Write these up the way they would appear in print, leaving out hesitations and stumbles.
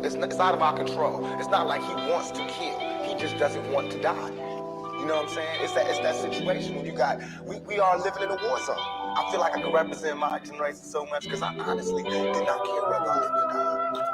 It's out of our control. It's not like he wants to kill. He just doesn't want to die. You know what I'm saying? It's that situation when we are living in a war zone. I feel like I can represent my generation so much because I honestly did not care whether I lived or died.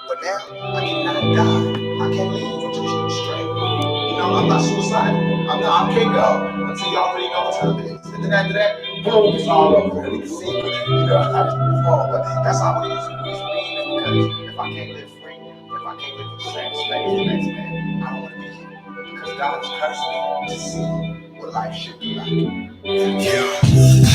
But now, I cannot die. I can't leave straight. You know, I'm not suicidal. I can't go until y'all really know what time it is. And then after that, boom, it's all over. And we can see, you know, I just move on. But that's how it is. The reason being is because if I can't live free, if I can't live in the same space the next man, I don't want to be here. Because God has cursed me to see what life should be like.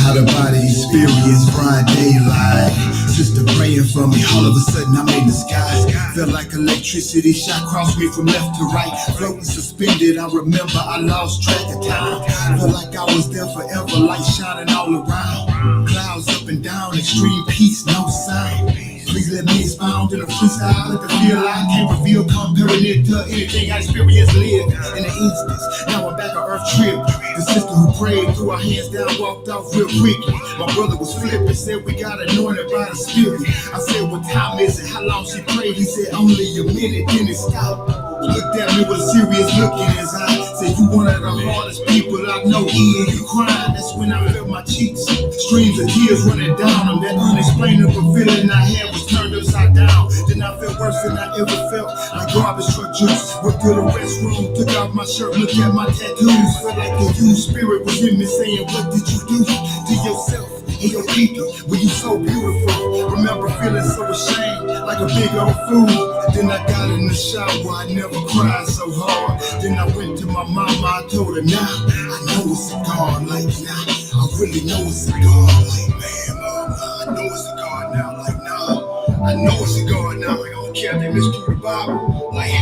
How the body experience broad daylight. Sister praying for me, all of a sudden I'm in the sky. Felt like electricity shot across me from left to right. Floating suspended, I remember I lost track of time. Felt like I was there forever, light shining all around. Clouds up and down, extreme peace, no sound. Please let me expound in a freestyle. Let the feel I can't reveal, comparing it to anything I experienced, live in an instance. Now I'm back on earth trip. The sister who prayed, threw our hands down, walked off real quick. My brother was flipping, said we got anointed by the Spirit. I said, what time is it? How long she prayed? He said, only a minute, then it stopped. He looked at me with a serious look in his eye. Said, you one of the hardest people I know. Ian, you crying. That's when I felt my cheeks. Streams of tears running down them. That unexplainable feeling I had was turned upside down. Then I felt worse than I ever felt. Like garbage truck juice. Went to the restroom, took off my shirt, looked at my tattoos. Felt like the used spirit was in me saying, what did you do to yourself and your people when you so beautiful? Remember feeling so ashamed, like a big old fool. Then I got in the shower, I never cried so hard. Then I went to my mama, I told her, now I know it's a God, like now I really know it's a God, like man, mama, I know it's a God now, like nah, I know it's a God now, like I don't care if they misread the Bible, like I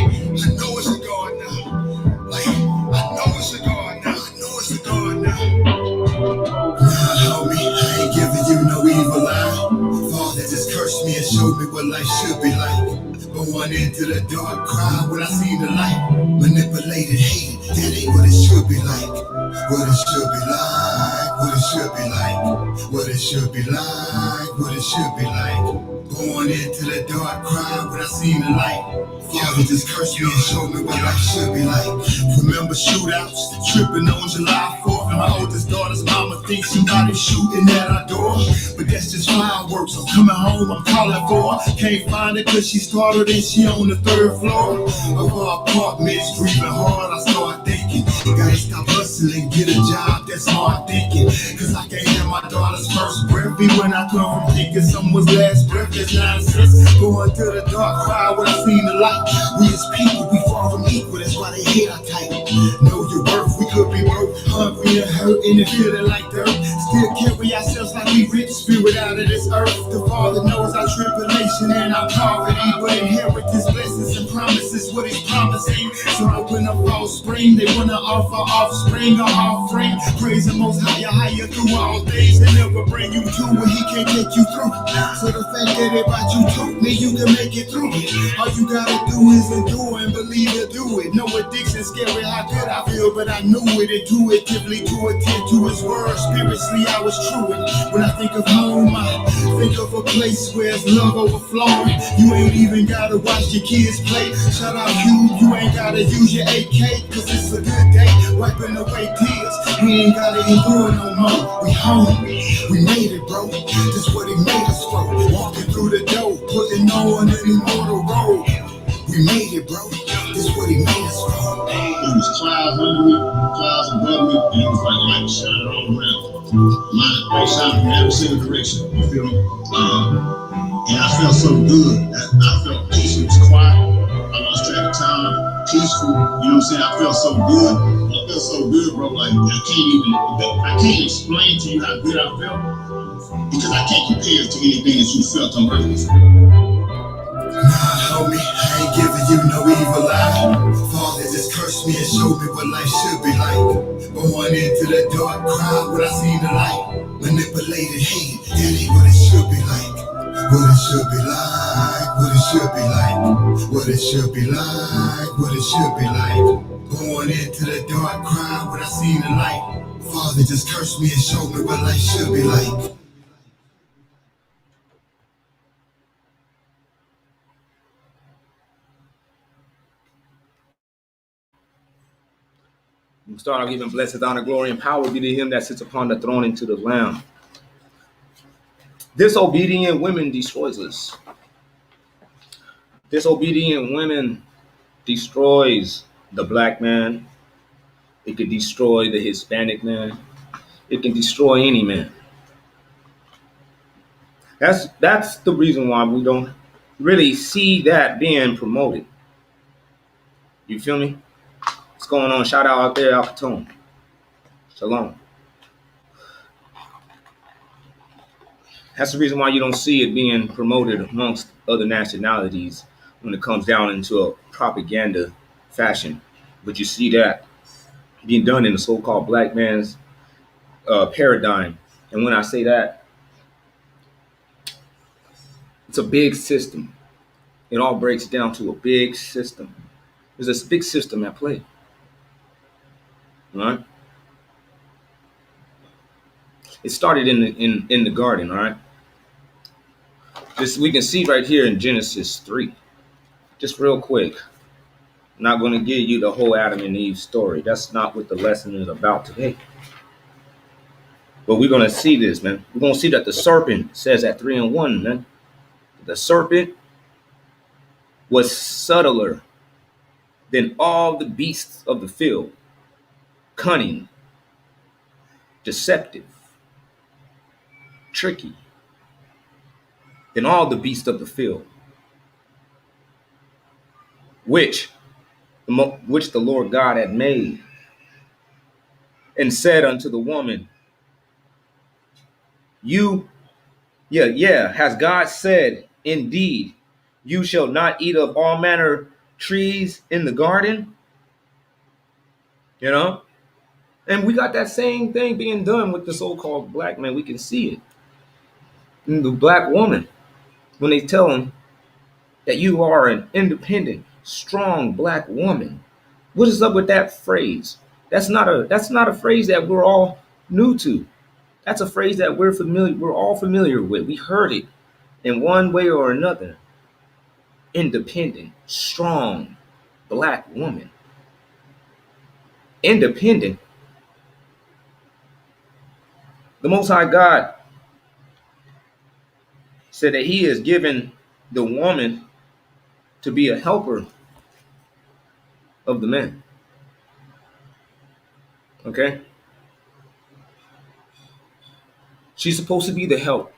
know it's a God now, like I know it's a God now, I know it's a God now. Nah, homie, I ain't giving you no evil eye. Father just cursed me and showed me what life should be like. Going into the dark, cry when I see the light. Manipulated, hated, that ain't what it should be like. What it should be like, what it should be like. What it should be like, what it should be like. Going into the dark, cry when I see the light. Father just cursed me and showed me what life should be like. Remember shootouts, tripping on July 4th. My oldest daughter's mama thinks somebody's shooting at our door. But that's just fireworks. I'm coming home, I'm calling for her. Can't find her cause she started and she on the 3rd floor of her apartment. Breathing hard, I start thinking, gotta stop hustling, get a job, that's hard thinking. Cause I can't have my daughter's first breath be when I come from thinking someone's last breath. That's nonsense. Going to the dark cry when I seen the light. We as people, we far from equal, that's why they hate our type. Know your worth, we could be broke, hungry and hurting and feeling like dirt. Still carry ourselves like we rich, spirit out of this earth. The Father knows our tribulation and our poverty, but inheritance, blessings and promises, what He's promising. So I when a fall spring, they wanna offer offspring or offering. Praise the Most Higher, higher through all things. They never bring you to where He can't take you through. So the fact that they brought you to me, you can make it through it. All you gotta do is endure and believe to do it. No addiction, scary how good I feel, but I knew it intuitively to attend to His word. Spiritually, I was true. And when I think of home, I think of a place where it's love overflowing. You ain't even gotta watch your kids play. Shout out you ain't gotta use your AK, cause it's a good day. Wiping away tears, we ain't gotta endure no more. We home, we made it, bro. This what He made us for. Walking through the door, putting on any mortal road. We made it, bro. This what He made us for. It was clouds under me, clouds above me, and it was like light shining all around. Light shining from every single direction. You feel me? And I felt so good. I felt peace. It was quiet. I lost track of time. Peaceful. You know what I'm saying? I felt so good. I felt so good, bro. Like I can't explain to you how good I felt because I can't compare it to anything that you felt on earth before. Nah, homie, I ain't giving you no evil eye. Father just cursed me and showed me what life should be like. Going into the dark, cry when I see the light. Manipulated, hated, that ain't what it should be like. What it should be like, what it should be like. What it should be like, what it should be like. Going into the dark, cry when I see the light. Father just cursed me and showed me what life should be like. We start off giving blessings, honor, glory, and power be to him that sits upon the throne and to the Lamb. Disobedient women destroys us. Disobedient women destroys the black man. It could destroy the Hispanic man. It can destroy any man. That's the reason why we don't really see that being promoted. You feel me? What's going on? Shout out there, Al Capone. Shalom. That's the reason why you don't see it being promoted amongst other nationalities when it comes down into a propaganda fashion. But you see that being done in the so-called black man's paradigm. And when I say that, it's a big system. It all breaks down to a big system. There's a big system at play. All right? It started in the garden, all right? This we can see right here in Genesis 3. Just real quick. I'm not going to give you the whole Adam and Eve story. That's not what the lesson is about today. But we're going to see this, man. We're going to see that the serpent says at 3:1, man. The serpent was subtler than all the beasts of the field, cunning, deceptive, tricky, than all the beasts of the field, which the Lord God had made, and said unto the woman, has God said, indeed, you shall not eat of all manner trees in the garden? You know? And we got that same thing being done with the so-called black man. We can see it. And the black woman, when they tell them that you are an independent, strong black woman. What is up with that phrase? That's not a phrase that we're all new to. That's a phrase that we're all familiar with. We heard it in one way or another. Independent, strong, black woman. Independent. The Most High God said that he has given the woman to be a helper of the man. Okay? She's supposed to be the help.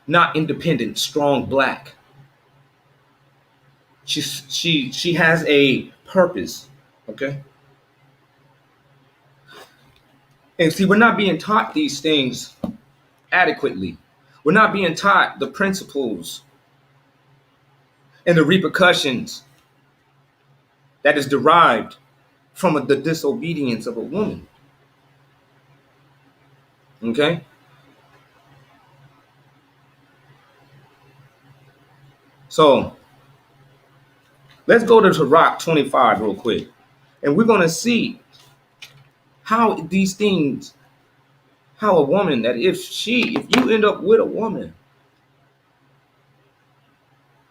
Not independent, strong, black. She has a purpose. Okay? And see, we're not being taught these things adequately. We're not being taught the principles and the repercussions that is derived from the disobedience of a woman. Okay? So, let's go to Sirach 25 real quick. And we're going to see how these things, how a woman, that if you end up with a woman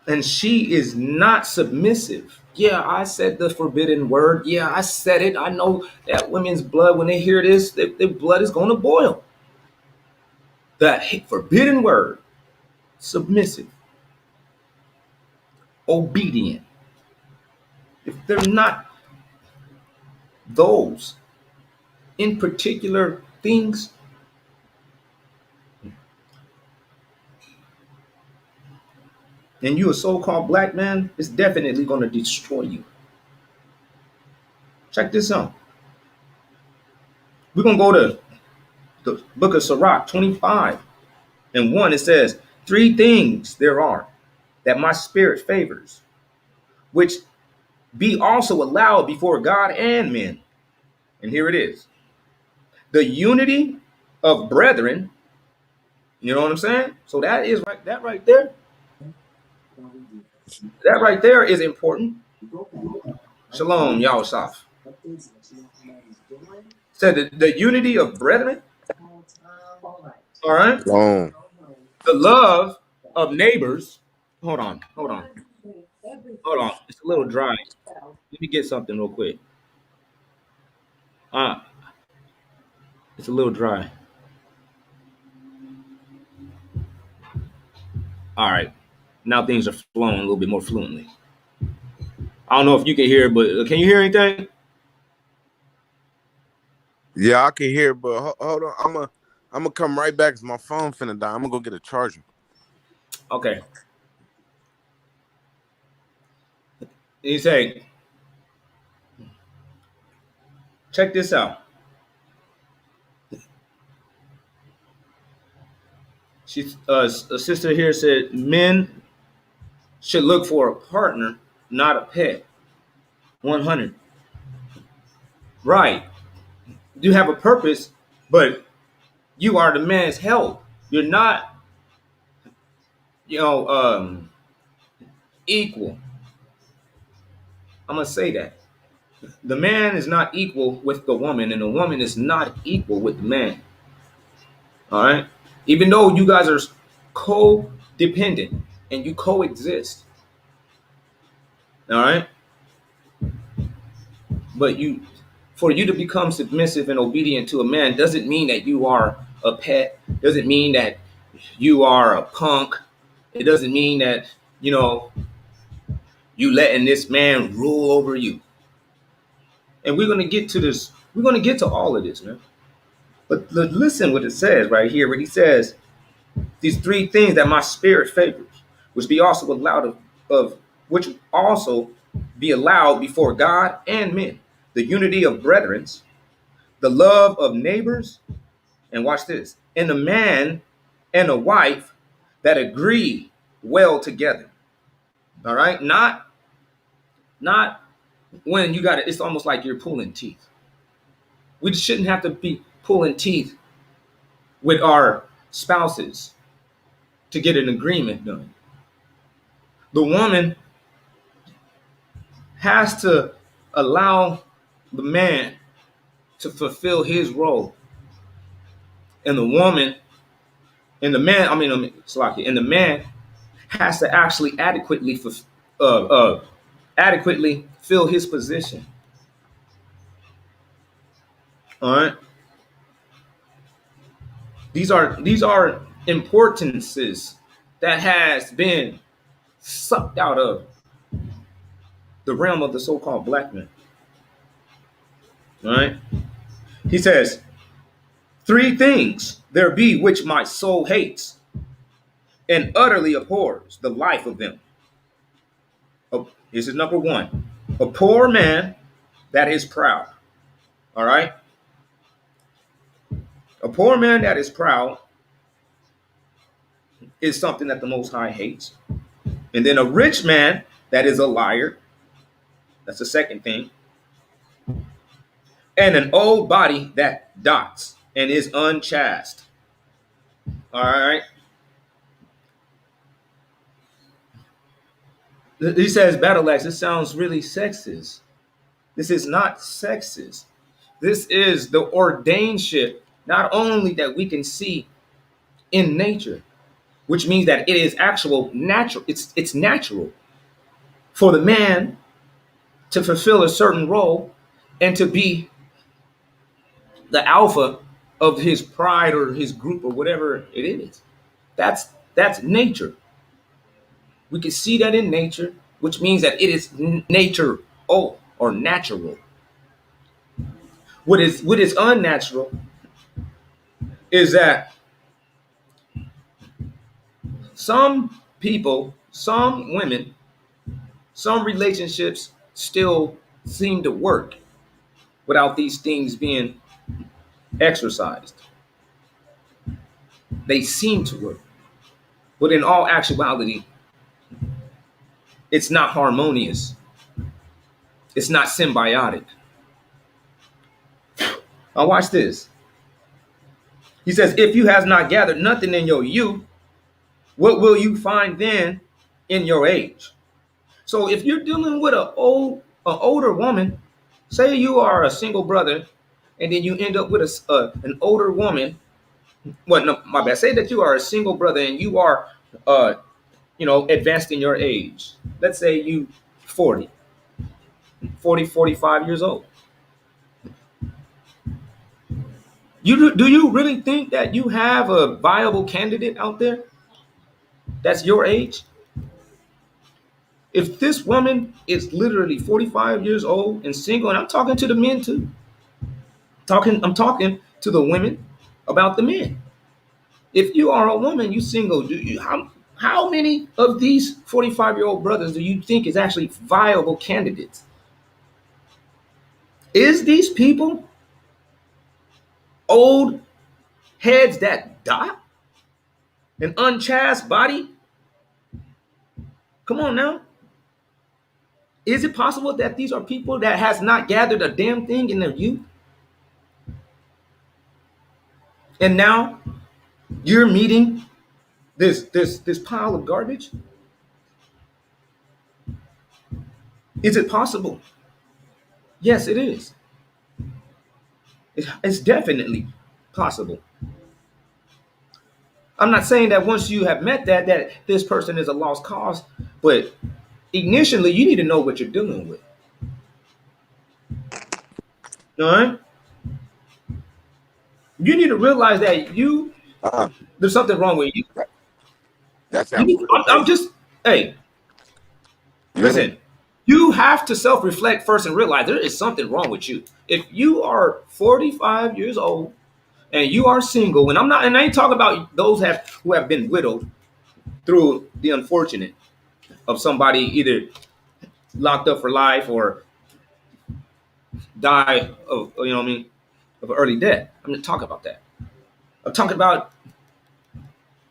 and she is not submissive, yeah, I said the forbidden word. Yeah, I said it. I know that women's blood, when they hear this, their blood is going to boil. That forbidden word, submissive, obedient. If they're not those in particular things, and you a so-called black man, it's definitely going to destroy you. Check this out. We're going to go to the book of Sirach 25 and 1. It says, 3 things there are that my spirit favors, which be also allowed before God and men. And here it is. The unity of brethren. You know what I'm saying? So that is right. That right there. That right there is important. Shalom, Yahusaf. Said the unity of brethren. All right. Long. The love of neighbors. Hold on. Hold on, it's a little dry. Let me get something real quick. Uh, it's a little dry. All right, now things are flowing a little bit more fluently. I don't know if you can hear, but can you hear anything? Yeah, I can hear, but hold on. I'm gonna come right back. 'Cause my phone finna die. I'm gonna go get a charger. Okay. You say, check this out. She's a sister here said men should look for a partner, not a pet. 100. Right. You have a purpose, but you are the man's help. You're not, you know, equal. I'm gonna say that. The man is not equal with the woman, and the woman is not equal with the man. All right. Even though you guys are codependent and you coexist. All right. But for you to become submissive and obedient to a man doesn't mean that you are a pet. Doesn't mean that you are a punk. It doesn't mean that you letting this man rule over you. And we're gonna get to this. We're gonna get to all of this, man. But listen what it says right here. Where he says these three things that my spirit favors, which be also allowed of which also be allowed before God and men, the unity of brethren, the love of neighbors, and watch this, and a man and a wife that agree well together. All right, not when you got it. It's almost like you're pulling teeth. We shouldn't have to be pulling teeth with our spouses to get an agreement done. The woman has to allow the man to fulfill his role, and the woman and the man. Slocky, and the man has to actually adequately fill his position. All right. These are importances that has been sucked out of the realm of the so-called black man. All right. He says, three things there be which my soul hates and utterly abhors the life of them. Oh, this is number one. A poor man that is proud. All right. A poor man that is proud is something that the Most High hates. And then a rich man that is a liar. That's the second thing. And an old body that dots and is unchaste. All right. He says, Battle Axe, this sounds really sexist. This is not sexist. This is the ordained shit, not only that we can see in nature, which means that it is actual natural. It's natural for the man to fulfill a certain role and to be the alpha of his pride or his group or whatever it is. That's nature. We can see that in nature, which means that it is nature or natural. What is unnatural is that some people, some women, some relationships still seem to work without these things being exercised. They seem to work. But in all actuality, it's not harmonious. It's not symbiotic. Now watch this. He says, if you has not gathered nothing in your youth, what will you find then in your age? So if you're dealing with an older woman, say you are a single brother, and then you end up with an older woman. Well, no, my bad. Say that you are a single brother and you are advanced in your age. Let's say you 40, 45 years old. Do you really think that you have a viable candidate out there that's your age? If this woman is literally 45 years old and single, and I'm talking to the men too. I'm talking to the women about the men. If you are a woman, you single, how many of these 45-year-old brothers do you think is actually viable candidates? Is these people old heads that dot? An unchased body? Come on now. Is it possible that these are people that has not gathered a damn thing in their youth? And now you're meeting this pile of garbage? Is it possible? Yes, it is. It's definitely possible. I'm not saying that once you have met that this person is a lost cause, but initially you need to know what you're dealing with. All right? You need to realize that Uh, there's something wrong with you. that sounds real I'm crazy. just, hey, You hear me? listen, you have to self-reflect first and realize there is something wrong with you. If you are 45 years old and you are single, and I ain't talking about those who have been widowed through the unfortunate of somebody either locked up for life or die of, of an early death. I'm not talking about that. I'm talking about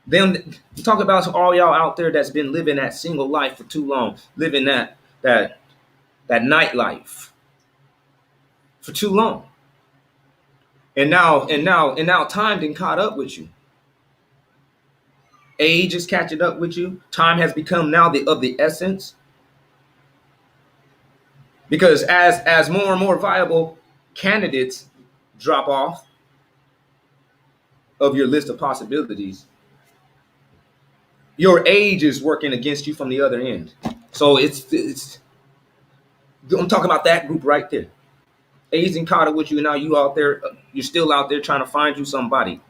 them. Talk about all y'all out there that's been living that single life for too long, living that nightlife for too long, and now time done caught up with you. Age is catching up with you. Time has become now of the essence, because as more and more viable candidates drop off of your list of possibilities, your age is working against you from the other end. So it's I'm talking about that group right there. Age and caught up with you, and now you're still out there trying to find you somebody.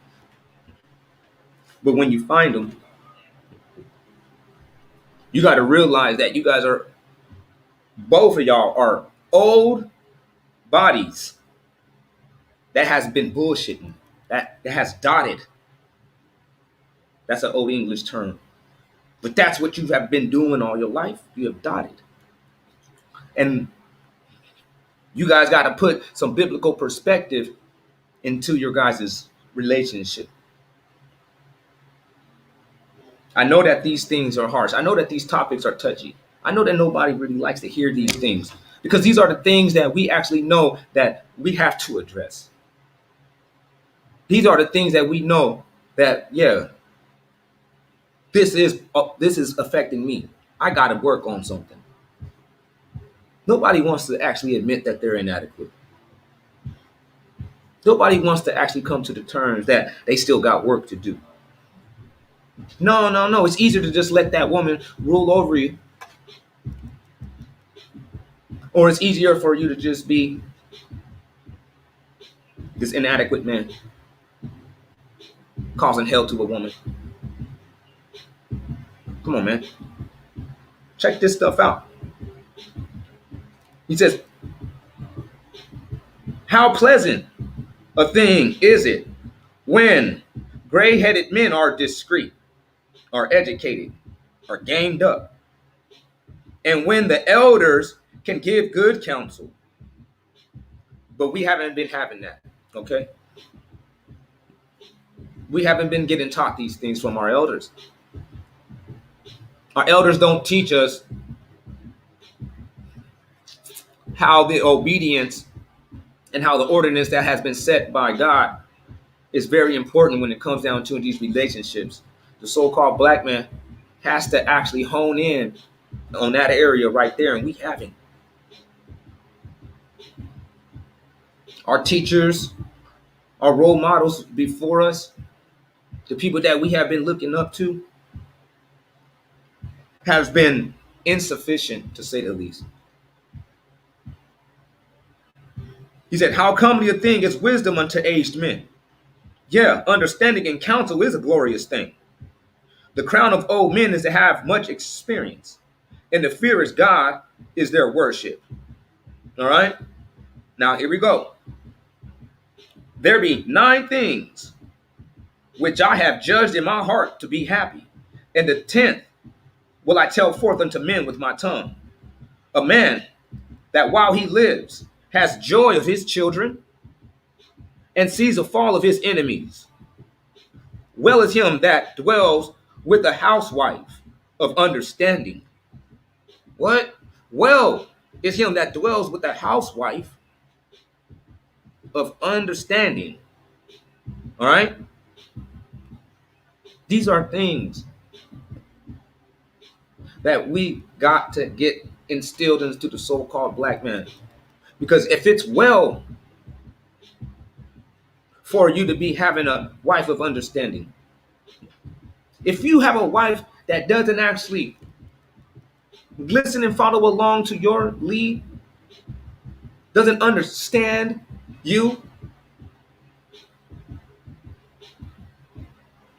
But when you find them, you got to realize that both of y'all are old bodies that has been bullshitting, that has dotted. That's an old English term. But that's what you have been doing all your life. You have dotted. And you guys got to put some biblical perspective into your guys' relationship. I know that these things are harsh. I know that these topics are touchy. I know that nobody really likes to hear these things, because these are the things that we actually know that we have to address. These are the things that we know that, yeah, this is affecting me. I got to work on something. Nobody wants to actually admit that they're inadequate. Nobody wants to actually come to the terms that they still got work to do. No. It's easier to just let that woman rule over you. Or it's easier for you to just be this inadequate man causing hell to a woman. Come on, man. Check this stuff out. He says, how pleasant a thing is it when gray-headed men are discreet, are educated, are gained up, and when the elders can give good counsel. But we haven't been having that, okay? We haven't been getting taught these things from our elders. Our elders don't teach us how the obedience and how the ordinance that has been set by God is very important when it comes down to these relationships. The so-called black man has to actually hone in on that area right there, and we haven't. Our teachers, our role models before us, the people that we have been looking up to, has been insufficient, to say the least. He said, how comely a thing is wisdom unto aged men. Yeah, understanding and counsel is a glorious thing. The crown of old men is to have much experience, and the fear is God is their worship. All right? Now, here we go. There be 9 things which I have judged in my heart to be happy, and the 10th will I tell forth unto men with my tongue. A man that while he lives has joy of his children and sees the fall of his enemies. Well is him that dwells with a housewife of understanding. What? Well is him that dwells with a housewife of understanding. All right? These are things that we got to get instilled into the so-called black man. Because if it's well for you to be having a wife of understanding, if you have a wife that doesn't actually listen and follow along to your lead, doesn't understand you,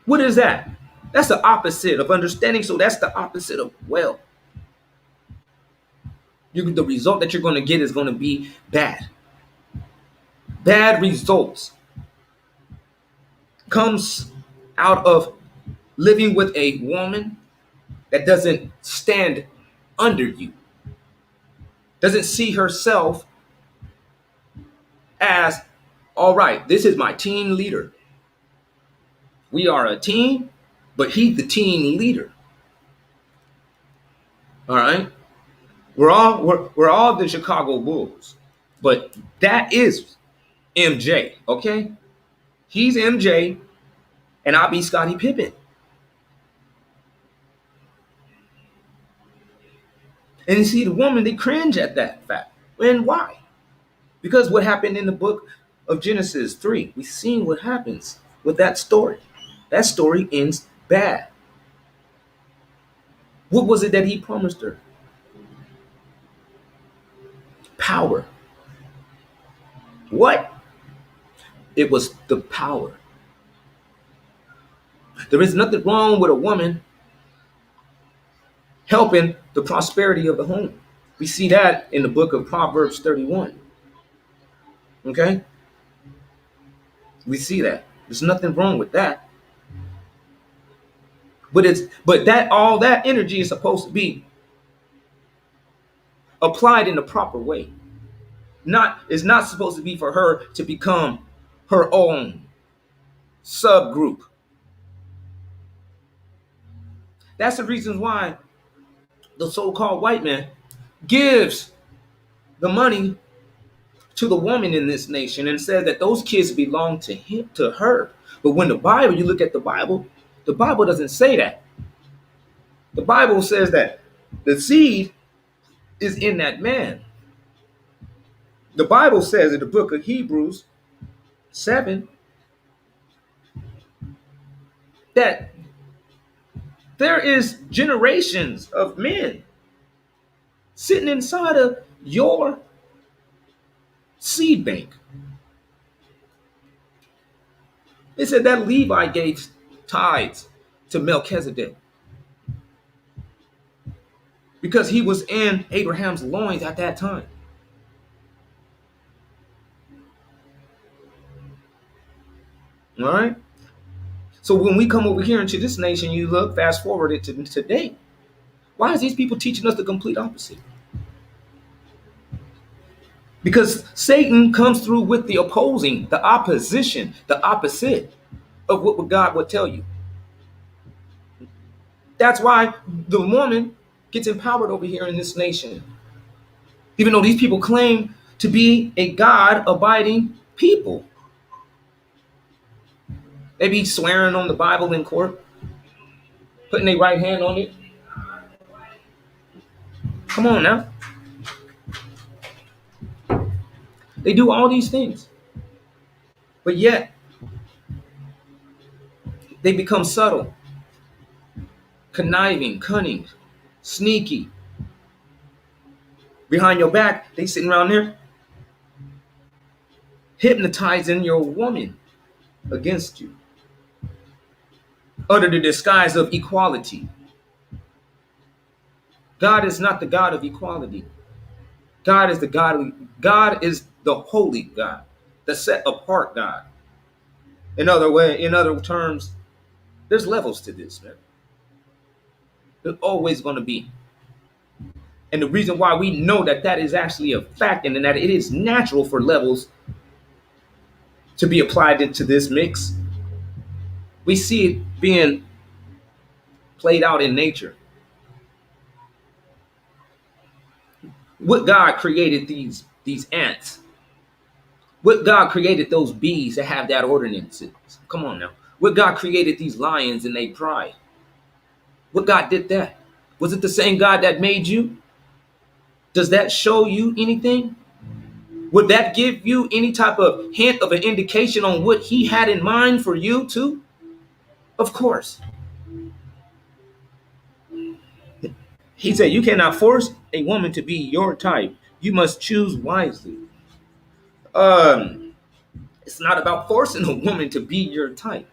what is that? That's the opposite of understanding. So that's the opposite of well. The result that you're going to get is going to be bad. Bad results comes out of living with a woman that doesn't stand under you, doesn't see herself as, all right, this is my team leader. We are a team, but he's the team leader. All right? We're all the Chicago Bulls, but that is MJ, okay? He's MJ, and I'll be Scottie Pippen. And you see, the woman, they cringe at that fact. And why? Because what happened in the book of Genesis 3, we've seen what happens with that story. That story ends bad. What was it that he promised her? Power. What? It was the power. There is nothing wrong with a woman helping the prosperity of the home. We see that in the book of Proverbs 31. Okay? We see that. There's nothing wrong with that. But that all that energy is supposed to be applied in the proper way. It's not supposed to be for her to become her own subgroup. That's the reason why the so-called white man gives the money to the woman in this nation and says that those kids belong to him, to her. But when you look at the Bible doesn't say that. The Bible says that the seed is in that man. The Bible says in the book of Hebrews 7 that there is generations of men sitting inside of your seed bank. It said that Levi gave tithes to Melchizedek because he was in Abraham's loins at that time. All right? So when we come over here into this nation, you look, fast forward it to today. Why is these people teaching us the complete opposite? Because Satan comes through with the opposing, the opposition, the opposite of what God would tell you. That's why the woman gets empowered over here in this nation. Even though these people claim to be a God-abiding people. They be swearing on the Bible in court, putting their right hand on it. Come on now. They do all these things. But yet, they become subtle, conniving, cunning, sneaky. Behind your back, they sitting around there hypnotizing your woman against you under the disguise of equality. God is not the God of equality. God is the godly. God is the holy God, the set apart God. In other terms, there's levels to this, man. There's always going to be. And the reason why we know that that is actually a fact and that it is natural for levels to be applied into this mix, we see it being played out in nature. What God created these ants? What God created those bees that have that ordinances? Come on now. What God created these lions and they pride? What God did that? Was it the same God that made you? Does that show you anything? Would that give you any type of hint of an indication on what he had in mind for you too? Of course. He said, you cannot force a woman to be your type. You must choose wisely. It's not about forcing a woman to be your type.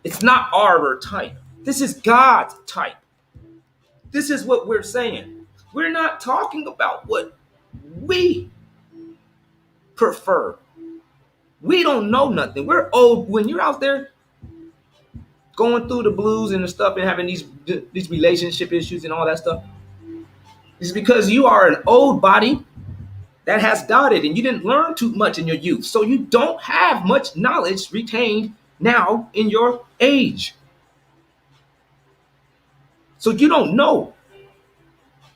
It's not our type. This is God's type. This is what we're saying. We're not talking about what we prefer. We don't know nothing. We're old. When you're out there going through the blues and the stuff and having these relationship issues and all that stuff, it's because you are an old body that has dotted and you didn't learn too much in your youth. So you don't have much knowledge retained now in your age. So you don't know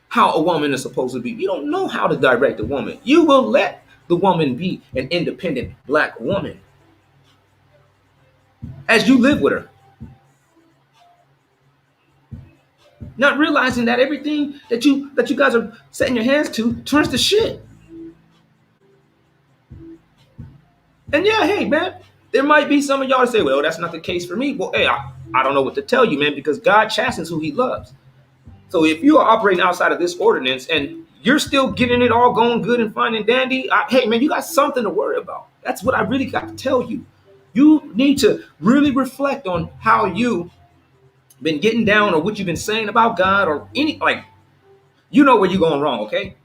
how a woman is supposed to be. You don't know how to direct a woman. You will let the woman be an independent black woman as you live with her. Not realizing that everything that you guys are setting your hands to turns to shit. And yeah, hey man, there might be some of y'all that say, well, that's not the case for me. Well, hey, I don't know what to tell you, man, because God chastens who he loves. So if you are operating outside of this ordinance and you're still getting it all going good and fine and dandy, hey man, you got something to worry about. That's what I really got to tell you. You need to really reflect on how you been getting down or what you've been saying about God or any, like, you know where you're going wrong, okay?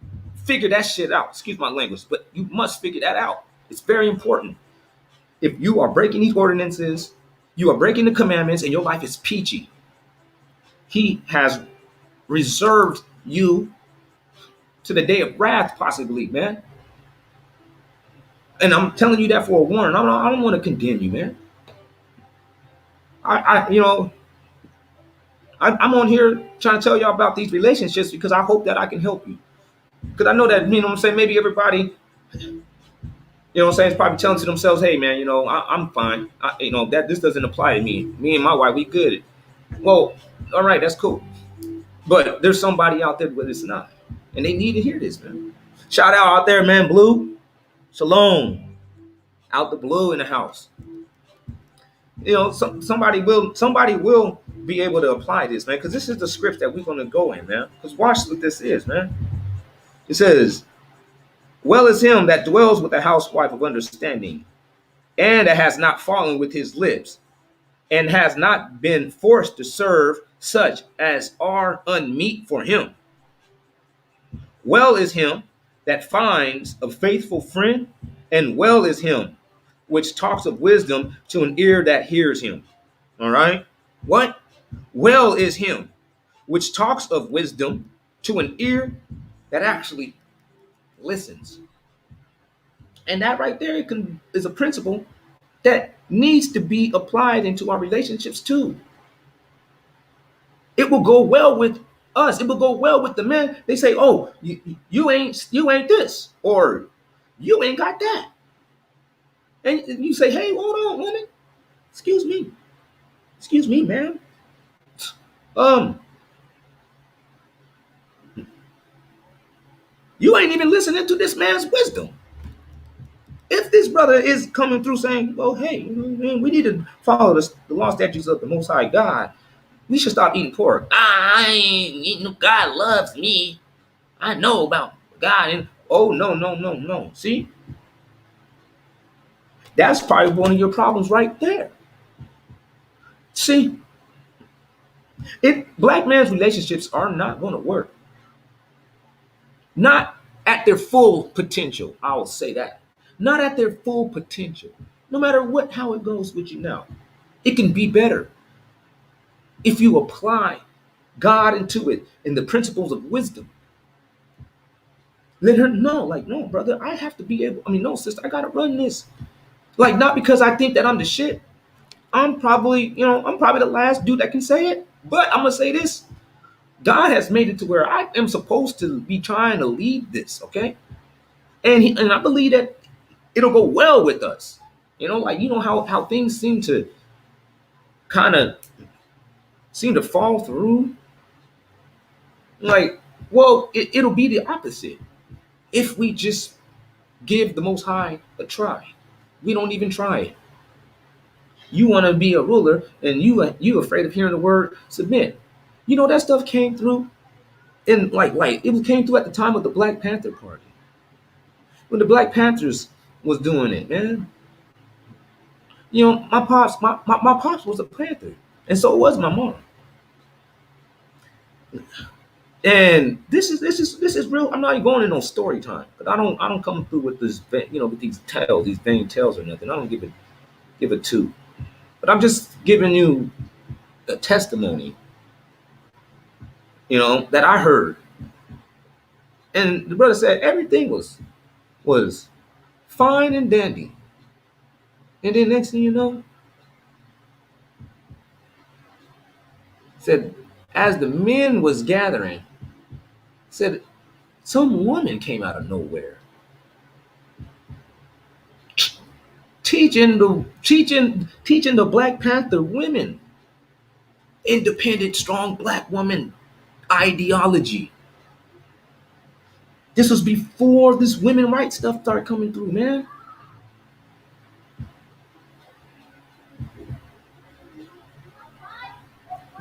Figure that shit out. Excuse my language, but you must figure that out. It's very important. If you are breaking these ordinances, you are breaking the commandments, and your life is peachy, he has reserved you to the day of wrath, possibly, man. And I'm telling you that for a warning. I don't want to condemn you, man. I'm on here trying to tell y'all about these relationships because I hope that I can help you. Because I know that, you know what I'm saying, maybe everybody, you know what I'm saying, is probably telling to themselves, hey, man, you know, I'm fine. That this doesn't apply to me. Me and my wife, we good. Well, all right, that's cool. But there's somebody out there where it's not. And they need to hear this, man. Shout out there, man, Blue. Shalom. Out the blue in the house. You know, somebody will be able to apply this, man, because this is the script that we're going to go in, man. Because watch what this is, man. It says, well is him that dwells with a housewife of understanding, and that has not fallen with his lips, and has not been forced to serve such as are unmeet for him. Well is him that finds a faithful friend, and well is him which talks of wisdom to an ear that hears him. All right? What? Well is him which talks of wisdom to an ear that actually listens. And that right there is a principle that needs to be applied into our relationships too. It will go well with us. It will go well with the men. They say, "Oh, you ain't this," or "You ain't got that," and you say, "Hey, hold on, woman. Excuse me, man. You ain't even listening to this man's wisdom." If this brother is coming through saying, "Well, hey, man, we need to follow the law statutes of the Most High God," We should stop eating pork. I ain't eating. God loves me. I know about God. And oh no, no, no, no. See, that's probably one of your problems right there. See, black man's relationships are not going to work. Not at their full potential. I will say that. Not at their full potential. No matter how it goes with you now, it can be better if you apply God into it and the principles of wisdom. Let her know, like, no, brother, I have to be able. I mean, no, sister, I gotta run this. Like, not because I think that I'm the shit. I'm probably the last dude that can say it. But I'm gonna say this: God has made it to where I am supposed to be trying to lead this, okay? And I believe that it'll go well with us. Like how things seem to kind of fall through. Like, well, it'll be the opposite if we just give the Most High a try. We don't even try it. You want to be a ruler, and you afraid of hearing the word submit. That stuff came through, and like it came through at the time of the Black Panther Party, when the Black Panthers was doing it, man. My pops was a Panther, and so was my mom. And this is real. I'm not even going in on story time, but I don't come through with this, with these vain tales or nothing. I don't give it to. But I'm just giving you a testimony, that I heard. And the brother said everything was fine and dandy. And then next thing you know, said as the men was gathering, said some woman came out of nowhere, teaching the Black Panther women independent, strong black woman ideology. This was before this women rights stuff started coming through, man.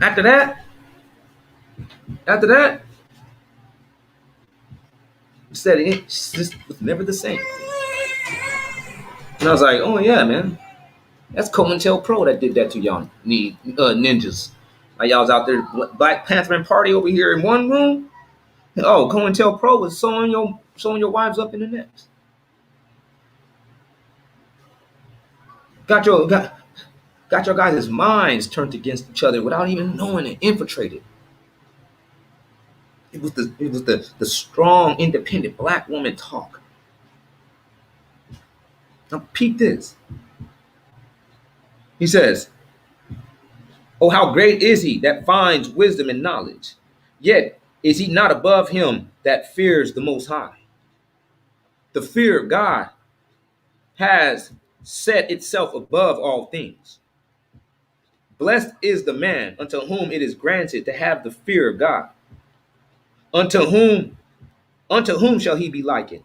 After that, said it just was never the same. And I was like, oh yeah, man, that's COINTELPRO that did that to y'all ninjas. Like y'all was out there, Black Panther party over here in one room. Oh, COINTELPRO was sewing your wives up in the necks. Got your guys' minds turned against each other without even knowing it, infiltrated. It was the strong, independent black woman talk. Now peep this. He says, oh, how great is he that finds wisdom and knowledge? Yet is he not above him that fears the Most High? The fear of God has set itself above all things. Blessed is the man unto whom it is granted to have the fear of God. Unto whom shall he be likened?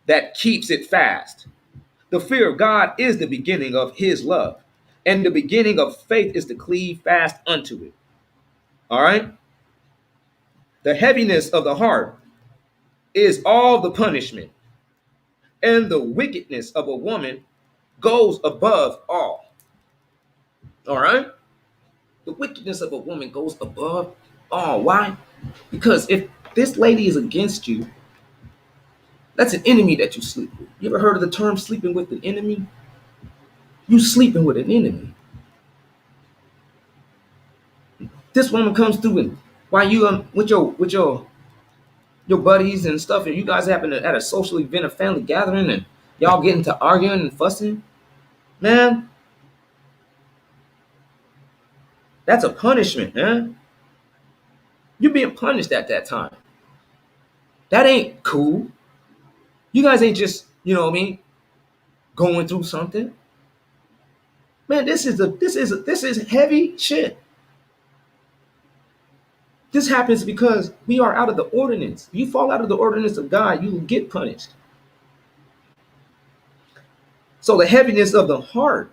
That keeps it fast. The fear of God is the beginning of his love, and the beginning of faith is to cleave fast unto it. All right? The heaviness of the heart is all the punishment, and the wickedness of a woman goes above all. All right? The wickedness of a woman goes above all. Why? Because if this lady is against you, that's an enemy that you sleep with. You ever heard of the term sleeping with an enemy? You sleeping with an enemy. This woman comes through, and while you with your buddies and stuff, and you guys happen to at a social event, a family gathering, and y'all getting to arguing and fussing, man, that's a punishment, man. You're being punished at that time. That ain't cool. You guys ain't just, going through something. Man, this is heavy shit. This happens because we are out of the ordinance. If you fall out of the ordinance of God, you will get punished. So the heaviness of the heart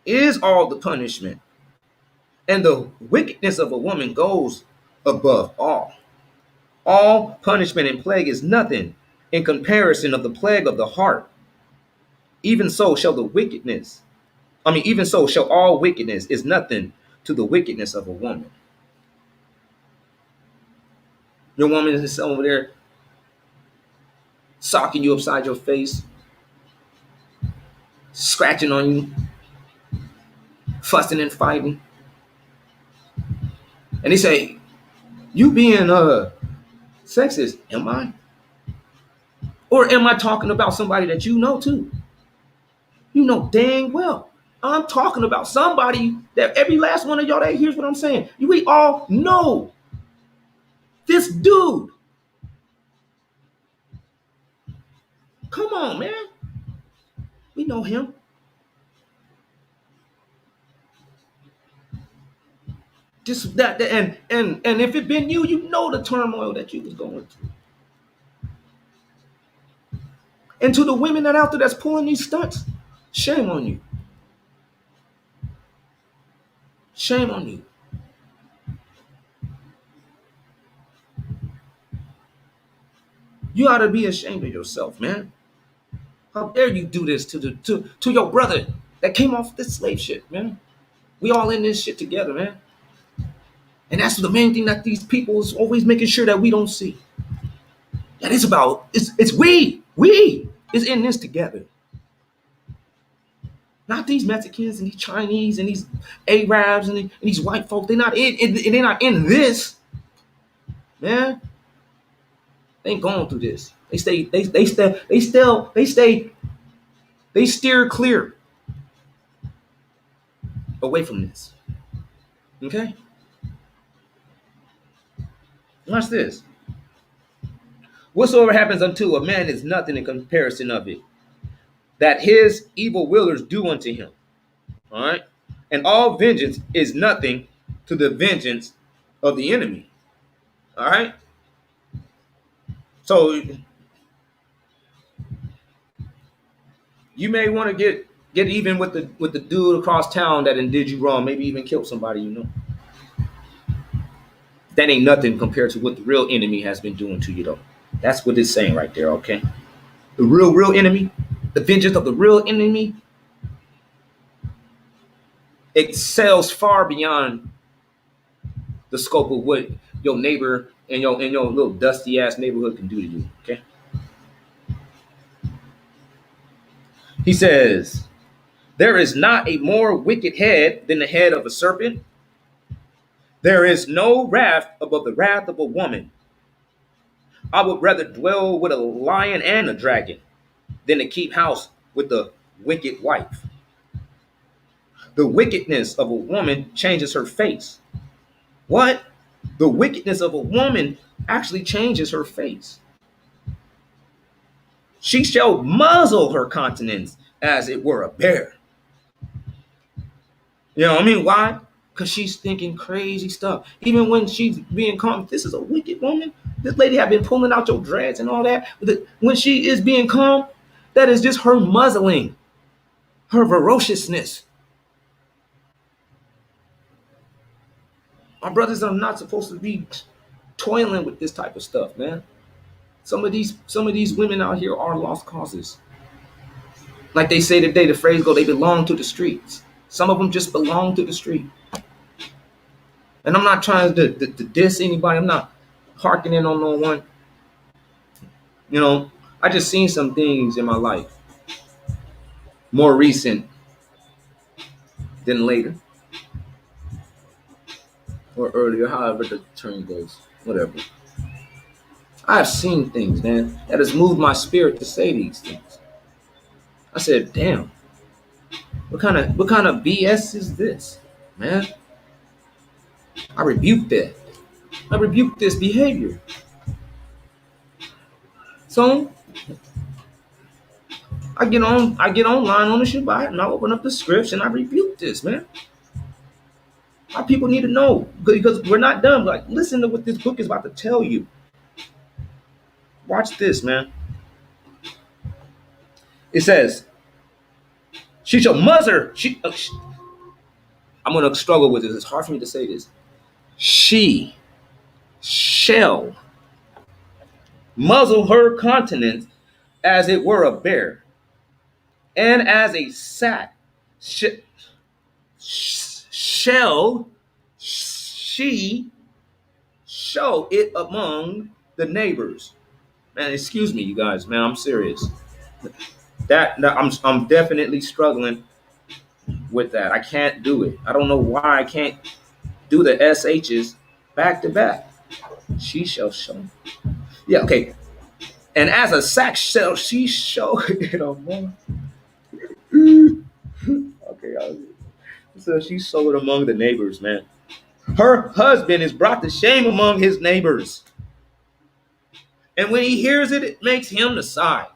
is all the punishment, And the wickedness of a woman goes above all. All punishment and plague is nothing in comparison of the plague of the heart. Even so shall the wickedness, even so shall all wickedness is nothing to the wickedness of a woman. Your woman is over there socking you upside your face, scratching on you, fussing and fighting. And they say, you being sexist, am I? Or am I talking about somebody that you know too? You know dang well. I'm talking about somebody that every last one of y'all that hears what I'm saying. We all know this dude. Come on, man. We know him. Just that and if it been you, you know the turmoil that you was going through. And to the women that out there that's pulling these stunts, shame on you. Shame on you. You ought to be ashamed of yourself, man. How dare you do this to your brother that came off this slave shit, man? We all in this shit together, man. And that's the main thing that these people is always making sure that we don't see. That it's about, it's we is in this together. Not these Mexicans and these Chinese and these Arabs and these white folk. They're not in this, man. They ain't going through this. They steer clear away from this. Okay? Watch this. Whatsoever happens unto a man is nothing in comparison of it, that his evil willers do unto him. All right? And all vengeance is nothing to the vengeance of the enemy. All right? So you may want to get even with the dude across town that did you wrong, maybe even killed somebody you know. That ain't nothing compared to what the real enemy has been doing to you, though. That's what it's saying right there, okay? The real enemy, the vengeance of the real enemy, excels far beyond the scope of what your neighbor in your little dusty ass neighborhood can do to you, okay? He says, there is not a more wicked head than the head of a serpent. There is no wrath above the wrath of a woman. I would rather dwell with a lion and a dragon than to keep house with the wicked wife. The wickedness of a woman changes her face. What? The wickedness of a woman actually changes her face. She shall muzzle her countenance as it were a bear. You know what I mean? Why? Because she's thinking crazy stuff. Even when she's being calm, this is a wicked woman. This lady have been pulling out your dreads and all that. When she is being calm, that is just her muzzling, her ferociousness. Our brothers are not supposed to be toiling with this type of stuff, man. Some of these women out here are lost causes. Like they say today, the phrase go, they belong to the streets. Some of them just belong to the street. And I'm not trying to diss anybody. I'm not hearkening on no one. You know, I just seen some things in my life, more recent than later or earlier, however the term goes, whatever. I've seen things, man, that has moved my spirit to say these things. I said, damn, what kind of BS is this, man? I rebuke that. I rebuke this behavior. So I get online on the Shabbat and I open up the scripts and I rebuke this, man. Our people need to know because we're not done. Like, listen to what this book is about to tell you. Watch this, man. It says, she shall muzzle. I'm going to struggle with this. It's hard for me to say this. She shall muzzle her countenance as it were a bear, and as a sack shall she show it among the neighbors. Man, excuse me, you guys. Man, I'm serious. I'm definitely struggling with that. I can't do it. I don't know why I can't do the SHs back to back. She shall show. Yeah, okay. And as a sack shall she show it among. Okay, so she showed it among the neighbors, man. Her husband is brought to shame among his neighbors. And when he hears it, it makes him to sigh.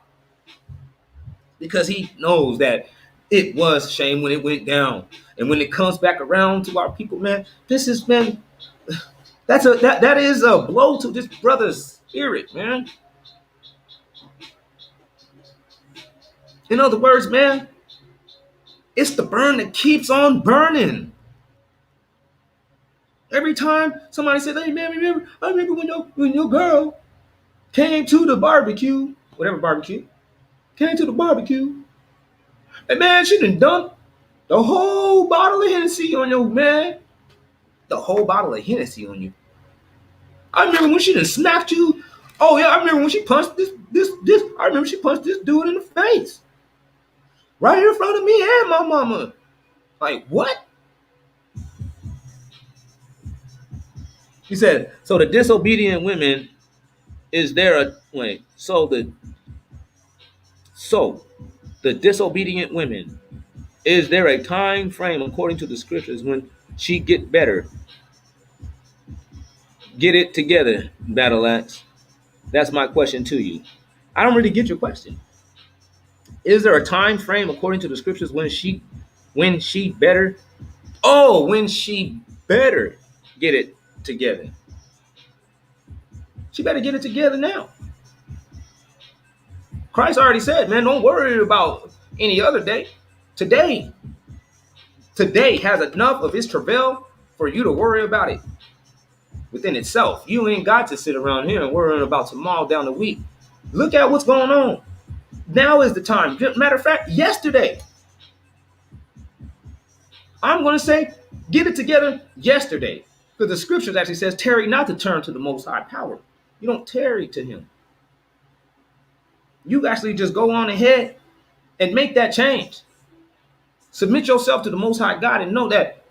Because he knows that it was shame when it went down. And when it comes back around to our people, man, this is, man, that is a blow to this brother's spirit, man. In other words, man, it's the burn that keeps on burning. Every time somebody says, "Hey man, I remember when your girl came to the barbecue, whatever barbecue, came to the barbecue, and man, she done dumped the whole bottle of Hennessy on you, man. The whole bottle of Hennessy on you. I remember when she done smacked you. Oh yeah, I remember when she punched this. I remember she punched this dude in the face, right here in front of me and my mama. Like what?" He said, "So the disobedient women is there a wait? So the disobedient women, is there a time frame according to the scriptures when she get better? Get it together, Battle Axe. That's my question to you. I don't really get your question. Is there a time frame according to the scriptures when she better? Oh, when she better get it together. She better get it together now. Christ already said, man, don't worry about any other day. Today has enough of its travail for you to worry about it within itself. You ain't got to sit around here and worrying about tomorrow down the week. Look at what's going on. Now is the time. Matter of fact, yesterday. I'm going to say, get it together yesterday. Because the scriptures actually says, tarry not to turn to the Most High power. You don't tarry to him. You actually just go on ahead and make that change. Submit yourself to the Most High God and know that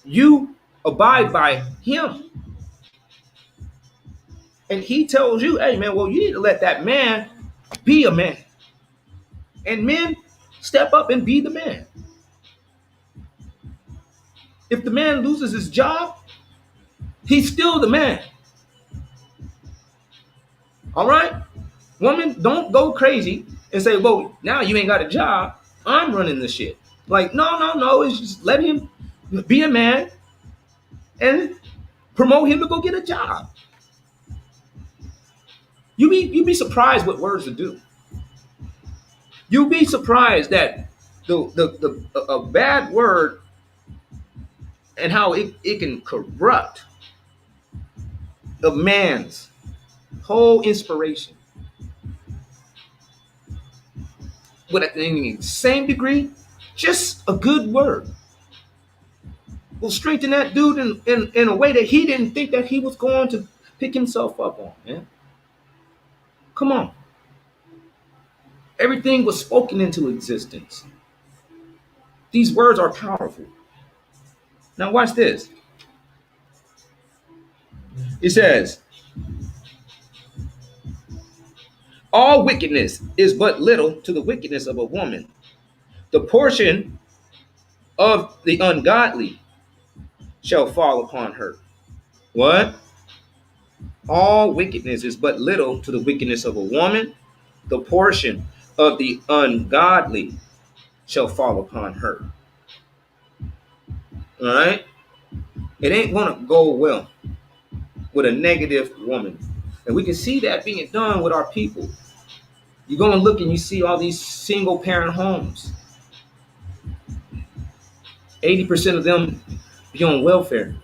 you abide by him. And he tells you, hey, man, well, you need to let that man be a man. And men, step up and be the man. If the man loses his job, he's still the man. All right? Woman, don't go crazy and say, well, now you ain't got a job. I'm running the shit. Like, no. It's just let him be a man and promote him to go get a job. You be surprised what words will do. You'll be surprised that a bad word and how it can corrupt a man's whole inspiration. But in the same degree, just a good word will strengthen that dude in a way that he didn't think that he was going to pick himself up on, man. Come on. Everything was spoken into existence. These words are powerful. Now watch this. It says, all wickedness is but little to the wickedness of a woman. The portion of the ungodly shall fall upon her. What? All wickedness is but little to the wickedness of a woman. The portion of the ungodly shall fall upon her. All right? It ain't going to go well with a negative woman. And we can see that being done with our people. You go and look and you see all these single parent homes. 80% of them be on welfare,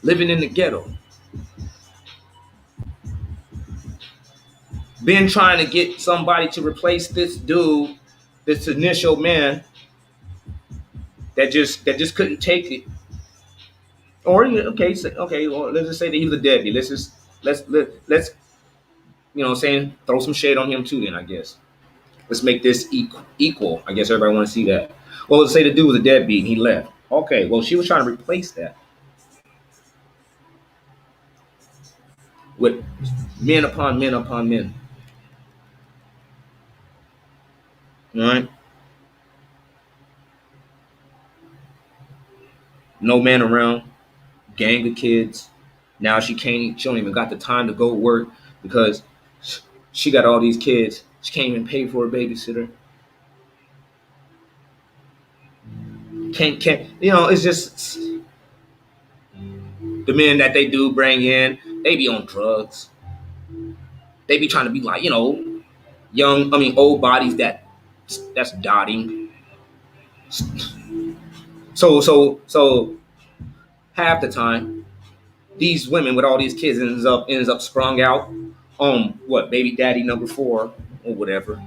living in the ghetto, been trying to get somebody to replace this dude, this initial man that just couldn't take it. Or okay, well, let's just say that he was a deadbeat. Let's saying, throw some shade on him too. Then I guess let's make this equal. I guess everybody want to see that. Well, let's say the dude was a deadbeat and he left. Okay, well she was trying to replace that with men upon men upon men. All right, no man around, gang of kids. Now she can't. She don't even got the time to go work because she got all these kids. She can't even pay for a babysitter. Can't. It's just the men that they do bring in. They be on drugs. They be trying to be like old bodies that's dotting. So half the time, these women with all these kids ends up sprung out on what, baby daddy number 4 or whatever.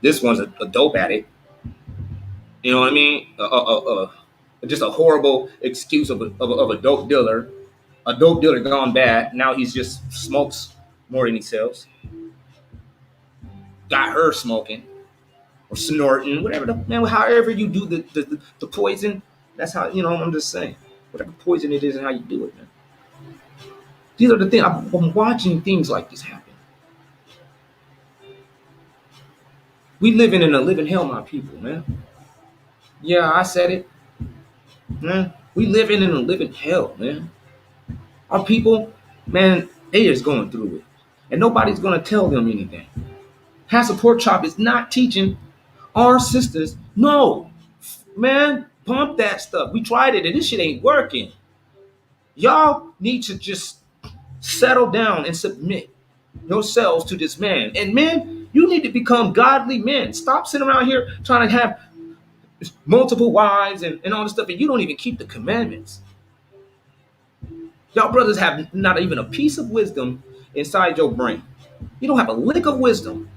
This one's a dope addict. You know what I mean? Just a horrible excuse of a dope dealer. A dope dealer gone bad. Now he's just smokes more than he sells. Got her smoking or snorting, whatever however you do the poison. That's how, I'm just saying. Whatever poison it is and how you do it, man. These are the things. I'm watching things like this happen. We living in a living hell, my people, man. Yeah, I said it. Man, we living in a living hell, man. Our people, man, they just going through it. And nobody's going to tell them anything. Pastor Pork Chop is not teaching our sisters, no, man, pump that stuff. We tried it and this shit ain't working. Y'all need to just settle down and submit yourselves to this man. And men, you need to become godly men. Stop sitting around here trying to have multiple wives and all this stuff, and you don't even keep the commandments. Y'all brothers have not even a piece of wisdom inside your brain. You don't have a lick of wisdom.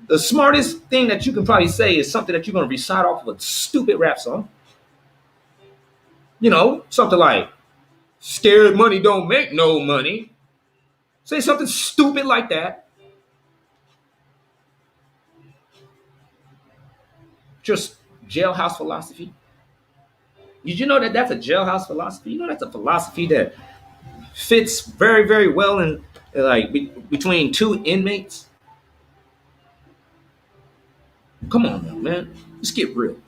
The smartest thing that you can probably say is something that you're going to recite off of a stupid rap song. Something like, scared money don't make no money. Say something stupid like that. Just jailhouse philosophy. Did you know that that's a jailhouse philosophy? You know that's a philosophy that fits very, very well in between two inmates. Come on now, man. Let's get real.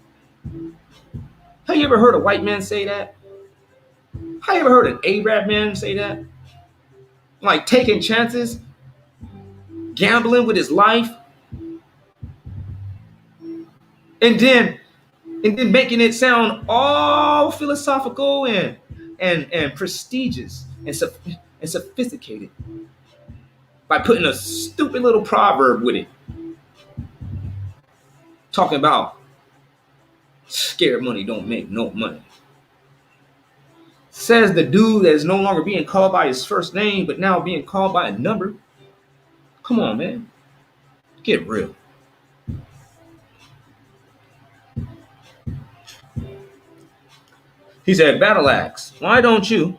Have you ever heard a white man say that? Have you ever heard an Arab man say that? Like taking chances, gambling with his life, and then making it sound all philosophical and prestigious and sophisticated by putting a stupid little proverb with it. Talking about scared money don't make no money. Says the dude that is no longer being called by his first name, but now being called by a number. Come on, man. Get real. He said, Battle Axe, why don't you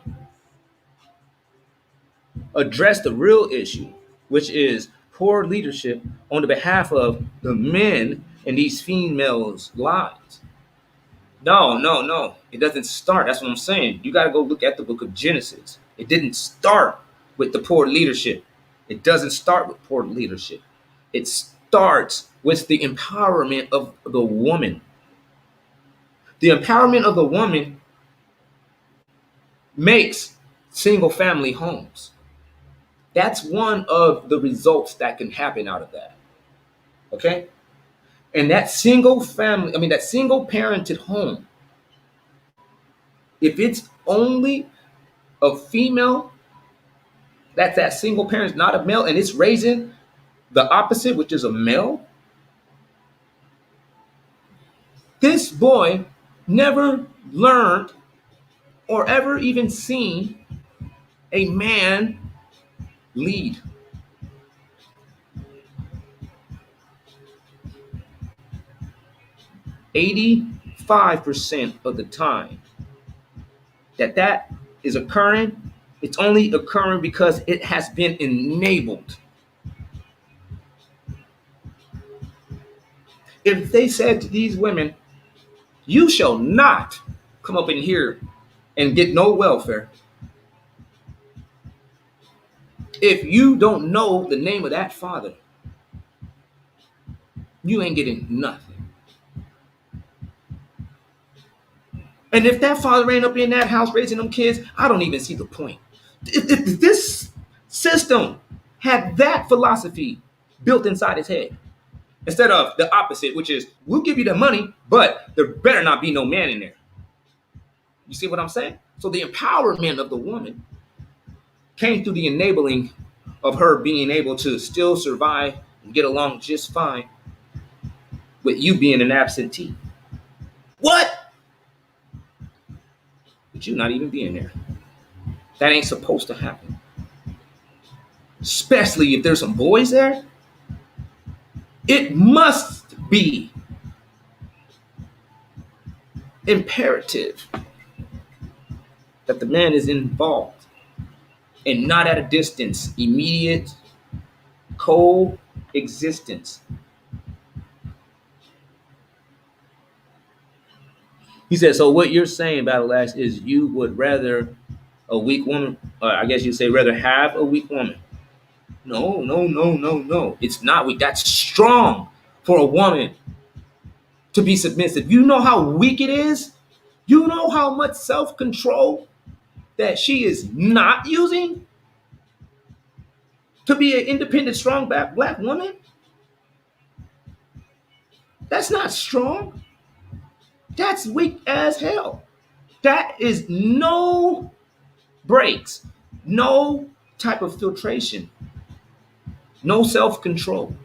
address the real issue, which is poor leadership on the behalf of the men in these females' lives? No. It doesn't start. That's what I'm saying. You got to go look at the book of Genesis. It didn't start with the poor leadership. It doesn't start with poor leadership. It starts with the empowerment of the woman. The empowerment of the woman makes single family homes. That's one of the results that can happen out of that. Okay? And that single parented home, if it's only a female, that's that single parent, not a male, and it's raising the opposite, which is a male, this boy never learned or ever even seen a man lead. "85% of the time that is occurring, it's only occurring because it has been enabled." If they said to these women, "You shall not come up in here and get no welfare if you don't know the name of that father, you ain't getting nothing." And if that father ain't up in that house raising them kids, I don't even see the point. If this system had that philosophy built inside his head, instead of the opposite, which is, we'll give you the money, but there better not be no man in there. You see what I'm saying? So the empowerment of the woman came through the enabling of her being able to still survive and get along just fine with you being an absentee. What? But you not even being there. That ain't supposed to happen. Especially if there's some boys there. It must be imperative that the man is involved and not at a distance, immediate coexistence. He said, so what you're saying, Battle Axe, is you would rather a weak woman, or I guess you'd say rather have a weak woman. No, no, no, no, no. It's not weak. That's strong for a woman to be submissive. You know how weak it is? You know how much self-control that she is not using to be an independent, strong black woman? That's not strong. That's weak as hell. That is no brakes, no type of filtration, no self-control.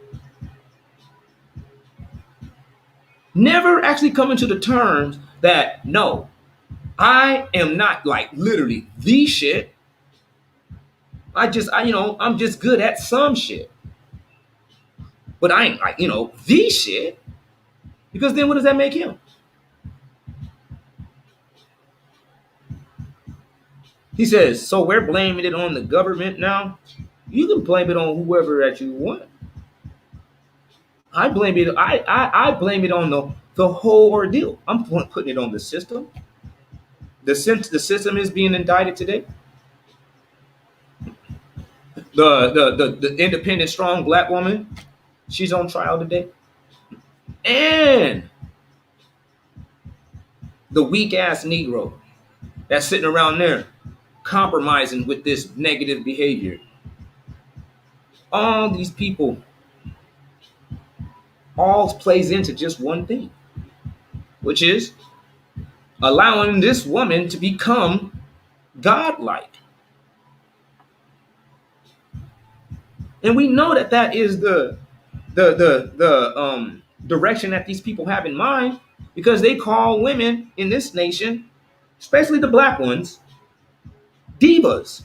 Never actually coming to the terms that, no, I am not like literally the shit. I'm just good at some shit. But I ain't like, the shit. Because then what does that make him? He says, so we're blaming it on the government now? You can blame it on whoever that you want. I blame it on the whole ordeal. I'm putting it on the system. The system is being indicted today. The independent, strong black woman, she's on trial today. And the weak ass Negro that's sitting around there compromising with this negative behavior. All these people all plays into just one thing, which is allowing this woman to become godlike. And we know that is the direction that these people have in mind, because they call women in this nation, especially the black ones, divas.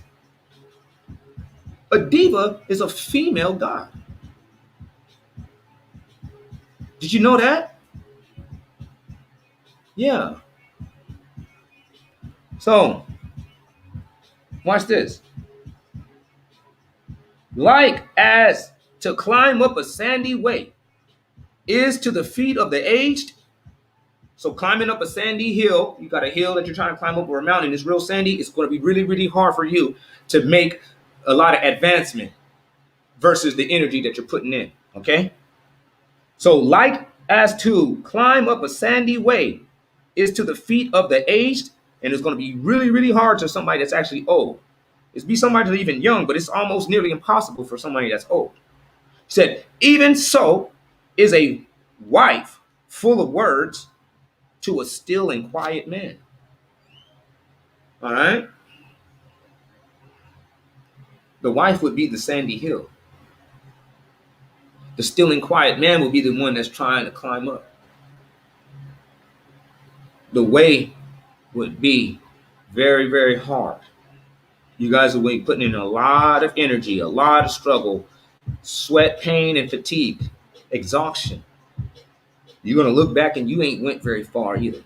A diva is a female god. Did you know that? Yeah. So, watch this. Like as to climb up a sandy way is to the feet of the aged. So climbing up a sandy hill, you got a hill that you're trying to climb up, or a mountain, it's real sandy. It's going to be really, really hard for you to make a lot of advancement versus the energy that you're putting in. Okay? So like as to climb up a sandy way is to the feet of the aged, and it's going to be really, really hard to somebody that's actually old. It's be somebody that's even young, but it's almost nearly impossible for somebody that's old. He said, even so is a wife full of words to a still and quiet man. All right? The wife would be the sandy hill. The still and quiet man will be the one that's trying to climb up. The way would be very, very hard. You guys will be putting in a lot of energy, a lot of struggle, sweat, pain, and fatigue, exhaustion. You're going to look back and you ain't went very far either.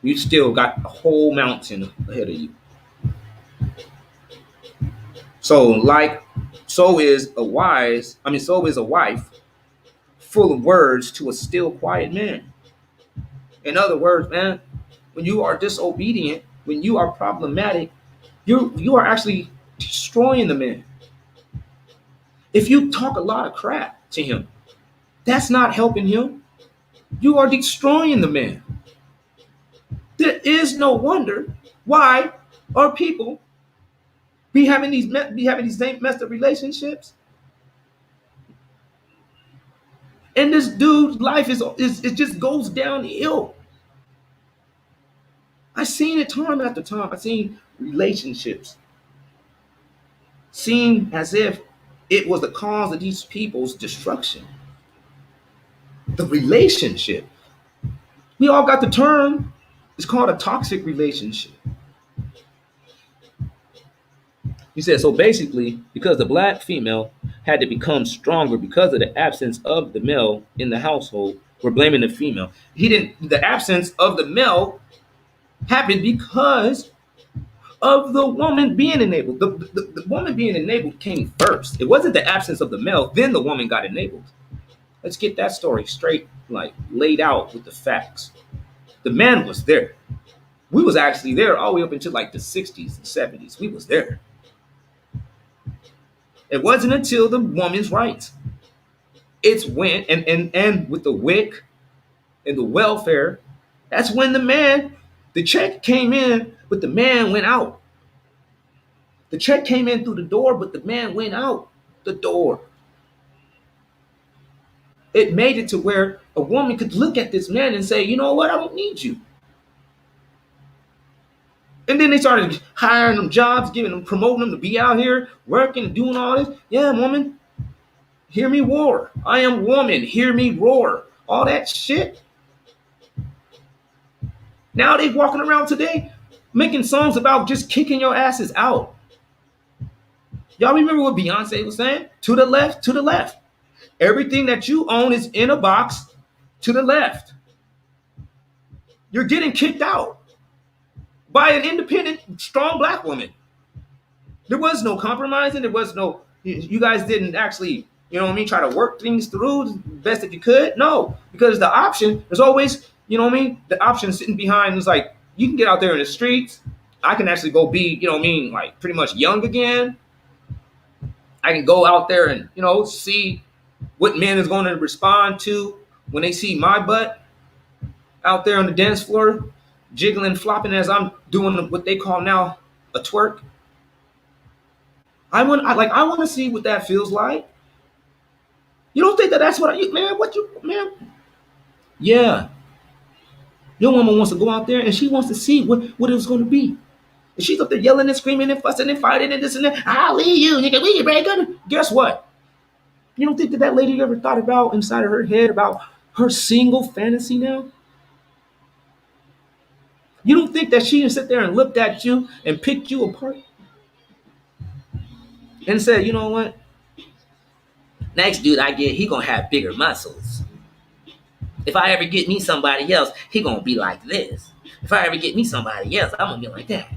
You still got a whole mountain ahead of you. So is a wife full of words to a still quiet man. In other words, man, when you are disobedient, when you are problematic, you are actually destroying the man. If you talk a lot of crap to him, that's not helping him. You are destroying the man. There is no wonder why our people be having these same messed up relationships. And this dude's life is it just goes downhill. I've seen it time after time. I've seen relationships seem as if it was the cause of these people's destruction. The relationship. We all got the term. It's called a toxic relationship. He said, so basically, because the black female had to become stronger because of the absence of the male in the household, we're blaming the female. The absence of the male happened because of the woman being enabled. The woman being enabled came first. It wasn't the absence of the male, then the woman got enabled. Let's get that story straight, like laid out with the facts. The man was there. We was actually there all the way up into like the 60s and 70s. We was there. It wasn't until the woman's rights. It's when, and with the WIC and the welfare, that's when the check came in, but the man went out. The check came in through the door, but the man went out the door. It made it to where a woman could look at this man and say, you know what, I don't need you. And then they started hiring them jobs, promoting them to be out here working and doing all this. Yeah, woman, hear me roar. I am woman, hear me roar. All that shit. Now they walking around today making songs about just kicking your asses out. Y'all remember what Beyonce was saying? To the left, to the left. Everything that you own is in a box to the left. You're getting kicked out by an independent, strong black woman. There was no compromising. There was no, you guys didn't actually, try to work things through the best that you could. No, because the option, there's always, the option sitting behind is like, you can get out there in the streets. I can actually go be, like pretty much young again. I can go out there and, see what men is going to respond to when they see my butt out there on the dance floor, jiggling, flopping as I'm doing what they call now a twerk. I want to see what that feels like. You don't think that's what man? Yeah. Your woman wants to go out there and she wants to see what it's going to be. And she's up there yelling and screaming and fussing and fighting and this and that. I'll leave you. Nigga, we break. Guess what? You don't think that lady ever thought about inside of her head about her single fantasy now? You don't think that she didn't sit there and looked at you and picked you apart? And said, you know what? Next dude I get, he gonna have bigger muscles. If I ever get me somebody else, he gonna be like this. If I ever get me somebody else, I'm gonna be like that.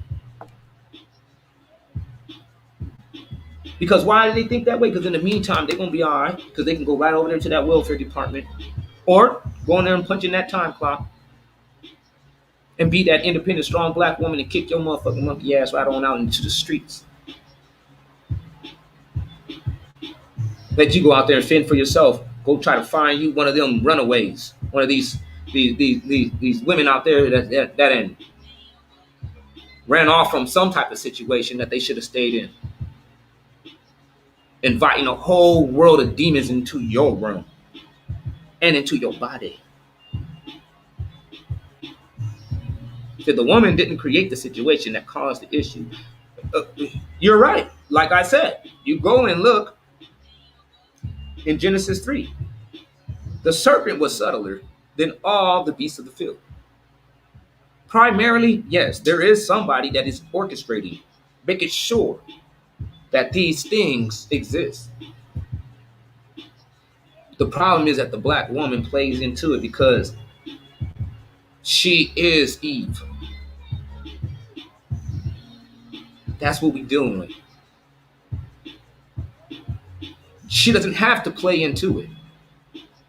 Because why do they think that way? Because in the meantime, they're gonna be all right. Because they can go right over there to that welfare department, or go in there and punch in that time clock, and be that independent, strong black woman and kick your motherfucking monkey ass right on out into the streets. Let you go out there and fend for yourself. Go try to find you one of them runaways, one of these women out there that ran off from some type of situation that they should have stayed in. Inviting a whole world of demons into your room and into your body. So the woman didn't create the situation that caused the issue. You're right. Like I said, you go and look in Genesis 3. The serpent was subtler than all the beasts of the field. Primarily, yes, there is somebody that is orchestrating, making sure that these things exist. The problem is that the black woman plays into it because she is Eve. That's what we're dealing with. She doesn't have to play into it.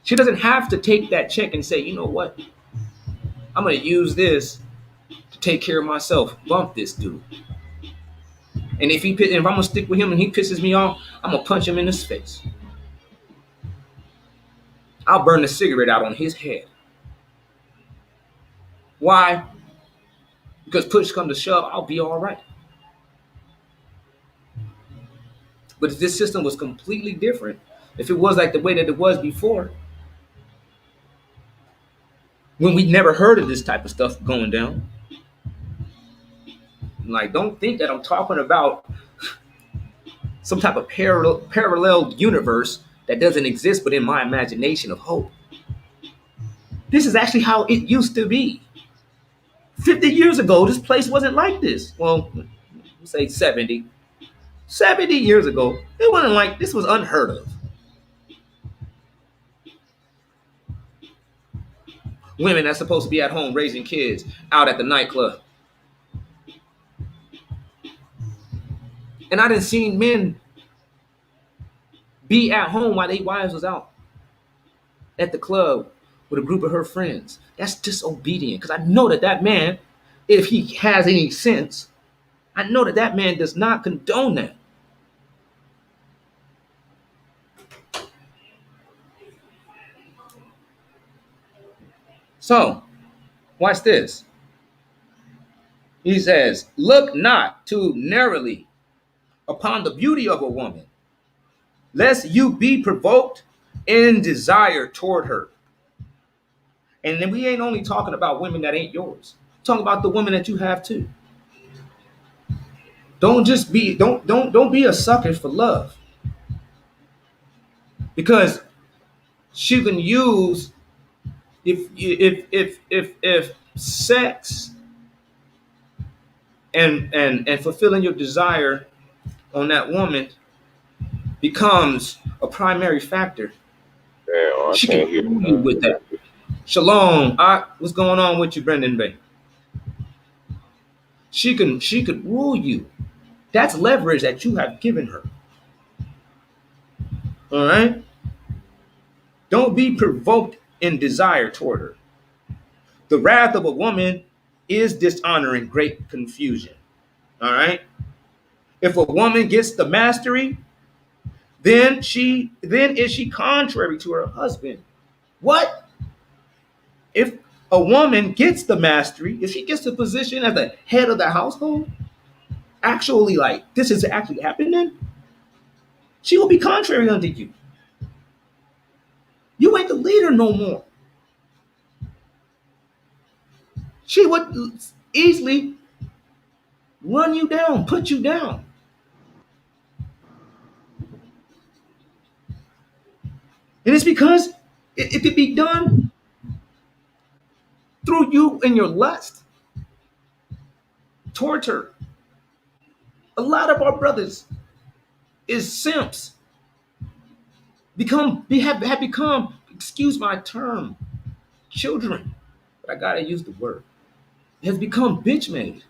She doesn't have to take that check and say, you know what? I'm going to use this to take care of myself. Bump this dude. And if I'm going to stick with him and he pisses me off, I'm going to punch him in his face. I'll burn the cigarette out on his head. Why? Because push come to shove, I'll be all right. But if this system was completely different, if it was like the way that it was before, when we never heard of this type of stuff going down, like, don't think that I'm talking about some type of parallel universe that doesn't exist but in my imagination of hope. This is actually how it used to be. 50 years ago, this place wasn't like this. Well, say 70. 70 years ago, it wasn't like this, was unheard of. Women that's supposed to be at home raising kids out at the nightclub. And I done seen men be at home while their wives was out at the club with a group of her friends. That's disobedient. Because I know that man, if he has any sense, I know that man does not condone that. So, watch this. He says, look not too narrowly upon the beauty of a woman, lest you be provoked in desire toward her. And then we ain't only talking about women that ain't yours. We're talking about the women that you have too. Don't be a sucker for love. Because she can use if sex and fulfilling your desire on that woman becomes a primary factor. Yeah, I She can't can hear fool you with that. Shalom. What's going on with you, Brendan Bay? She could rule you. That's leverage that you have given her. All right? Don't be provoked in desire toward her. The wrath of a woman is dishonor and great confusion. All right? If a woman gets the mastery, then is she contrary to her husband. What? If a woman gets the mastery, if she gets the position as the head of the household, actually, like, this is actually happening, she will be contrary unto you. You ain't the leader no more. She would easily run you down, put you down. And it's because it could be done through you and your lust towards her. A lot of our brothers is simps. Have become, excuse my term, children. But I gotta use the word. Has become bitch made.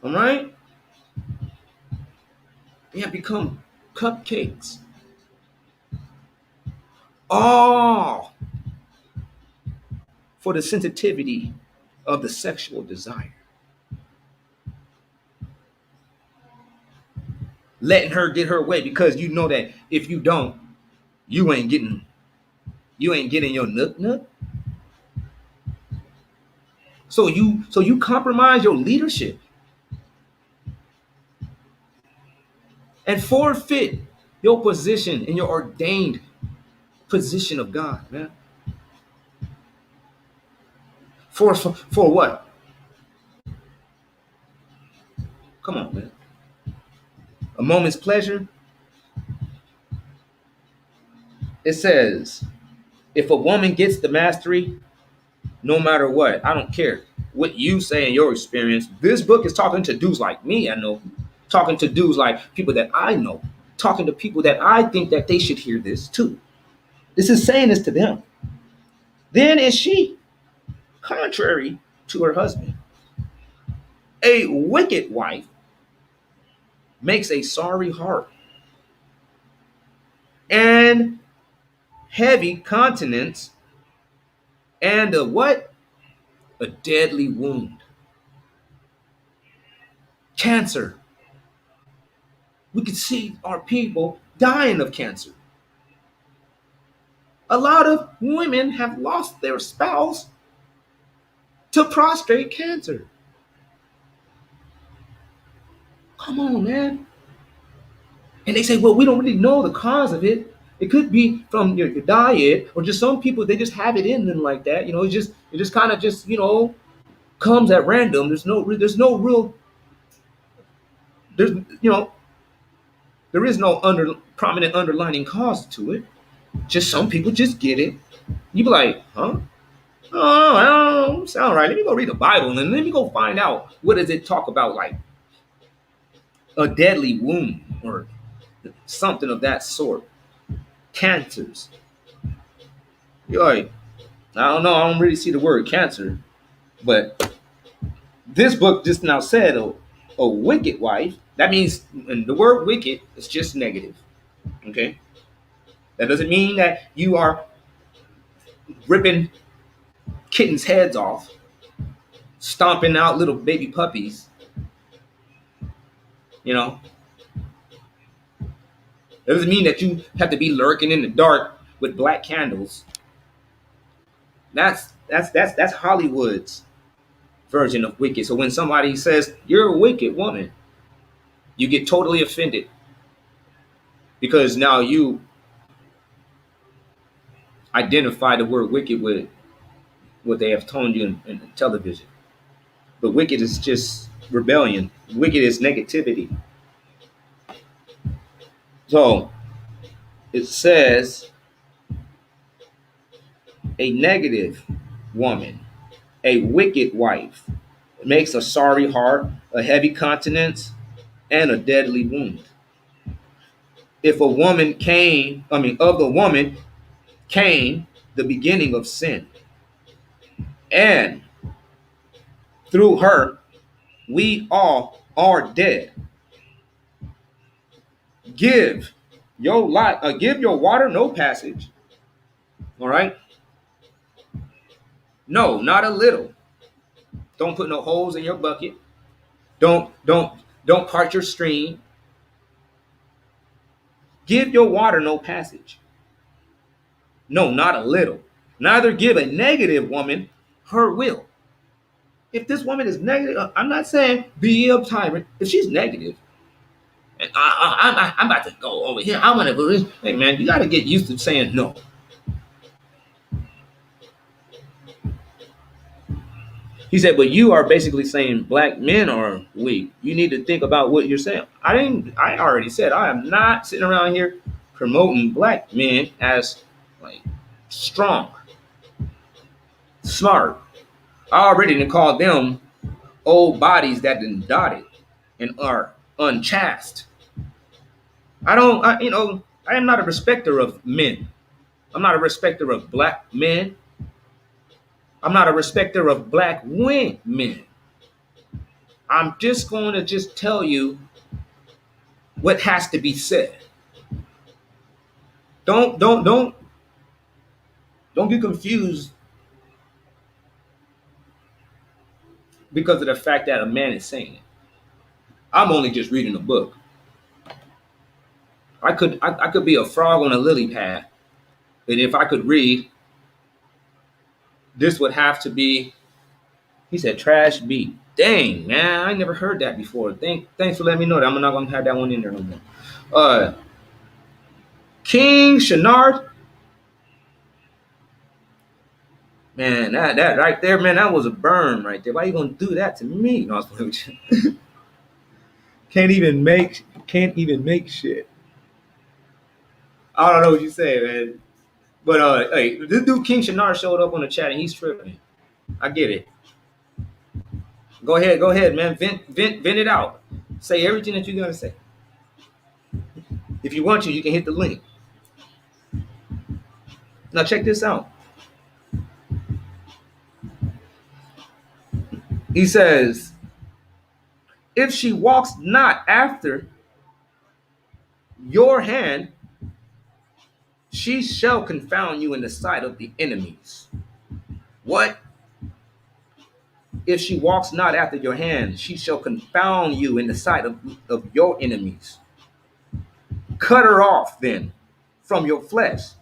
All right? They have become cupcakes. All for the sensitivity of the sexual desire. Letting her get her way because you know that if you don't, you ain't getting your nook. So you compromise your leadership and forfeit your position in your ordained position of God, man. For what? Come on, man. A moment's pleasure. It says, if a woman gets the mastery, no matter what. I don't care what you say in your experience. This book is talking to dudes like me, I know. Talking to dudes like people that I know. Talking to people that I think that they should hear this too. This is saying this to them. Then is she, contrary to her husband, a wicked wife makes a sorry heart and heavy countenance and a what? A deadly wound. Cancer. We can see our people dying of cancer. A lot of women have lost their spouse to prostate cancer. Come on, man. And they say, well, we don't really know the cause of it. It could be from your diet, or just some people, they just have it in them like that. It just kind of just, comes at random. There's no real, there's, there is no prominent underlining cause to it. Just some people just get it. You be like, huh? Oh, I don't sound right. Let me go read the Bible and let me go find out what does it talk about, like a deadly wound or something of that sort. Cancers. You're like, I don't know. I don't really see the word cancer, but this book just now said a wicked wife. That means, and the word wicked is just negative. Okay, that doesn't mean that you are ripping kittens' heads off, stomping out little baby puppies. It doesn't mean that you have to be lurking in the dark with black candles. That's Hollywood's version of wicked. So when somebody says you're a wicked woman, you get totally offended because now you identify the word wicked with what they have told you in television. But wicked is just rebellion. Wicked is negativity. So it says a negative woman, a wicked wife, makes a sorry heart, a heavy countenance, and a deadly wound. If a woman of the woman came the beginning of sin, and through her we all are dead. Give your water no passage. All right. No, not a little. Don't put no holes in your bucket. Don't part your stream. Give your water no passage. No, not a little. Neither give a negative woman her will. If this woman is negative, I'm not saying be a tyrant. If she's negative, and I'm about to go over here. I want to. Hey man, you got to get used to saying no. He said, but you are basically saying black men are weak. You need to think about what you're saying. I already said I am not sitting around here promoting black men as like strong, smart. I already called them old bodies that been dotted and are unchaste. I am not a respecter of men. I'm not a respecter of black men. I'm not a respecter of black women. I'm just going to just tell you what has to be said. Don't get confused because of the fact that a man is saying it. I'm only just reading a book. I could be a frog on a lily pad, and if I could read, this would have to be. He said trash beat. Dang, man, I never heard that before. Thanks for letting me know that. I'm not gonna have that one in there no more. King Shenard. Man, that right there, man, that was a burn right there. Why you gonna do that to me? No, I was playing with you. Can't even make shit. I don't know what you say, man. But hey, this dude King Shenard showed up on the chat and he's tripping. I get it. Go ahead, man. Vent it out. Say everything that you're gonna say. If you want to, you can hit the link. Now check this out. He says, if she walks not after your hand, she shall confound you in the sight of the enemies. What? If she walks not after your hand, she shall confound you in the sight of your enemies. Cut her off then from your flesh,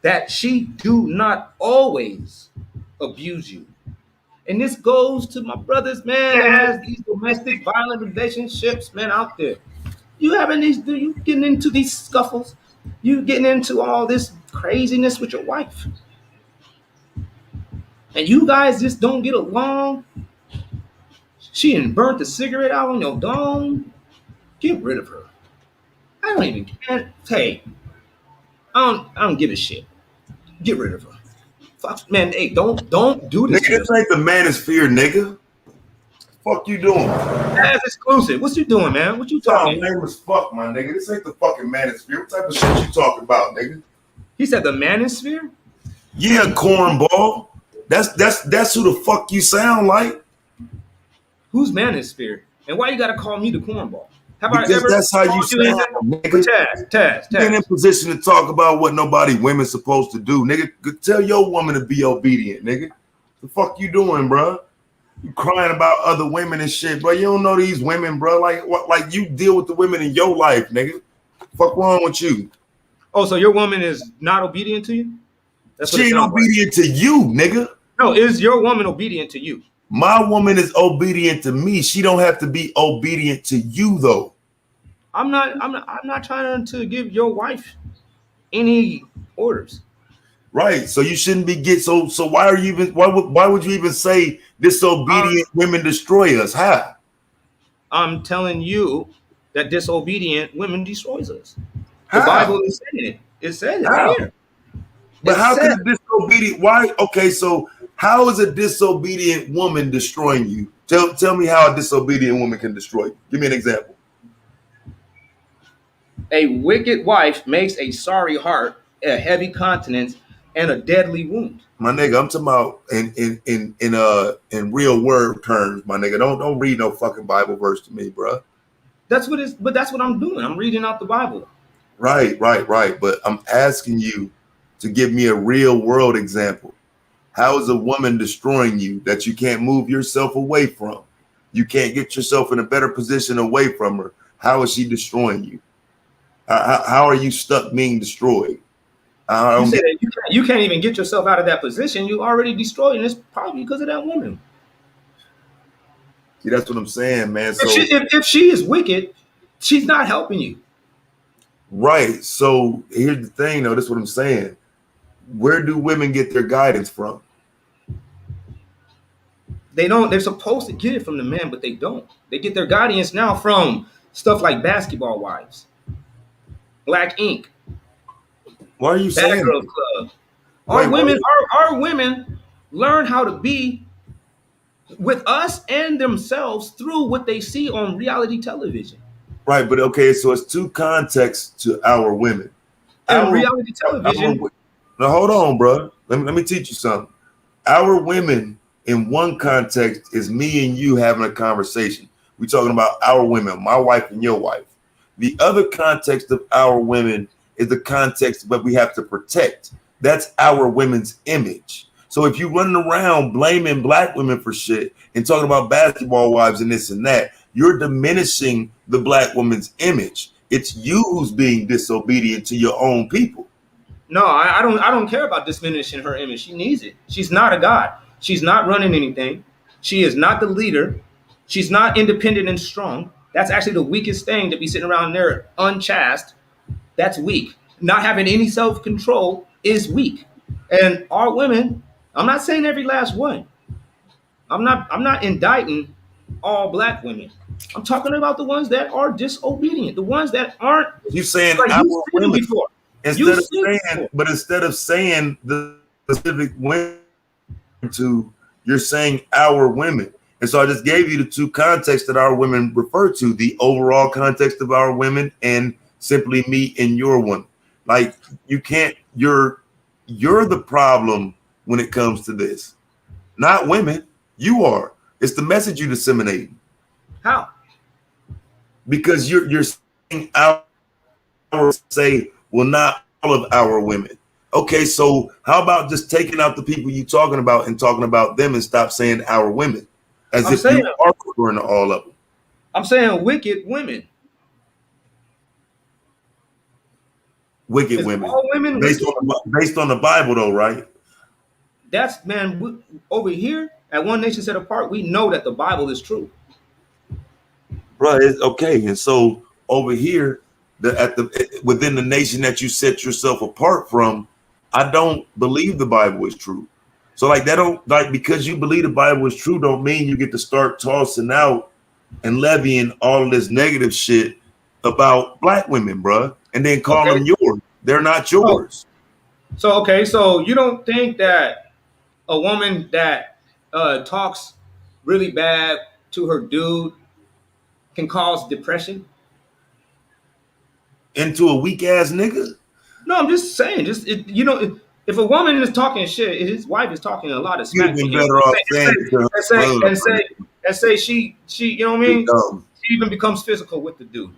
that she do not always abuse you. And this goes to my brothers, man, that has these domestic violent relationships, man, out there. You having these, you getting into these scuffles, you getting into all this craziness with your wife, and you guys just don't get along. She done burnt the cigarette out on your dome. Get rid of her. I don't even care. Hey, I don't give a shit. Get rid of her. Fuck, man. Hey, don't do this. Nigga, this ain't the manosphere, nigga. Fuck you doing? That's exclusive. What you doing, man? What you talking? Lame as fuck, my nigga. This ain't the fucking manosphere. What type of shit you talking about, nigga? He said the manosphere? Yeah, cornball. That's who the fuck you sound like. Who's manosphere? And why you gotta call me the cornball? Have because I ever that's how you sound, nigga. Taz. You're in position to talk about what women's supposed to do, nigga. Tell your woman to be obedient, nigga. The fuck you doing, bro? You crying about other women and shit, bro. You don't know these women, bro. Like what? Like you deal with the women in your life, nigga. Fuck wrong with you? Oh, so your woman is not obedient to you? That's she ain't obedient to you, nigga. No, is your woman obedient to you? My woman is obedient to me. She don't have to be obedient to you, though. I'm not trying to give your wife any orders. Right. So you shouldn't be so why are you even why would you even say disobedient women destroy us? How? I'm telling you that disobedient women destroys us. How? The Bible is saying it. It says it right here. But how can a disobedient so how is a disobedient woman destroying you? Tell me how a disobedient woman can destroy you. Give me an example. A wicked wife makes a sorry heart, a heavy countenance, and a deadly wound. My nigga, I'm talking about in real word terms, my nigga. Don't read no fucking Bible verse to me, bro. That's what I'm doing. I'm reading out the Bible. Right. But I'm asking you to give me a real world example. How is a woman destroying you that you can't move yourself away from? You can't get yourself in a better position away from her. How is she destroying you? How are you stuck being destroyed? You can't even get yourself out of that position. You already destroyed, and it's probably because of that woman. See, that's what I'm saying, man. So if she is wicked, she's not helping you. Right. So here's the thing, though. That's what I'm saying. Where do women get their guidance from? They don't. They're supposed to get it from the men, but they don't. They get their guidance now from stuff like Basketball Wives, Black Ink. Why are you saying Girl Club? Our women learn how to be with us and themselves through what they see on reality television. Right, but okay, so it's two contexts to our women. And reality television. Now hold on, bro. Let me teach you something. Our women in one context is me and you having a conversation. We're talking about our women, my wife and your wife. The other context of our women is the context that we have to protect. That's our women's image. So if you're running around blaming black women for shit and talking about Basketball Wives and this and that, you're diminishing the black woman's image. It's you who's being disobedient to your own people. No, I don't care about diminishing her image. She needs it. She's not a god. She's not running anything. She is not the leader. She's not independent and strong. That's actually the weakest thing, to be sitting around there unchaste. That's weak. Not having any self-control is weak. And our women, I'm not saying every last one. I'm not indicting all black women. I'm talking about the ones that are disobedient, the ones that aren't. You saying like our you women before. Instead of saying the specific women to You're saying our women. And so I just gave you the two contexts that our women refer to, the overall context of our women and simply me and your one. Like you can't, you're the problem when it comes to this. Not women. You are. It's the message you disseminate. How? Because you're saying our say, well, not all of our women. Okay, so how about just taking out the people you talking about and talking about them and stop saying our women? As I'm if saying, you are referring to all of them. I'm saying wicked women. Wicked Is women. all women Based wicked? on the Bible though, right? That's, man, over here at One Nation Set Apart, we know that the Bible is true. Right. Okay. And so over here, within the nation that you set yourself apart from, I don't believe the Bible is true. So like that don't like because you believe the Bible is true don't mean you get to start tossing out and levying all of this negative shit about black women, bruh, and then call Okay. them yours. They're not yours. Okay, so you don't think that a woman that talks really bad to her dude can cause depression? Into a weak ass nigga. No, I'm just saying. If a woman is talking shit, his wife is talking a lot of You'd smack have to been him, better off saying it to her brother. and say she, you know what I mean? She even becomes physical with the dude.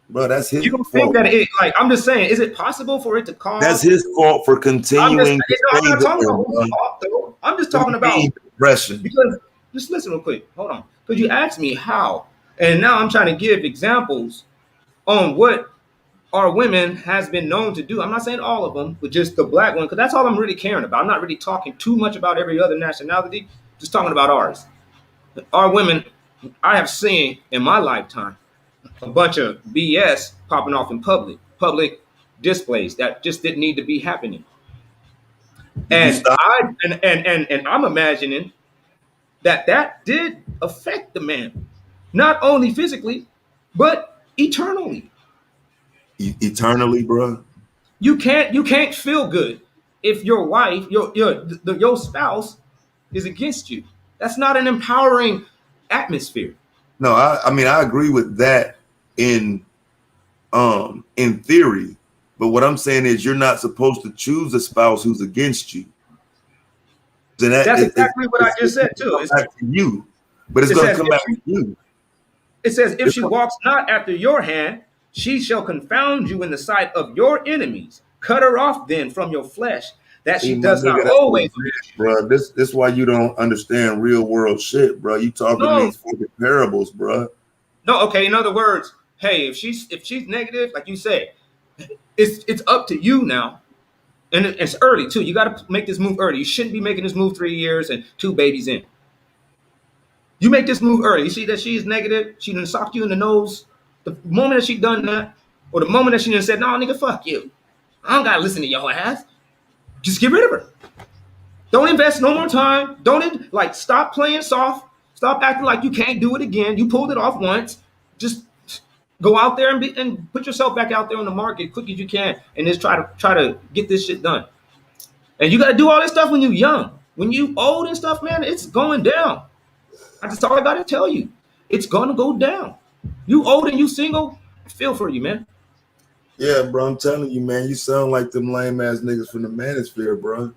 Bro, that's his You don't think fault. that I'm just saying, is it possible for it to cause? That's his fault for continuing to I'm say not talking about that. who's fault though. I'm just talking about Depression. because just listen real quick. Hold on, because you asked me how, and now I'm trying to give examples on what our women has been known to do. I'm not saying all of them, but just the black one, because that's all I'm really caring about. I'm not really talking too much about every other nationality. Just talking about ours. Our women, I have seen in my lifetime a bunch of BS popping off in public displays that just didn't need to be happening. And I'm imagining that did affect the man, not only physically, but eternally. Eternally, bro. You can't feel good if your wife, your spouse is against you. That's not an empowering atmosphere. No, I mean I agree with that in theory, but what I'm saying is you're not supposed to choose a spouse who's against you. And That's exactly what I just said too. It's back to you, but it's going to come back to you. It says, if she walks not after your hand, she shall confound you in the sight of your enemies. Cut her off then from your flesh, that she does not always. Bro, this is why you don't understand real world shit, bro. You talking these fucking parables, bro. No, okay. In other words, hey, if she's negative, like you say, it's up to you now. And it's early too. You got to make this move early. You shouldn't be making this move 3 years and 2 babies in. You make this move early. You see that she's negative. She done socked you in the nose. The moment that she done that, or the moment that she done said, "No, nigga, fuck you. I don't gotta listen to your ass." Just get rid of her. Don't invest no more time. Stop playing soft. Stop acting like you can't do it again. You pulled it off once. Just go out there and put yourself back out there on the market quick as you can, and just try to get this shit done. And you got to do all this stuff when you're young. When you old and stuff, man, it's going down. That's all I got to tell you. It's going to go down. You old and you single, I feel for you, man. Yeah, bro, I'm telling you, man, you sound like them lame ass niggas from the manosphere, bro.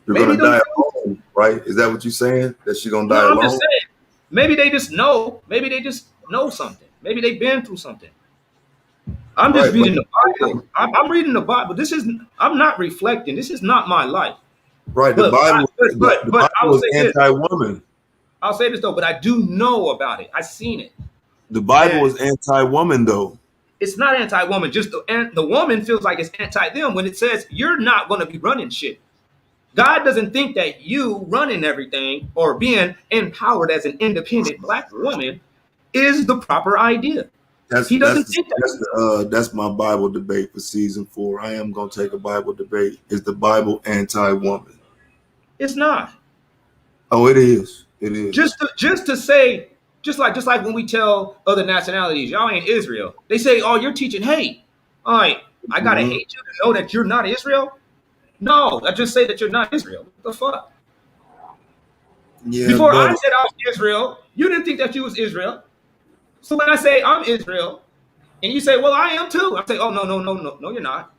You're Maybe gonna die alone, right? Is that what you're saying? That she gonna die alone? I'm just saying. Maybe they just know. Maybe they just know something. Maybe they've been through something. I'm just reading the Bible. I'm reading the Bible. I'm not reflecting. This is not my life. Right. The Bible is anti-woman. I'll say this though, but I do know about it. I've seen it. The Bible is anti-woman though. It's not anti-woman. Just the woman feels like it's anti-them when it says you're not going to be running shit. God doesn't think that you running everything or being empowered as an independent black woman is the proper idea. He doesn't think that. That's my Bible debate for season 4. I am gonna take a Bible debate. Is the Bible anti-woman? It's not. Oh, it is. It is. Just to say, just like when we tell other nationalities, y'all ain't Israel. They say, oh, you're teaching hate. All right, I gotta hate you to know that you're not Israel. No, I just say that you're not Israel. What the fuck? Yeah, Before I but said I was Israel, you didn't think that you was Israel. So when I say I'm Israel, and you say, well, I am too, I say, oh, no, you're not.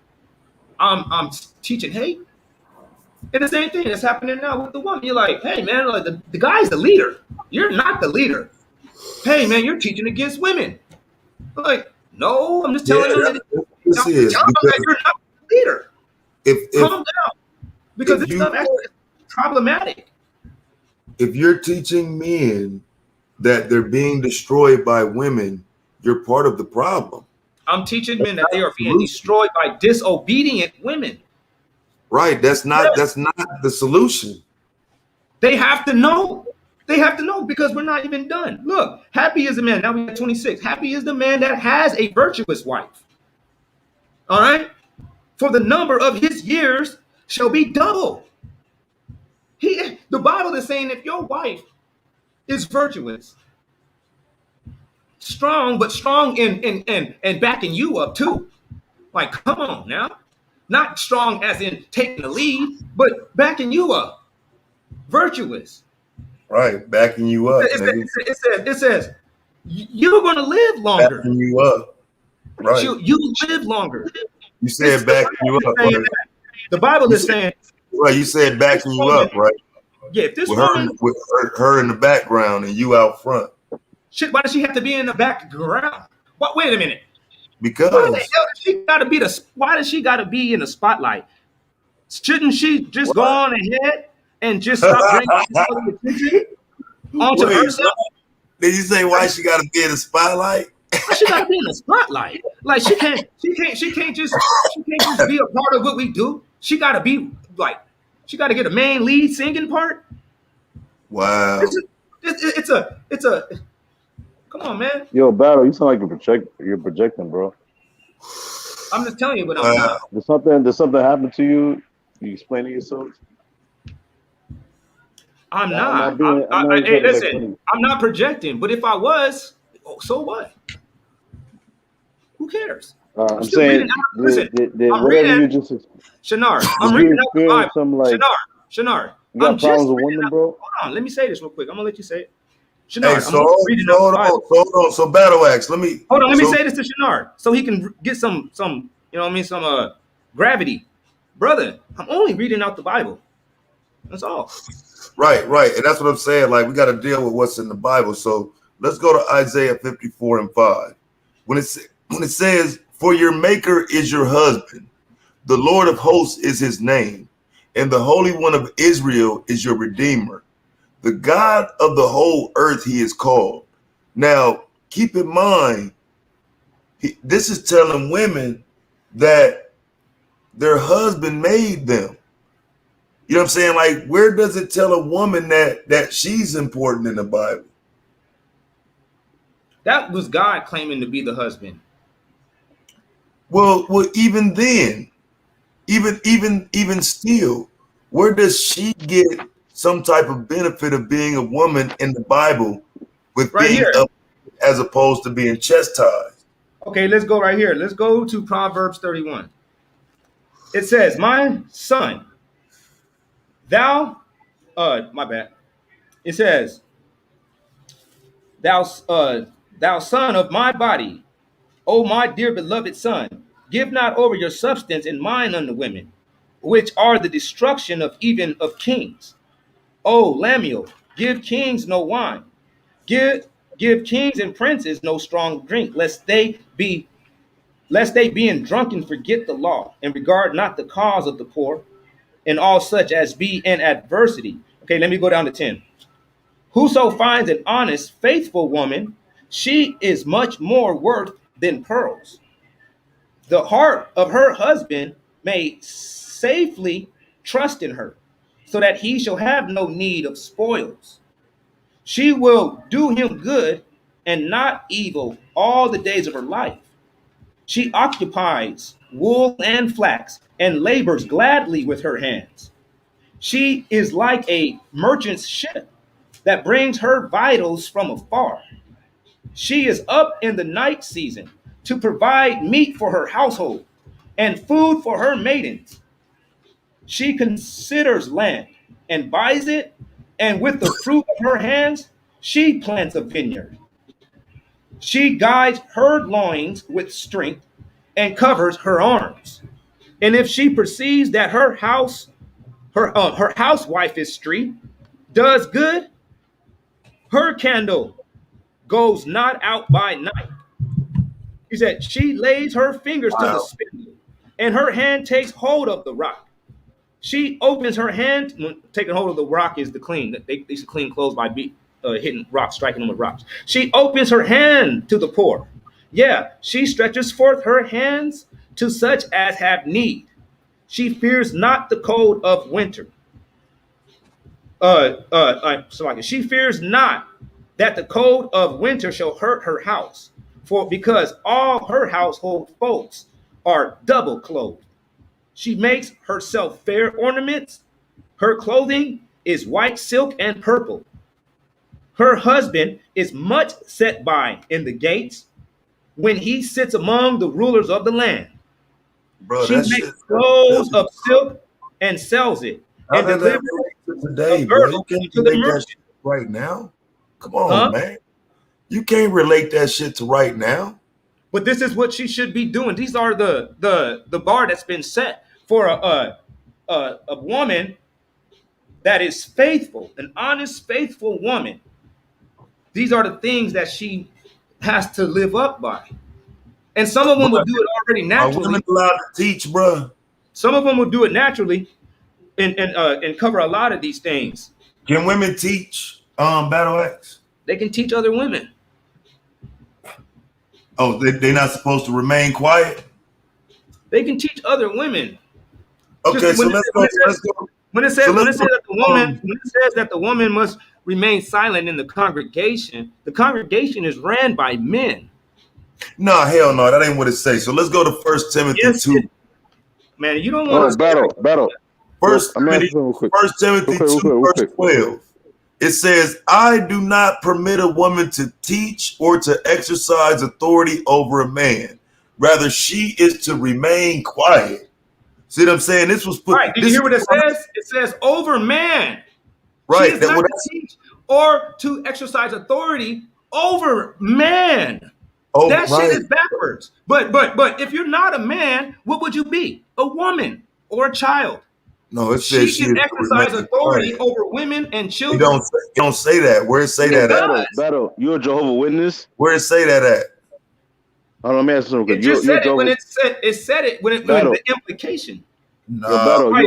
I'm teaching hate. And the same thing that's happening now with the woman. You're like, hey, man, like the guy's the leader. You're not the leader. Hey, man, you're teaching against women. I'm like, no, I'm just yeah, telling them that, that's what this tell is them that because you're not the leader. if Calm down. Because if this you stuff actually is problematic. if you're teaching men that they're being destroyed by women, you're part of the problem. I'm teaching That's men that not they the are being solution. destroyed by disobedient women. Right. That's not the solution. They have to know. They have to know because we're not even done. Look, happy is the man. Now we're at 26. Happy is the man that has a virtuous wife. All right? For the number of his years shall be double. The Bible is saying if your wife is virtuous, strong, but strong and backing you up too. Like, come on now. Not strong as in taking the lead, but backing you up. Virtuous. Right. Backing you up, nigga. It says you're going to live longer. Backing you up. Right. You live longer. You said backing you up, right? The Bible You is said, saying, right. You said backing you up, right? yeah, if this With woman, her in the background and you out front. shit, why does she have to be in the background? What? Wait a minute. Why the hell Because does she got to be why does she got to be in the spotlight? Shouldn't she just go what? on ahead and just stop bringing all the attention onto Wait, herself? did you say why she got to be in the spotlight? Why she got to be in the spotlight? Like she can't just be a part of what we do. She got to be like, she got to get a main lead singing part. Wow. It's a. Come on, man. Yo, Battle, you sound like you're projecting, bro. I'm just telling you, but I'm not. Did something happen to you? You explaining yourself? I'm I'm not. not being. I'm not even Hey, trying to make listen. funny. I'm not projecting, but if I was, so what? Who cares? I'm I'm still reading saying, out. Listen, did I'm whatever reading. you just Shinar, I'm did reading you out the experience Bible. some like Shinar, you I'm got just problems with reading women, out. bro? Hold on, let me say this real quick. I'm gonna let you say it. Hey, Shinar, I'm so only reading out the hold Bible. on. So Battle Axe, let me Say this to Shinar so he can get some you know what I mean, some gravity. Brother, I'm only reading out the Bible. That's all. right, and that's what I'm saying. Like we got to deal with what's in the Bible. So let's go to Isaiah 54 and 5. When it says, "For your Maker is your husband, the Lord of hosts is his name, and the Holy One of Israel is your Redeemer. The God of the whole earth he is called." Now, keep in mind, this is telling women that their husband made them. You know what I'm saying? Like, where does it tell a woman that she's important in the Bible? That was God claiming to be the husband. Well, even then, even still, where does she get some type of benefit of being a woman in the Bible with Right being here. up as opposed to being chastised? Okay, let's go right here. Let's go to Proverbs 31. It says, "My son, thou, my bad. It says, thou son of my body, O my dear beloved son, give not over your substance and mind unto women, which are the destruction of even of kings. O Lamiel, give kings no wine, give kings and princes no strong drink, lest they being drunken forget the law, and regard not the cause of the poor, and all such as be in adversity." Okay, let me go down to 10. "Whoso finds an honest, faithful woman, she is much more worth than pearls. The heart of her husband may safely trust in her, so that he shall have no need of spoils. She will do him good and not evil all the days of her life. She occupies wool and flax and labors gladly with her hands. She is like a merchant's ship that brings her vitals from afar. She is up in the night season to provide meat for her household and food for her maidens. She considers land and buys it and with the fruit of her hands, she plants a vineyard. She guides her loins with strength and covers her arms. And if she perceives that her housewifeistry does good, her candle goes not out by night. He said, she lays her fingers to the spindle, and her hand takes hold of the rock. She opens her hand. Taking hold of the rock is the clean. They used to clean clothes by hitting rocks, striking them with rocks. She opens her hand to the poor. Yeah, she stretches forth her hands to such as have need. She fears not the cold of winter. She fears not that the cold of winter shall hurt her house, for because all her household folks are double clothed. She makes herself fair ornaments. Her clothing is white silk and purple. Her husband is much set by in the gates when he sits among the rulers of the land. Bro, she makes clothes of silk and sells it, and delivers today, bro. You can't relate that shit right now. Come on, man. You can't relate that shit to right now. But this is what she should be doing. These are the bar that's been set for a woman that is faithful, an honest, faithful woman. These are the things that she has to live up by. And some of them will do it already naturally. Are women allowed to teach, bro? Some of them will do it naturally and cover a lot of these things. Can women teach battle axe? They can teach other women. Oh, they're not supposed to remain quiet? They can teach other women. Okay, so let's go. When it says that the woman must remain silent in the congregation is ran by men. No, hell no, that ain't what it says. So let's go to 1 Timothy 2. Man, you don't want to battle. 1 Timothy 2, verse 12. It says, I do not permit a woman to teach or to exercise authority over a man. Rather, she is to remain quiet. See what I'm saying? This was put. Right. Did you hear what it says? It says over man. Right. She is not to teach or to exercise authority over man. Oh, that shit is backwards. But if you're not a man, what would you be? A woman or a child? No, it says she can exercise authority over women and children. You don't say that. Where it say that at? Battle. You a Jehovah's Witness? Where it say that at? Let me ask you something. It just said it when it said it when the implication. No, by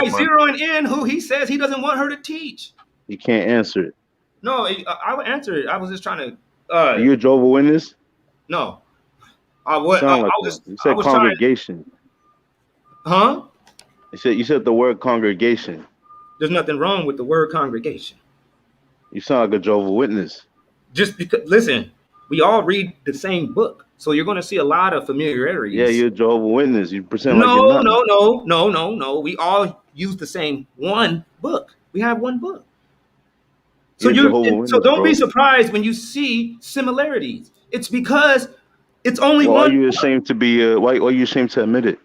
zeroing in who he says he doesn't want her to teach. He can't answer it. No, I would answer it. I was just trying to. Are you a Jehovah's Witness? No, I was. You said congregation. Huh? You said the word congregation. There's nothing wrong with the word congregation. You sound like a Jehovah's Witness. Just because, listen, we all read the same book, so you're going to see a lot of familiarities. Yeah, you're a Jehovah's Witness. You pretend like you're not. No. We all use the same one book. We have one book. So don't be surprised when you see similarities. It's because it's only one. Why are you ashamed to be? Why are you ashamed to admit it?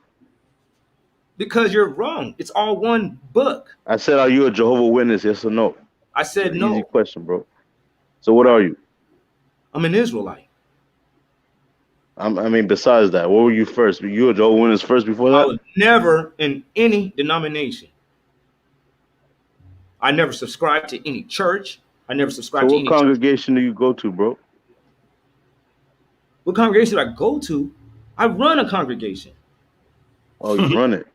Because you're wrong. It's all one book. I said, are you a Jehovah's Witness? Yes or no? I said no. Easy question, bro. So what are you? I'm an Israelite. I mean, besides that, what were you first? Were you a Jehovah's Witness first before that? I was never in any denomination. I never subscribed to any church. I never subscribed to any congregation do you go to, bro? What congregation do I go to? I run a congregation. Oh, you run it.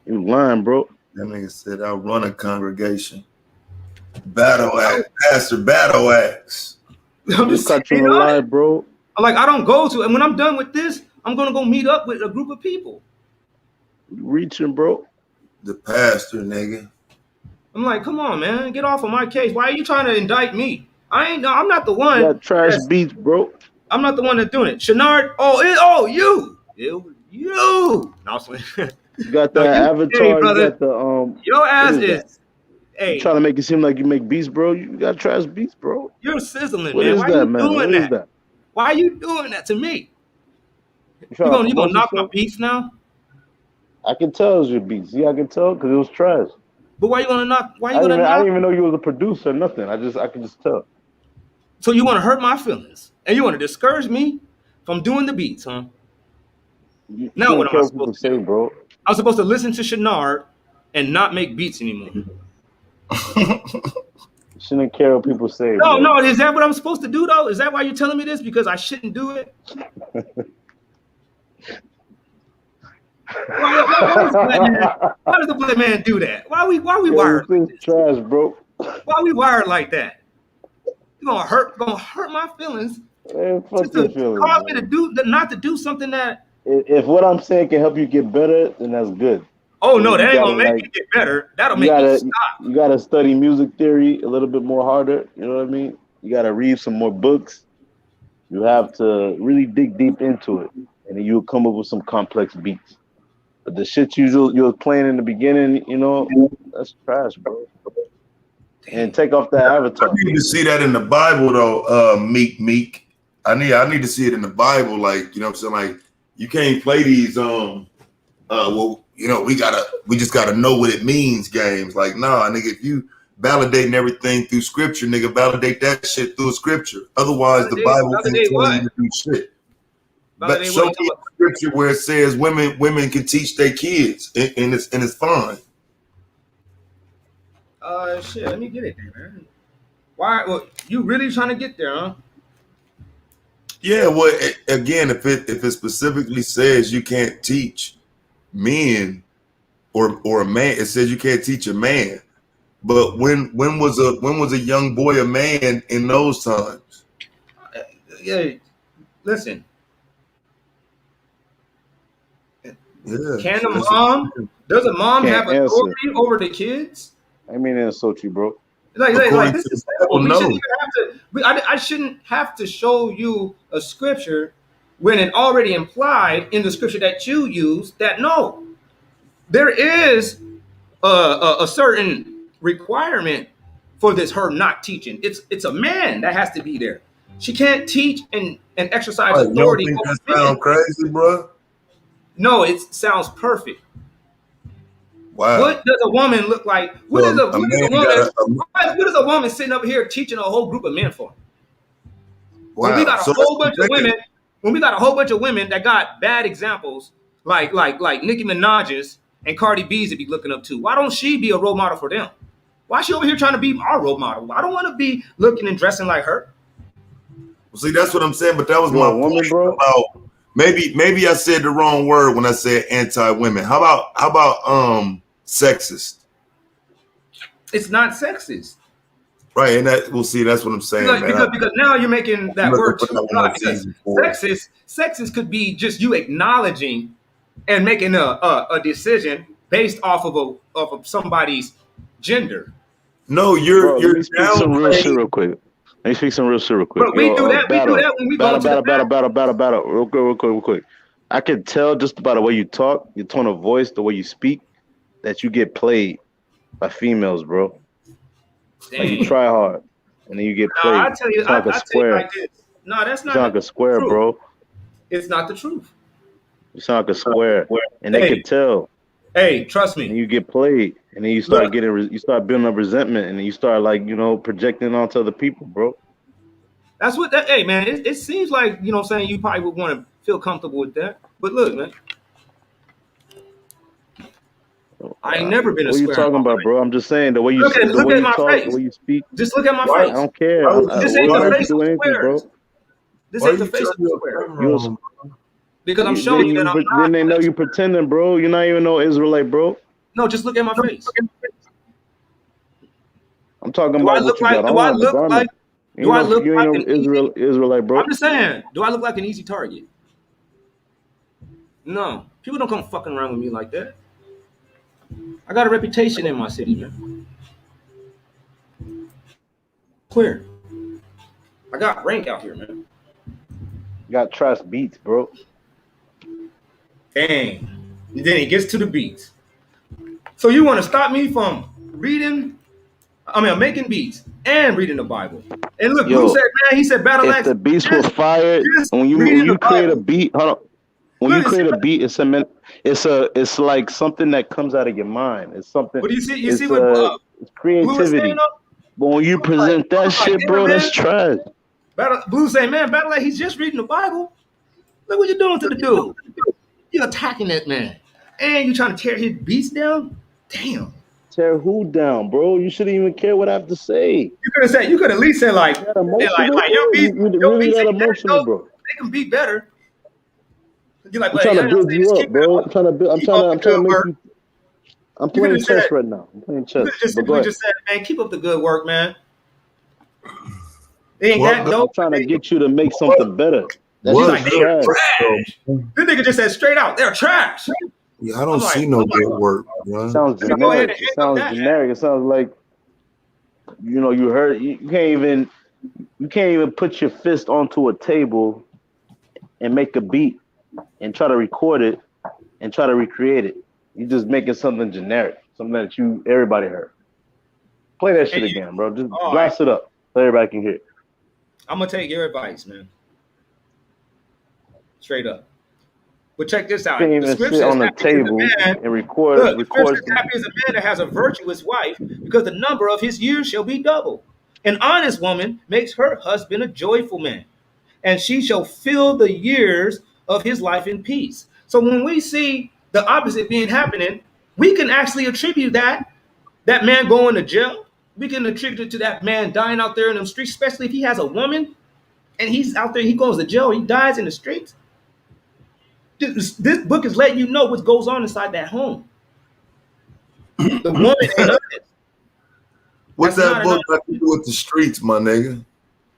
You lying, bro. That nigga said I run a congregation. Battle axe, Pastor Battle Axe. I'm just saying, lie, bro. Like, I don't go to, and when I'm done with this, I'm gonna go meet up with a group of people. You reaching, bro? The pastor, nigga. I'm like, come on, man, get off of my case. Why are you trying to indict me? I'm not the one. You got trash beats, bro. I'm not the one that's doing it. Shenard, you. No, you got that avatar. Hey, brother, you got the your ass is. Hey, you trying to make it seem like you make beats, bro. You got trash beats, bro. You're sizzling, what man. Why are you doing that? Why are you doing that to me? You gonna knock my beats now? I can tell it was your beats. Yeah, I can tell because it was trash. But why you gonna knock? Why you I gonna didn't knock? even know you was a producer or nothing. I could just tell. So you want to hurt my feelings, and you want to discourage me from doing the beats, huh? You Now what shouldn't am I care what people supposed to say, do? bro. I'm supposed to listen to Shenard and not make beats anymore. You shouldn't care what people say, No, bro. no, is that what I'm supposed to do though? Is that why you're telling me this? Because I shouldn't do it? Why does the black man do that? Why we Yo, wired like this this? trash, bro. Why we wired like that? You're gonna hurt my feelings Man, fuck just your to feelings, cause me man. to do not to do something that. If what I'm saying can help you get better, then that's good. Oh But no, you that ain't gotta gonna make like me get better. That'll you make me gotta stop. you gotta study music theory a little bit more harder. You know what I mean? You gotta read some more books. You have to really dig deep into it, and then you'll come up with some complex beats. But the shit you was playing in the beginning, you know, that's trash, bro. And take off that I avatar. need to see that in the Bible though, Meek. I need to see it in the Bible, like, you know what I'm saying? Like, you can't play these well, you know, we just gotta know what it means games. Like, nah, nigga, if you validating everything through scripture, nigga, validate that shit through scripture. Otherwise the Bible ain't Validate telling you what? to do shit. But Validate show what? You me talking a scripture where it says women can teach their kids and it's fine. about? Shit. Let me get it there, man. Why? Well, you really trying to get there, huh? Yeah, well, again, if it specifically says you can't teach men or a man, it says you can't teach a man. But when was a young boy a man in those times? Yeah. Listen. Yeah, Can so a that's mom? Does a mom have Can't answer. authority over the kids? I mean, insult you, bro. Like according this to the is simple. Bible, We shouldn't no. even have to. I shouldn't have to show you a scripture when it already implied in the scripture that you use that no, there is a certain requirement for this her not teaching. It's a man that has to be there. She can't teach and exercise Right, you don't authority think over that men. sound crazy, bro? No, it sounds perfect. Wow. What does a woman look like? So a man got What is a woman sitting up here teaching a whole group of men for? When we wow. got a So whole bunch of women, when we got a whole bunch of women that got bad examples, like Nicki Minaj's and Cardi B's to be looking up to, why don't she be a role model for them? Why is she over here trying to be our role model? I don't want to be looking and dressing like her. see, that's what I'm saying. But that was You my a woman, point bro? about maybe I said the wrong word when I said anti-women. How about sexist? It's not sexist. Right, and that we'll see. That's what I'm saying, man. Because now you're making I'm that looking word for too that one broad. more Because season for it. sexist could be just you acknowledging and making a decision based off of somebody's gender. No, Bro, let you're me speak some real shit downplaying. real quick. Let me speak some real shit real quick. But we do that. We do Battle. that when we go into the Battle. Real quick. I can tell just by the way you talk, your tone of voice, the way you speak, that you get played by females, bro. Like you try hard, and then you get played. I tell you, It's like a I tell you square. like this. No, that's You not sound like the a square, truth. bro. It's not the truth. You sound like a square, and they Hey. can tell. Hey, trust And me. you get played, and then you start Look. you start building up resentment, and then you start like projecting onto other people, bro. That's what that. Hey, man, it seems like what I'm saying. You probably would want to feel comfortable with that. But look, man, I ain't never been a What are you square. talking about, bro? I'm just saying the way you Look at my talk, face. the way you speak. Just look at my Why- I face. don't care. This ain't What the makes face you do of anything, bro? squares. This Why ain't the you face of turn your square. camera on? Because I'm showing you that I'm not. Then they know you pretending, bro. You're not even no Israelite, bro. No, just look at my face. I'm talking Do I about look what you like? got Do I on, the look like? garment. Do I look You like ain't an no easy? Israelite, bro. I'm just saying. Do I look like an easy target? No, people don't come fucking around with me like that. I got a reputation in my city, man. Clear. I got rank out here, man. You got trash beats, bro. Dang. And then it gets to the beats. So you want to stop me from making beats and reading the Bible. And look, Yo, Blue said, man, he said Battle If Axe. the beats were fired, just when reading you the create a Bible. beat, hold on. When you Look, create a beat, it's like something that comes out of your mind. It's something. what do you see? You see It's what it's Blue is saying? creativity. Though? But when you present that shit, Damn, bro, man. that's trash. Blue saying, man, Battle like he's just reading the Bible. Look what you're doing to the dude. You're attacking that man, and you're trying to tear his beats down. Damn. Tear who down, bro? You shouldn't even care what I have to say. You could have said. You could at least said like, That emotional, like your bro? beats, You your really beats that ain't that emotional, dope. bro? They can be better. You're like, I'm well, trying yeah, to build you just up, bro. I'm trying to build. keep up the I'm trying good to make work. you. I'm You could playing have said, chess right now. I'm playing you chess. could have just But go simply ahead. just said, man, keep up the good work, man. They ain't What that good- I'm dope. trying to get you to make something better. That What shit's Like, good trash. work, trash. This nigga just said straight out, they're trash. Yeah, I I'm don't like, see no oh my good God. work, bro. Sounds Let me go ahead generic. and It hang up sounds that. generic. It sounds like you heard. You can't even put your fist onto a table and make a beat and try to record it and try to recreate it. You're just making something generic, something that everybody heard. Play that shit And you, again, bro. Just all right, blast it up so everybody can hear it. I'm gonna take your advice, man. Straight up. But check this out. You can't The even scripture sit says, on the happy is the table man. and record Look, the scripture says, some. happy is the man that has a virtuous wife, because the number of his years shall be double. An honest woman makes her husband a joyful man, and she shall fill the years of his life in peace. So when we see the opposite being happening, we can actually attribute that man going to jail. We can attribute it to that man dying out there in the streets, especially if he has a woman and he's out there, he goes to jail, he dies in the streets. This book is letting you know what goes on inside that home. The woman ain't honest. What's That's that not book enough. got to do with the streets, my nigga?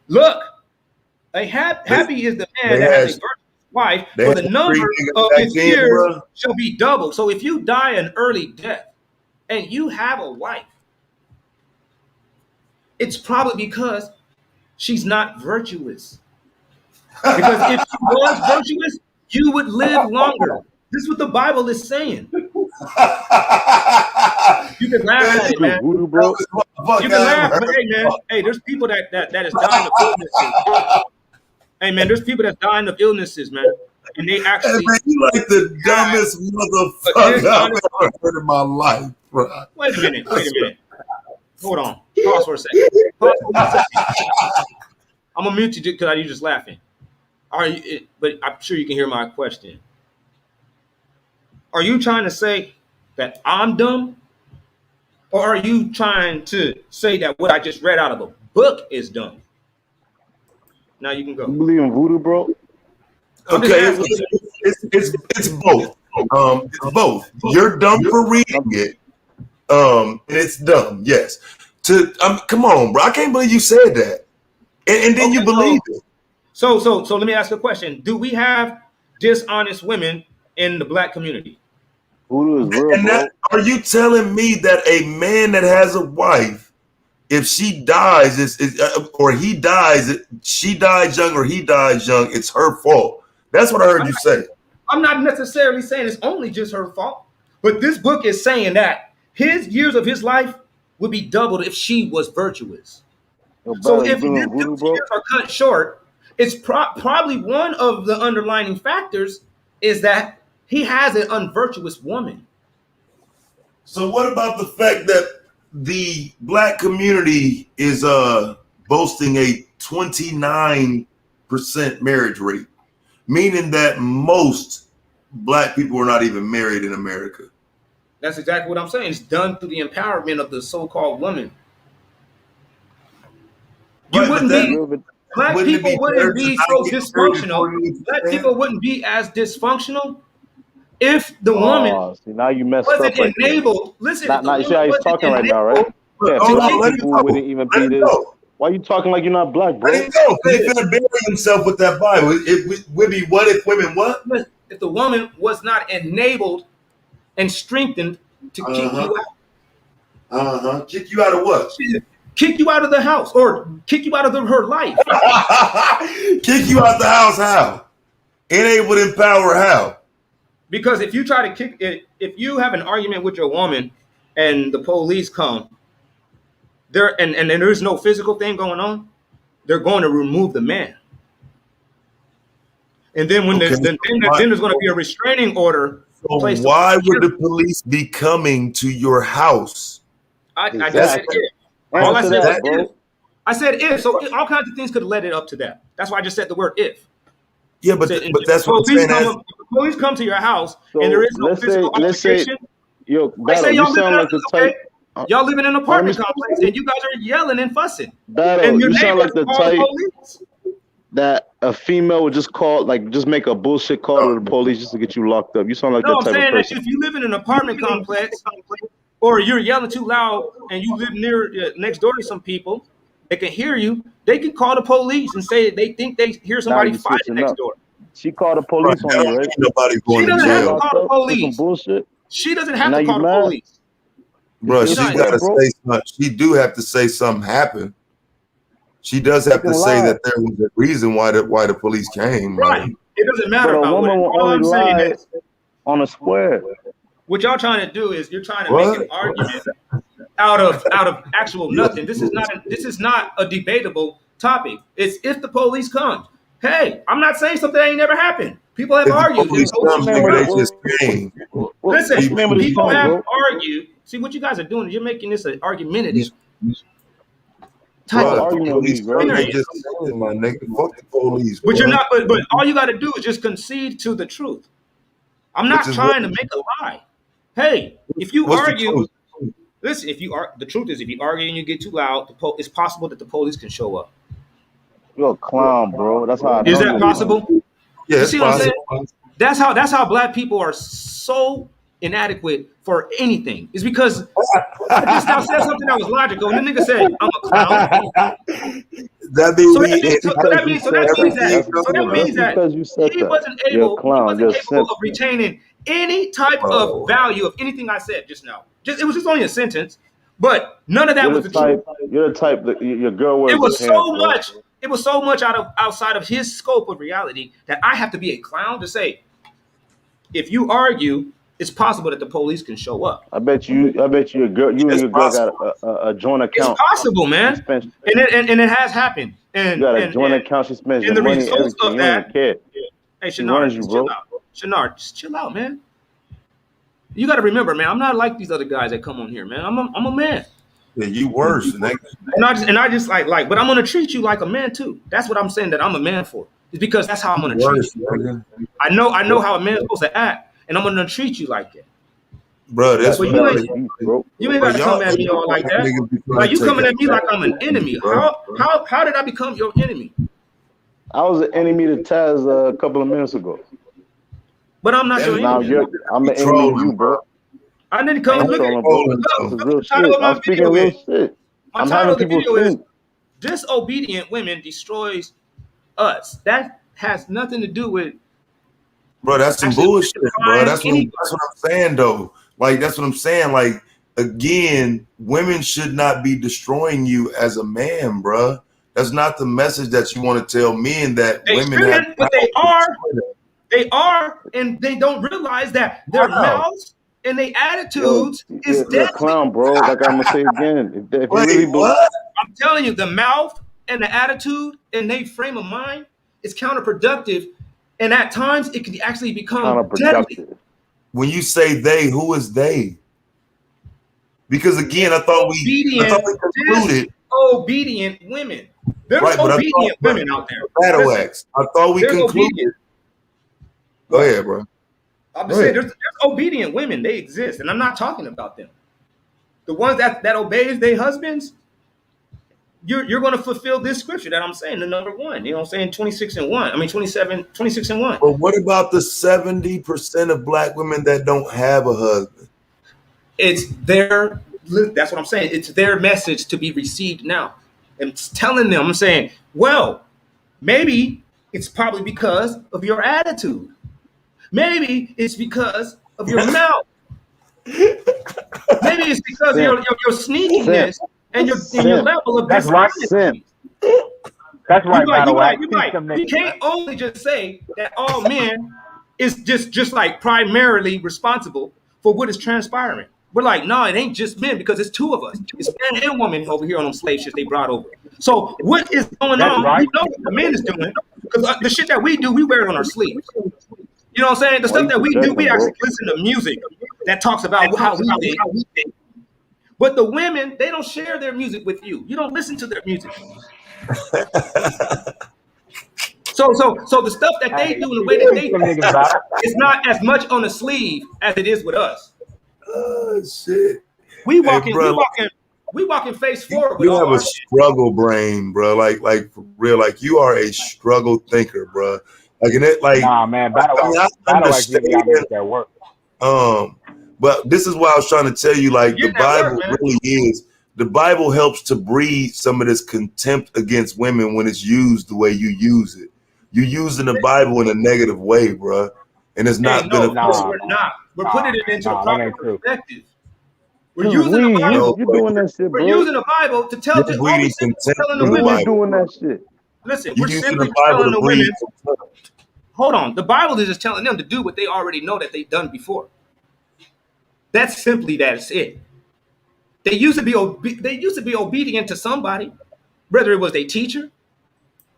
Look, They, happy is the man they that had has a virtuous wife, they for had the street number niggas of back his then, years bro. shall be double. So if you die an early death and you have a wife, it's probably because she's not virtuous. Because if she was virtuous, you would live longer. This is what the Bible is saying. You can laugh Man, at it, You man. voodoo, bro. You can laugh, but hey, man, hey, there's people that is dying of illnesses. Hey, man, there's people that's dying of illnesses, man, and they Hey, actually man, you like the have dumbest a motherfucker I've dishonest. ever heard in my life, bro. Wait a minute, Hold on, pause for a second. Pause for 1 second. I'm gonna mute you because you just laughing. Are you? But I'm sure you can hear my question. Are you trying to say that I'm dumb, or are you trying to say that what I just read out of a book is dumb? Now you can You go. believe in voodoo, bro? I'm just Okay, asking. it's both. It's both. You're dumb for reading it. And it's dumb. Yes. Come on, bro. I can't believe you said that, and then Okay, you believe it. so let me ask a question. Do we have dishonest women in the black community? Voodoo is real, And that, bro. are you telling me that a man that has a wife, if she dies, or he dies, she dies young or he dies young, it's her fault? That's what I heard you say. I'm not necessarily saying it's only just her fault, but this book is saying that his years of his life would be doubled if she was virtuous. Yo, So brother, you if his believe in voodoo, bro? years are cut short, it's probably one of the underlining factors is that he has an unvirtuous woman. So what about the fact that the black community is boasting a 29% marriage rate, meaning that most black people are not even married in America? That's exactly what I'm saying. It's done through the empowerment of the so-called woman. You Right, but wouldn't that be Real, but Black wouldn't it people be better wouldn't to be not so get married dysfunctional. before you Black understand? people wouldn't be as dysfunctional if the woman oh, see, now you messed wasn't up right there. enabled. Listen, if Not, the not. You see woman how he's wasn't talking right now, right? enabled Look, Yeah, to hold on, black kick let him people go. wouldn't even Let be him this. go. Why you talking like you're not black, Let bro? him go. Because he's gonna bury himself with that Bible. It would be what if women what? if the woman was not enabled and strengthened to kick Uh-huh. you out. Kick you out of what? Kick you out of the house or kick you out of her life. Kick you out the house how? Enable and empower how? Because if you try to kick it, if you have an argument with your woman and the police come, there and there's no physical thing going on, they're going to remove the man. And then when Okay. then there's going to be a restraining order So placed. why would the police be coming to your house? I just said Exactly. if. All I Answer said that, was bro. if. I said if. So all kinds of things could have led it up to that. That's why I just said the word if. Yeah, but So, that's what I'm saying. if the police come to your house So and there is no let's physical say, altercation. yo, Let's say Battle, you y'all living sound like the type. y'all live in an let me apartment stop complex and you guys are yelling and fussing. Battle, And your you sound neighbors like the call the type police. that a female would just call, like, just make a bullshit call to the police just to get you locked up. You sound like No, that I'm type of saying that person. if you live in an apartment complex or you're yelling too loud and you live next door to some people, they can hear you. They can call the police and say they think they hear Now somebody you fighting switching next up. door. She called the Right, police that on you, don't right? mean nobody She going to doesn't You got have to jail. call locked the up for some police. bullshit. She doesn't And have now to you call the mad? police. Bro, You she's feel not- got to upset, bro? say something. She do have to say something happened. She does have They to can say lie. that there was a reason why the police came. Right. Like, It doesn't matter But a about what woman it. will All only I'm saying lie is on a square. what y'all trying to do is you're trying to make what? an argument out of actual nothing. This is not a debatable topic. It's if the police come. Hey, I'm not saying something that ain't never happened. People have If the argued. police What's come, the name of nigga, they the, just came. Listen, what's the name of this people song, have bro? argued. See what you guys are doing. You're making this an argumentative What type of argument Police league, come, right? they experience. just came, my nigga. Fuck the police, But you're bro. not. But all you got to do is just concede to the truth. I'm Which not is trying to make a lie. Hey, if you what's the argue, truth? listen. The truth is, if you argue and you get too loud, it's possible that the police can show up. You're a clown, bro. That's how I Is know that you're a possible? Yeah, You it's see what I'm saying? possible. That's how black people are so inadequate for anything. It's because I just now said something that was logical, and the nigga said, "I'm a clown." That means So we that means, Just because you said that. Just because you said he that. wasn't You're a able clown. You're a simp. of retaining any type of value of anything I said just now. It was just only a sentence, but none of that was the truth. You're the type that your girl It wears was the pants, so bro. much. It was so much outside of his scope of reality that I have to be a clown to say, if you argue, it's possible that the police can show up. I bet you your girl, you and It's your girl got possible. a joint It's account. possible, She man, spends, and it has happened. you And got a joint account. She spends your the money, results everything. of You don't even that. care. Hey, She Shanard, runs you, just bro. chill out. Shanard, just chill out, man. You got to remember, man. I'm not like these other guys that come on here, man. I'm a man. Yeah, you worse, nigga. And I just like, but I'm gonna treat you like a man too. That's what I'm saying that I'm a man for. It's because that's how I'm gonna treat Worse, you. nigga. I know how a man's supposed to act, and I'm gonna treat you like that. Bro, that's But what you really. ain't got to come at me all like that. Niggas be trying Like to you take coming at me like I'm an advantage enemy. of you, bro. How did I become your enemy? I was an enemy to Taz a couple of minutes ago. But I'm not your Now enemy. I'm an enemy to you, bro. I didn't I come ain't look at trolling, bro. This is real shit. I'm speaking real shit. My I'm title having of the people video is think. Disobedient Women Destroys Us. That has nothing to do with Bro, that's some actually bullshit, bro. That's define what I'm saying, though. Like, that's what I'm saying. Like, again, women should not be destroying you as a man, bro. That's not the message that you want to tell men, that they women have. shouldn't, but they are, and they don't realize that their mouths and their attitudes is You're a deadly. clown, bro. Like I'm gonna say again. If you Wait, really what? I'm telling you, the mouth and the attitude and they frame of mind is counterproductive, and at times it can actually become deadly. counterproductive. When you say they, who is they? Because again, I thought we concluded. Disobedient women. There's Right, but obedient women out there. Battle Listen, X. I thought we there's concluded. obedient. Go ahead, bro. I'm Go just saying, ahead. there's obedient women. They exist, and I'm not talking about them. The ones that obeys their husbands, you're going to fulfill this scripture that I'm saying, the number one. You know what I'm saying? 26 and 1. I mean, 26 and 1. But what about the 70% of black women that don't have a husband? It's their, that's what I'm saying. It's their message to be received now. And it's telling them, I'm saying, well, maybe it's probably because of your attitude. Maybe it's because of your mouth. Maybe it's because of your sneakiness and your level of dishonesty. That's right, Battle Axe. You can't only just say that all men is just like primarily responsible for what is transpiring. We're like, no, it ain't just men because it's two of us. It's man and woman over here on them slave ships they brought over. So what is going on? Right. We know what the men is doing Because the shit that we do, we wear it on our sleeves. You know what I'm saying? The stuff that we do, we actually listen to music that talks about how we think. But the women, they don't share their music with you. You don't listen to their music. So the stuff that they do, the way that they do, it's not as much on the sleeve as it is with us. Oh shit! We walking face forward with You all have our a struggle brain, bro. Like for real. Like you are a struggle thinker, bro. Like in it, like nah, man. Battle Axe really got me with that work. But this is why I was trying to tell you, like the Bible really is. The Bible helps to breed some of this contempt against women when it's used the way you use it. You're using the Bible in a negative way, bro, and it's not beneficial. We're not. We're putting it into the proper perspective. We're Dude, using the Bible. You're doing that shit, bro. We're using the Bible to tell the breeding contempt telling the through the women. Bible. Doing that shit. Listen, You're we're using simply the Bible telling to the breed women. contempt. Hold on. The Bible is just telling them to do what they already know that they've done before. That's it. They used to be obedient to somebody, whether it was their teacher,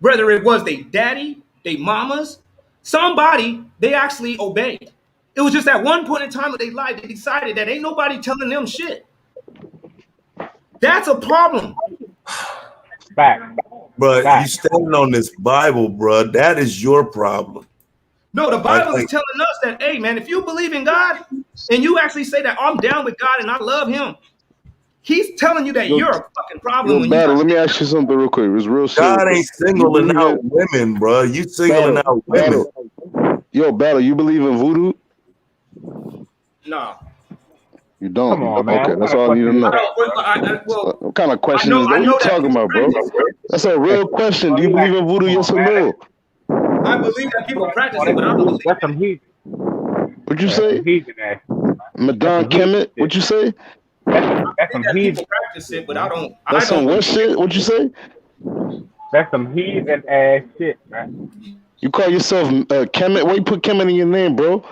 whether it was their daddy, their mamas, somebody they actually obeyed. It was just at one point in time of their life they decided that ain't nobody telling them shit. That's a problem. Fact. But you standing on this Bible, bro. That is your problem. No, the Bible is telling us that, hey, man, if you believe in God and you actually say that I'm down with God and I love Him, He's telling you that you're a fucking problem. Let me ask you something real quick. It was real simple. God ain't singling out women, bro. You singling out women. Yo, Battle, you believe in voodoo? No. You don't? Come on, man. Okay, that's all I need to know. What kind of question is that? What are you talking about, bro? That's a real question. Do you believe in voodoo, yes or no? I believe that people practice it, but I don't believe that's some heat. What'd you say? Madame Kemet, what'd you say? That's some heathen. People practice it, but I don't. That's some what shit? What'd you say? That's some heathen ass shit, man. You call yourself Kemet? Why you put Kemet in your name, bro?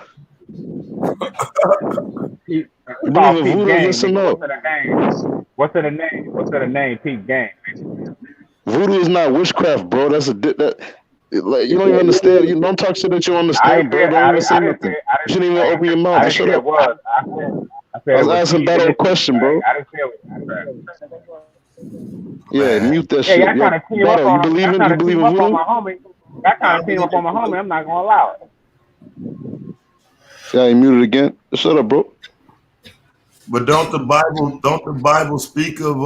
You believe in voodoo, yes or no? What's in the name? What's in the name? Peep game. Voodoo is not witchcraft, bro. That's like you don't even understand. You don't talk shit that you understand, bro. Don't even say nothing. You shouldn't even open your mouth. Shut up. I was asking Battle a question, bro. Yeah, mute that shit. Yeah, Battle, you believe in voodoo? That kind of team up on my homie. I'm not gonna allow it. Yeah, you muted again. Shut up, bro. But don't the Bible speak of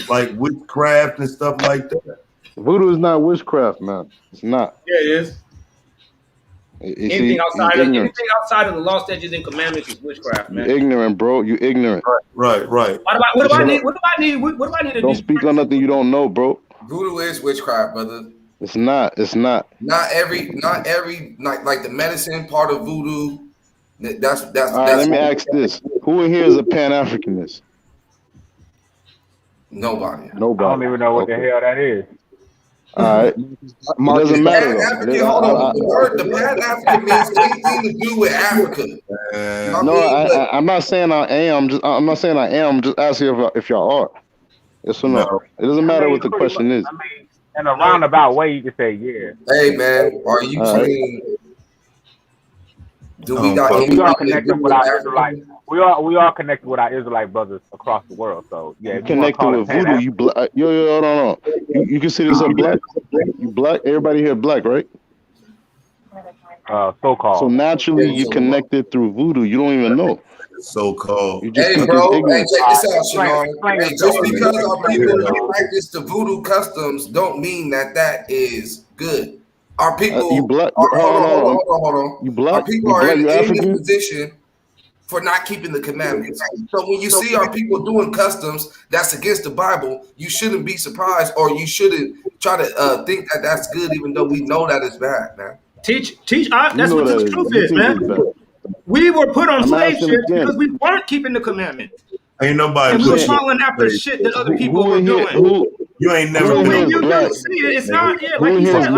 like witchcraft and stuff like that? Voodoo is not witchcraft, man. It's not. Yeah, it is. Anything outside of the law, statutes, and commandments is witchcraft, man. You're ignorant, bro. You ignorant. Right. What do I need to do? Don't speak on nothing you don't know, bro. Voodoo is witchcraft, brother. It's not. Not every like the medicine part of voodoo. That's. All right, let me ask this: who in here is a Pan-Africanist? Nobody. I don't even know what the hell that is. All right. It doesn't matter. Hold on. The Pan-African means anything to do with Africa. I'm not saying I am. I'm not saying I am. I'm just asking if y'all are. Yes or no? It doesn't matter what the question is. I mean, in a roundabout way, you can say yeah. Hey man, are you saying? Do we got? We are connected with our Israelite. We are connected with our Israelite brothers across the world. So yeah, connected with voodoo. You black? Yo, no. You consider yourself black? You black? Everybody here black, right? So-called. So naturally, you connected through voodoo. You don't even know. So-called. Hey, bro. Hey, check this out, Shalom. Hey, just because our people practice the voodoo customs, don't mean that is good. Our people. You black? Hold on. You black? Our people are in this position for not keeping the commandments. So when you see our people doing customs that's against the Bible, you shouldn't be surprised, or you shouldn't try to think that that's good, even though we know that it's bad, man. Teach. That's what the truth is, man. We were put on slave ships because we weren't keeping the commandments. Ain't nobody. And we were following after shit that other people were doing. You ain't never been. You see it. It's not. Yeah, like you said.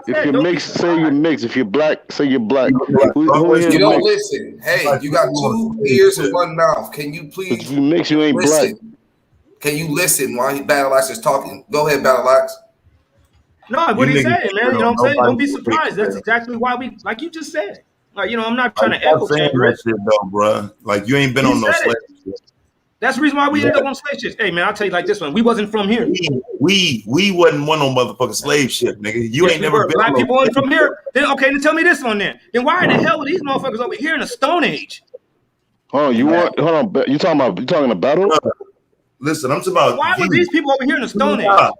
If you're mixed, say you're mixed. If you're black, say you're black. You don't listen. Hey, you got 2 ears and 1 mouth. Can you please? If you mix, you ain't black. Can you listen while Battle Axe is talking? Go ahead, Battle Axe. No, what You he niggas said, shit man. You know what on I'm saying? Don't nobody be but big surprised. That's fans. exactly why we, like you just said. Like, you know, I'm not trying Like, to stop echo saying chamber that it. shit though, bro. Like you ain't been He on no said slave it. shit. That's the reason why we Yeah. ended up on slave ships. Hey, man, I'll tell you like this one. We wasn't from here. We wasn't one on motherfucking slave ship, nigga. You Yes, ain't we never were. been on Black no people wasn't slave from ship. here. Then okay, then tell me this one then. Then why in the hell are these motherfuckers over here in the Stone Age? Hold on, hold on. You talking about battle? Listen, I'm talking about Why were you. these people over here in the Stone Age? Nah,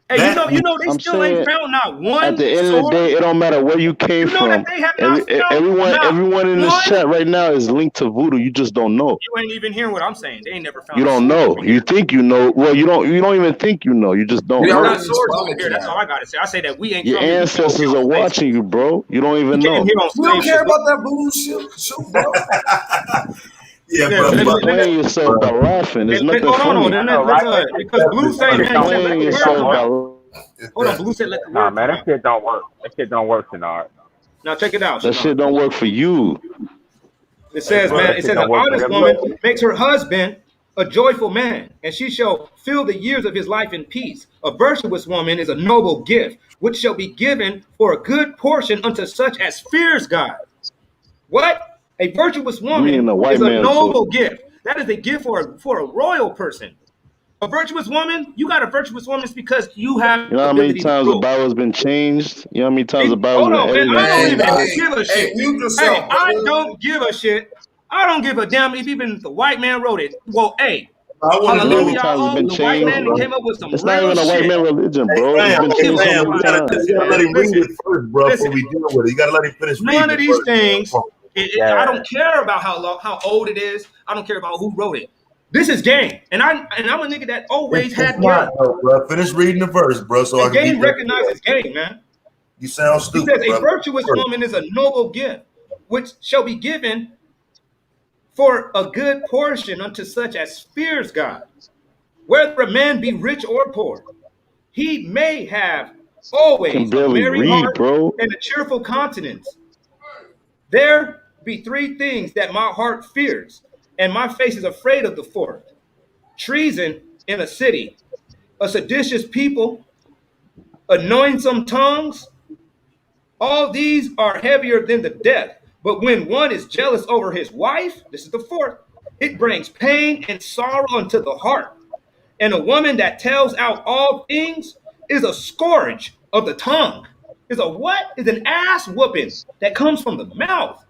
Hey, that you know, they I'm still ain't saying found not at one the end of the sword. day, it don't matter where you came You know that from. they have not found not Everyone in this one. chat right now is linked to voodoo. You just don't know. You ain't even hearing what I'm saying. They ain't never You found a don't sword know. over You here. think you know. Well, you don't even think you know. You just don't We There's know. already not swords over responded to here. That's all that. I gotta say. I say that we ain't Your from here. We came over ancestors here are on slave watching ships. you, bro. You don't We even came know. here on We don't slave care ships. about that blue shoot, bro. yeah, Yeah, bro. You Fuck let, playing yourself by laughing. There's let, nothing hold on, funny. then I know, let's right? because Blue say, You're man, he said let playing the word yourself come out. by. Hold on, Blue said let the Nah, word man, come that out. shit don't work. That shit don't work, Denard. Now check it out, That Shinar. shit don't work for you. It hey, says, bro. man, That it shit says an don't work for honest them woman either. makes her husband a joyful man, and she shall fill the years of his life in peace. A virtuous woman is a noble gift, which shall be given for a good portion unto such as fears God. What? A virtuous You in woman a white is a man's book. noble gift. That is a gift for a royal person. A virtuous woman, you got a virtuous woman, it's because you have You know how many ability to times the rule. Bible's been changed? You know how many times the Bible's Hold been on, man. edited I and don't Hey, changed? even hey, give a hey, shit. mute Hey, yourself, I brother. don't give a shit. I don't give a damn if even the white man wrote it. Well, hey, I want to You know how know. many hallelujah, times it's been the white man changed? that Bro. came up with some It's not real even a white shit. man religion, Hey, bro. It's fam, I been don't give changed a so fam, many we flying. gotta, times. you Listen, gotta let man. him read Listen. it first, bro, before Listen. we deal with it. You gotta let him finish None reading of it these first. things. Come I Yeah. don't care about how old it is. I don't care about who wrote it. This is game, and I'm a nigga that always It's had not, game. though, bro. Finish reading the verse, bro, so I And can beat game that. recognizes game, man. You sound He says, stupid, a bro. virtuous woman is a noble gift, which shall be given for a good portion unto such as fears God. Whether a man be rich or poor, he may have Can always a barely merry read, heart bro. and a cheerful countenance. There be three things that my heart fears, and my face is afraid of the fourth: treason in a city, a seditious people, a noisome tongues. All these are heavier than the death. But when one is jealous over his wife, this is the fourth, it brings pain and sorrow unto the heart. And a woman that tells out all things is a scourge of the tongue. Is a what? Is an ass whooping that comes from the mouth.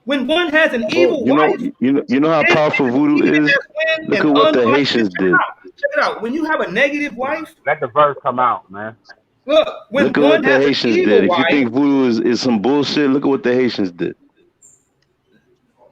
When one has an Bro, evil wife, you know how it powerful is voodoo even is? as when Look an at what the ungodly. Haitians Check it did. out. Check it out. When you have a negative wife, Let the verse come out, man. look, when Look at one what the has an Haitians did. evil If you wife, think voodoo is some bullshit, look at what the Haitians did.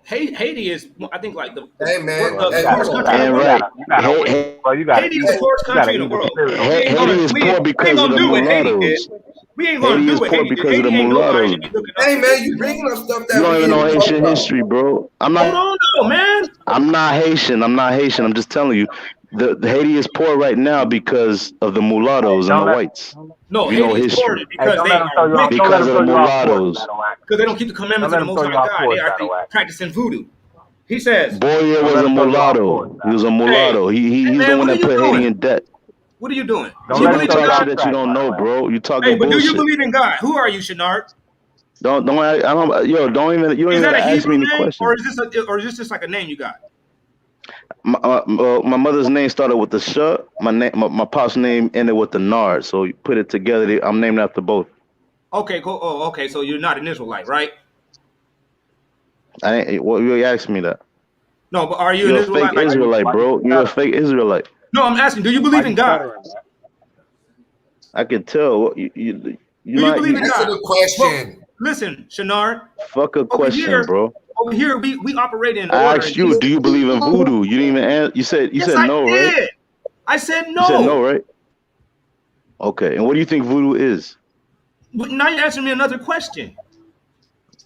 Haiti is, I think, like Hey, man. Bro, Hey, the hold poorest on. country in the And you world. right, gotta, you gotta weak, bro. Haiti is the poorest You gotta country in the eat the world. spirit on We it. ain't Haiti gonna is poor we ain't because of gonna the do what Haiti did. mulattoes. We ain't gonna Haiti do is what poor Haiti did. because of the Haiti ain't nobody mulattoes. to be looking up Hey, to. man, you bringing up stuff You that don't we even ain't know even talking Haitian about. history, bro. Hold on though, man. I'm not Haitian. I'm not Haitian. I'm just telling you, the Haiti is poor right now because of the Hey, mulattoes and the don't let, whites. No, If you know Haiti is poor history, hey, because don't they let them are throw you off. wicked. Don't let because them of throw the you off course, mulattoes. Battle Axe. Because they don't keep the Don't commandments of let the them Most throw High you off God. They course, are actually Battle Axe. practicing voodoo. He says, Boyer Don't was let a them throw you off course, mulatto. He was Battle a Axe. hey, mulatto. hey He's the man, one what are that you put Haiti doing? in debt. What are you doing? Do Don't you let See, them don't believe throw in you talk off shit God? that you track, don't know, Battle Axe. bro. You Hey, talking but do you bullshit. believe in God? Who are you, Shinard? Don't even you don't Is even that a gotta ask Hebrew me any name, or questions. is this just like a name you got? My mother's name started with the Sh. My pop's name ended with the Nard. So you put it together. I'm named after both. Okay, cool. Oh, okay. So you're not an Israelite, right? I ain't. Well, you asked me that. No, but are you an You're a fake Israelite? Like, Israelite, Why you bro. You're a stuttering? fake Israelite. no, I'm asking. Do you Why believe in you God? stuttering, man? I can tell. You Do you not believe you. in Answer God? the Well, question. listen, Shanard. Fuck a Over question, here, bro. we operate in I order asked and you, do you discipline. believe in voodoo? You didn't even answer. You Yes, said I no, right? did. I said You said no, no. right? Okay. And what do you think voodoo is? But now you're asking me another question.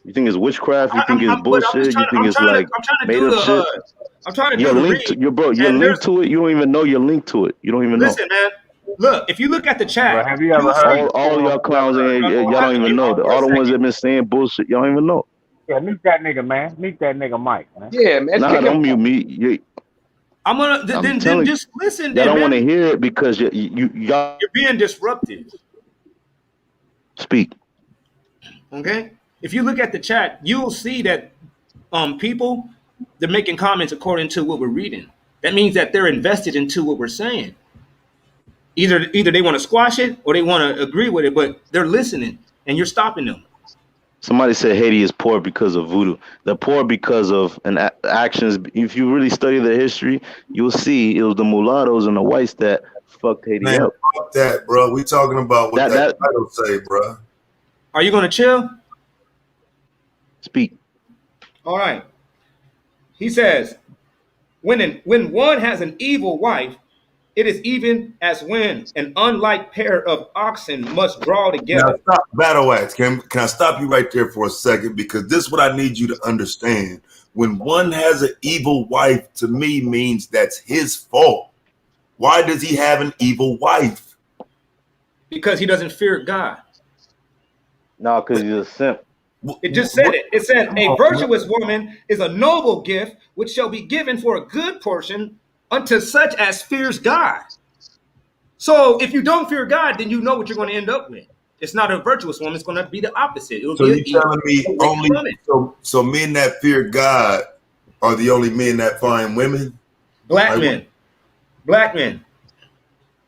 You think it's witchcraft? You think it's But I'm just bullshit? You trying. think it's like I'm trying to made do up the. shit? I'm trying to do You're the linked to read. you're bro. You're And linked there's to it. You don't even know you're linked to it. You don't even know. listen, man. Look, if you look at the But chat, have you you'll ever see heard the All poem? y'all You ever clowns heard ain't the y'all poem? don't even know. hold on for a All the ones second. that been saying bullshit, y'all don't even know. Yeah, meet that nigga, man. Meet that nigga Mike, man. Yeah, man, Nah, kick him don't mute out. me. I'm gonna I'm then telling you, just listen, y'all then, don't want man. to hear it because y'all You're being disruptive. Speak. Okay, if you look at the chat, you'll see that people, they're making comments according to what we're reading. That means that they're invested into what we're saying. Either they want to squash it or they want to agree with it, but they're listening, and you're stopping them. Somebody said Haiti is poor because of voodoo. They're poor because of actions. If you really study the history, you'll see it was the mulattoes and the whites that fucked Haiti Man, up. fuck that, bro. We talking about what that title say, bro. Are you going to chill? Speak. All right. He says, when one has an evil wife, it is even as when an unlike pair of oxen must draw together. Now stop, Battle Axe. Can I stop you right there for a second? Because this is what I need you to understand. When one has an evil wife, to me means that's his fault. Why does he have an evil wife? Because he doesn't fear God. No, because he's a simp. It just said it. It said, a virtuous woman is a noble gift which shall be given for a good portion unto such as fears God. So if you don't fear God, then you know what you're going to end up with. It's not a virtuous woman. It's going to be the opposite. It'll So be you're telling me only so men that fear God are the only men that find women? Black men. Black men.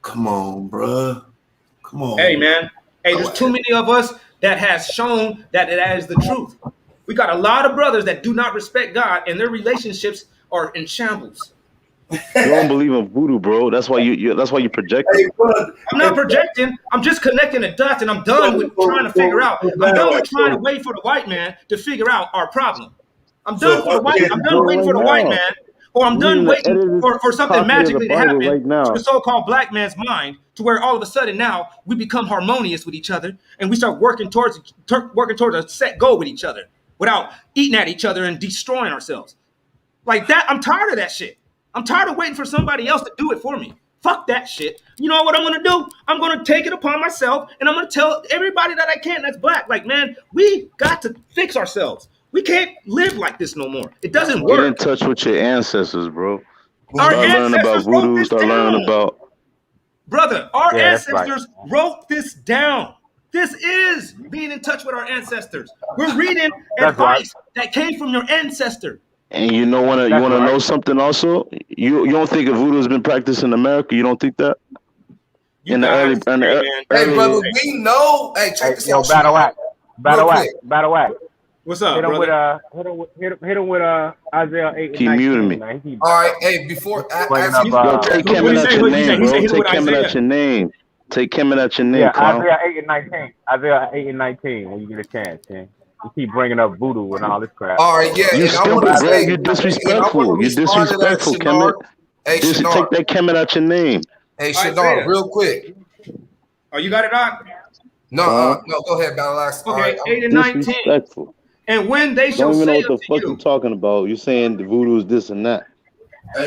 Come on, bruh. Come on. Hey, man. Hey, there's too many of us that has shown that that is the truth. We got a lot of brothers that do not respect God, and their relationships are in shambles. You don't believe in voodoo, bro. That's why you. That's why you project. Hey, I'm not projecting. I'm just connecting the dots, and I'm done with trying to figure out. I'm done with trying to wait for the white man to figure out our problem. I'm done for the white. I'm done waiting for the white man, or I'm done waiting for something magically to happen to the so-called black man's mind, to where all of a sudden now we become harmonious with each other, and we start working towards a set goal with each other without eating at each other and destroying ourselves. Like that, I'm tired of that shit. I'm tired of waiting for somebody else to do it for me. Fuck that shit. You know what I'm going to do? I'm going to take it upon myself, and I'm going to tell everybody that I can that's black, like, man, we got to fix ourselves. We can't live like this no more. It doesn't work. Get in touch with your ancestors, bro. Our Start learning about voodoo. Start learning about... Brother, our ancestors wrote this down. This is being in touch with our ancestors. We're reading advice that came from your ancestor. And you know, you want to know something also? You don't think voodoo has been practiced in America? You don't think that? In the early, hey, brother, we know. Hey, check this out. Battle Wax. What's up, hit him brother? Hit him with Isaiah 8 and Keep 19. muting me. Man. All right, hey, before take Kemet out your name, bro. Take Kemet out your name. Take Kemet out your name. Yeah, Isaiah 8 and 19. Isaiah 8 and 19. When you get a chance, man. You keep bringing up voodoo and all this crap. All right, yeah. You stupid, bro. You're disrespectful. You're disrespectful, Kemet. Hey, take that Kemet out your name. Hey, Shadar, real quick. Oh, you got it, Doc? No, go ahead, Battle Axe. Okay, right, 8 and 19. Disrespectful. And when they shall don't even know say what the unto fuck you, you're talking about. You're saying the voodoo is this and that.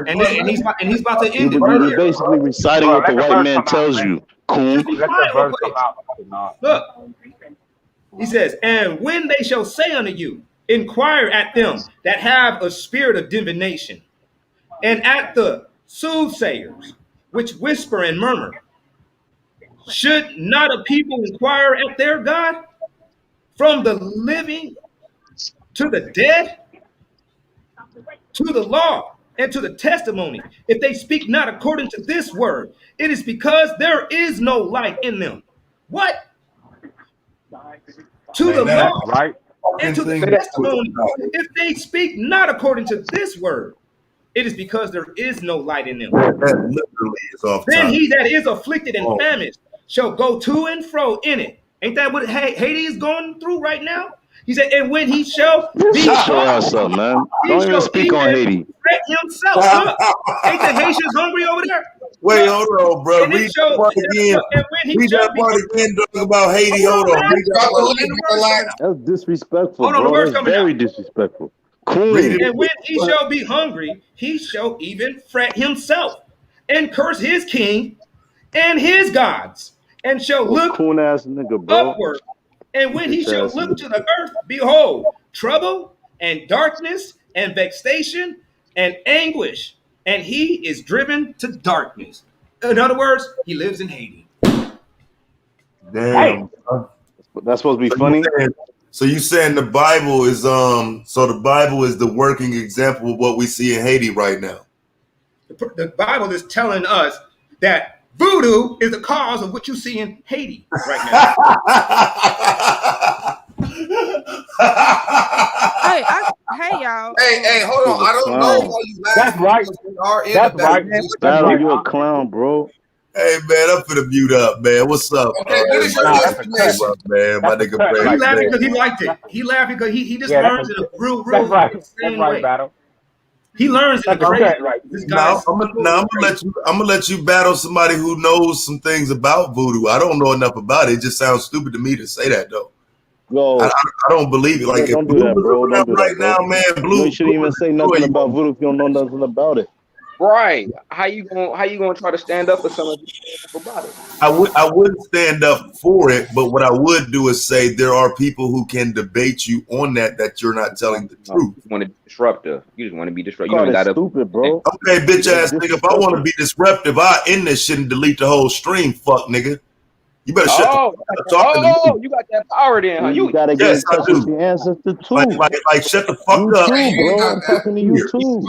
And he's about to end it. You're basically reciting what the white man tells you, coon. Let the verse come out. Look, he says, and when they shall say unto you, inquire at them that have a spirit of divination, and at the soothsayers which whisper and murmur. Should not a people inquire at their God? From the living to the dead, to the law and to the testimony, if they speak not according to this word, it is because there is no light in them. What? To the law and to the testimony, if they speak not according to this word, it is because there is no light in them. That literally is off Then top. he that is afflicted and famished shall go to and fro in it. Ain't that what Haiti is going through right now? He said, and when he shall be Shut your ass up, man. Don't even speak on Haiti. Fret himself. Look, ain't the Haitians hungry over there? Wait, hold on, bro. Read that part again. Read that part again, talking about Haiti. Hold on. Read that part. That's disrespectful, Hold on, bro. the word's That's coming very out. disrespectful. Cool. And when he shall be hungry, he shall even fret himself and curse his king and his gods, and shall look coon-ass nigga, bro. upward. And when he shall look to the earth, behold, trouble and darkness and vexation and anguish, and he is driven to darkness. In other words, he lives in Haiti. Damn. That's supposed to be funny. So you saying the Bible is so the Bible is the working example of what we see in Haiti right now. The Bible is telling us that voodoo is the cause of what you see in Haiti right now. Hey, y'all. Hey, hold on. I don't know why you laughing. That's right. That's right. Battle, you a clown, bro. Hey man, I'm finna mute up, man. What's up? Okay, what is your explanation? Man, my nigga. He laughing because he liked it. He laughing because he just learns in a real That's insane right, way. Battle. He learns in a crazy way. This guy's I'm gonna let you battle somebody who knows some things about voodoo. I don't know enough about it. It just sounds stupid to me to say that though. Yo, I don't believe it. Like don't do that, bro. Don't do right that, bro. now, man. Blue. You shouldn't even say nothing about voodoo if you don't know nothing about it. Right. How you gonna try to stand up for something about it? I wouldn't stand up for it, but what I would do is say there are people who can debate you on that you're not telling the truth. You want to be disruptive. You just want to be disruptive. You You got stupid, bro. Okay, bitch ass nigga. If I want to be disruptive, I end this shit and delete the whole stream. Fuck nigga. You better shut the fuck up. You got that power then, huh? You gotta get in touch with your ancestor too. Like shut the fuck up. Too, bro. I'm talking to you too.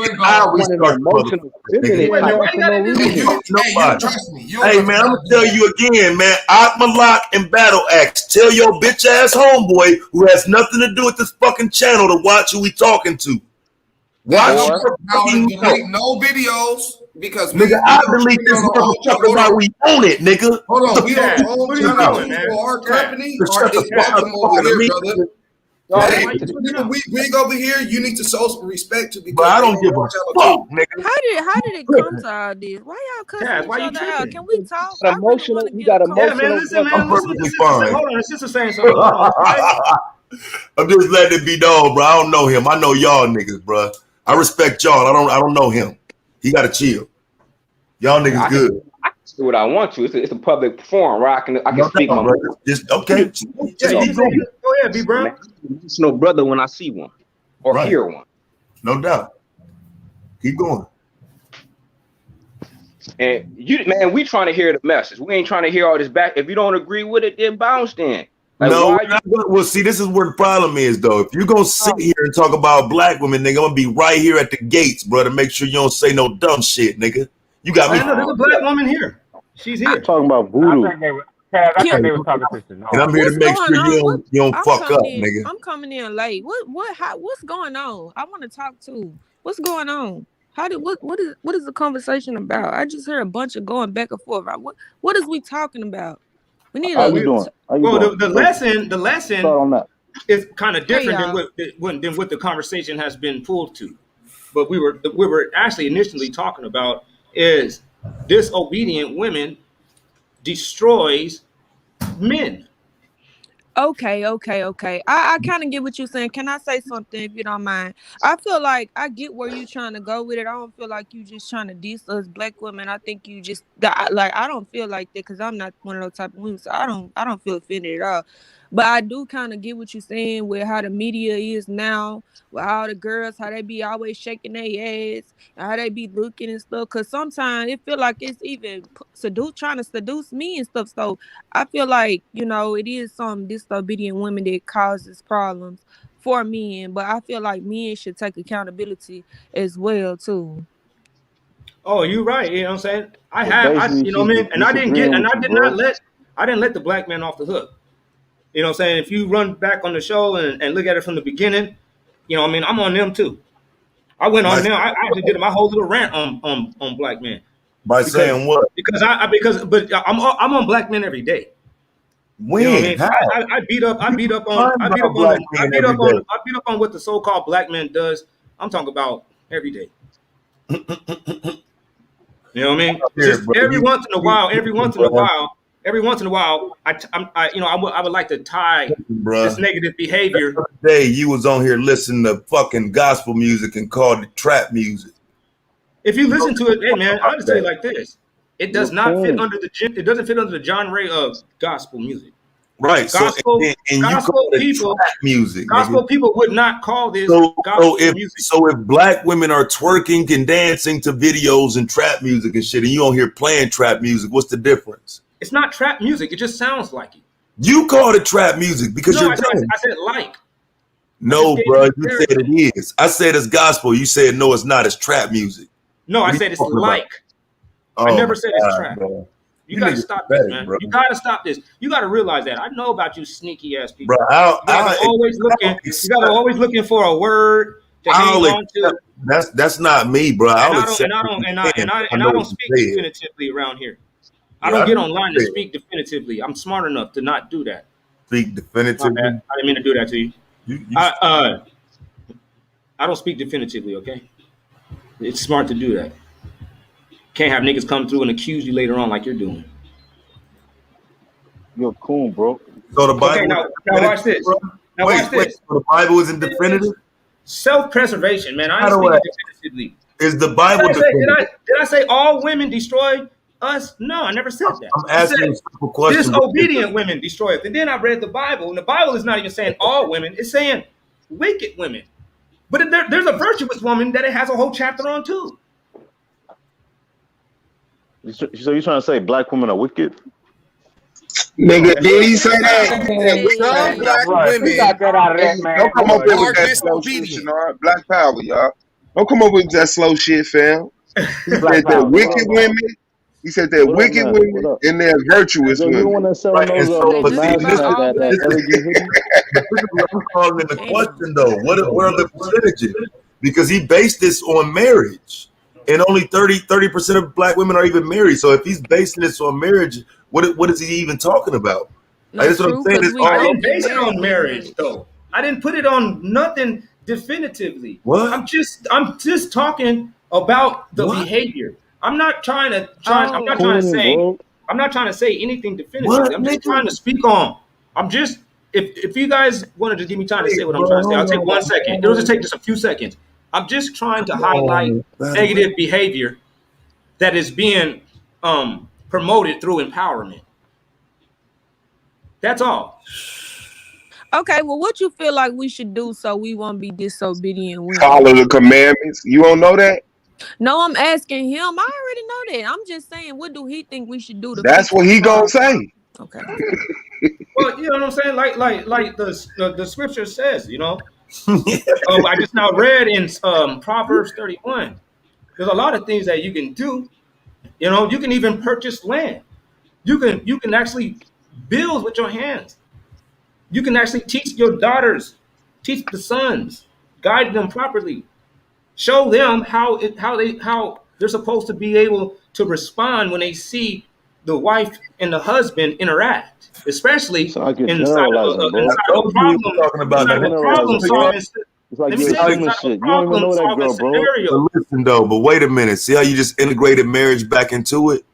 Hey man, I'm gonna tell you again, man. Malak and Battle Axe. Tell your bitch ass homeboy who has nothing to do with this fucking channel to watch who we talking to. Watch delete no videos because nigga, I delete this motherfucker while we own it, nigga. Hold on, we don't own channel for our company. Over here, brother. Hey, we over here. You need to show some respect to because I don't give a fuck, nigga. How did it come to all this? Why y'all cussing each other out? Can we talk? Emotional. You got emotional. Man, listen, man. I'm perfectly fine. Hold on, it's just saying something. I'm just letting it be known, bro. I don't know him. I know y'all niggas, bro. I respect y'all. I don't know him. He gotta chill. Y'all niggas good. I can do what I want to. It's a public forum where I can speak my mind. Just okay. Go ahead, B bro. It's no brother when I see one or hear one. No doubt. Keep going. And we trying to hear the message. We ain't trying to hear all this back. If you don't agree with it, then bounce then. Like, well, see, this is where the problem is, though. If you're gonna sit here and talk about black women, nigga, I'm gonna be right here at the gates, bro, to make sure you don't say no dumb shit, nigga. You got me. There's a black woman here. She's here. I'm talking about voodoo. I think they were talking to and I'm here to make sure you don't fuck up, nigga. I'm coming in late. What's going on? I want to talk to. What's going on? What is the conversation about? I just heard a bunch of going back and forth. What is we talking about? We need How you doing? The lesson on that. is kind of different than what the conversation has been pulled to. But we were actually initially talking about is disobedient women destroys men. Okay. I kind of get what you're saying. Can I say something if you don't mind? I feel like I get where you're trying to go with it. I don't feel like you just trying to diss us black women. I think you just I don't feel like that because I'm not one of those type of women. So I don't feel offended at all. But I do kind of get what you're saying with how the media is now, with all the girls, how they be always shaking their ass, and how they be looking and stuff. Because sometimes it feel like it's even trying to seduce me and stuff. So I feel like, it is some disobedient women that causes problems for men. But I feel like men should take accountability as well, too. Oh, you're right. You know what I'm saying? I didn't let the black man off the hook. You know what I'm saying? If you run back on the show and look at it from the beginning, I'm on them too. I went on them. I actually did my whole little rant on black men. Saying what? Because I'm on black men every day. When? You know what I mean? I beat up on what the so-called black man does. I'm talking about every day. You know what I mean? Just every once in a while, I would like to tie this negative behavior. The other day you was on here listening to fucking gospel music and called it trap music. If you listen to it, hey man, I'll just tell you like this: it does not fit under the genre of gospel music. Right. Gospel, and gospel you people, trap music. Gospel people would not call this gospel music. So if black women are twerking and dancing to videos and trap music and shit, and you don't hear playing trap music, what's the difference? It's not trap music. It just sounds like it. You called it trap music because No, you're I dumb. said like. No, bro, you said it is. I said it's gospel. You said no, it's not. It's trap music. No, I said it's like. I never said it's trap. Bro. You gotta stop this, man. Bro. You gotta stop this. You gotta realize that. I know about you sneaky ass people. Bro, you gotta always looking for a word to hang on to. That's not me, bro. I don't speak definitively around here. I don't get online to speak definitively. I'm smart enough to not do that. Speak definitively. I didn't mean to do that to you. I don't speak definitively, okay? It's smart to do that. Can't have niggas come through and accuse you later on like you're doing. You're cool, bro. So the Bible. Okay, now watch this. Now watch this. So the Bible isn't definitive. Self-preservation, man. I ain't speaking definitively. Is the Bible definitive? Did I say all women destroy us? No, I never said that. I'm asking a simple question. Disobedient women destroy us. And then I read the Bible, and the Bible is not even saying all women. It's saying wicked women. But there's a virtuous woman that it has a whole chapter on too. So you're trying to say black women are wicked? Nigga, did he say that? Some black women don't come up with that slow shit, Shanard. Black power, y'all. Don't come up with that slow shit, fam. He said that wicked women. He said that wicked women and they're virtuous women. You want to sell those I'm calling in the question though. What are the percentages? Because he based this on marriage, and only 30% of black women are even married. So if he's basing this on marriage, what is he even talking about? Like, that's what I'm saying. I didn't base it on marriage though. I didn't put it on nothing definitively. What? I'm just talking about the behavior. I'm not trying to say anything definitively. What? I'm just trying to speak on. If you guys wanted to give me time to say what I'm trying to say, I'll take 1 second. It'll just take just a few seconds. I'm just trying to highlight negative behavior that is being promoted through empowerment. That's all. Okay, well, what you feel like we should do so we won't be disobedient women? Follow the commandments. You don't know that? No, I'm asking him. I already know that. I'm just saying, what do he think we should do? That's what he gonna say. Okay. Well, you know what I'm saying? Like the scripture says, you know. I just now read in Proverbs 31. There's a lot of things that you can do. You know, you can even purchase land. You can actually build with your hands. You can actually teach your daughters, teach the sons, guide them properly, show them how they're supposed to be able to respond when they see the wife and the husband interact, especially inside of a problem solving. It's like you're assuming shit. You don't even know that girl, bro. But listen though, but wait a minute. See how you just integrated marriage back into it?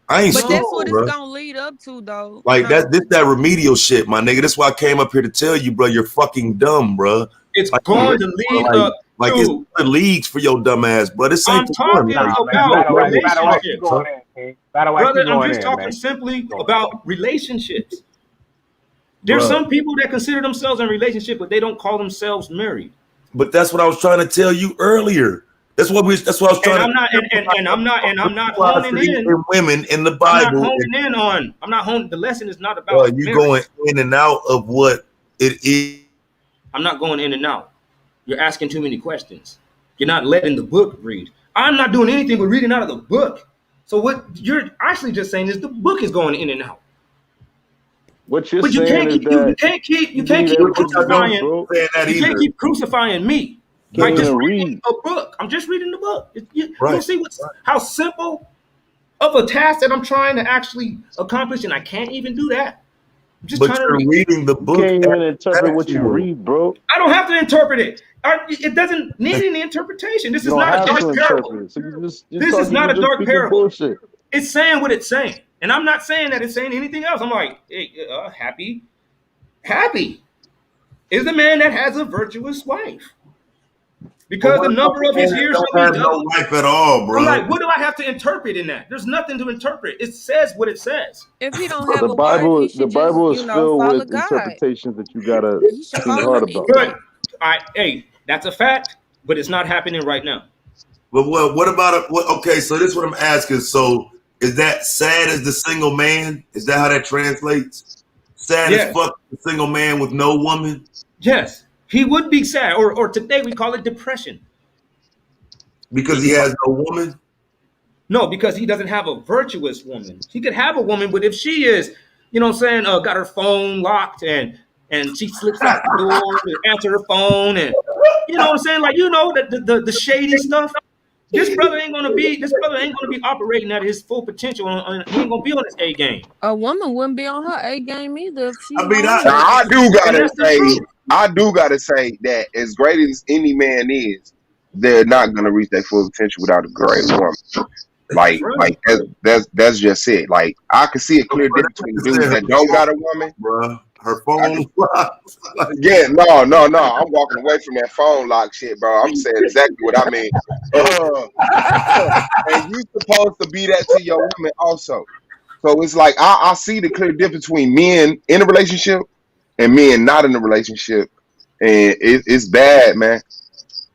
I ain't But that's what bro. it's gonna lead up to, though. Like that remedial shit, my nigga. That's why I came up here to tell you, bro. You're fucking dumb, bro. It's going to lead up like to. it's the leagues for your dumb ass, bro. This ain't I'm talking about relationships. Brother, I'm just talking simply about relationships. There's some people that consider themselves in a relationship, but they don't call themselves married. But that's what I was trying to tell you earlier. That's what I was trying I'm not honing in. Women in the Bible. I'm not honing. The lesson is not about. You going in and out of what it is. I'm not going in and out. You're asking too many questions. You're not letting the book read. I'm not doing anything but reading out of the book. So what you're actually just saying is the book is going in and out. What you're saying is that you can't keep crucifying me. Like just reading a book. I'm just reading the book. You see how simple of a task that I'm trying to actually accomplish, and I can't even do that. I'm just trying to reading the book. You can't even interpret what you read, bro. I don't have to interpret it. It doesn't need any interpretation. This is not a dark parable. This is not a dark parable. It's saying what it's saying. And I'm not saying that it's saying anything else. I'm like, hey, happy is the man that has a virtuous wife. Because the number of his years shall be doubled. No life at all, bro. I'm like, what do I have to interpret in that? There's nothing to interpret. It says what it says. If he don't have the Bible is filled with interpretations that you gotta think hard about. Good. Hey, that's a fact, but it's not happening right now. But what about it? Okay, so this is what I'm asking. So is that sad as the single man? Is that how that translates? sad as fuck, a single man with no woman? Yes, he would be sad, or today we call it depression. Because he has no woman? No, because he doesn't have a virtuous woman. He could have a woman, but if she is, you know what I'm saying, got her phone locked and she slips out the door to answer her phone, and you know what I'm saying, like, you know, the shady stuff. This brother ain't gonna be operating at his full potential. He ain't gonna be on his A game. A woman wouldn't be on her A game either if she. I do gotta say that as great as any man is, they're not gonna reach their full potential without a great woman. Like that's just it. Like I can see a clear difference between dudes that don't got a woman, bro. Her phone. Yeah, no. I'm walking away from that phone lock shit, bro. I'm saying exactly what I mean. And you supposed to be that to your woman also. So it's like I see the clear difference between men in a relationship and men not in a relationship, and it's bad, man.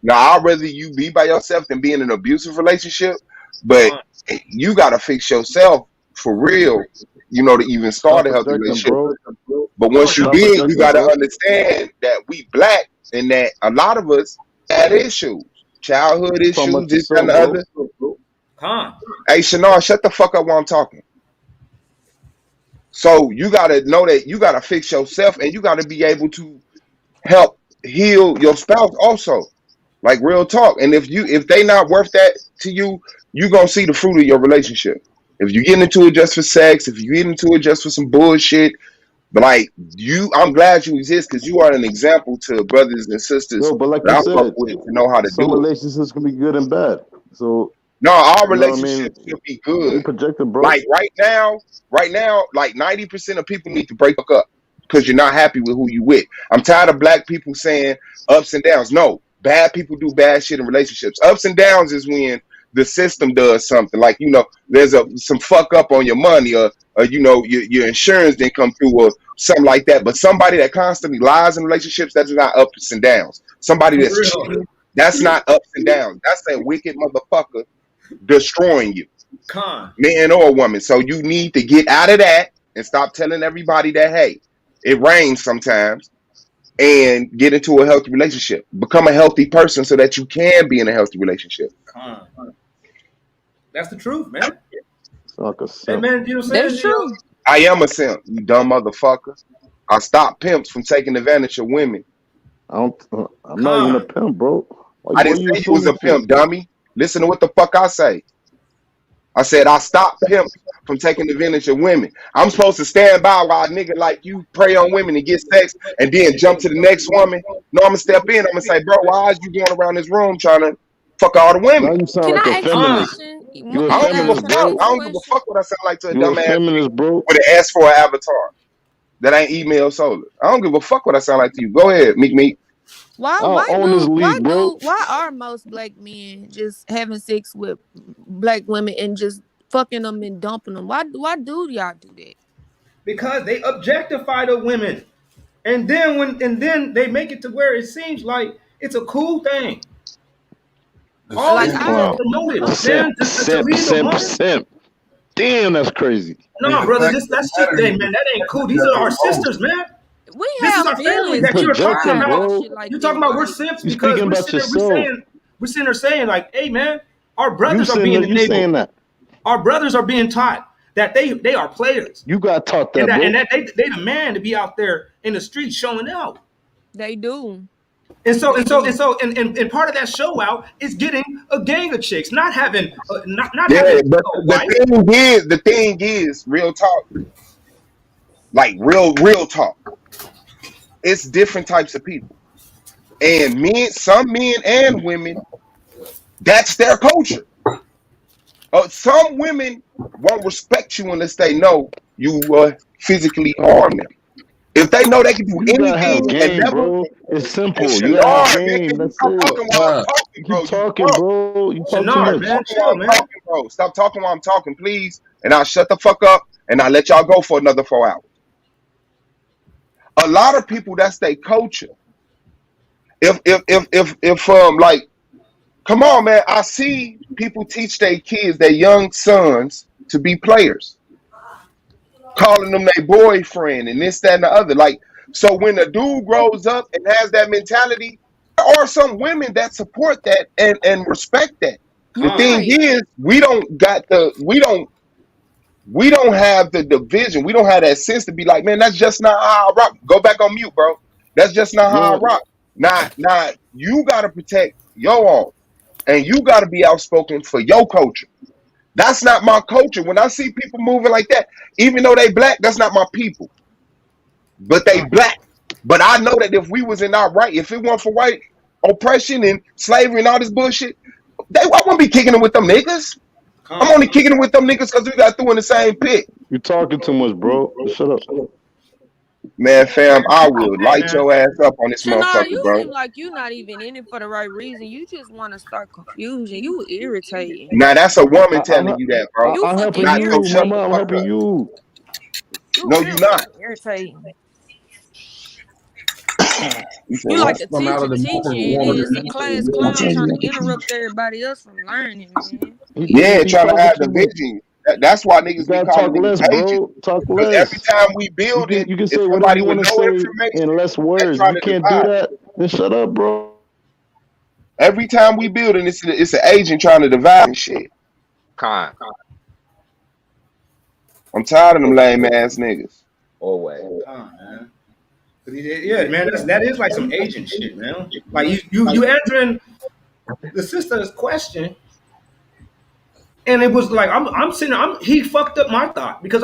Now I'd rather you be by yourself than be in an abusive relationship, but you gotta fix yourself for real, you know, to even start a healthy relationship. But once you did, you gotta understand that we black and that a lot of us had issues, childhood issues, this and the other. Hey, Shanar, shut the fuck up while I'm talking. So you gotta know that you gotta fix yourself, and you gotta be able to help heal your spouse also. Like real talk. And if they not worth that to you, you gonna see the fruit of your relationship. If you get into it just for sex, if you get into it just for some bullshit, but like I'm glad you exist because you are an example to brothers and sisters. Yo, but like that you I said, fuck with to know how to some do it. relationships can be good and bad. So no, all relationships should be good. Projected, bro. Like right now, like 90% of people need to break up because you're not happy with who you with. I'm tired of black people saying ups and downs. No, bad people do bad shit in relationships. Ups and downs is when the system does something. Like, you know, there's some fuck up on your money, or you know, your insurance didn't come through, or something like that. But somebody that constantly lies in relationships, that's not ups and downs. Somebody that's cheating, that's not ups and downs. That's a wicked motherfucker destroying you, man or woman. So you need to get out of that and stop telling everybody that, hey, it rains sometimes, and get into a healthy relationship. Become a healthy person so that you can be in a healthy relationship. That's the truth, man. Like a hey, man, you know what I'm saying? That's true. I am a simp, you dumb motherfucker. I stop pimps from taking advantage of women. I'm not even a pimp, bro. I didn't say you was a pimp, dummy. Listen to what the fuck I say. I said I stopped pimps from taking advantage of women. I'm supposed to stand by while a nigga like you prey on women and get sex and then jump to the next woman. No, I'm gonna step in. I'm gonna say, bro, why is you going around this room trying to fuck all the women? Now you sound like a feminist. You a feminist, bro. I don't give a fuck what I sound like to a You a dumbass feminist, bro. with an S for an avatar that ain't email solar. I don't give a fuck what I sound like to you. Go ahead, Meek. Why are most black men just having sex with black women and just fucking them and dumping them? Why do y'all do that? Because they objectify the women, and then they make it to where it seems like it's a cool thing. All like, wow. Simp. Damn, that's crazy. No, brother, that's shit thing, man. That ain't cool. These are our sisters, man. This is our family that you're talking about. Like you're talking about we're simps because we're sitting there saying like, hey, man, our brothers are being enabled. Our brothers are being taught that they are players. You got taught that, and that they demand to be out there in the streets showing out. They do. And part of that show out is getting a gang of chicks, not having not having. But the thing is, real talk, like real talk. It's different types of people, and some men and women, that's their culture. Some women won't respect you unless they know you physically harm them. If they know they can do anything, game, bro. It's simple. You gotta have game. That's it. Keep talking, bro. You talk too much. Stop talking while I'm talking, please. And I'll shut the fuck up and I'll let y'all go for another 4 hours. A lot of people, that's their culture. If like, come on, man. I see people teach their kids, their young sons, to be players. calling them their boyfriend and this, that, and the other. Like, so when a dude grows up and has that mentality, there are some women that support that and respect that. The thing is, we don't have the division. We don't have that sense to be like, man, that's just not how I rock. Go back on mute, bro. That's just not how I rock. Now, you gotta protect your own, and you gotta be outspoken for your culture. That's not my culture. When I see people moving like that, even though they black, that's not my people. But they black. But I know that if we was in our right, if it weren't for white oppression and slavery and all this bullshit, I wouldn't be kicking them with them niggas. I'm only kicking them with them niggas because we got through in the same pit. You talking too much, bro. Shut up. Man, fam, I will light your ass up on this motherfucker, you bro. seem like you not even in it for the right reason. You just want to start confusion. You irritating. Now that's a woman telling you that, bro. I'm helping you, mama. I'm helping you. No, you not. Irritating. You like the teacher teaching, and it's a class clown trying to interrupt everybody else from learning, man. Yeah, trying to have division. That's why niggas be calling talk less, bro. Talk less. Every time we build it, you can say whatever you want to say in less words. You can't do that. Then shut up, bro. Every time we build it, it's an agent trying to divide and shit. I'm tired of them lame ass niggas. Always. Man. Yeah, man, that is like some agent shit, man. Like you answering the sister's question, and it was like I'm sitting. He fucked up my thought because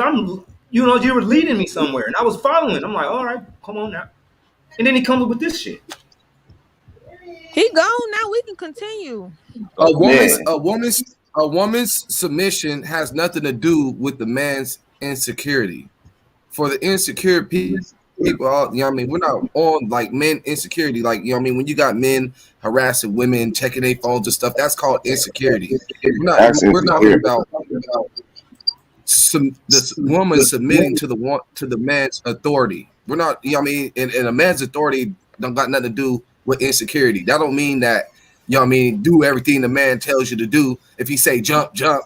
you were leading me somewhere, and I was following. I'm like, all right, come on now, and then he comes up with this shit. He gone now. We can continue. A woman's submission has nothing to do with the man's insecurity. For the insecure people, you know what I mean? We're not on like men insecurity. Like, you know what I mean? When you got men harassing women, checking their phones and stuff, that's called insecurity. We're not about the woman submitting to the man's authority. We're not, you know what I mean? And a man's authority don't got nothing to do with insecurity. That don't mean that, you know what I mean, do everything the man tells you to do. If he say jump, jump.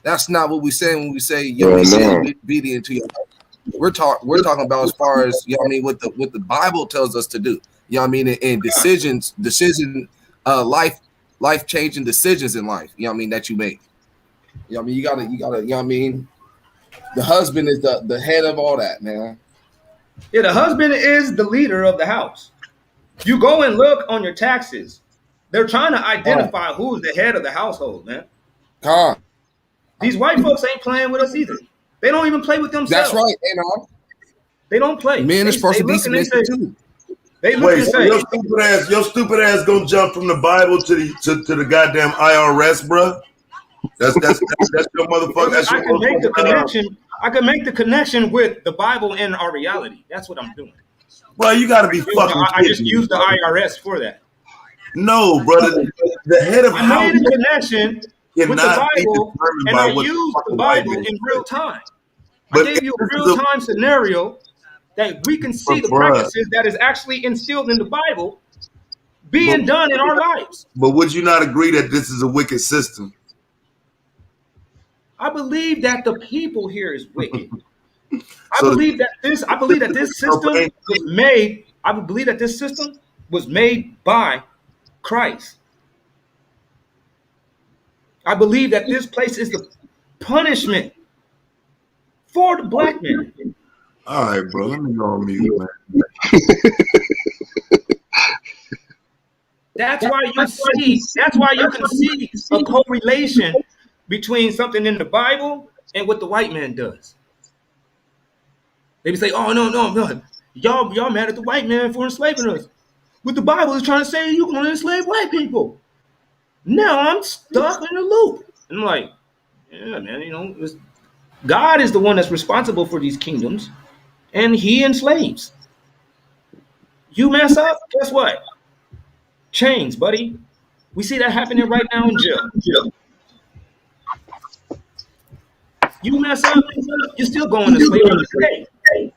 That's not what we say when we say be obedient to your husband. We're talking about as far as, you know what I mean, what the Bible tells us to do. You know what I mean? And life changing decisions in life, you know what I mean, that you make. You know what I mean? You gotta, you know what I mean? The husband is the head of all that, man. Yeah, the husband is the leader of the house. You go and look on your taxes. They're trying to identify who's the head of the household, man. These white folks ain't playing with us either. They don't even play with themselves. That's right. They don't play. Men are supposed to be submissive too. They look and say, your stupid ass gonna jump from the Bible to the goddamn IRS, bro. That's your motherfucker. That's your I can make the connection with the Bible and our reality. That's what I'm doing. Bro, you gotta be fucking. I just use the IRS for that. No, brother. The head of I made a connection with the Bible, and I used the Bible in real time. I gave you a real-time scenario that we can see the practices that is actually instilled in the Bible being done in our lives. But would you not agree that this is a wicked system? I believe that the people here is wicked. I believe that this system was made. I believe that this system was made by Christ. I believe that this place is the punishment for the black man. All right, bro. Let me go on mute, man. That's why you can see a correlation between something in the Bible and what the white man does. They be say, "Oh no, y'all mad at the white man for enslaving us." But the Bible is trying to say you're going to enslave white people. Now I'm stuck in a loop. And I'm like, yeah, man, God is the one that's responsible for these kingdoms, and he enslaves. You mess up, guess what? Chains, buddy. We see that happening right now in jail. You mess up, you're still going to slavery today.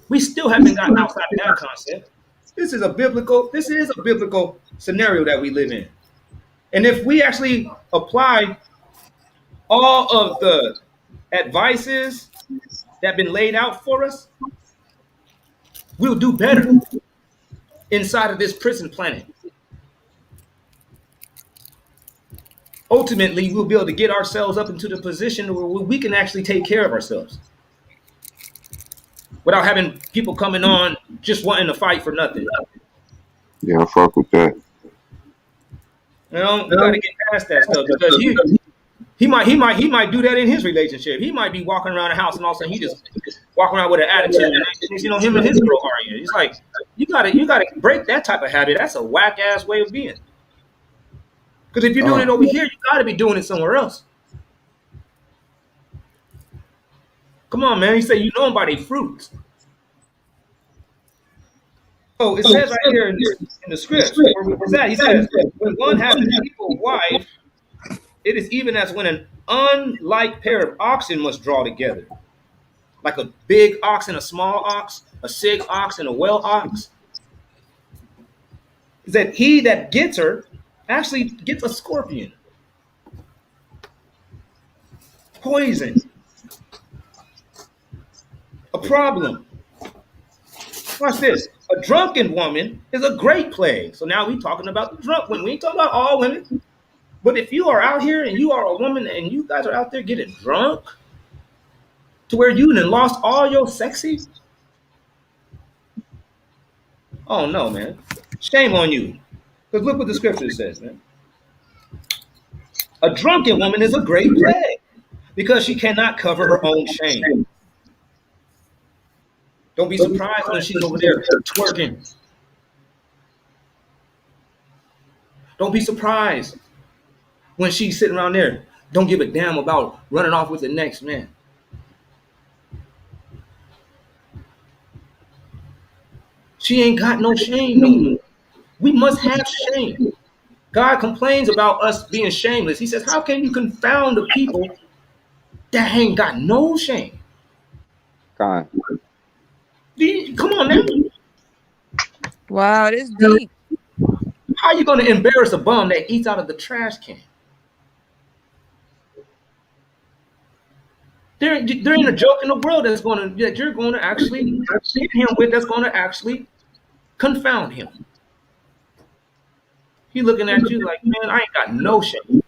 We still haven't gotten outside of that concept. This is a biblical scenario that we live in. And if we actually apply all of the advices that have been laid out for us, we'll do better inside of this prison planet. Ultimately, we'll be able to get ourselves up into the position where we can actually take care of ourselves without having people coming on just wanting to fight for nothing. Yeah, I fuck with that. You know, we got to get past that stuff because he might do that in his relationship. He might be walking around the house and all of a sudden he just walking around with an attitude. And you know, him and his girl arguing. He's like, you gotta break that type of habit. That's a whack ass way of being. Because if you're doing it over here, you got to be doing it somewhere else. Come on, man. You say you know them by their fruits. Oh, it says right here in the script, where it's at, he says, when one has an equal wife, it is even as when an unlike pair of oxen must draw together. Like a big ox and a small ox, a sick ox and a well ox. Is that he that gets her actually gets a scorpion. Poison. A problem. Watch this. A drunken woman is a great plague. So now we're talking about the drunk women. We ain't talking about all women. But if you are out here and you are a woman and you guys are out there getting drunk to where you done lost all your sexy. Oh no, man. Shame on you. Because look what the scripture says, man. A drunken woman is a great plague because she cannot cover her own shame. Don't be surprised when she's over there twerking. Don't be surprised when she's sitting around there. Don't give a damn about running off with the next man. She ain't got no shame no more. We must have shame. God complains about us being shameless. He says, how can you confound the people that ain't got no shame? God. Come on now. Wow, this deep. How are you going to embarrass a bum that eats out of the trash can? There ain't a joke in the world that you're going to actually hit him with that's going to actually confound him. He looking at you like, man, I ain't got no shame.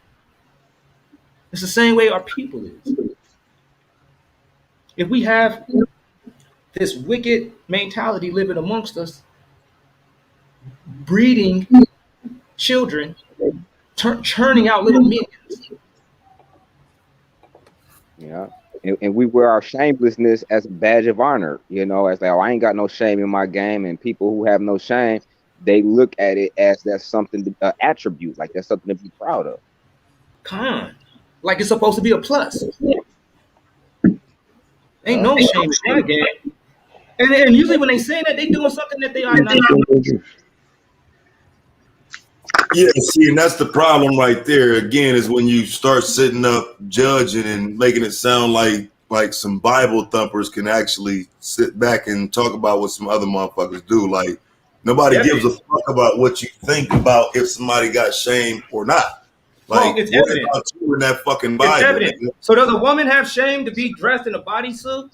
It's the same way our people is. If we have this wicked mentality living amongst us, breeding children, churning out little minions. Yeah. And we wear our shamelessness as a badge of honor, you know, as like, oh, I ain't got no shame in my game. And people who have no shame, they look at it as that's something, attribute, like that's something to be proud of. Like it's supposed to be a plus. Ain't no shame in my game. And usually when they say that, they doing something that they are not. Yeah, see, and that's the problem right there. Again, is when you start sitting up judging and making it sound like some Bible thumpers can actually sit back and talk about what some other motherfuckers do. Like nobody gives a fuck about what you think about if somebody got shame or not. Like it's what evident. about you in that fucking Bible? It's evident. So does a woman have shame to be dressed in a bodysuit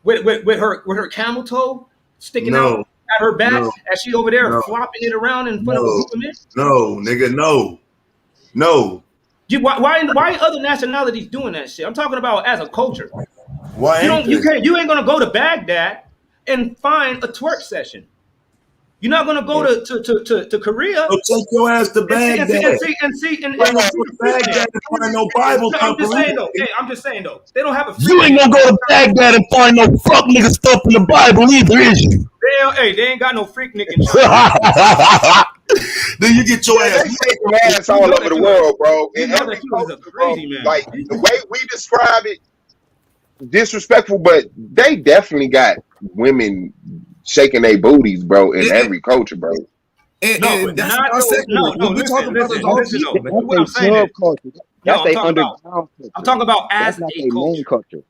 with her camel toe sticking out at her back as she over there flopping it around in front of a group of men? No, nigga, no. Why other nationalities doing that shit? I'm talking about as a culture. Why you ain't gonna go to Baghdad and find a twerk session. You're not gonna go to Korea. So take your ass to Baghdad. And find no Bible. I'm just saying though. They don't have a. You ain't gonna go to Baghdad and find no fuck nigga stuff in the Bible either, is you? They ain't got no freak nigga. Then you get your ass. They take your ass all over the world, bro. And every culture, crazy man. Like the way we describe it, disrespectful, but they definitely got women shaking their booties, bro, in every culture, bro. And that's what I said. Listen, what I'm saying is, I'm talking about as a culture.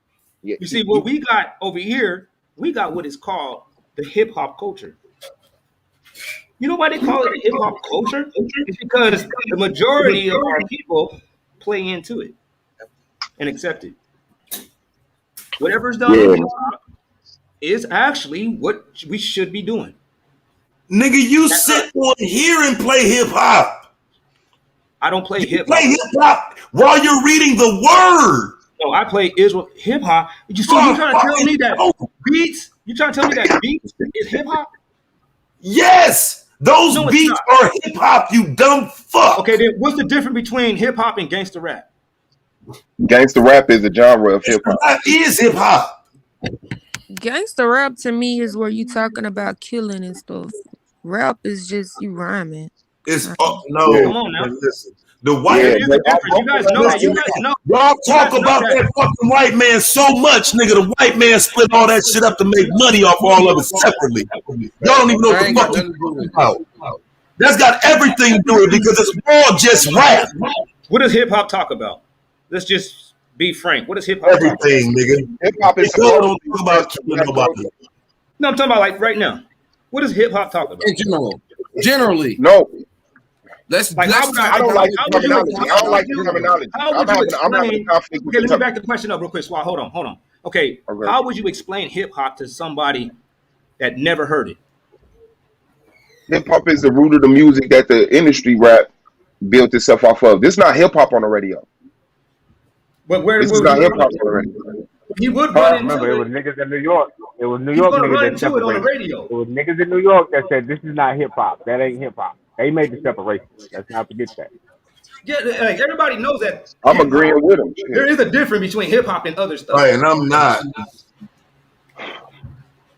You see, what we got over here, we got what is called the hip hop culture. You know why they call it the hip hop culture? It's because the majority of our people play into it and accept it. Whatever's done in hip hop is actually what we should be doing. Nigga, you sit on here and play hip hop. I don't play hip hop. Play hip hop while you're reading the word. No, I play Israel hip hop. So you trying to tell me that beats? You trying to tell me that beats is hip hop? Yes, those beats are hip hop. You dumb fuck. Okay, then what's the difference between hip hop and gangster rap? Gangster rap is a genre of hip hop. Rap is hip hop. Gangster rap to me is where you talking about killing and stuff. Rap is just you rhyming. It's no. Come on now. Listen, the white there is a difference. You guys know that. You guys know. Y'all talk about that fucking white man so much, nigga. The white man split all that shit up to make money off all of it separately. Y'all don't even know what the fuck you're talking about. That's got everything to do with it because it's all just rap. What does hip hop talk about? Let's just be frank. What does hip hop? Everything, nigga. Hip hop is don't talk about killing nobody. No, I'm talking about like right now. What does hip hop talk about? In general, generally, no. Let's. Like, I don't like terminology. I don't like terminology. How would you explain? Okay, let me back the question up real quick. Swat, hold on. Okay, how would you explain hip hop to somebody that never heard it? Hip hop is the root of the music that the industry rap built itself off of. This is not hip hop on the radio. But where this is not hip hop on the radio. He would run into remember, it. It was niggas in New York. It was New York niggas that separated. On the radio. It was niggas in New York that said this is not hip hop. That ain't hip hop. They made the separation. Let's not forget that. Yeah, like everybody knows that. I'm agreeing with him. There is a difference between hip hop and other stuff. Right, and I'm not.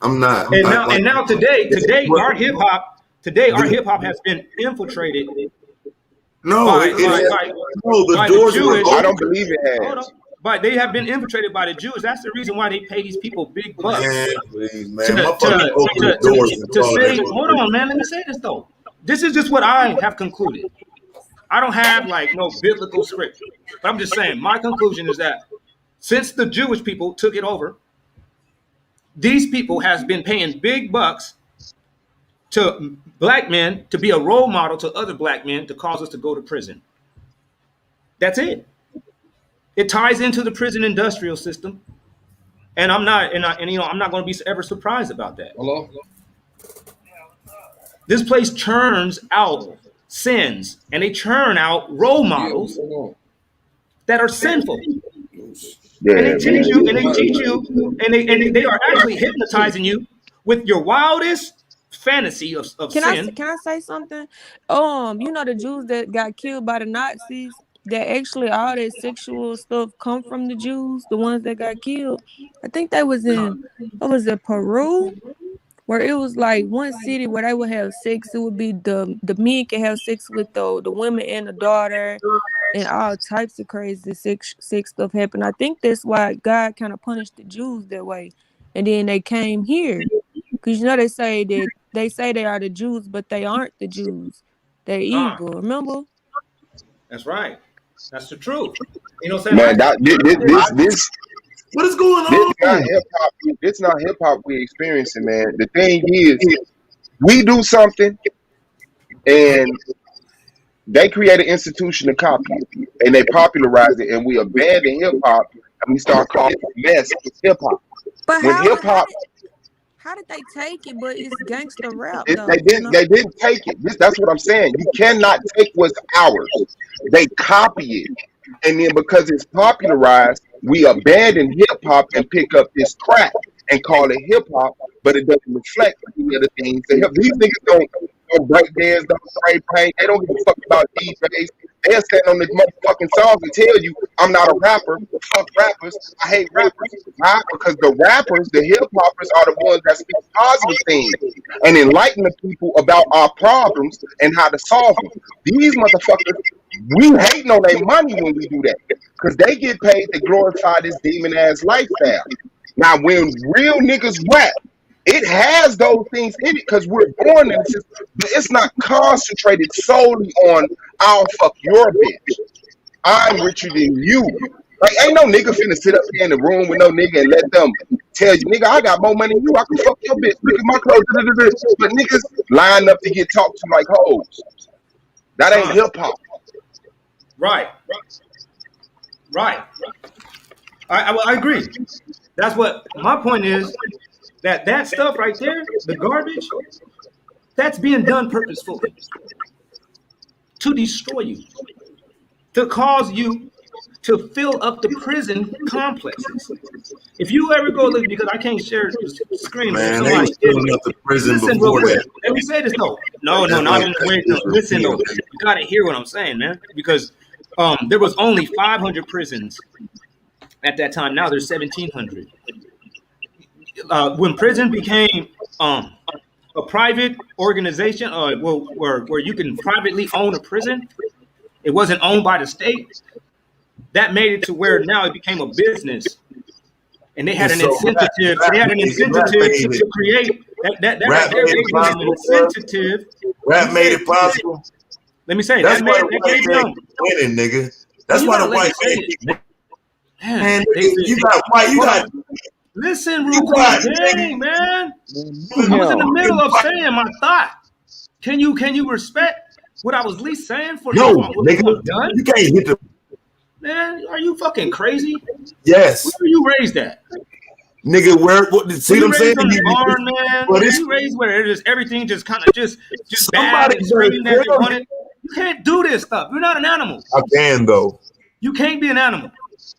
And now today, our hip hop has been infiltrated. The doors Jewish. I don't believe it has. But they have been infiltrated by the Jews. That's the reason why they pay these people big bucks. Man, to say, hold on, man. Let me say this though. This is just what I have concluded. I don't have like no biblical script, but I'm just saying my conclusion is that since the Jewish people took it over, these people has been paying big bucks to black men to be a role model to other black men to cause us to go to prison. That's it. It ties into the prison industrial system, and I'm not going to be ever surprised about that. Hello. This place churns out sins, and they churn out role models that are sinful. Yeah, and they teach you, and they are actually hypnotizing you with your wildest fantasy of sin. Can I say something? The Jews that got killed by the Nazis, that actually all that sexual stuff come from the Jews, the ones that got killed. I think they was in, Peru, where it was like one city where they would have sex. It would be the men can have sex with the women and the daughter, and all types of crazy sex stuff happened. I think that's why God kind of punished the Jews that way. And then they came here. Because they say they are the Jews, but they aren't the Jews. They're evil, remember? That's right. That's the truth. You know what I'm saying? Man, this what is going on? It's not hip hop we experiencing, man. The thing is, we do something and they create an institution to copy it, and they popularize it, and we abandon hip hop and we start calling it mess hip hop. But when hip hop, how did they take it? But it's gangster rap. They didn't take it. That's what I'm saying. You cannot take what's ours. They copy it, and then because it's popularized, we abandon hip hop and pick up this crap and call it hip hop, but it doesn't reflect any of the things they have. These niggas don't break dance, don't spray paint. They don't give a fuck about DJs. They'll stand on this motherfucking songs and tell you, I'm not a rapper. Fuck rappers. I hate rappers. Why? Because the rappers, the hip hoppers, are the ones that speak positive things and enlighten the people about our problems and how to solve them. These motherfuckers, we hating on their money when we do that because they get paid to glorify this demon ass lifestyle. Now, when real niggas rap, it has those things in it because we're born in this, but it's not concentrated solely on I'll fuck your bitch. I'm richer than you. Like, ain't no nigga finna sit up here in the room with no nigga and let them tell you, nigga, I got more money than you. I can fuck your bitch. Look at my clothes. But niggas line up to get talked to like hoes. That ain't hip hop. Right. I agree. That's what my point is. That stuff right there, the garbage, that's being done purposefully to destroy you, to cause you to fill up the prison complexes. If you ever go look, because I can't share the screen, Man, they was filling up the prison listen before real quick. that. Let me say this though. No, not in the way. No, listen though. You gotta hear what I'm saying, man. Because there was only 500 prisons at that time. Now there's 1,700. When prison became a private organization, where you can privately own a prison, it wasn't owned by the state. That made it to where now it became a business, and they had an incentive. They had an incentive to create that right there. They gave them an incentive. Rap made it possible. Let me say that's that why made it winning, nigga. That's why the white man. Man, you got. Listen, real quick, dang, man. I was in the middle of saying my thought. Can you respect what I was at least saying for no, nigga? Done? You can't hit the. Man, are you fucking crazy? Yes. Where were you raised at? Nigga, see what I'm saying? Barn, man. Were you raised where it is everything just kind of just bad and screaming that you want it? You can't do this stuff. You're not an animal. I can though. You can't be an animal.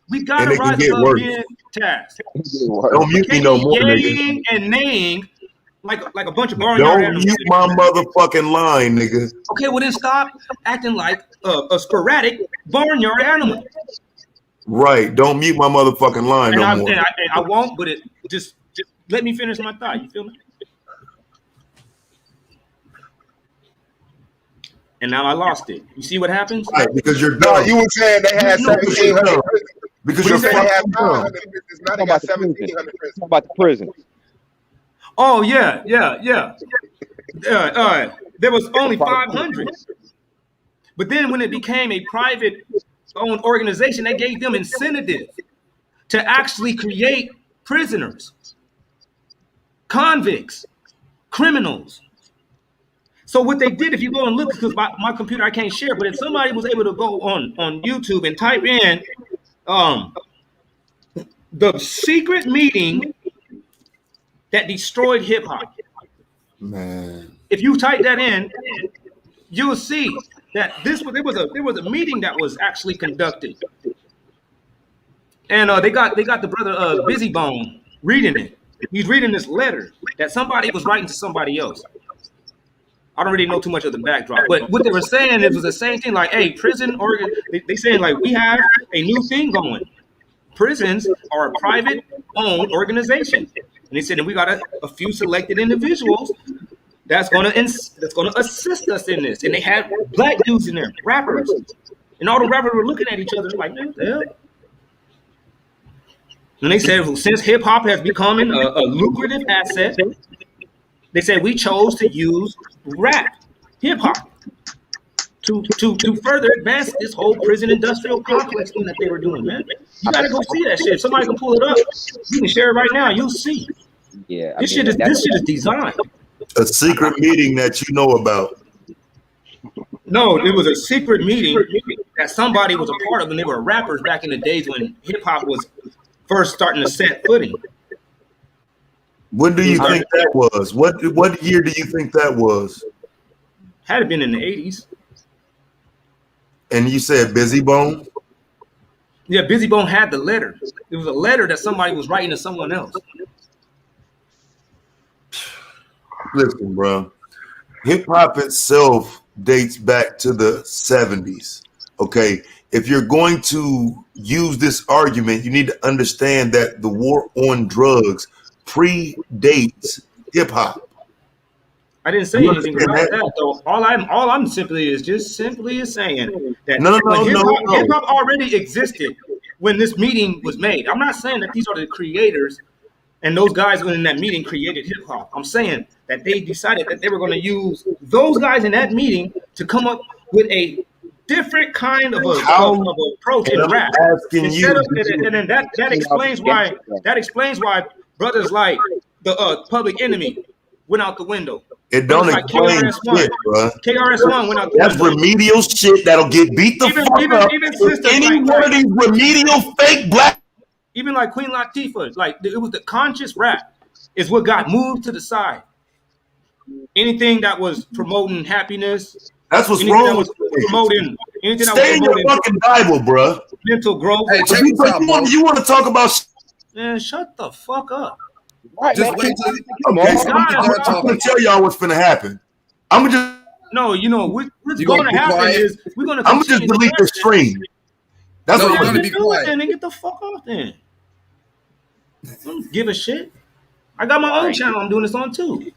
We gotta rise above being tasked. Don't mute me no more, nigga. And neighing like a bunch of barnyard animals. Don't mute my motherfucking line, nigga. Okay, well then stop acting like a sporadic barnyard animal. Right. Don't mute my motherfucking line no more. And I won't, but it just let me finish my thought. You feel me? And now I lost it. You see what happens? Right, because you're dumb. No, you were saying they had 1,700 prisons. Because you're saying they had 500 dumb. prisons. Now they got 1,700 prisons. Talk about the prison. Oh yeah. There was only 500. But then when it became a private owned organization, they gave them incentive to actually create prisoners, convicts, criminals. So what they did, if you go and look, because my computer I can't share, but if somebody was able to go on YouTube and type in the secret meeting that destroyed hip hop. Man. If you type that in, you'll see that there was a meeting that was actually conducted, and they got the brother Busy Bone reading it. He's reading this letter that somebody was writing to somebody else. I don't really know too much of the backdrop, but what they were saying, it was the same thing. Like, hey, prison they saying like we have a new thing going. Prisons are a private owned organization, and they said, and we got a few selected individuals that's gonna assist us in this. And they had black dudes in there, rappers, and all the rappers were looking at each other like, man, what the hell? And they said, well, since hip hop has become a lucrative asset, they said we chose to use rap, hip hop, to further advance this whole prison industrial complex thing that they were doing, man. You gotta go see that shit. If somebody can pull it up, you can share it right now. You'll see. Yeah, this shit is designed. A secret meeting that you know about. No, it was a secret meeting that somebody was a part of, and they were rappers back in the days when hip hop was first starting to set footing. When do you think that was? What year do you think that was? Had it been in the 80s. And you said Busy Bone? Yeah, Busy Bone had the letter. It was a letter that somebody was writing to someone else. Listen, bro. Hip hop itself dates back to the 70s. Okay. If you're going to use this argument, you need to understand that the war on drugs predates hip hop. I didn't say anything about that though. All I'm simply is saying that hip hop already existed when this meeting was made. I'm not saying that these are the creators and those guys in that meeting created hip hop. I'm saying that they decided that they were going to use those guys in that meeting to come up with a different kind of approach in rap. And then that explains why brothers like the Public Enemy went out the window. It don't explain shit, bro. KRS-One went out the window. That's remedial shit that'll get beat the fuck up. Any one of these remedial fake black Even like Queen Latifah, like it was the conscious rap is what got moved to the side. Anything that was promoting happiness, That's what's anything that wrong was with you. promoting, anything that was Stay in your promoting fucking Bible, bro. mental growth. Hey, check this out, bro. You want to talk about? Man, shut the fuck up. Right, Just man. wait till Okay, so God, I'm gonna tell y'all what's gonna happen. I'm gonna just No, you know what's You going gonna to be happen quiet? is we're going to. I'm gonna just delete the stream. That's No, what you're I'm gonna gonna be do. do it quiet. then and get the fuck off then. I don't give a shit. I got my own channel I'm doing this on too.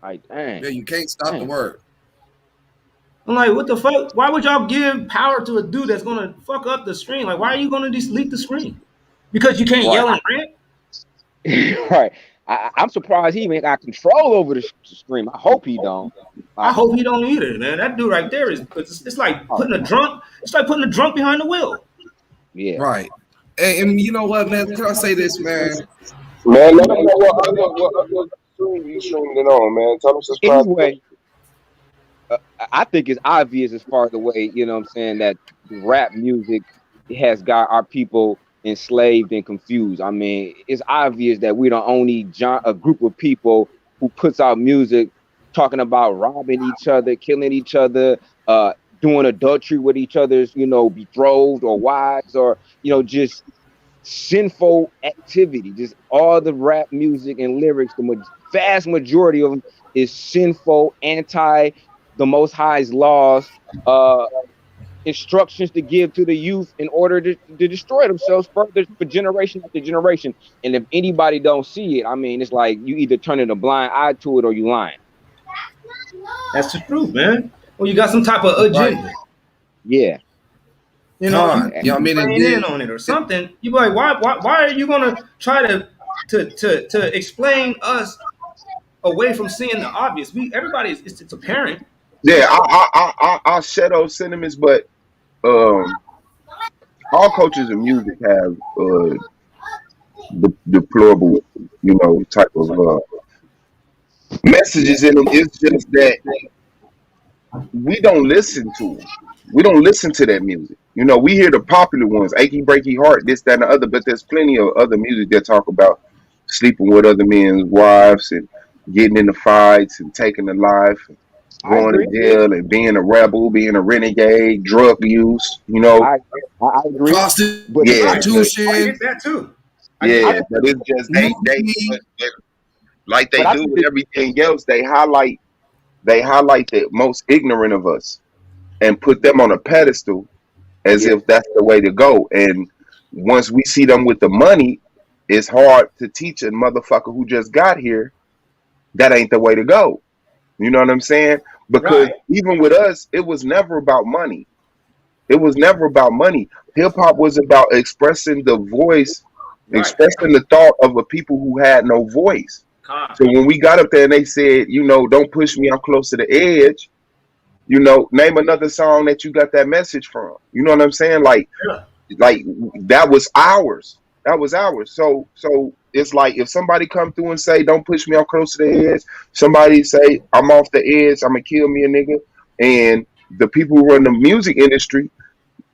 Like, dang. Yeah, you can't stop the word. I'm like, what the fuck? Why would y'all give power to a dude that's gonna fuck up the stream? Like, why are you gonna delete the screen? Because you can't yell and rant? Right. I'm surprised he even got control over the stream. I hope he don't. I hope he don't either, man. That dude right there is it's like putting a drunk. It's like putting a drunk behind the wheel. Yeah. Right. And you know what, man? Can I say this, man? Man, let them know what other stream you streaming it on, man. Tell them subscribe. Anyway, I think it's obvious as far as the way, you know what I'm saying, that rap music has got our people enslaved and confused. I mean, it's obvious that we're the only a group of people who puts out music talking about robbing each other, killing each other, doing adultery with each other's, you know, betrothed or wives, or, you know, just sinful activity. Just all the rap music and lyrics, the vast majority of them is sinful, anti the Most High's laws, instructions to give to the youth in order to destroy themselves further for generation after generation. And if anybody don't see it, I mean, it's like you either turning a blind eye to it or you lying. That's the truth, man. Well, you got some type of agenda. Right. Yeah. You know, I mean, in on it or something. You be like, why are you gonna try to explain us away from seeing the obvious? Everybody it's apparent. Yeah, I share those sentiments, but all cultures of music have deplorable, you know, type of messages in them. It's just that we don't listen to them. We don't listen to that music. You know, we hear the popular ones, Achy Breaky Heart, this, that, and the other, but there's plenty of other music that talk about sleeping with other men's wives and getting into fights and taking a life, and going to jail and being a rebel, being a renegade, drug use, you know. I agree. Yeah, I get that too. Yeah, but it's just they like they do with everything else, they highlight the most ignorant of us and put them on a pedestal as if that's the way to go. And once we see them with the money, it's hard to teach a motherfucker who just got here that ain't the way to go. You know what I'm saying? Because even with us, it was never about money. It was never about money. Hip hop was about expressing the voice, expressing the thought of a people who had no voice. So when we got up there and they said, you know, don't push me, I'm close to the edge, you know, name another song that you got that message from. You know what I'm saying? Like that was ours. That was ours. So it's like if somebody come through and say, don't push me, I'm close to the edge. Somebody say, I'm off the edge, I'm gonna kill me a nigga. And the people who run the music industry,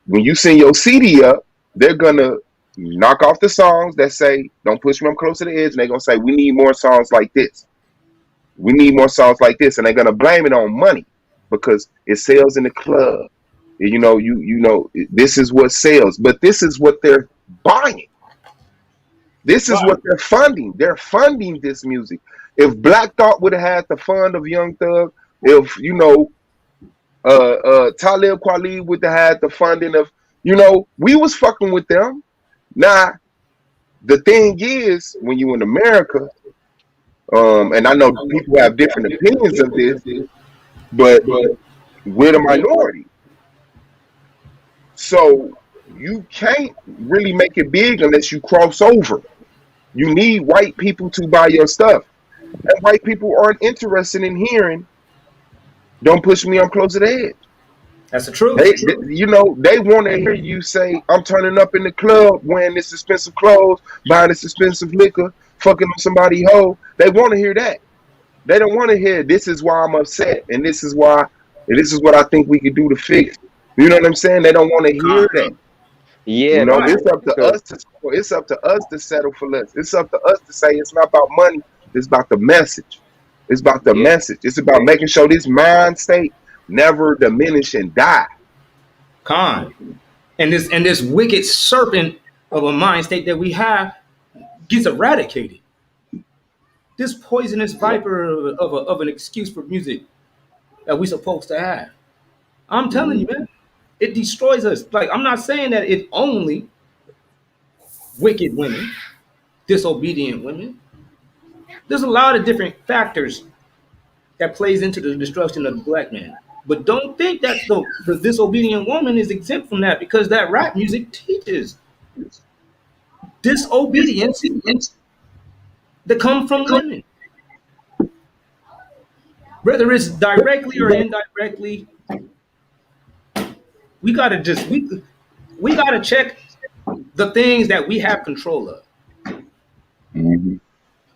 when you send your CD up, they're gonna knock off the songs that say, don't push me, I'm close to the edge. And they're gonna say, we need more songs like this. We need more songs like this. And they're gonna blame it on money because it sells in the club. You know, this is what sells, but this is what they're buying. This is what they're funding. They're funding this music. If Black Thought would have had the fund of Young Thug, if, you know, Talib Kweli would have had the funding of, you know, we was fucking with them. Now, the thing is, when you in America, and I know people have different opinions of this, but we're the minority. So you can't really make it big unless you cross over. You need white people to buy your stuff. And white people aren't interested in hearing, don't push me, I'm close to the edge. That's the truth. You know, they want to hear you say, I'm turning up in the club wearing this expensive clothes, buying this expensive liquor, fucking with somebody hoe. They want to hear that. They don't want to hear, this is why I'm upset, and this is why, and this is what I think we could do to fix. You know what I'm saying? They don't want to hear that. Yeah, You know, man. it's up to Because us to it's up to us to settle for less. It's up to us to say it's not about money. It's about the message. It's about the yeah, message. It's about making sure this mind state never diminish and die. Con. And this wicked serpent of a mind state that we have gets eradicated. This poisonous viper of an excuse for music that we supposed to have. I'm telling you, man, it destroys us. Like, I'm not saying that it's only wicked women, disobedient women. There's a lot of different factors that plays into the destruction of the black man. But don't think that the disobedient woman is exempt from that, because that rap music teaches disobedience that come from women. Whether it's directly or indirectly, we gotta just we gotta check the things that we have control of. Mm-hmm.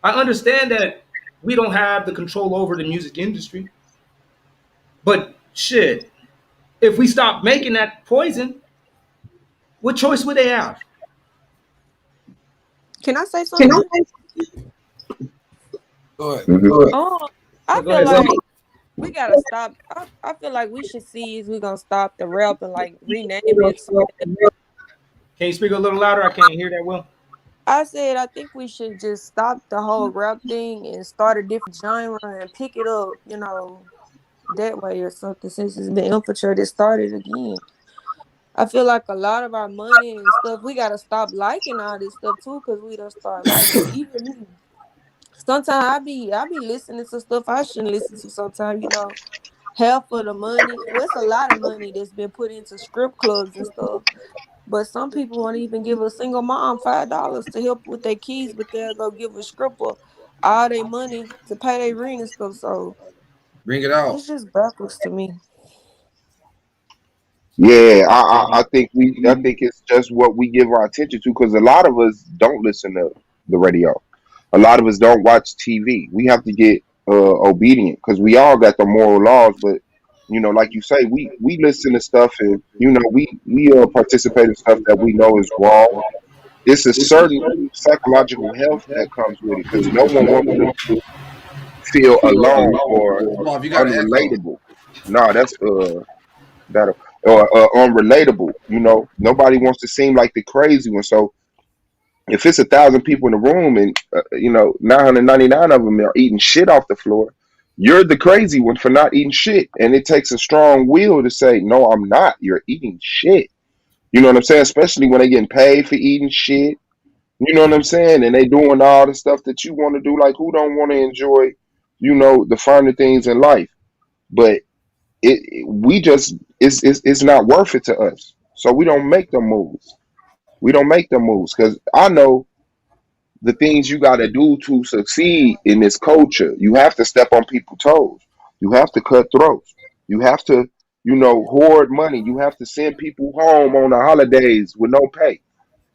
I understand that we don't have the control over the music industry, but shit, if we stop making that poison, what choice would they have? Can I say something? Go ahead. Mm-hmm. Oh, I Go feel ahead. like we gotta stop. I feel like we should see is we gonna stop the rap and like rename it. Can you speak a little louder? I can't hear that well. I said I think we should just stop the whole rap thing and start a different genre and pick it up, that way or something, since it's been infiltrated, started again. I feel like a lot of our money and stuff, we gotta stop liking all this stuff too, because we don't start liking it. Even me. Sometimes I be listening to stuff I shouldn't listen to sometimes, half of the money. Well, it's a lot of money that's been put into strip clubs and stuff. But some people won't even give a single mom $5 to help with their kids, but they'll go give a stripper all their money to pay their rent and stuff. So Bring it out. it's just backwards to me. Yeah, I think it's just what we give our attention to, because a lot of us don't listen to the radio. A lot of us don't watch TV. We have to get obedient, because we all got the moral laws, but like you say, we listen to stuff, and we participate in stuff that we know is wrong. It's a certain psychological health that comes with it, because no one wants to feel alone or Bob, you got an echo. unrelatable. No, that's that or unrelatable. Nobody wants to seem like the crazy one. So if it's 1,000 people in the room, and 999 of them are eating shit off the floor, you're the crazy one for not eating shit. And it takes a strong will to say, no, I'm not. You're eating shit. You know what I'm saying? Especially when they getting paid for eating shit. You know what I'm saying? And they doing all the stuff that you want to do. Like, who don't want to enjoy, the finer things in life? But we just it's not worth it to us. So we don't make them moves. We don't make them moves, because I know the things you got to do to succeed in this culture. You have to step on people's toes. You have to cut throats. You have to, hoard money. You have to send people home on the holidays with no pay.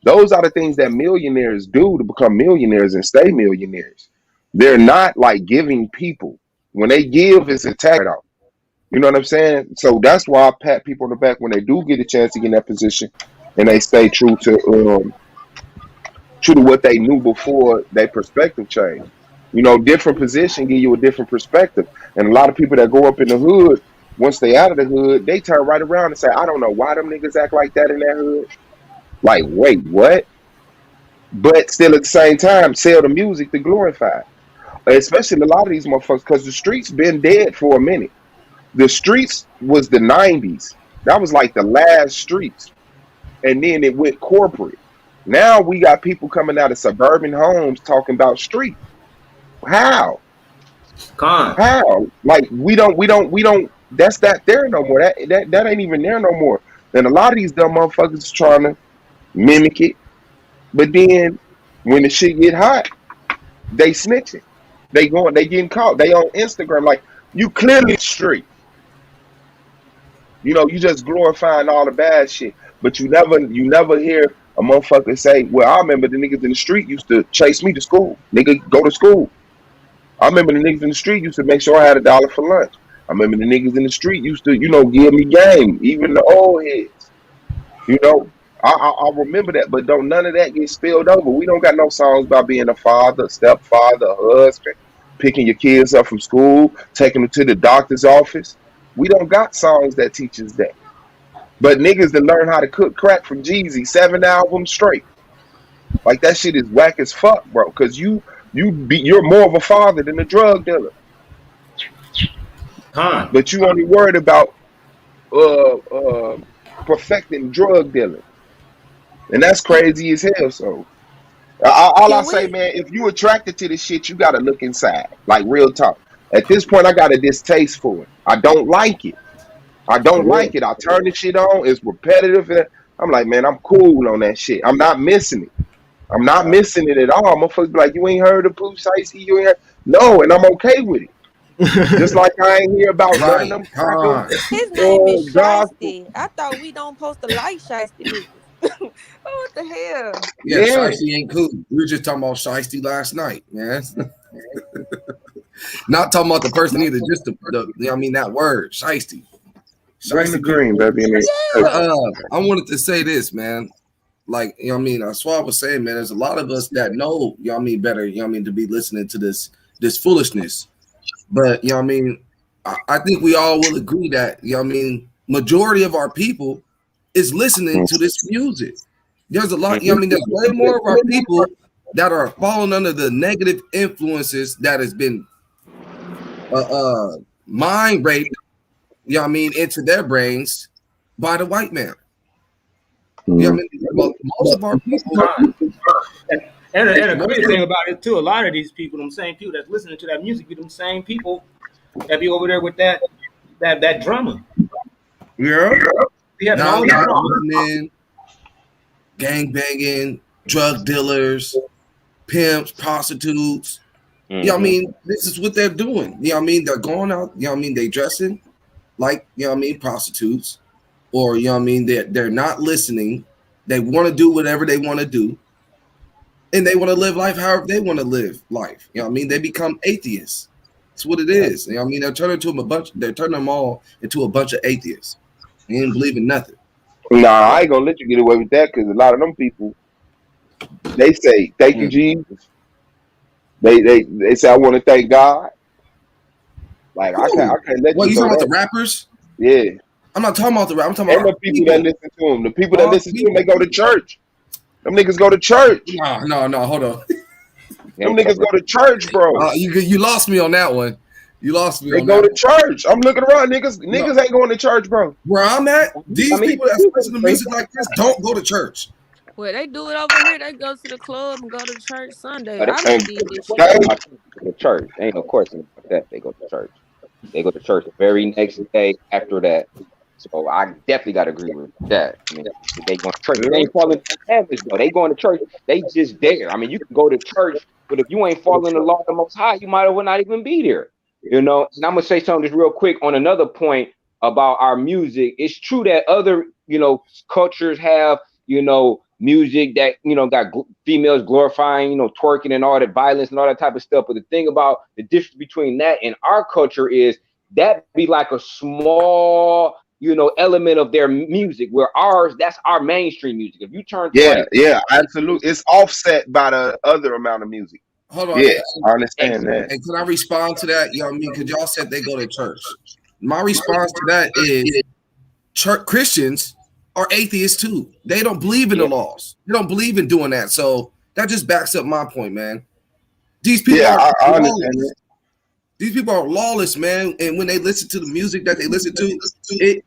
Those are the things that millionaires do to become millionaires and stay millionaires. They're not like giving people. When they give, it's a tax write-off. You know what I'm saying? So that's why I pat people on the back when they do get a chance to get in that position, and they stay true to what they knew before their perspective changed. Different position give you a different perspective. And a lot of people that go up in the hood, once they out of the hood, they turn right around and say, I don't know why them niggas act like that in that hood. Like, wait, what? But still at the same time, sell the music to glorify it. Especially a lot of these motherfuckers, because the streets been dead for a minute. The streets was the 90s. That was like the last streets. And then it went corporate. Now we got people coming out of suburban homes talking about street. How? How? Like we don't that's not there no more. That ain't even there no more. And a lot of these dumb motherfuckers is trying to mimic it. But then when the shit get hot, they snitching. They getting caught. They on Instagram like, you clearly street. You just glorifying all the bad shit. But you never hear a motherfucker say, well, I remember the niggas in the street used to chase me to school. Nigga, go to school. I remember the niggas in the street used to make sure I had $1 for lunch. I remember the niggas in the street used to, give me game, even the old heads. I remember that, but don't none of that get spilled over. We don't got no songs about being a father, stepfather, husband, picking your kids up from school, taking them to the doctor's office. We don't got songs that teach us that. But niggas that learn how to cook crack from Jeezy, 7 albums straight. Like that shit is whack as fuck, bro. Cause you're more of a father than a drug dealer. But you only worried about perfecting drug dealing. And that's crazy as hell. So all I say, man, if you attracted to this shit, you gotta look inside. Like real talk. At this point, I got a distaste for it. I don't like it. I don't like it. I turn the shit on. It's repetitive. And I'm like, man, I'm cool on that shit. I'm not missing it. I'm not missing it at all. Motherfuckers be like, you ain't heard of Pooh Shiesty? You ain't heard? No, and I'm okay with it. Just like I ain't hear about none of them. His name is Shiesty. I thought we don't post to like Shiesty niggas. Oh, what the hell? Yeah, Shiesty ain't cool. We were just talking about Shiesty last night, man. Not talking about the person either, just that word, Shiesty. Bring the green, baby. I wanted to say this, man. Like, that's why I was saying, man, there's a lot of us that know, better, to be listening to this foolishness. But, I think we all will agree that, majority of our people is listening to this music. There's a lot, there's way more of our people that are falling under the negative influences that has been mind raped, into their brains by the white man. Most of our people. And the crazy thing about it too, a lot of these people, them same people that's listening to that music, be them same people that be over there with that drama. Yeah. Now, gang banging, drug dealers, pimps, prostitutes. This is what they're doing. They're going out, they dressing like, prostitutes, or, they're not listening. They want to do whatever they want to do. And they want to live life however they want to live life. They become atheists. That's what it is. They're turning them all into a bunch of atheists. They didn't believe in nothing. Nah, I ain't gonna let you get away with that, because a lot of them people, they say, thank you, Jesus. They say, I want to thank God. Like, I can't let you. What, you talking about the rappers? Yeah. I'm not talking about the rap. I'm talking about the people that listen to him. The people that listen to him, they go to church. Them niggas go to church. No, hold on. Them niggas go to church, bro. You lost me on that one. You lost me. They go to church. I'm looking around, niggas. Niggas ain't going to church, bro. Where I'm at, these people that listen to music like this don't go to church. Well, they do it over here. They go to the club and go to church Sunday. I don't did this shit. The church. Ain't no question about that. They go to church. They go to church the very next day after that. So I definitely got to agree with that. They going to church. They ain't following the habits, though. They going to church. They just there. You can go to church, but if you ain't following the law of the Most High, you might as well not even be there. And I'm going to say something just real quick on another point about our music. It's true that other, cultures have, music that, got females glorifying, twerking and all that violence and all that type of stuff. But the thing about the difference between that and our culture is that be like a small, element of their music, where ours, that's our mainstream music. If you turn to absolutely. It's offset by the other amount of music. Hold on. Yeah, I understand that. And can I respond to that? Because y'all said they go to church. My response to that is church Christians are atheists too. They don't believe in the laws. They don't believe in doing that. So that just backs up my point, man. These people I understand that. These people are lawless, man. And when they listen to the music that they listen to, it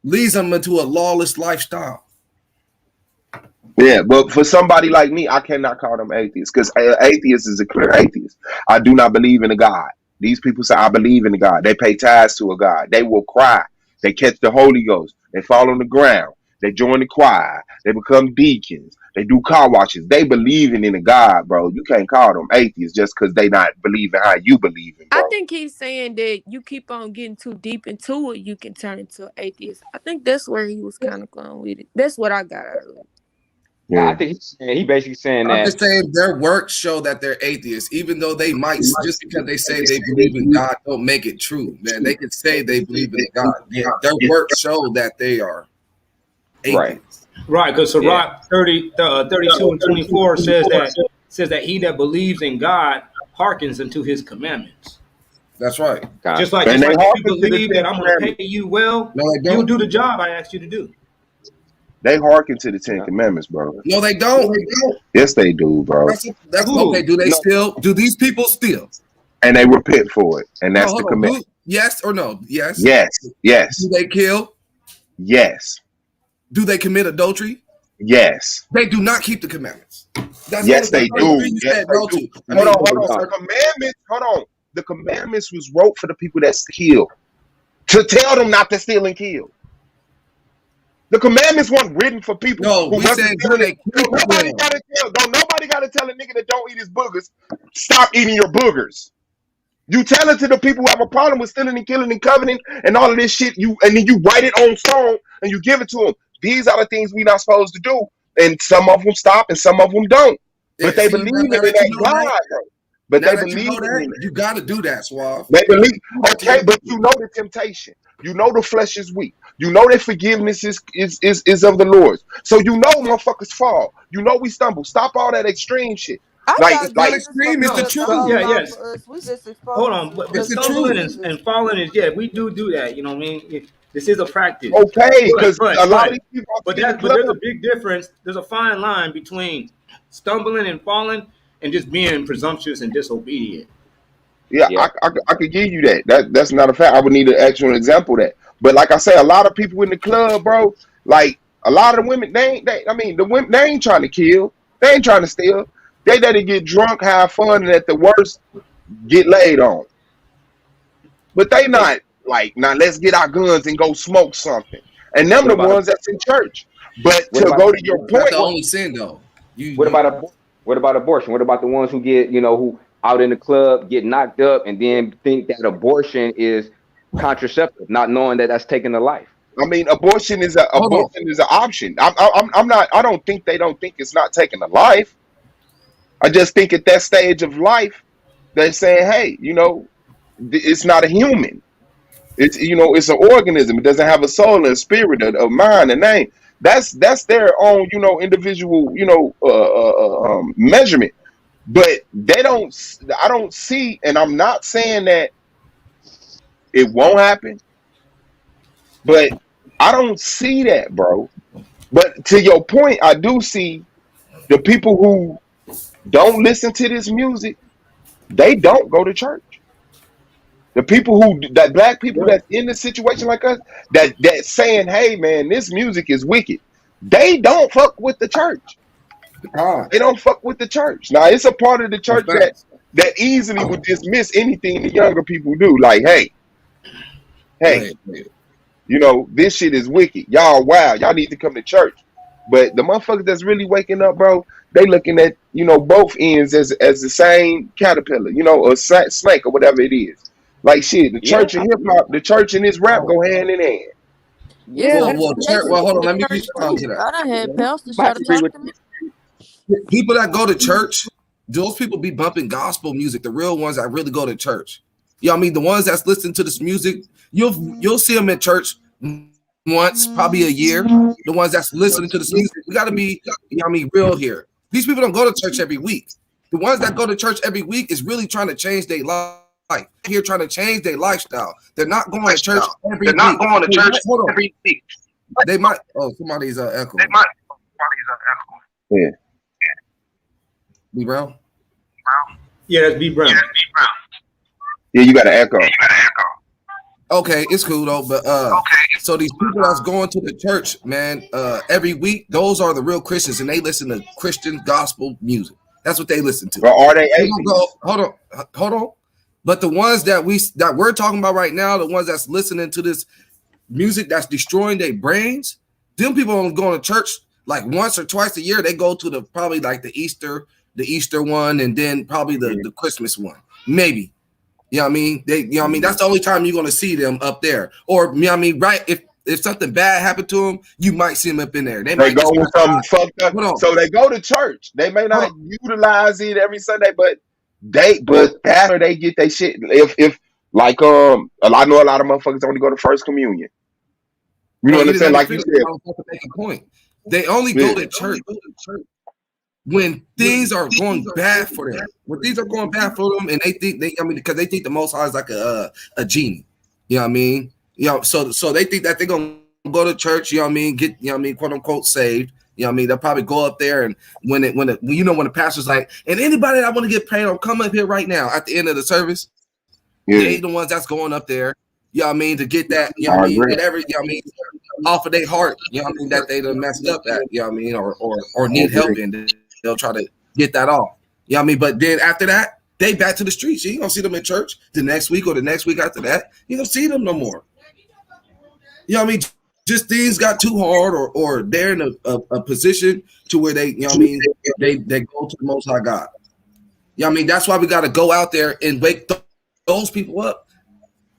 leads them into a lawless lifestyle. Yeah, but for somebody like me, I cannot call them atheists, because atheist is a clear atheist. I do not believe in a God. These people say, I believe in a God. They pay tithes to a God. They will cry. They catch the Holy Ghost. They fall on the ground. They join the choir. They become deacons. They do car washes. They believing in a God, bro. You can't call them atheists just because they not believing how you believe in, bro. I think he's saying that you keep on getting too deep into it, you can turn into an atheist. I think that's where he was kind of going with it. That's what I got out of it. Yeah, I think he basically saying that. I'm just saying their works show that they're atheists, even though they might, just because they say they believe in God, don't make it true, man. They could say they believe in God. Their works show that they are atheists. Right, because Sirach 32 and 24 says that he that believes in God hearkens unto his commandments. That's right. Just like if you believe that I'm going to pay you well, you'll do the job I asked you to do. They hearken to the 10 Commandments, bro. No, they don't. Yes, they do, bro. That's okay. Do they still? Do these people steal? And they repent for it, and that's the commandment. Yes or no? Yes. Yes. Yes. Do they kill? Yes. Do they commit adultery? Yes. They do not keep the commandments. Yes, they do. Yes, they do. Hold on. The commandments. Hold on. The commandments was wrote for the people that steal, to tell them not to steal and kill. The commandments weren't written for people. No, we said nobody gotta tell a nigga that don't eat his boogers, stop eating your boogers. You tell it to the people who have a problem with stealing and killing and coveting and all of this shit. And then you write it on stone and you give it to them. These are the things we're not supposed to do. And some of them stop and some of them don't. But they believe in that God, bro. But they believe in it. You got to do that, Suave. They believe. Okay, but you know the temptation. You know the flesh is weak. You know that forgiveness is of the Lord's. So you know motherfuckers fall. You know we stumble. Stop all that extreme shit. It's not extreme. It's the truth. Yes. Hold on, but stumbling and falling is we do that. You know what I mean? This is a practice. Okay, because a lot of these people. But there's a big difference. There's a fine line between stumbling and falling and just being presumptuous and disobedient. Yeah. I could give you that. That's not a fact. I would need an actual example of that. But like I say, a lot of people in the club, bro, like a lot of the women, the women, they ain't trying to kill. They ain't trying to steal. They there to get drunk, have fun, and at the worst, get laid on. But they not like, now let's get our guns and go smoke something. And them the ones that's in church. But to go to your point, that's the only sin though. What about abortion? What about the ones who get, who out in the club get knocked up and then think that abortion is contraceptive, not knowing that that's taking a life? I mean, abortion is an option. I don't think they don't think it's not taking a life. I just think at that stage of life, they're saying, hey, it's not a human. It's it's an organism. It doesn't have a soul and a spirit, a mind, a name. That's their own, individual, measurement. But they don't. I don't see, and I'm not saying that it won't happen, but I don't see that, bro. But to your point, I do see the people who don't listen to this music. They don't go to church. The people black people that's in a situation like us, that saying, hey man, this music is wicked. They don't fuck with the church. They don't fuck with the church. Now it's a part of the church that easily would dismiss anything the younger people do. Like, hey, this shit is wicked. Y'all need to come to church. But the motherfuckers that's really waking up, bro, they looking at both ends as the same caterpillar, or snake or whatever it is. Like shit, the church and hip hop, the church and this rap go hand in hand. Yeah. Well, hold on. Let me respond to that. I done had pastors try to talk to me. People that go to church, those people be bumping gospel music. The real ones that really go to church. You know what I mean? The ones that's listening to this music, you'll see them at church once, probably a year. The ones that's listening to this music, we got to be, real here. These people don't go to church every week. The ones that go to church every week is really trying to change their life. Here trying to change their lifestyle. They're not going to church every week. They're not going to church every week. They might. Oh, somebody's echoing. Yeah. B Brown. Yeah, that's B Brown. Yeah, you got to echo. Okay, it's cool though. But so these people that's going to the church, man, every week, those are the real Christians, and they listen to Christian gospel music. That's what they listen to. But are they? Hold on. But the ones that we're talking about right now, the ones that's listening to this music that's destroying their brains, them people don't go to church like once or twice a year. They go to probably like the Easter one, and then probably the Christmas one, maybe. You know what I mean? That's the only time you're gonna see them up there. Or right? If something bad happened to them, you might see them up in there. They might go with something fucked up. So they go to church. They may not utilize it every Sunday, but after they get their shit, if like I know a lot of motherfuckers only go to first communion. You know what I'm saying? Like you said, make a point. They only go to church when things are going bad for them. When things are going bad for them, and they think because they think the Most High is like a genie. You know what I mean? So they think that they're gonna go to church. You know what I mean? Get quote unquote saved. You know what I mean? They'll probably go up there, and when the pastor's like, and anybody that want to get paid, I'll come up here right now at the end of the service. Yeah. They the ones that's going up there. You know what I mean? To get that, you know what I mean? Whatever, you know what I mean? Off of their heart, you know what I mean? That they done messed up at, you know what I mean? Or need help in. They'll try to get that off. You know what I mean? But then after that, they back to the streets. You ain't gonna see them in church the next week or the next week after that. You don't see them no more. You know what I mean? Just things got too hard, or they're in a position to where they, you know what I mean, they go to the Most High God. You know what I mean? That's why we got to go out there and wake those people up.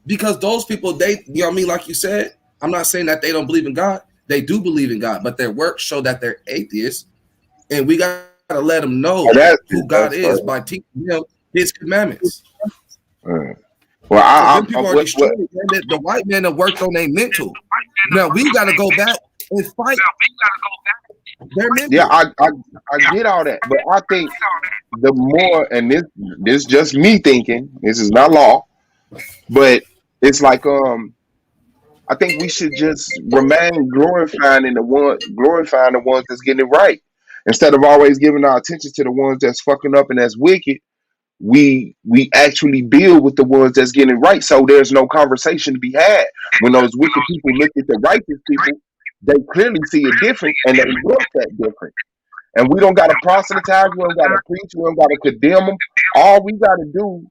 Because those people, they, you know what I mean, like you said, I'm not saying that they don't believe in God. They do believe in God, but their works show that they're atheists. And we got to let them know who God is by teaching them his commandments. Well, the white men have worked on their mental. Now we got to go back and fight their mental. Yeah, I get all that, but I think the more, and this just me thinking, this is not law, but it's like I think we should just remain glorifying the ones that's getting it right, instead of always giving our attention to the ones that's fucking up and that's wicked. We actually build with the ones that's getting it right, so there's no conversation to be had. When those wicked people look at the righteous people, they clearly see it different, and they look that different. And we don't got to proselytize, we don't got to preach, we don't got to condemn them. All we got to do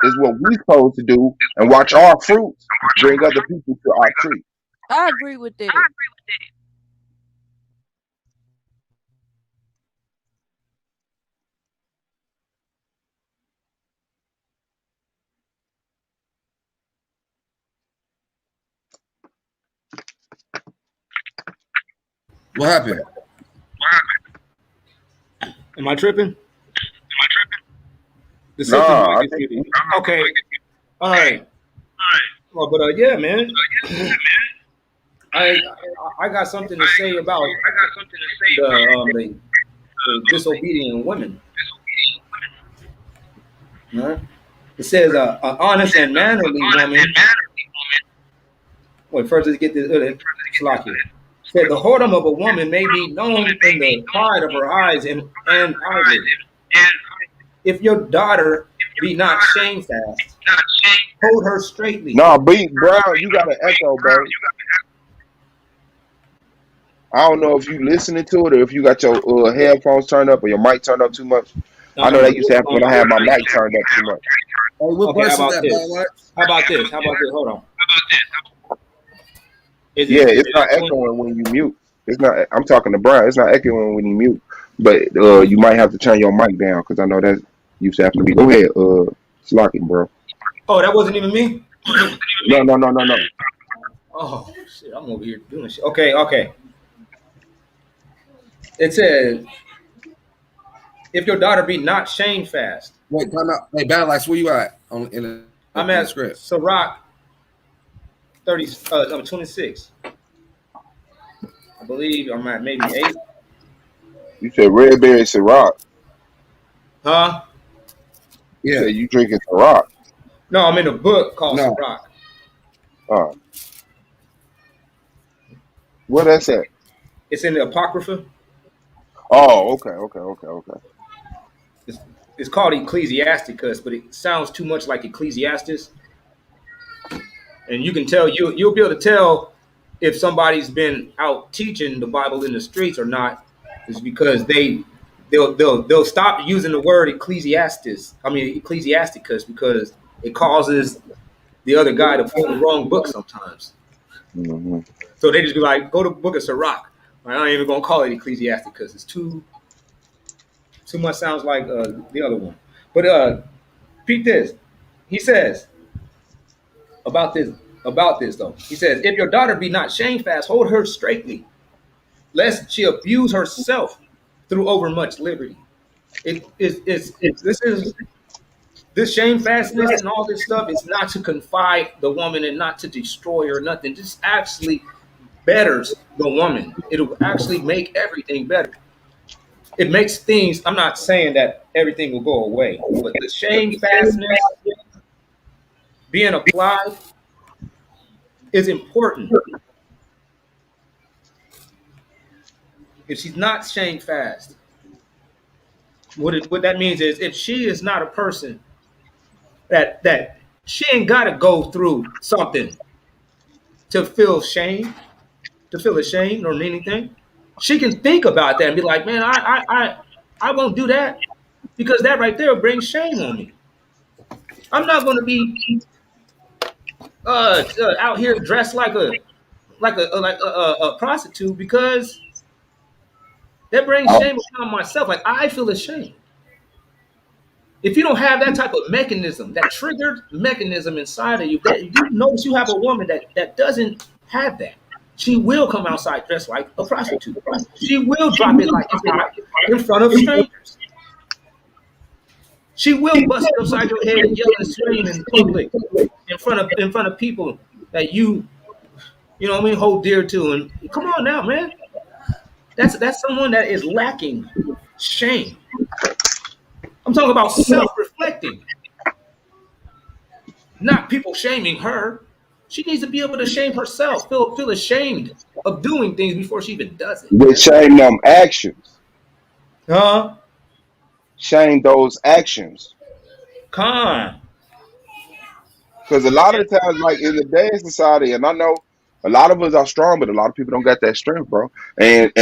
is what we're supposed to do and watch our fruits bring other people to our tree. I agree with that. What happened? Am I tripping? No, okay. All right. Well, but yeah, man. I got something to say about the disobedient women. Right? It says an honest and mannerly woman. Wait, first let's get this. Slocky. Said the whoredom of a woman may be known in the pride of her eyes and eyelids. If your daughter be not shamefast, hold her straightly. No, B Brown, you got an echo, bro. I don't know if you listening to it or if you got your headphones turned up or your mic turned up too much. I know that used to happen when I had my mic turned up too much. Okay, how about this? Hold on. It's not echoing when you mute. It's not. I'm talking to Brian. It's not echoing when you mute, but you might have to turn your mic down because I know that used to happen to me. Go ahead, Slocky, bro. Oh, that wasn't even me. No. Oh shit! I'm over here doing shit. Okay. It says, if your daughter be not shamefast. Wait, time out. Hey, Battle Axe, where you at? I'm at Sirach 26. I believe I'm at maybe 8. You said Red Berry Sirach. Huh? Yeah, you drinking Sirach. No, I'm in a book called Sirach. Where that's at? It's in the Apocrypha. Oh, okay. It's called Ecclesiasticus, but it sounds too much like Ecclesiastes. And you can tell, you'll be able to tell if somebody's been out teaching the Bible in the streets or not, is because they'll stop using the word Ecclesiasticus because it causes the other guy to pull the wrong book sometimes. Mm-hmm. So they just be like, go to the book of Sirach. I ain't even gonna call it Ecclesiasticus. It's too much sounds like the other one. But peep this. He says about this though. He says, if your daughter be not shamefast, hold her straightly, lest she abuse herself through overmuch liberty. This shamefastness and all this stuff is not to confide the woman and not to destroy her or nothing. This actually betters the woman. It'll actually make everything better. It makes things. I'm not saying that everything will go away, but the shamefastness being applied is important. If she's not shamefast, what that means is if she is not a person that she ain't got to go through something to feel shame, to feel ashamed or anything, she can think about that and be like, man, I won't do that because that right there brings shame on me. I'm not going to be out here dressed like a prostitute because that brings shame upon myself. Like I feel ashamed. If you don't have that type of mechanism, that triggered mechanism inside of you, that you notice you have a woman that doesn't have that. She will come outside dressed like a prostitute. She will drop it like it's hot in front of strangers. She will bust it upside your head and yell and scream in public in front of people that you know what I mean, hold dear to. And come on now, man. That's someone that is lacking shame. I'm talking about self-reflecting, not people shaming her. She needs to be able to shame herself, feel ashamed of doing things before she even does it. But shame them actions. Huh? Shame those actions. Con. Because a lot of the times, like in the dance society, and I know a lot of us are strong, but a lot of people don't got that strength, bro. And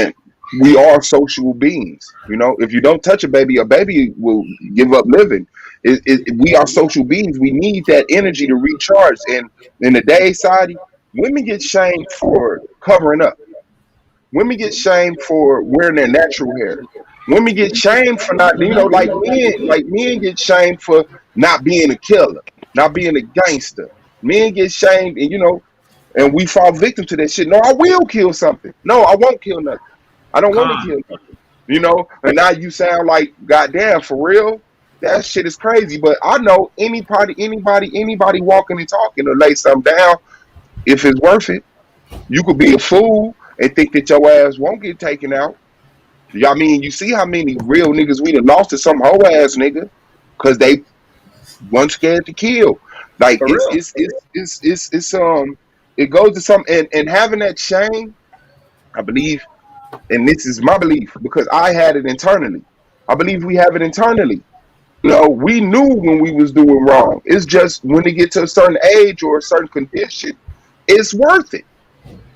we are social beings. You know, if you don't touch a baby will give up living. We are social beings. We need that energy to recharge. And in the day society, women get shamed for covering up. Women get shamed for wearing their natural hair. Women get shamed for not, men get shamed for not being a killer, not being a gangster. Men get shamed, and we fall victim to that shit. No, I will kill something. No, I won't kill nothing. I don't want to kill nothing. And now you sound like, goddamn, for real? That shit is crazy. But I know anybody walking and talking to lay something down, if it's worth it. You could be a fool and think that your ass won't get taken out. I mean, you see how many real niggas we done lost to some hoe ass nigga because they weren't scared to kill. Like it goes to some and having that shame, I believe, and this is my belief because I had it internally. I believe we have it internally. We knew when we was doing wrong. It's just when they get to a certain age or a certain condition, it's worth it.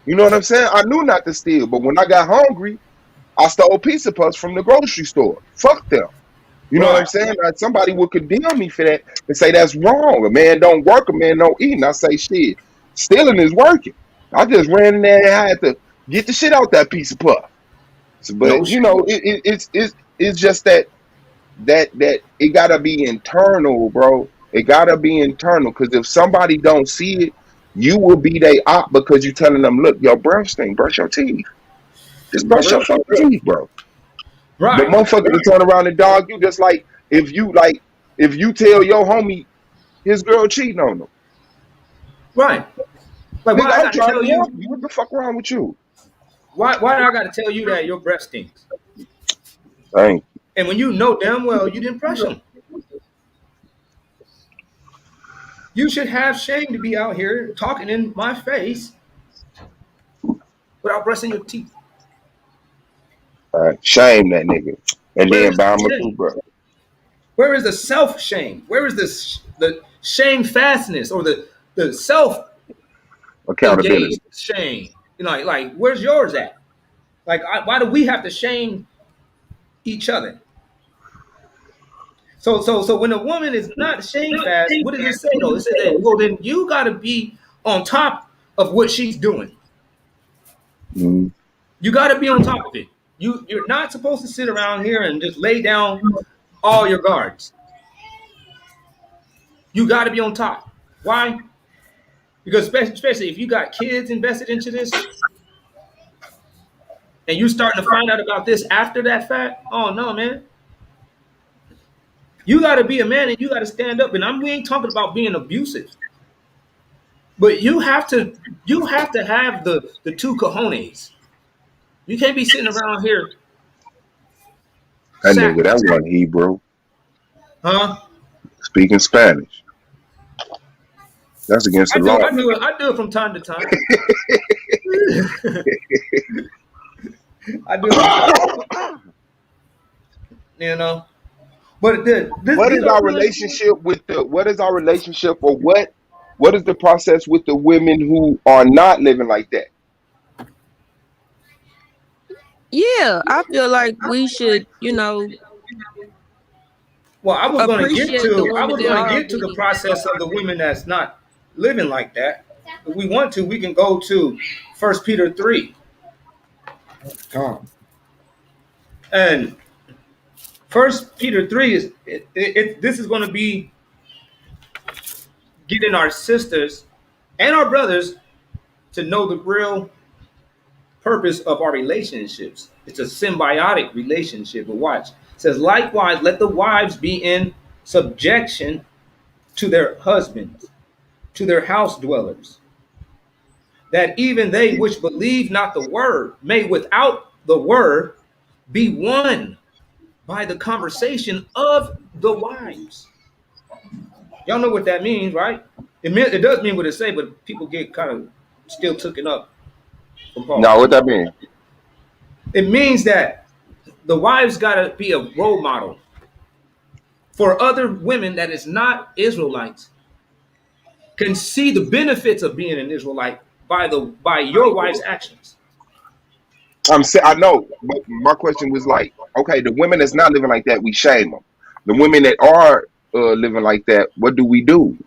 You know what I'm saying? I knew not to steal, but when I got hungry, I stole pizza puffs from the grocery store. Fuck them. You know what I'm saying? Like, somebody would condemn me for that and say that's wrong. A man don't work, a man don't eat. And I say, shit, stealing is working. I just ran in there and had to get the shit out that pizza puff. So, but it's just that it gotta be internal, bro. It gotta be internal because if somebody don't see it, you will be they op because you telling them, look, your breath stink, brush your teeth. Just brush your fucking teeth, bro. Right. The motherfucker to turn around and dog you just like if you tell your homie his girl cheating on him. Right. Like nigga, I'm trying to tell you, what the fuck wrong with you? Why do I gotta tell you that your breath stinks? Thank you. And when you know damn well you didn't brush them. You should have shame to be out here talking in my face without brushing your teeth. Shame that nigga. And then buy him a toothbrush. Where is the self-shame? Where is the shamefastness or the self accountability shame? Like where's yours at? Like why do we have to shame each other? So when a woman is not shamefast, what does it say though? It says that, well, then you got to be on top of what she's doing. Mm-hmm. You got to be on top of it. You're not supposed to sit around here and just lay down all your guards. You got to be on top. Why? Because especially if you got kids invested into this, and you starting to find out about this after that fact, oh no, man. You got to be a man and you got to stand up. And we ain't talking about being abusive, but you have to have the two cojones You can't be sitting around here. That nigga, that one Hebrew. Huh? Speaking Spanish. That's against the law. I do it from time to time. I do it. You know. But what is our relationship with the? What is our relationship, or what? What is the process with the women who are not living like that? Yeah, I feel like we should, Well, I was going to get appreciate the women that are to the obedient. process of the women that's not living like that. If we want to, we can go to 1 Peter 3. And 1 Peter 3 is this is going to be getting our sisters and our brothers to know the real purpose of our relationships. It's a symbiotic relationship. But watch. It says, likewise, let the wives be in subjection to their husbands, to their house dwellers, that even they which believe not the word may without the word be won by the conversation of the wives. Y'all know what that means, right? It does mean what it say, but people get kind of still taken up. No, what that mean? It means that the wives got to be a role model for other women that is not Israelites, can see the benefits of being an Israelite by your wife's actions. I know, but my question was like, okay, the women that's not living like that, we shame them. The women that are living like that, what do we do?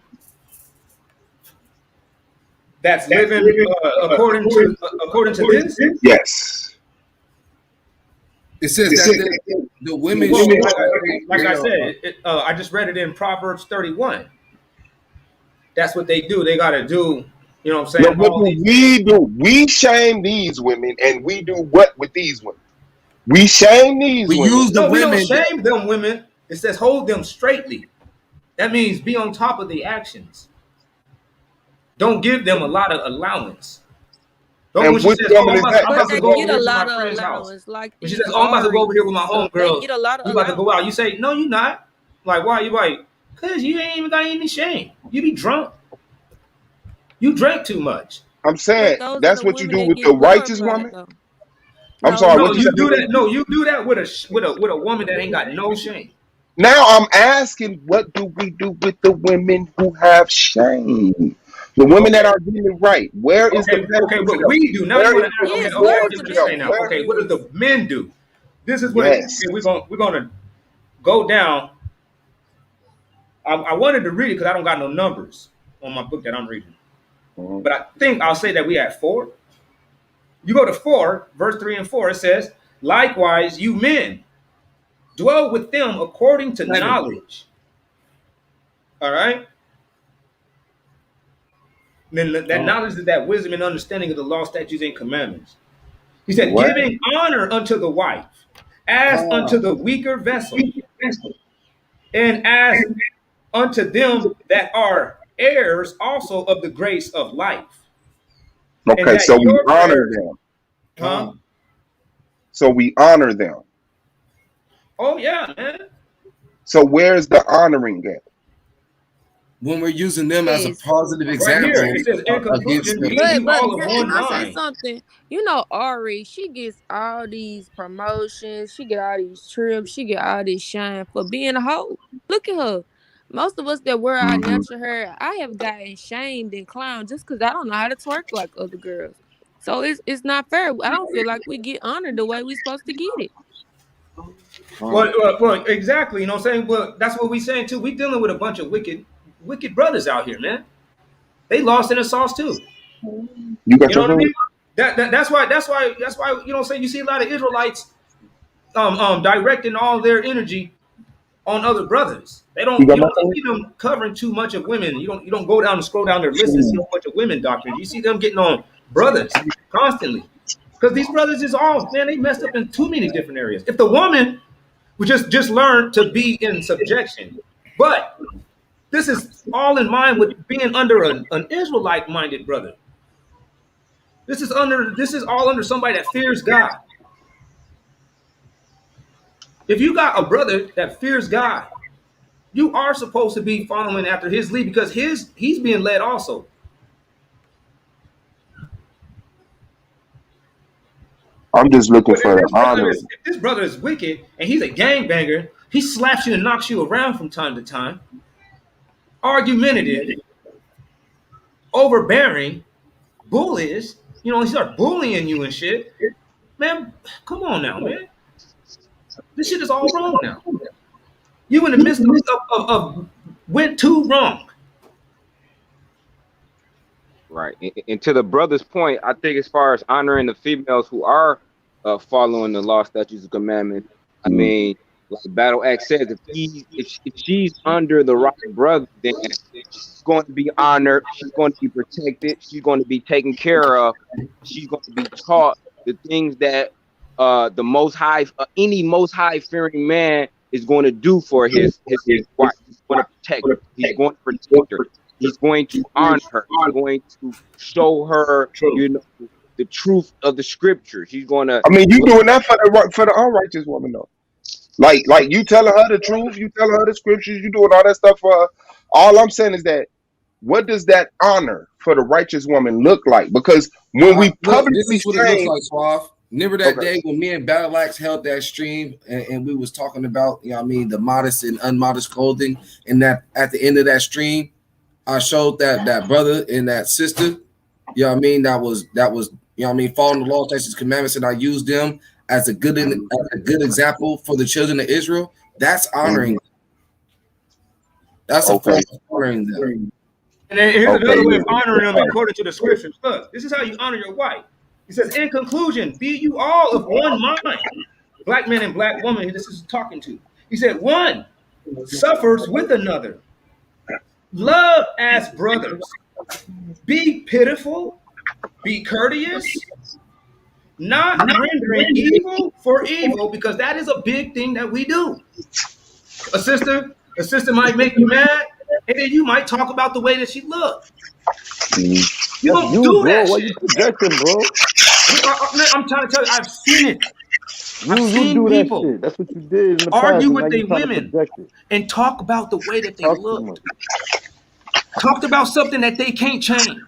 That's living according to this. Yes. It says that the women. Well, like I said, I just read it in Proverbs 31. That's what they do. They got to do. You know what I'm saying? What do we do? We shame these women, and we do what with these women? We shame these women. Use the women. We don't shame them women. It says hold them straightly. That means be on top of the actions. Don't give them a lot of allowance. And which woman is that? But they get a lot of allowance. Like she says, "Oh, I'm about to go over here with my homegirls. They get a lot of we about to go out." You say, "No, you're not." Like, why? You like, cause you ain't even got any shame. You be drunk. You drank too much. I'm saying that's what you do with the righteous woman. I'm sorry. No, you do that. No, you do that with a woman that ain't got no shame. Now I'm asking, what do we do with the women who have shame? The women that are getting right. Where is the okay? What we do now? You want to ask? Okay, now. Okay, what does the men do? This is what we're gonna go down. I wanted to read it because I don't got no numbers on my book that I'm reading. But I think I'll say that we at 4. You go to 4, verse 3 and 4. It says, "Likewise, you men, dwell with them according to knowledge." All right. And then that knowledge is that wisdom and understanding of the law, statutes, and commandments. He said, giving honor unto the wife, as unto the weaker vessel, and as unto them that are heirs also of the grace of life. Okay, so we honor them. Huh? So we honor them. Oh, yeah, man. So where's the honoring at? When we're using them as a positive example. Right here, it says, in conclusion, but can I say something? You know, Ari, she gets all these promotions, she get all these trips, she get all this shine for being a hoe. Look at her. Most of us that wear our natural hair, I have gotten shamed and clowned just because I don't know how to twerk like other girls. So it's not fair. I don't feel like we get honored the way we're supposed to get it. Well, exactly. You know what I'm saying? Well, that's what we're saying too. We dealing with a bunch of wicked brothers out here, man. They lost in the sauce too. You got know what I mean? That's why you know what I'm saying. You see a lot of Israelites directing all their energy on other brothers. They don't. You don't see them covering too much of women. You don't go down and scroll down their list and see a bunch of women doctrines. You see them getting on brothers constantly because these brothers is all man. They messed up in too many different areas. If the woman would just learn to be in subjection, but this is all in mind with being under an Israelite-minded brother. This is all under somebody that fears God. If you got a brother that fears God, you are supposed to be following after his lead because he's being led also. I'm just looking But for the honor. if this brother is wicked and he's a gangbanger, he slaps you and knocks you around from time to time, argumentative, overbearing, bullish, he start bullying you and shit. Man, come on now, man. This shit is all wrong now. You in the midst of went too wrong. Right. And to the brother's point, I think as far as honoring the females who are following the law, statutes, and commandments, I mean, like Battle Axe says, if she's under the right brother, then she's going to be honored, she's going to be protected, she's going to be taken care of, she's going to be taught the things that the Most High, any Most High fearing man is going to do for his wife. He's going to protect her. He's going to protect her. He's going to honor her. He's going to show her, the truth of the scriptures. He's going to. I mean, you doing that for the unrighteous woman though. Like you telling her the truth, you telling her the scriptures, you doing all that stuff for her. All I'm saying is that, what does that honor for the righteous woman look like? Because when we publicly this is what it looks like, Suave. Remember that day when me and Battle Axe held that stream and we was talking about, the modest and unmodest clothing, and that at the end of that stream, I showed that brother and that sister, that was following the law, statutes, commandments, and I used them as a good example for the children of Israel. That's honoring. That's a form of honoring them. And then here's another way of honoring them according to the scriptures. Look, this is how you honor your wife. He says, in conclusion, be you all of one mind. Black man and black woman, this is talking to. He said, one suffers with another. Love as brothers. Be pitiful. Be courteous. Not rendering evil for evil, because that is a big thing that we do. A sister might make you mad, and then you might talk about the way that she looked. You don't do that. Why you projecting, bro? I'm trying to tell you, I've seen it. You do people that shit. That's what you did in the argue past, with their women and talk about the way that they looked. Talked about something that they can't change.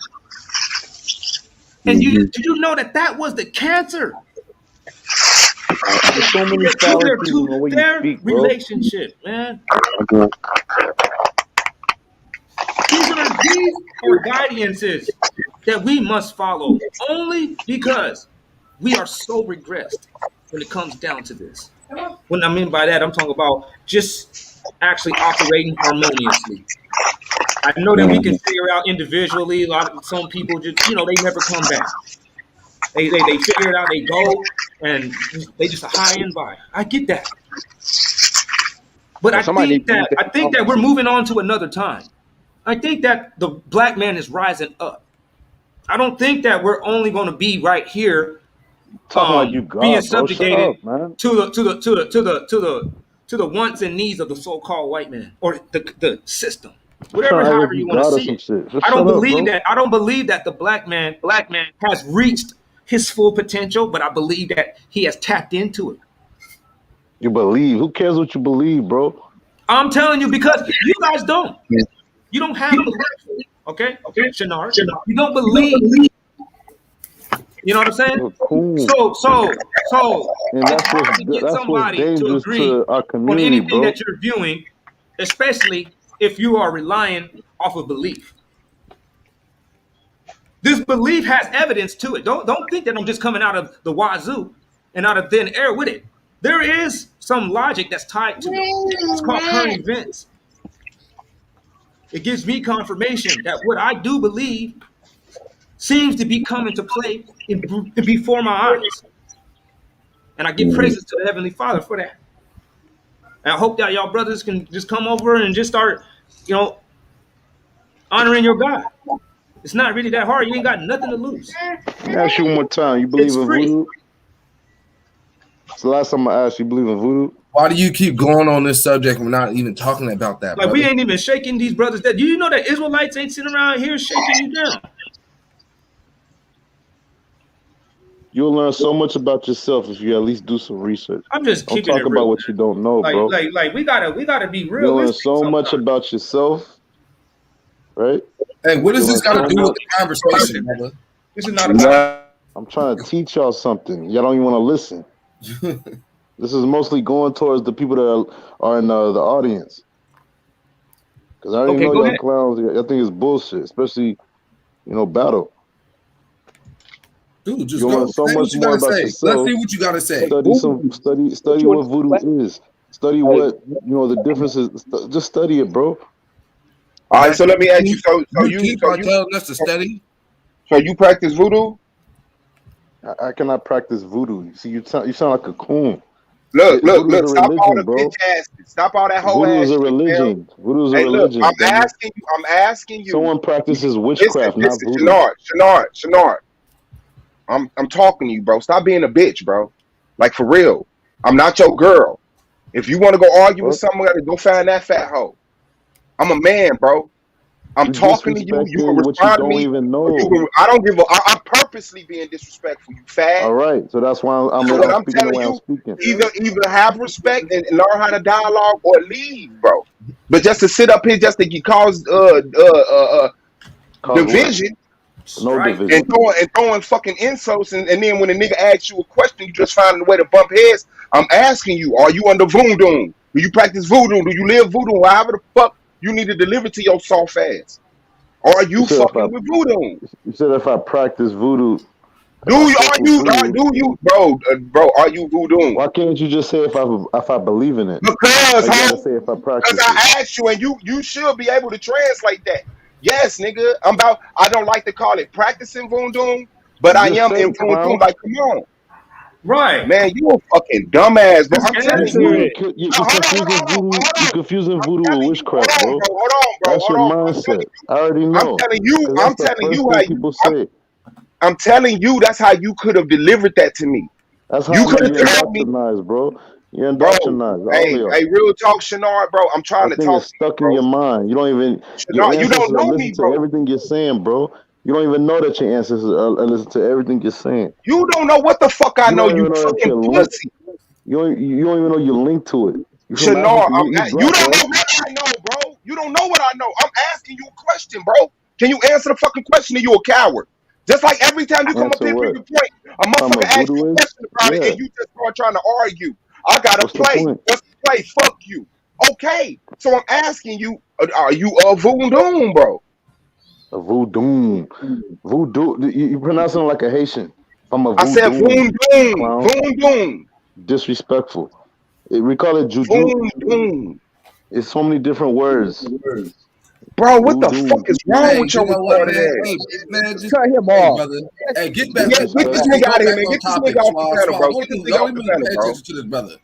And did you know that was the cancer? There's so many to their relationship, man. These are guidances that we must follow only because we are so regressed when it comes down to this. What I mean by that, I'm talking about just actually operating harmoniously. I know that we can figure out individually. Some people just, they never come back. They figure it out. They go and they just a high and by. I get that, but I think that we're moving on to another time. I think that the black man is rising up. I don't think that we're only going to be right here, being subjugated to the wants and needs of the so-called white man or the system. However you want to see it. I don't believe that. I don't believe that the black man has reached his full potential, but I believe that he has tapped into it. You believe? Who cares what you believe, bro? I'm telling you, because you guys don't. You don't have belief. Okay, Shinar. You don't believe. You know what I'm saying? Cool. So and that's what's dangerous to our community, on anything bro. that you're viewing, especially if you are relying off of belief. This belief has evidence to it. Don't think that I'm just coming out of the wazoo and out of thin air with it. There is some logic that's tied to it. It's called current events. It gives me confirmation that what I do believe seems to be coming to play before my eyes. And I give praises to the Heavenly Father for that. And I hope that y'all brothers can just come over and just start, honoring your God. It's not really that hard. You ain't got nothing to lose. Let me ask you one more time. You believe in voodoo? It's the last time I asked you, believe in voodoo? Why do you keep going on this subject and we're not even talking about that? Like, we ain't even shaking these brothers down. Do you know that Israelites ain't sitting around here shaking you down? You'll learn so much about yourself if you at least do some research. I'm just Don't keeping talk it about real. what you don't know, bro. Like we gotta be You'll learn realistic so much sometimes. about yourself, right? Hey, what does You'll this learn got to so do with much. the conversation, brother? This is not about. I'm trying to teach y'all something. Y'all don't even want to listen. This is mostly going towards the people that are in the audience. Because I already Okay, know go y'all ahead. clowns. I think it's bullshit, especially, battle. Dude, just You'll go. learn so Say much what you more gotta about say. yourself. Let's see what you gotta say. Study what voodoo is. Study what the differences. Just study it, bro. All right, so let me ask you. So You keep on telling us to study. So you practice voodoo? I cannot practice voodoo. You see, you sound like a coon. Look. Stop all the bro. bitch ass. Stop all that whole Voodoo ass is a shit, religion. Voodoo is a Hey, look. religion. I'm asking you. Someone practices witchcraft, not Listen, voodoo. Shenard. I'm talking to you, bro. Stop being a bitch, bro. Like for real. I'm not your girl. If you want to go argue with someone, go find that fat hoe. I'm a man, bro. I'm talking to you. You can Disrespecting what you respond to don't me. even Or you know. can, I don't give a. I'm purposely being disrespectful. You fag. All right, so that's why I'm So what I'm speaking the telling way I'm you, speaking. either have respect and learn how to dialogue, or leave, bro. But just to sit up here, just to cause division, No division. and throwing fucking insults, and then when a nigga asks you a question, you just find a way to bump heads. I'm asking you, are you under voodoo? Do you practice voodoo? Do you live voodoo? However the fuck you need to deliver to your soft ass. Or are you fucking with voodoo? You said if I practice voodoo. Do you, bro? Are you voodoo? Why can't you just say if I believe in it? Because you gotta say if I practice I asked you, and you should be able to translate that. Yes, nigga. I don't like to call it practicing voodoo, but I am in voodoo. Like, come on. Right. Man, you a fucking dumbass, bro. I'm telling you. You're confusing voodoo. You're confusing voodoo with witchcraft, bro. Hold on, bro. That's your mindset. I already know. I'm telling you how people say. I'm telling you that's how you could have delivered that to me. That's how you I know could have you're told me, indoctrinized, bro. You're bro. indoctrinized. All of y'all. Hey, real talk, Shenard, bro. I'm trying to That thing talk is to you, stuck bro. in your mind. You don't even. Your Shenard, you ancestors don't know listen me, to bro. everything you're saying, bro. You don't even know that your ancestors listen to everything you're saying. You don't know what the fuck I know. You fucking pussy. You don't even know you're linked to it. You from Shenard, Africa? you don't know what I know, bro. You don't know what I know. I'm asking you a question, bro. Can you answer the fucking question, or you a coward? Just like every time you come up here, bring a point, a motherfucker asks you a question about it, and you just start trying to argue. I gotta play. What's the play? Fuck you. Okay, so I'm asking you, are you a voodoo, bro? A voodoo. Voodoo. You pronounce it like a Haitian. I'm a voodoo. I said voodoo. Disrespectful. We call it juju. Voodoo. It's so many different words. Bro, what the fuck is wrong with your retarded man? ass? Hey, man, just cut him hey, off. brother. Hey, get back. Get this nigga out of here, man. Get this nigga off the panel, bro. Get this nigga off the panel, pay bro. attention to this brother.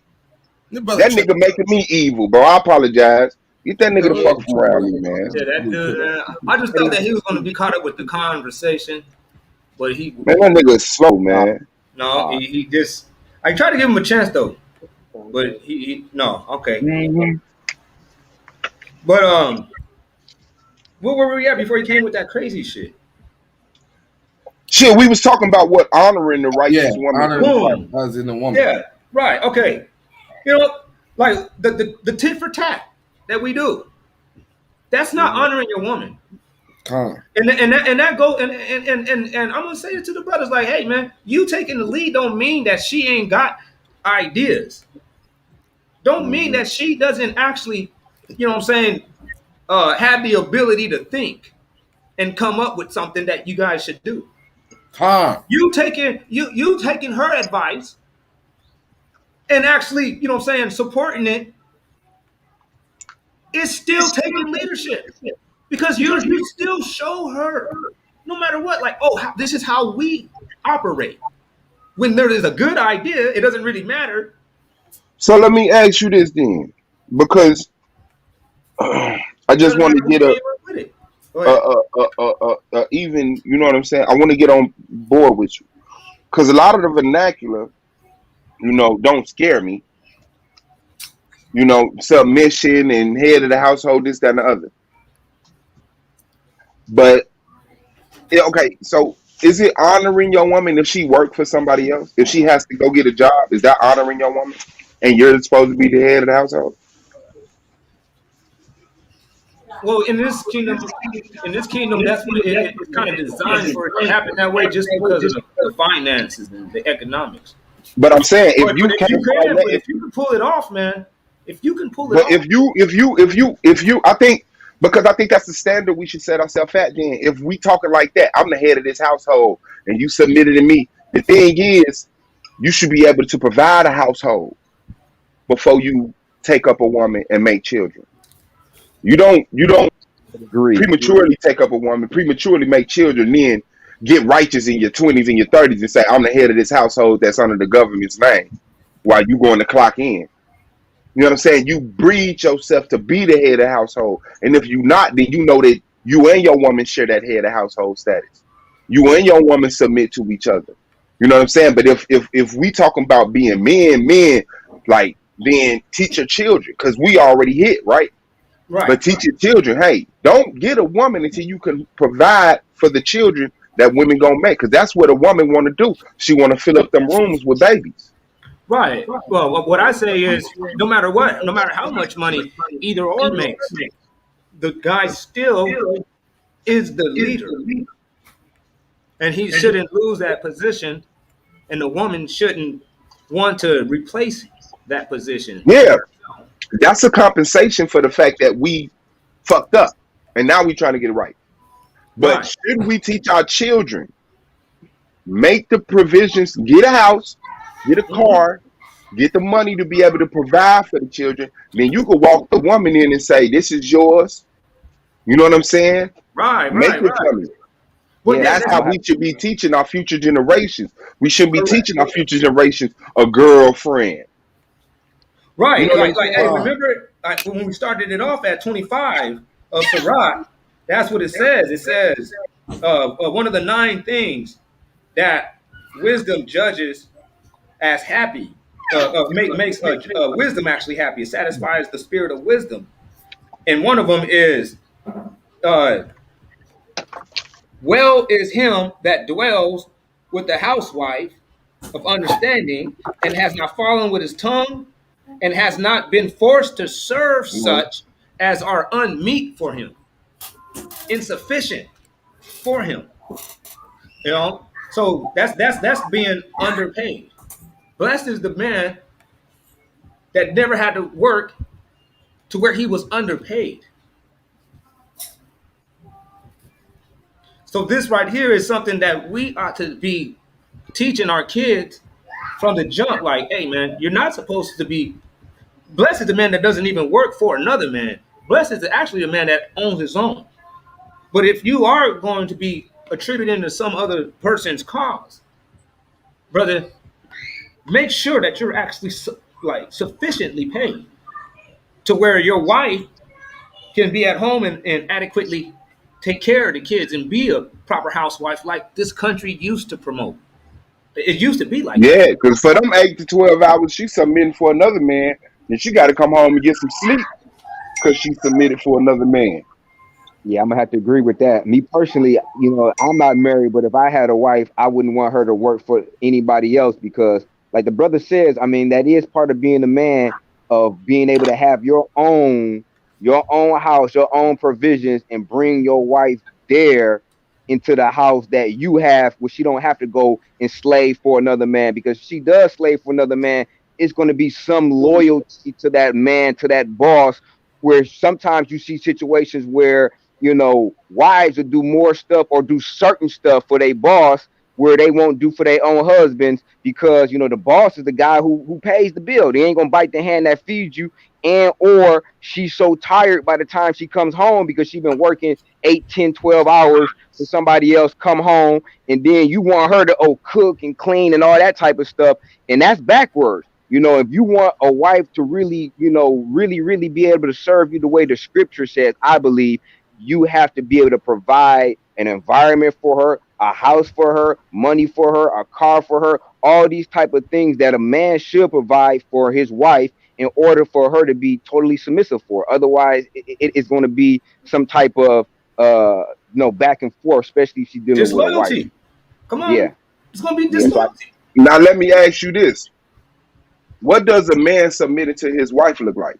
That nigga making me evil, bro. I apologize. Get that nigga the fuck from around me, man. Yeah, that dude. I just thought that he was going to be caught up with the conversation, but he. Man, that nigga is slow, man. No, he just. I tried to give him a chance though, but he no. Okay. Mm-hmm. But where were we at before he came with that crazy shit? Shit, we was talking about what honoring the righteous woman. Honoring as in the woman. Yeah, right. Okay. You know, like the tit for tat that we do. That's not honoring your woman. And that go and I'm gonna say it to the brothers like, hey man, you taking the lead don't mean that she ain't got ideas. Don't mean that she doesn't actually, you know what I'm saying, have the ability to think and come up with something that you guys should do. You taking her advice and actually, you know what I'm saying, supporting it is still taking leadership. Because you still show her, no matter what, like, oh, this is how we operate. When there is a good idea, it doesn't really matter. So let me ask you this then, because I just want to get even, you know what I'm saying? I want to get on board with you, because a lot of the vernacular, you know, don't scare me. You know, submission and head of the household, this, that, and the other. But okay, so is it honoring your woman if she worked for somebody else? If she has to go get a job, is that honoring your woman? And you're supposed to be the head of the household? Well, in this kingdom, that's what it's kind of designed for it to happen that way, just because of the finances and the economics. But I'm saying But if you can pull it off, man, if you can pull it but off. if you, I think, because I think that's the standard we should set ourselves at. Then, if we talking like that, I'm the head of this household, and you submitted to me. The thing is, you should be able to provide a household before you take up a woman and make children. You don't Agree. prematurely take up a woman, prematurely make children, then get righteous in your 20s and your 30s and say, I'm the head of this household that's under the government's name while you going to clock in. You know what I'm saying? You breed yourself to be the head of the household. And if you not, then you know that you and your woman share that head of household status. You and your woman submit to each other. You know what I'm saying? But if we talking about being men, like, then teach your children, because we already hit, right? Right. But teach your children, hey, don't get a woman until you can provide for the children that women gonna make, because that's what a woman want to do. She want to fill up them rooms with babies. Right. Well, what I say is, no matter what, no matter how much money either or makes, the guy still is the leader, and he shouldn't lose that position, and the woman shouldn't want to replace that position. Yeah, that's a compensation for the fact that we fucked up, and now we trying to get it right. But Right. should we teach our children, make the provisions, get a house, get a car, get the money to be able to provide for the children? Then you could walk the woman in and say, "This is yours." You know what I'm saying? Right. Make Right. it for me. Well, And yeah, that's how we should be teaching our future generations. We shouldn't be teaching our future generations a girlfriend. right. You know what I'm Like, hey, remember when we started it off at 25 of Sirach? That's what it says. It says one of the 9 things that wisdom judges as happy, makes wisdom actually happy. It satisfies the spirit of wisdom, and one of them is, uh, well is him that dwells with the housewife of understanding, and has not fallen with his tongue, and has not been forced to serve such as are unmeet for him, insufficient for him. You know, so that's being underpaid. Blessed is the man that never had to work to where he was underpaid. So this right here is something that we ought to be teaching our kids from the jump. Like, hey man, you're not supposed to be. Blessed is the man that doesn't even work for another man. Blessed is actually a man that owns his own. But if you are going to be attributed into some other person's cause, brother, make sure that you're actually sufficiently paid to where your wife can be at home and adequately take care of the kids and be a proper housewife like this country used to promote. It used to be like that. Yeah, because for them 8 to 12 hours, she's submitting for another man, and she got to come home and get some sleep because she submitted for another man. Yeah, I'm gonna have to agree with that. Me personally, I'm not married, but if I had a wife, I wouldn't want her to work for anybody else because, like the brother says, I mean, that is part of being a man, of being able to have your own house, your own provisions, and bring your wife there into the house that you have, where she don't have to go and slave for another man. Because if she does slave for another man, it's going to be some loyalty to that man, to that boss, where sometimes you see situations where wives will do more stuff or do certain stuff for their boss where they won't do for their own husbands, because the boss is the guy who pays the bill. They ain't gonna bite the hand that feeds you, and or she's so tired by the time she comes home because she's been working 8, 10, 12 hours for somebody else, come home, and then you want her to cook and clean and all that type of stuff, and that's backwards. If you want a wife to really, really be able to serve you the way the scripture says, I believe you have to be able to provide an environment for her, a house for her, money for her, a car for her, all these type of things that a man should provide for his wife in order for her to be totally submissive for. Otherwise, it's going to be some type of back and forth, especially if she's dealing with a wife. Come on. Yeah. It's gonna be Yeah, so disloyalty. Now let me ask you this: what does a man submitting to his wife look like?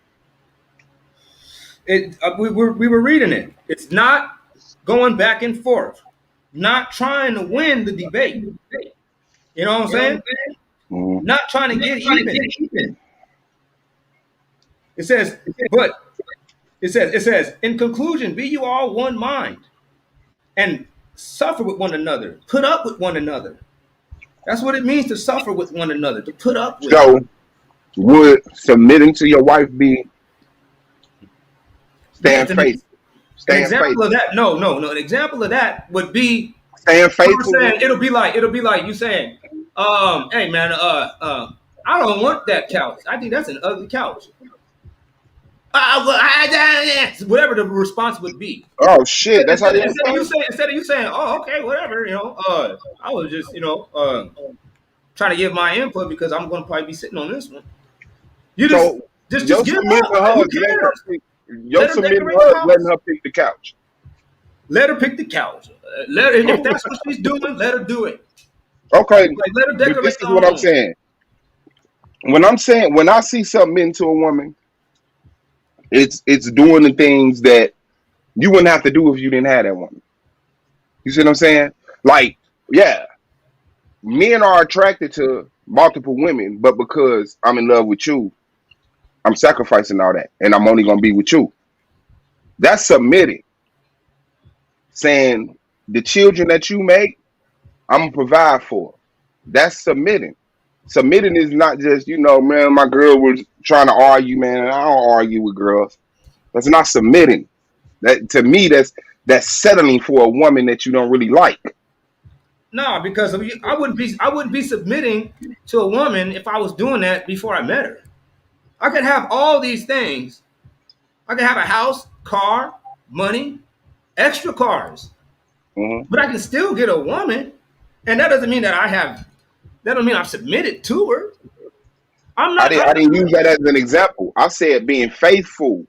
We were reading it. It's not going back and forth, not trying to win the debate. You know what I'm saying? Mhm. Not trying to get even. It says, but it says, in conclusion, be you all one mind and suffer with one another, put up with one another. That's what it means to suffer with one another, to put up with. So, would submitting to your wife be staying Yes, faithful? An example of that, no. An example of that would be staying faithful. It'll be like you saying, hey man, I don't want that couch. I think that's an ugly couch. Whatever the response would be. Oh shit, that's how instead of you saying, oh okay, whatever, I was just trying to give my input because I'm going to probably be sitting on this one. You just give up. Who cares? Letting her pick the couch. Let her pick the couch. If that's what she's doing, let her do it. Okay. Like, let her decorate. But this is what I'm saying. When I see something into a woman, it's doing the things that you wouldn't have to do if you didn't have that woman. You see what I'm saying? Like, yeah, men are attracted to multiple women, but because I'm in love with you, I'm sacrificing all that, and I'm only gonna be with you. That's submitting. Saying the children that you make, I'm gonna provide for. That's submitting. Submitting is not just, man, my girl was trying to argue, man. I don't argue with girls. That's not submitting. That to me, that's settling for a woman that you don't really like. No, because I wouldn't be submitting to a woman if I was doing that before I met her. I could have all these things. I could have a house, car, money, extra cars, but I can still get a woman, and that doesn't mean that that don't mean I'm submitted to her. I didn't use that as an example. I said being faithful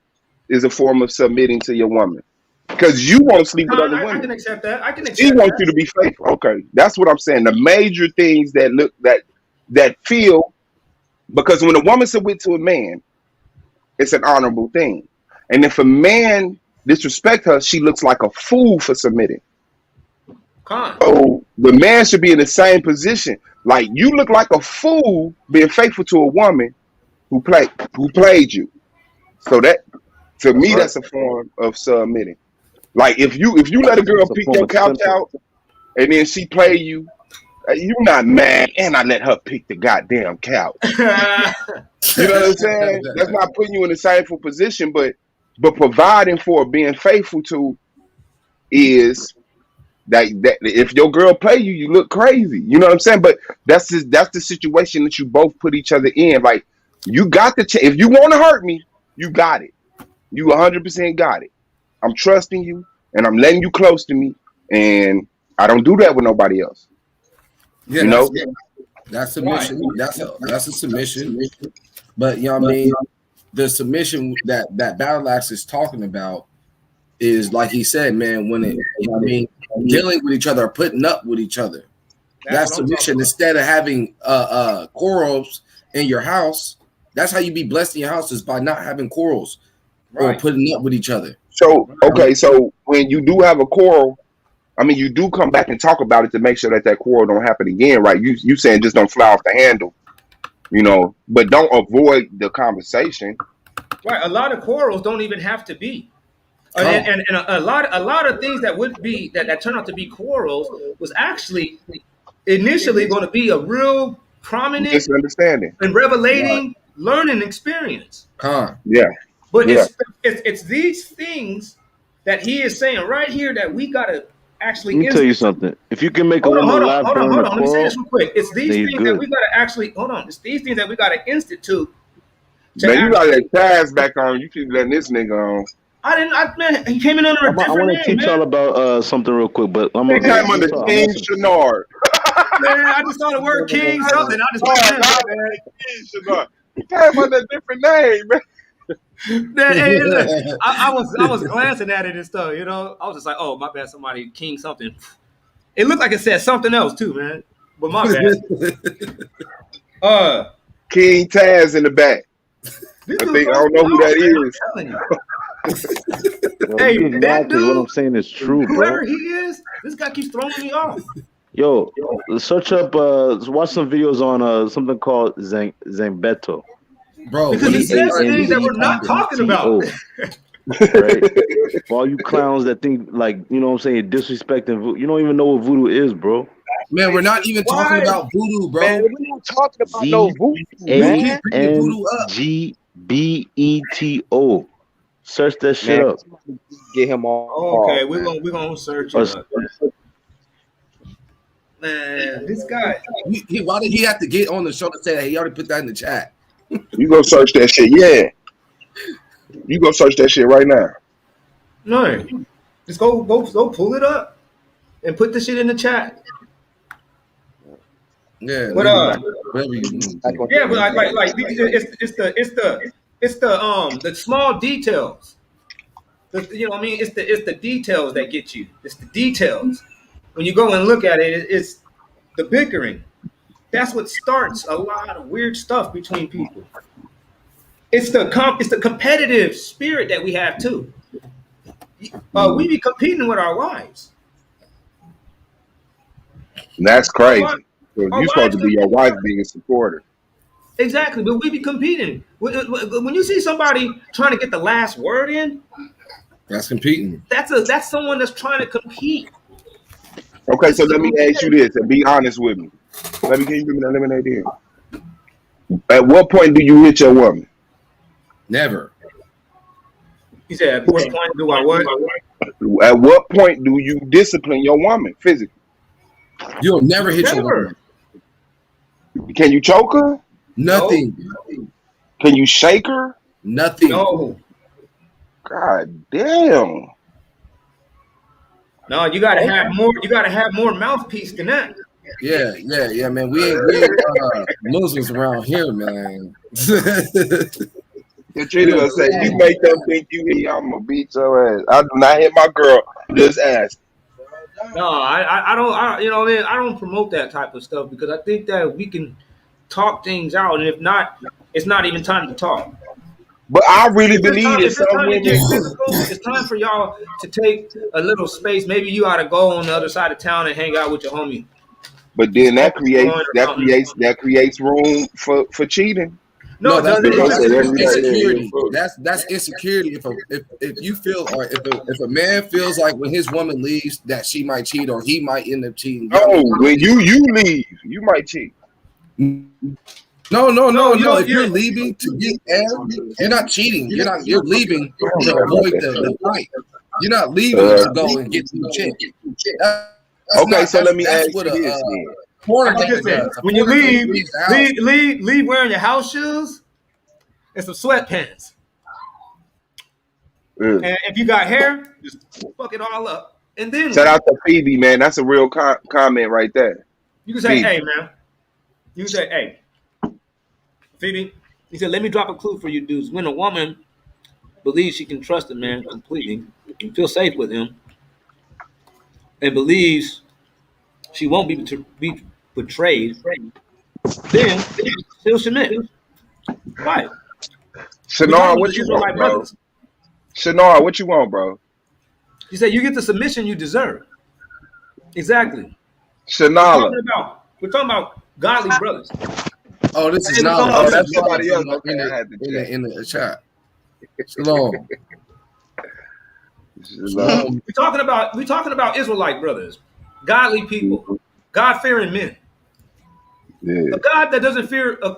is a form of submitting to your woman. Because you won't sleep with other women. I can accept that. She wants you to be faithful. Okay. That's what I'm saying. The major things that feel, because when a woman submits to a man, it's an honorable thing. And if a man disrespect her, she looks like a fool for submitting. So the man should be in the same position. Like, you look like a fool being faithful to a woman who played you. So that, to me, that's a form of submitting. Like, if you let a girl pick your couch out and then she play you, you're not mad, and I let her pick the goddamn couch. You know what I'm saying? That's not putting you in a shameful position, but providing for, being faithful to, is that if your girl play you, you look crazy. You know what I'm saying? But that's the situation that you both put each other in. Like, you got the if you want to hurt me, you got it. You 100% got it. I'm trusting you, and I'm letting you close to me, and I don't do that with nobody else. Yeah, that's submission. Right. That's a submission. But you know what I mean? The submission that Battle Axe is talking about is, like he said, man, when it, you know what I mean, dealing with each other, or putting up with each other. That's submission. Instead of having quarrels in your house, that's how you be blessed in your house, is by not having quarrels or putting up with each other. So, okay, so when you do have a quarrel, I mean, you do come back and talk about it to make sure that quarrel don't happen again, right? You saying just don't fly off the handle, but don't avoid the conversation. Right. A lot of quarrels don't even have to be. And a lot of things that would be that turn out to be quarrels was actually initially going to be a real prominent misunderstanding and revelating learning experience. Yeah. But it's these things that he is saying right here that we gotta actually. Let me tell you something. If you can make a woman laugh during a quarrel, let me say this real quick. It's these things that we gotta actually It's these things that we gotta institute. Man, you got that Taz back on. You keep letting this nigga on. Man, he came in under a different name. I want to teach y'all about something real quick, but I'm gonna came under King Shenard. Man, I just saw the word King something. I just King Shenard. He came under a different name, man. Hey, I was glancing at it and stuff, I was just like, oh, my bad, somebody King something. It looked like it said something else too, man. But my bad. King Taz in the back. I don't know who that is. Hey, that dude, what I'm saying is true, bro. Whoever he is, this guy keeps throwing me off. Yo, search up, watch some videos on something called Zambeto. Bro, because he says things that we're not talking about. Right? For all you clowns that think, like, you know what I'm saying, disrespecting voodoo. You don't even know what voodoo is, bro. Man, we're not even talking about voodoo, bro. Man, we're not talking about no voodoo, man. ZANGBETO. Search that shit up. Get him all. Okay, we're gonna search it up. Man, this guy. Why did he have to get on the show to say that? He already put that in the chat. You go search that shit, yeah. You go search that shit right now. No, just go pull it up and put the shit in the chat. Yeah, but yeah, but like it's the small details. You know what I mean? It's the details that get you. It's the details. When you go and look at it, it's the bickering. That's what starts a lot of weird stuff between people. It's the competitive spirit that we have too. We be competing with our wives. That's crazy. You're supposed to be your wife being a supporter. Exactly, but we be competing. When you see somebody trying to get the last word in, that's competing. That's someone that's trying to compete. Okay, so let me ask you this and be honest with me. Let me give you the lemonade in. At what point do you hit your woman? Never. He said, at what point do I what? At what point do you discipline your woman physically? You'll never hit your woman. Can you choke her? Nothing. No. Can you shake her? Nothing. No. God damn. No, you gotta have more. You gotta have more mouthpiece than that. Yeah, man. We ain't Muslims around here, man. You're treating gonna say you make them think you hit. I'm gonna beat your ass. I do not hit my girl. Just ask. No, I don't. You know, I don't promote that type of stuff because I think that we can talk things out, and if not, it's not even time to talk. But I really believe that some women. It's time for y'all to take a little space. Maybe you ought to go on the other side of town and hang out with your homie. But then that creates room for cheating. No, that's insecurity. That's insecurity. If you feel, or if a man feels like when his woman leaves that she might cheat or he might end up cheating. Oh, when you leave, you might cheat. No. If you're leaving to get air, you're not cheating. You're leaving to avoid the fight. You're not leaving to go and get some chick. Okay, so let me ask you this. When you leave wearing your house shoes and some sweatpants. And if you got hair, just fuck it all up. And then shout out to Phoebe, man. That's a real comment right there. You can say, Phoebe. Hey, man. You can say, hey, Phoebe. He said, let me drop a clue for you dudes. When a woman believes she can trust a man completely and feel safe with him and believes she won't be betrayed, then she'll submit. Right. Shanara, what you want, bro? Shanara, what you want, bro? He said, you get the submission you deserve. Exactly. Shanara. We're talking about godly brothers. Oh, this is not. Oh, that's somebody else in the chat. Shalom. We're talking about Israelite brothers, godly people, God-fearing men. Yeah.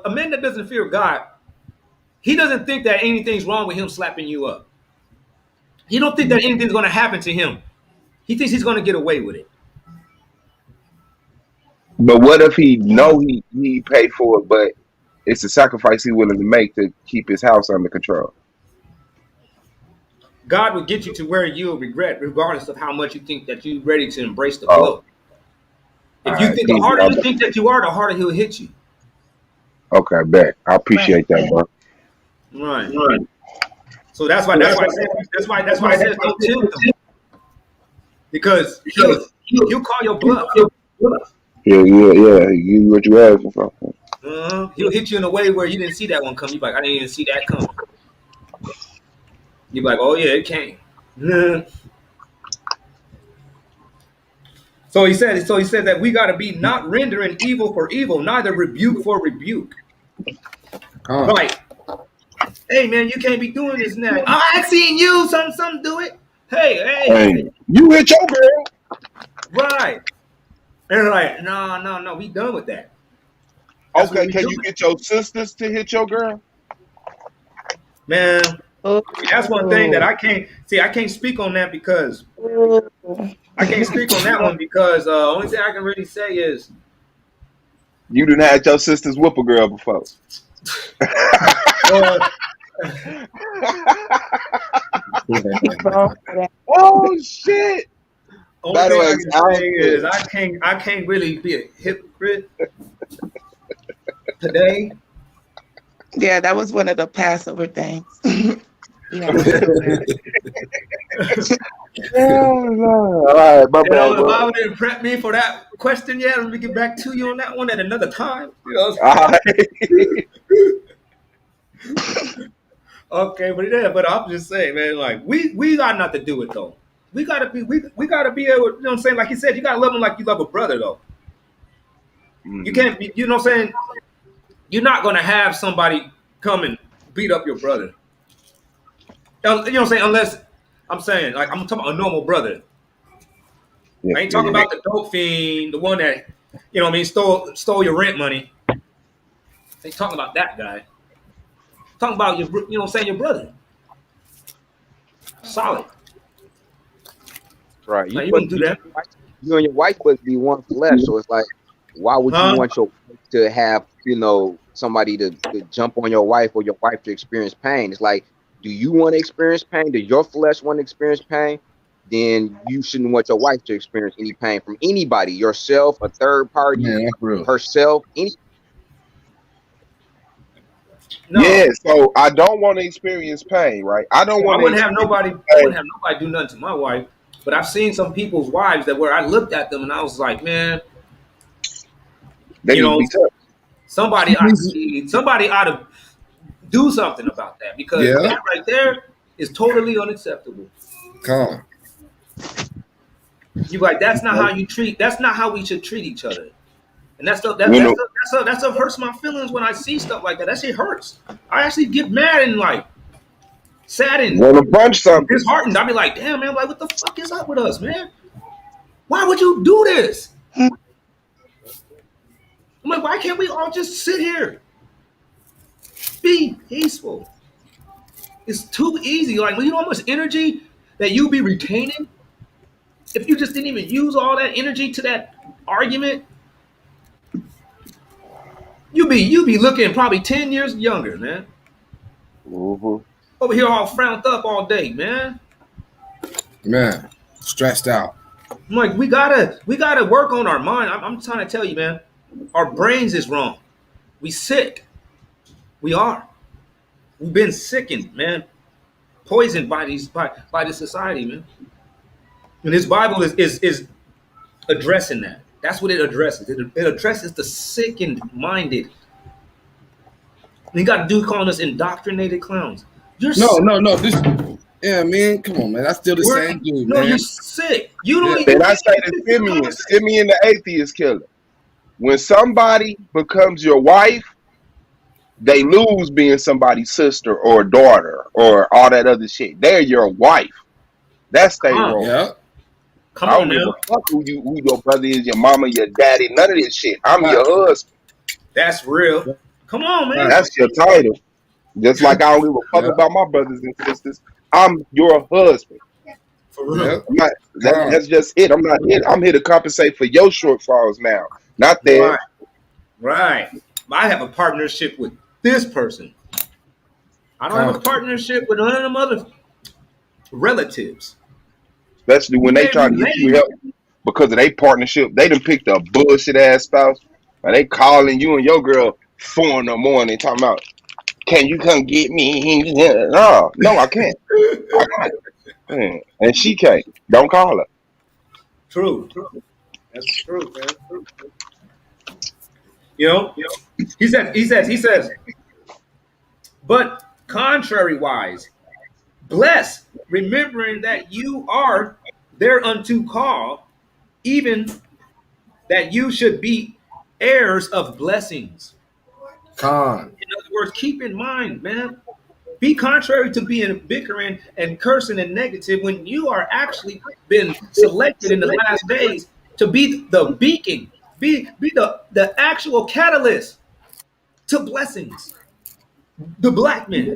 A man that doesn't fear God, he doesn't think that anything's wrong with him slapping you up. He don't think that anything's going to happen to him. He thinks he's going to get away with it. But what if he know he paid for it, but it's a sacrifice he's willing to make to keep his house under control? God will get you to where you'll regret, regardless of how much you think that you're ready to embrace the blow. If you think the harder you think that you are, the harder he'll hit you. Okay, bet. I appreciate that, bro. Right. So that's why I said don't tempt him. Because He'll call your bluff. Yeah. He give you what you asking for. He'll hit you in a way where you didn't see that one coming. You're like, I didn't even see that coming. You're like, oh yeah, it came. So he said that we got to be not rendering evil for evil, neither rebuke for rebuke. Right. Hey man, you can't be doing this now. Oh, I seen you some do it. Hey. You hit your girl. Right. And like, no, we done with that. That's okay, can you get your sisters to hit your girl? Man, that's one thing that I can't see. I can't speak on that because I can't speak on that one because only thing I can really say is you didn't have your sisters whoop a girl before. Oh shit! Only thing I can say is I can't really be a hypocrite today. Yeah, that was one of the Passover things. All right, my bad. The Bible didn't prep me for that question yet. Let me get back to you on that one at another time. You know all right. Okay, but I'm just saying, man, like we got nothing to do with though. We gotta be able, you know what I'm saying? Like he said, you gotta love him like you love a brother though. You can't be, you know what I'm saying? You're not gonna have somebody come and beat up your brother. You know what I'm saying? Unless I'm saying, like, I'm talking about a normal brother. I ain't talking about the dope fiend, the one that, you know what I mean, stole your rent money. I ain't talking about that guy. I'm talking about your, you know what I'm saying, your brother. Solid. Right. You wouldn't do that. You and your wife would be one flesh, so it's like, why would you want your wife to have, you know, somebody to jump on your wife or your wife to experience pain? It's like, do you want to experience pain? Does your flesh want to experience pain? Then you shouldn't want your wife to experience any pain from anybody, yourself, a third party, herself, any. No. Yeah, so I don't want to experience pain, right? I wouldn't have nobody do nothing to my wife, but I've seen some people's wives that where I looked at them and I was like, man, they you know, somebody ought to do something about that because that right there is totally unacceptable. Come. You like that's not how you treat. That's not how we should treat each other. And that stuff hurts my feelings when I see stuff like that. That shit hurts. I actually get mad and like saddened. Want to punch something? Disheartened. I be like, damn man, like what the fuck is up with us, man? Why would you do this? I'm like, why can't we all just sit here? Be peaceful. It's too easy. Like, you know how much energy that you be retaining if you just didn't even use all that energy to that argument. You be looking probably 10 years younger, man. Over here all frowned up all day, man. Man, stressed out. I'm like, we gotta work on our mind. I'm trying to tell you, man. Our brains is wrong. We sick. We are. We've been sickened, man. Poisoned by the society, man. And this Bible is addressing that. That's what it addresses. It addresses the sickened minded. And you got to do calling us indoctrinated clowns. No. Man, come on, man. That's still the same dude, man. You're sick. You don't even. And I say to Simeon the atheist killer. When somebody becomes your wife, they lose being somebody's sister or daughter or all that other shit. They're your wife. That's their role. Yeah. Come on, man. I don't give a fuck who your brother is, your mama, your daddy, none of this shit. I'm your husband. That's real. Come on, man. That's your title. Just like I don't give a fuck about my brothers and sisters. I'm your husband. For real. That's just it. I'm not here. I'm here to compensate for your shortfalls now. Not theirs. Right. I have a partnership with this person. I don't have a partnership with none of them other relatives. Especially when they try to get you help because of their partnership. They done picked a bullshit ass spouse. And they calling you and your girl 4 in the morning talking about, can you come get me? No, I can't. I can't. And she can't. Don't call her. True. That's true, man. You know, he says, but contrary-wise, bless, remembering that you are thereunto called, even that you should be heirs of blessings. Con. In other words, keep in mind, man, be contrary to being bickering and cursing and negative when you are actually been selected in the last days to be the beacon, be the actual catalyst to blessings. The black men.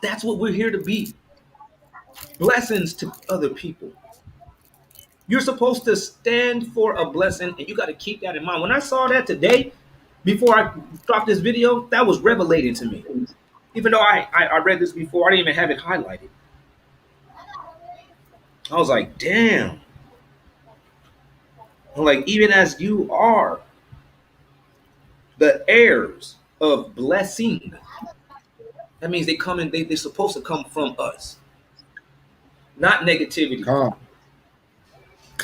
That's what we're here to be. Blessings to other people. You're supposed to stand for a blessing, and you got to keep that in mind. When I saw that today, before I dropped this video, that was revelating to me. Even though I read this before, I didn't even have it highlighted. I was like, damn. I'm like, even as you are the heirs of blessing, that means they come in, they're supposed to come from us, not negativity.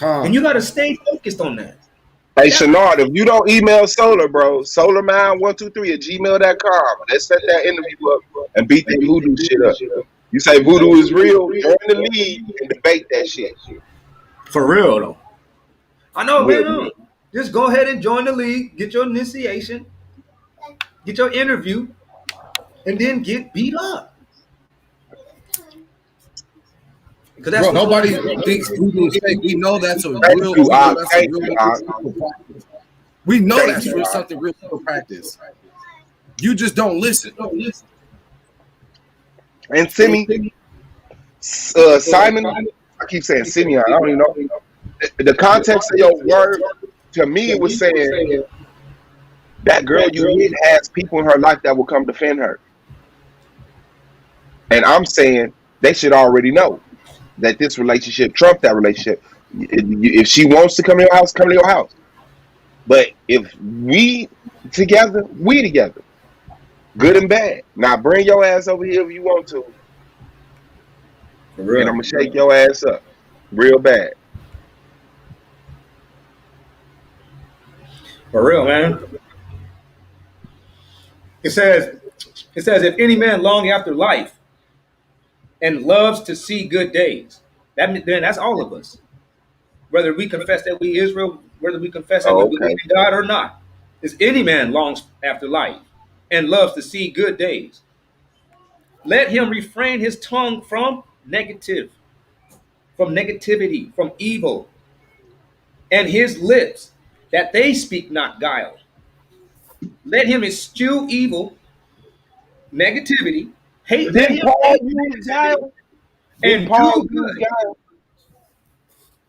And you got to stay focused on that. Hey, Shenard, if you don't email Solar, bro, solarmind123@gmail.com. Let's set that interview up and beat the voodoo shit up. You say voodoo is real, join the league and debate that shit. For real, though. I know, man. Just go ahead and join the league, get your initiation, get your interview, and then get beat up. Bro, nobody thinks voodoo is fake. We know that's a real. We know that's real, something real practice. You just don't listen. And Simon, I keep saying Simeon. I don't even know. The context of your word to me was saying that girl you hit has people in her life that will come defend her. And I'm saying they should already know that this relationship trumps that relationship. If she wants to come to your house, come to your house. But if we together, we together. Good and bad. Now bring your ass over here if you want to. And I'm going to shake your ass up real bad. For real, man. It says, if any man long after life and loves to see good days, then that's all of us. Whether we confess that we Israel, whether we confess that we believe in God or not. If any man longs after life and loves to see good days, let him refrain his tongue from negativity, from evil, and his lips, that they speak not guile. Let him eschew evil, negativity, hate. Didn't Paul use guile? And Paul do good. Guile?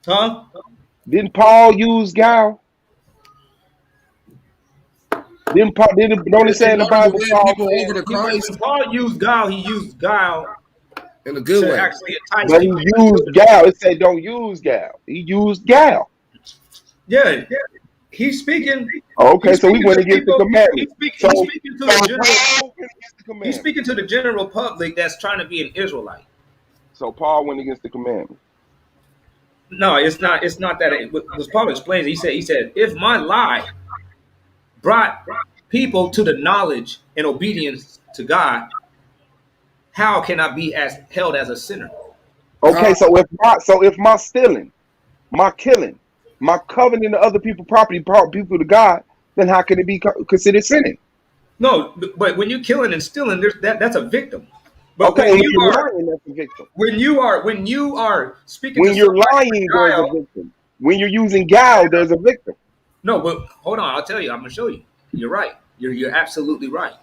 Huh? Didn't Paul use guile? Don't it say in the Bible? Paul used guile. He used guile in a good way. Actually entice but he people. used guile. It said don't use guile. He used guile. Yeah. He's speaking. Okay, so he went against the commandment. He's speaking to the general public that's trying to be an Israelite. So Paul went against the commandment. No, it's not. It's not that. What Paul explains, he said, if my lie brought people to the knowledge and obedience to God, how can I be held as a sinner? Okay, so if my stealing, my killing, my coveting the other people's property brought people to God, then how can it be considered sinning? No, but when you're killing and stealing, that's a victim. But okay, when you are lying, that's a victim. When you are speaking, when you're lying, there's a victim. When you're using guile, there's a victim. No, but hold on, I'll tell you. I'm gonna show you. You're right. You're absolutely right.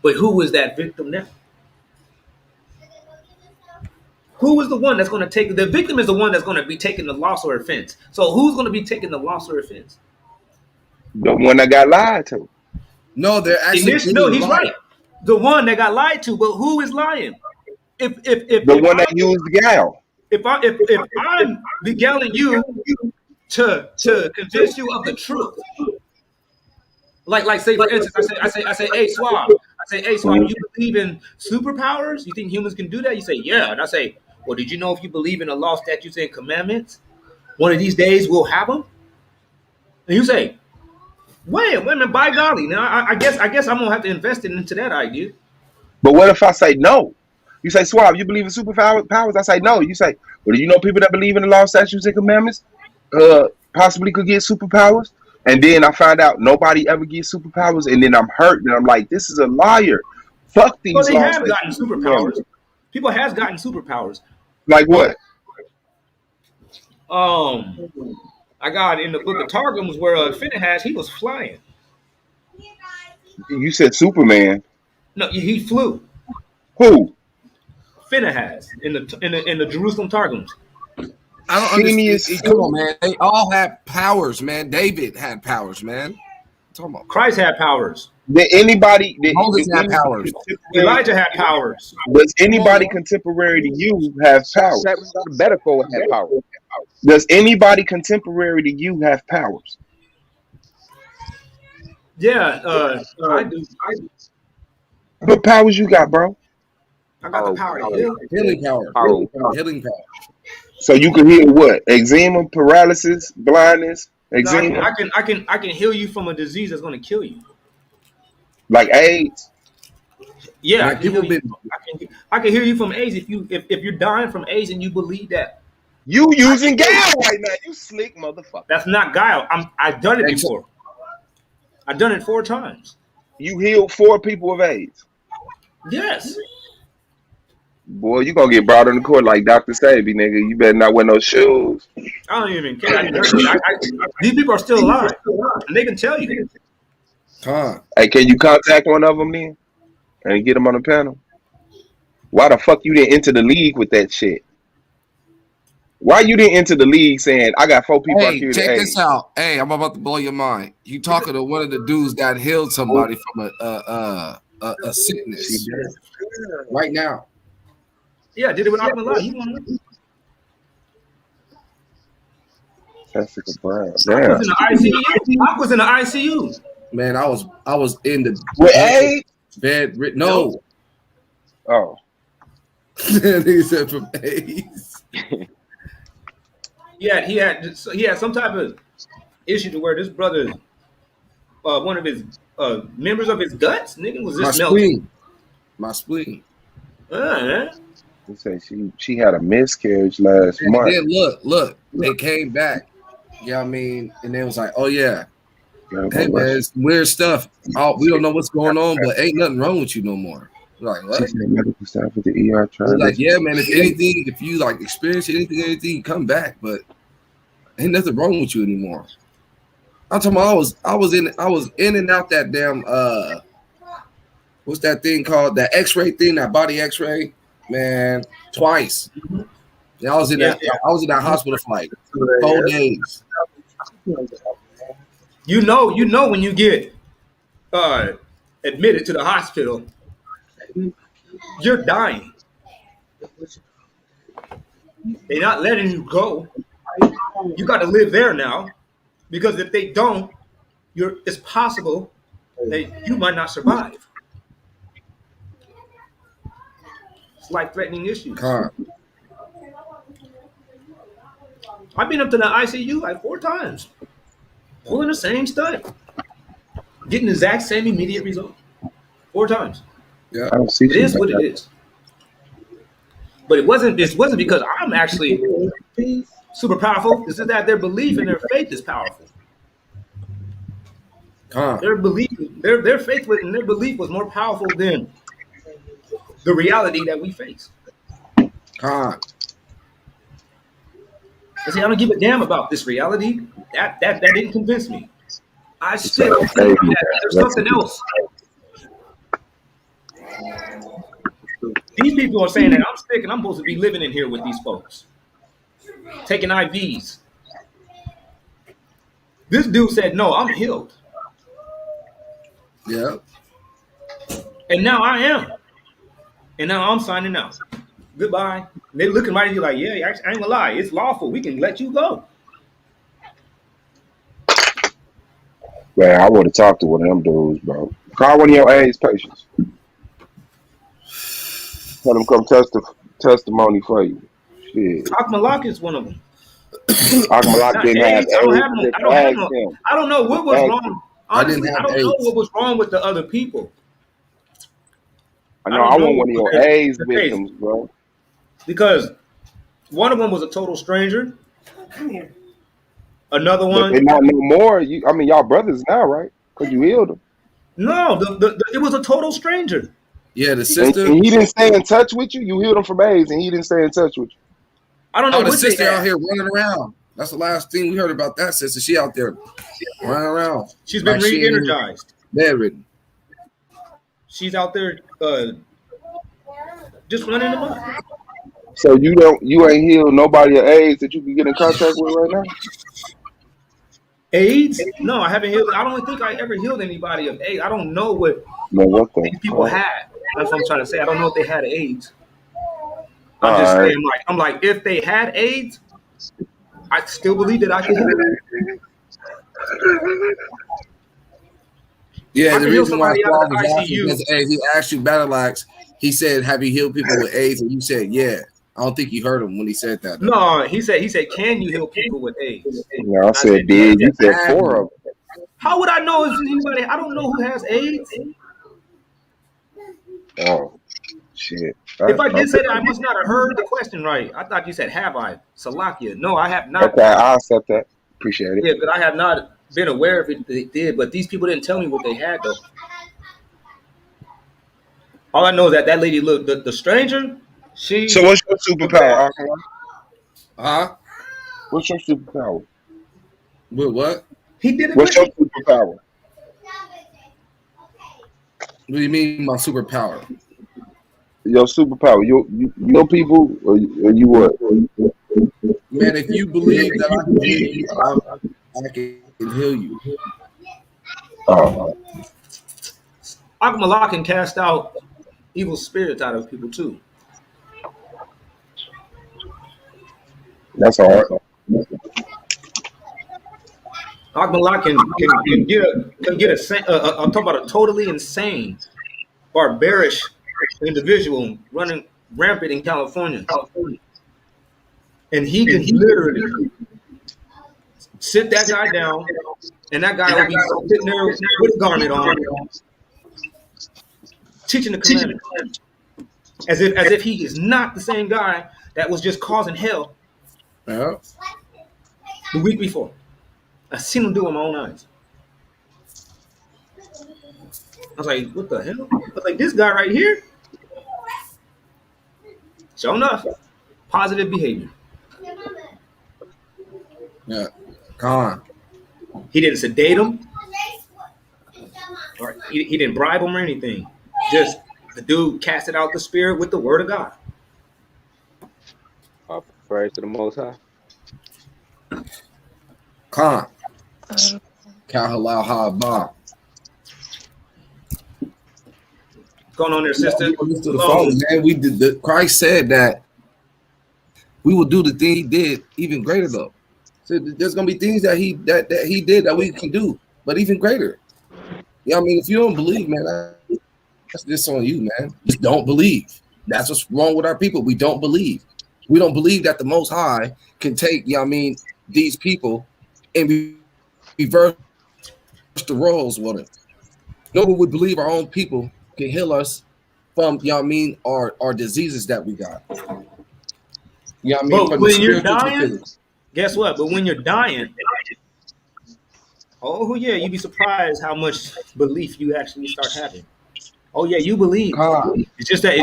But who is that victim now? Who is the one that's going to take the victim? Is the one that's going to be taking the loss or offense. So who's going to be taking the loss or offense? The one that got lied to. No, they're actually he's right. The one that got lied to. But who is lying? If the one that used guile. If I'm beguiling you to convince you of the truth, like say for instance, I say, hey Swab, you believe in superpowers? You think humans can do that? You say, yeah, and I say, well, did you know if you believe in the law, statutes, and commandments, one of these days we'll have them. And you say, wait a minute, by golly, now I guess I'm gonna have to invest into that idea. But what if I say no? You say, Swab, you believe in superpowers? I say no. You say, well, do you know people that believe in the law, statutes, and commandments possibly could get superpowers? And then I find out nobody ever gets superpowers, and then I'm hurt, and I'm like, this is a liar. Fuck these Well, they laws. have gotten superpowers. People has gotten superpowers. Like what? I got in the book of Targums where Phinehas, he was flying. You said Superman. No, he flew. Who? Phinehas in the Jerusalem Targums. I don't understand. Come on, man. They all had powers, man. David had powers, man. Talking about Christ had powers. Did anybody? Moses had powers. Elijah had powers. Does anybody contemporary to you have powers? Medical had powers. Does anybody contemporary to you have powers? Yeah, I do. What powers you got, bro? I got the power to heal. Healing power. Healing power. So you can heal what? Eczema, paralysis, blindness, eczema. No, I can heal you from a disease that's going to kill you. Like AIDS. Yeah, Like I can heal you from AIDS if you're dying from AIDS and you believe that. You using guile right now? You slick motherfucker. That's not guile. I've done it before. I've done it 4 times. You healed 4 people of AIDS. Yes. Boy, you gonna get brought in the court like Dr. Sabi, nigga. You better not wear no shoes. I don't even care. These people are still alive, and they can tell you. Hey, can you contact one of them then and get them on the panel? Why the fuck you didn't enter the league with that shit? Why you didn't enter the league saying I got 4 people out Hey, here? check this out. Hey, I'm about to blow your mind. You talking to one of the dudes that healed somebody from a sickness right now. Yeah, I did it with Akmallah. He won. Jessica Brown. I was in the ICU. I was in the ICU. Man, I was in the with AIDS? Bed. No. Oh. He said from AIDS. Yeah, he had some type of issue to where this brother, one of his members of his guts, nigga, was just melting. My spleen. They say she had a miscarriage last month. Then look, they came back. You know what I mean? And they was like, oh yeah. Hey man, it's weird stuff. We don't know what's going on, but ain't nothing wrong with you no more. We're like, what? Medical staff at the ER tried. Like, yeah, man. If anything, if you like experience anything, come back. But ain't nothing wrong with you anymore. I'm talking about I was in and out that damn what's that thing called? That X-ray thing, that body X-ray, man, twice. Yeah, I was in that hospital for like 4 days. You know when you get admitted to the hospital, you're dying. They're not letting you go. You got to live there now, because if they don't, it's possible that you might not survive. It's life-threatening issues. I've been up to the ICU like 4 times, pulling the same stunt, getting the exact same immediate result 4 times. Yeah, it is what it is. But it wasn't because I'm actually super powerful. It's just that their belief and their faith is powerful. Their belief, their faith and their belief was more powerful than the reality that we face. See, I don't give a damn about this reality. That didn't convince me. I still think that there's something else. These people are saying that I'm sick and I'm supposed to be living in here with these folks, taking IVs. This dude said, no, I'm healed. Yeah. And now I am. And now I'm signing out. Goodbye. And they're looking right at you like, yeah, I ain't gonna lie. It's lawful. We can let you go. Man, I want to talk to one of them dudes, bro. Call one of your AIDS patients. Tell them come testimony for you. Shit. Malak is one of them. Malak Not didn't have AIDS. I don't AIDS. have no. Just I don't have ask no. him. I don't know what was Ask him. wrong. I didn't Honestly, I have don't know AIDS. what was wrong with the other people. I I know. don't I know want one of what your was AIDS the case victims, bro. because one of them was a total stranger. Another But they one, not no more. I mean, y'all brothers now, right? Because you healed them. no, it was a total stranger. Yeah, the And sister. he didn't stay in touch with you. You healed him from AIDS, and he didn't stay in touch with you. I don't know Oh, the what they sister out had. here running around. That's the last thing we heard about that sister. She out there running around. She's been like she ain't even re-energized. bedridden. She's out there just running them up. So you ain't healed nobody of AIDS that you can get in contact with right now. AIDS? No, I haven't healed. I don't think I ever healed anybody of AIDS. I don't know what Man, what the these people fuck? had. That's what I'm trying to say. I don't know if they had AIDS. I'm All just right. saying, I'm like, if they had AIDS, I still believe that I can heal them. Yeah, I the can heal reason why somebody out of Suave the was asking ICU. because hey, he asked you battle axe. He said, "Have you healed people with AIDS?" And you said, "Yeah." I don't think you heard him when he said that. Though. No, he said, can you heal people with AIDS? No, I And I said, said did. You said Have 4 you? of them. how would I know if anybody? I don't know who has AIDS. Oh shit. If I did Okay. say that, I must not have heard the question right. I thought you said, have I? Salakia. No, I have not. Okay, I'll accept that. Appreciate it. Yeah, but I have not been aware if they did. But these people didn't tell me what they had, though. All I know is that lady looked, the stranger, she. So what's your superpower, Akala? Huh? What's your superpower? With what? He did it What's with your superpower? What do you mean my superpower? Your superpower. Your people or you what? Man, if you believe that I can heal you, I can heal you. Oh. Akmallah can cast out evil spirits out of people too. That's all right. Akmallah can get I'm talking about a totally insane, barbaric individual running rampant in California, and he can literally sit that guy down, and that guy will be sitting there with a garment on, teaching the commandments, as if he is not the same guy that was just causing hell Yeah. the week before. I seen him do it with my own eyes. I was like, what the hell? I was like, this guy right here. Sure enough, positive behavior. Yeah. Come on. He didn't sedate him, or he didn't bribe him or anything. Just the dude casted out the spirit with the word of God. Praise to the Most High. Khan. Kahalal Haba. What's going on there, sister? To the phone, man. We did Christ said that we will do the thing he did even greater though. So there's gonna be things that he did that we can do, but even greater. Yeah, I mean, if you don't believe, man, that's just on you, man. Just don't believe. That's what's wrong with our people. We don't believe. We don't believe that the Most High can take, you know what I mean, these people and reverse the roles with it. No one would believe our own people can heal us from, you know what I mean, our diseases that we got. You know what I mean? But when you're dying, guess what? But when you're dying, oh yeah, you'd be surprised how much belief you actually start having. Oh yeah, you believe. It's just that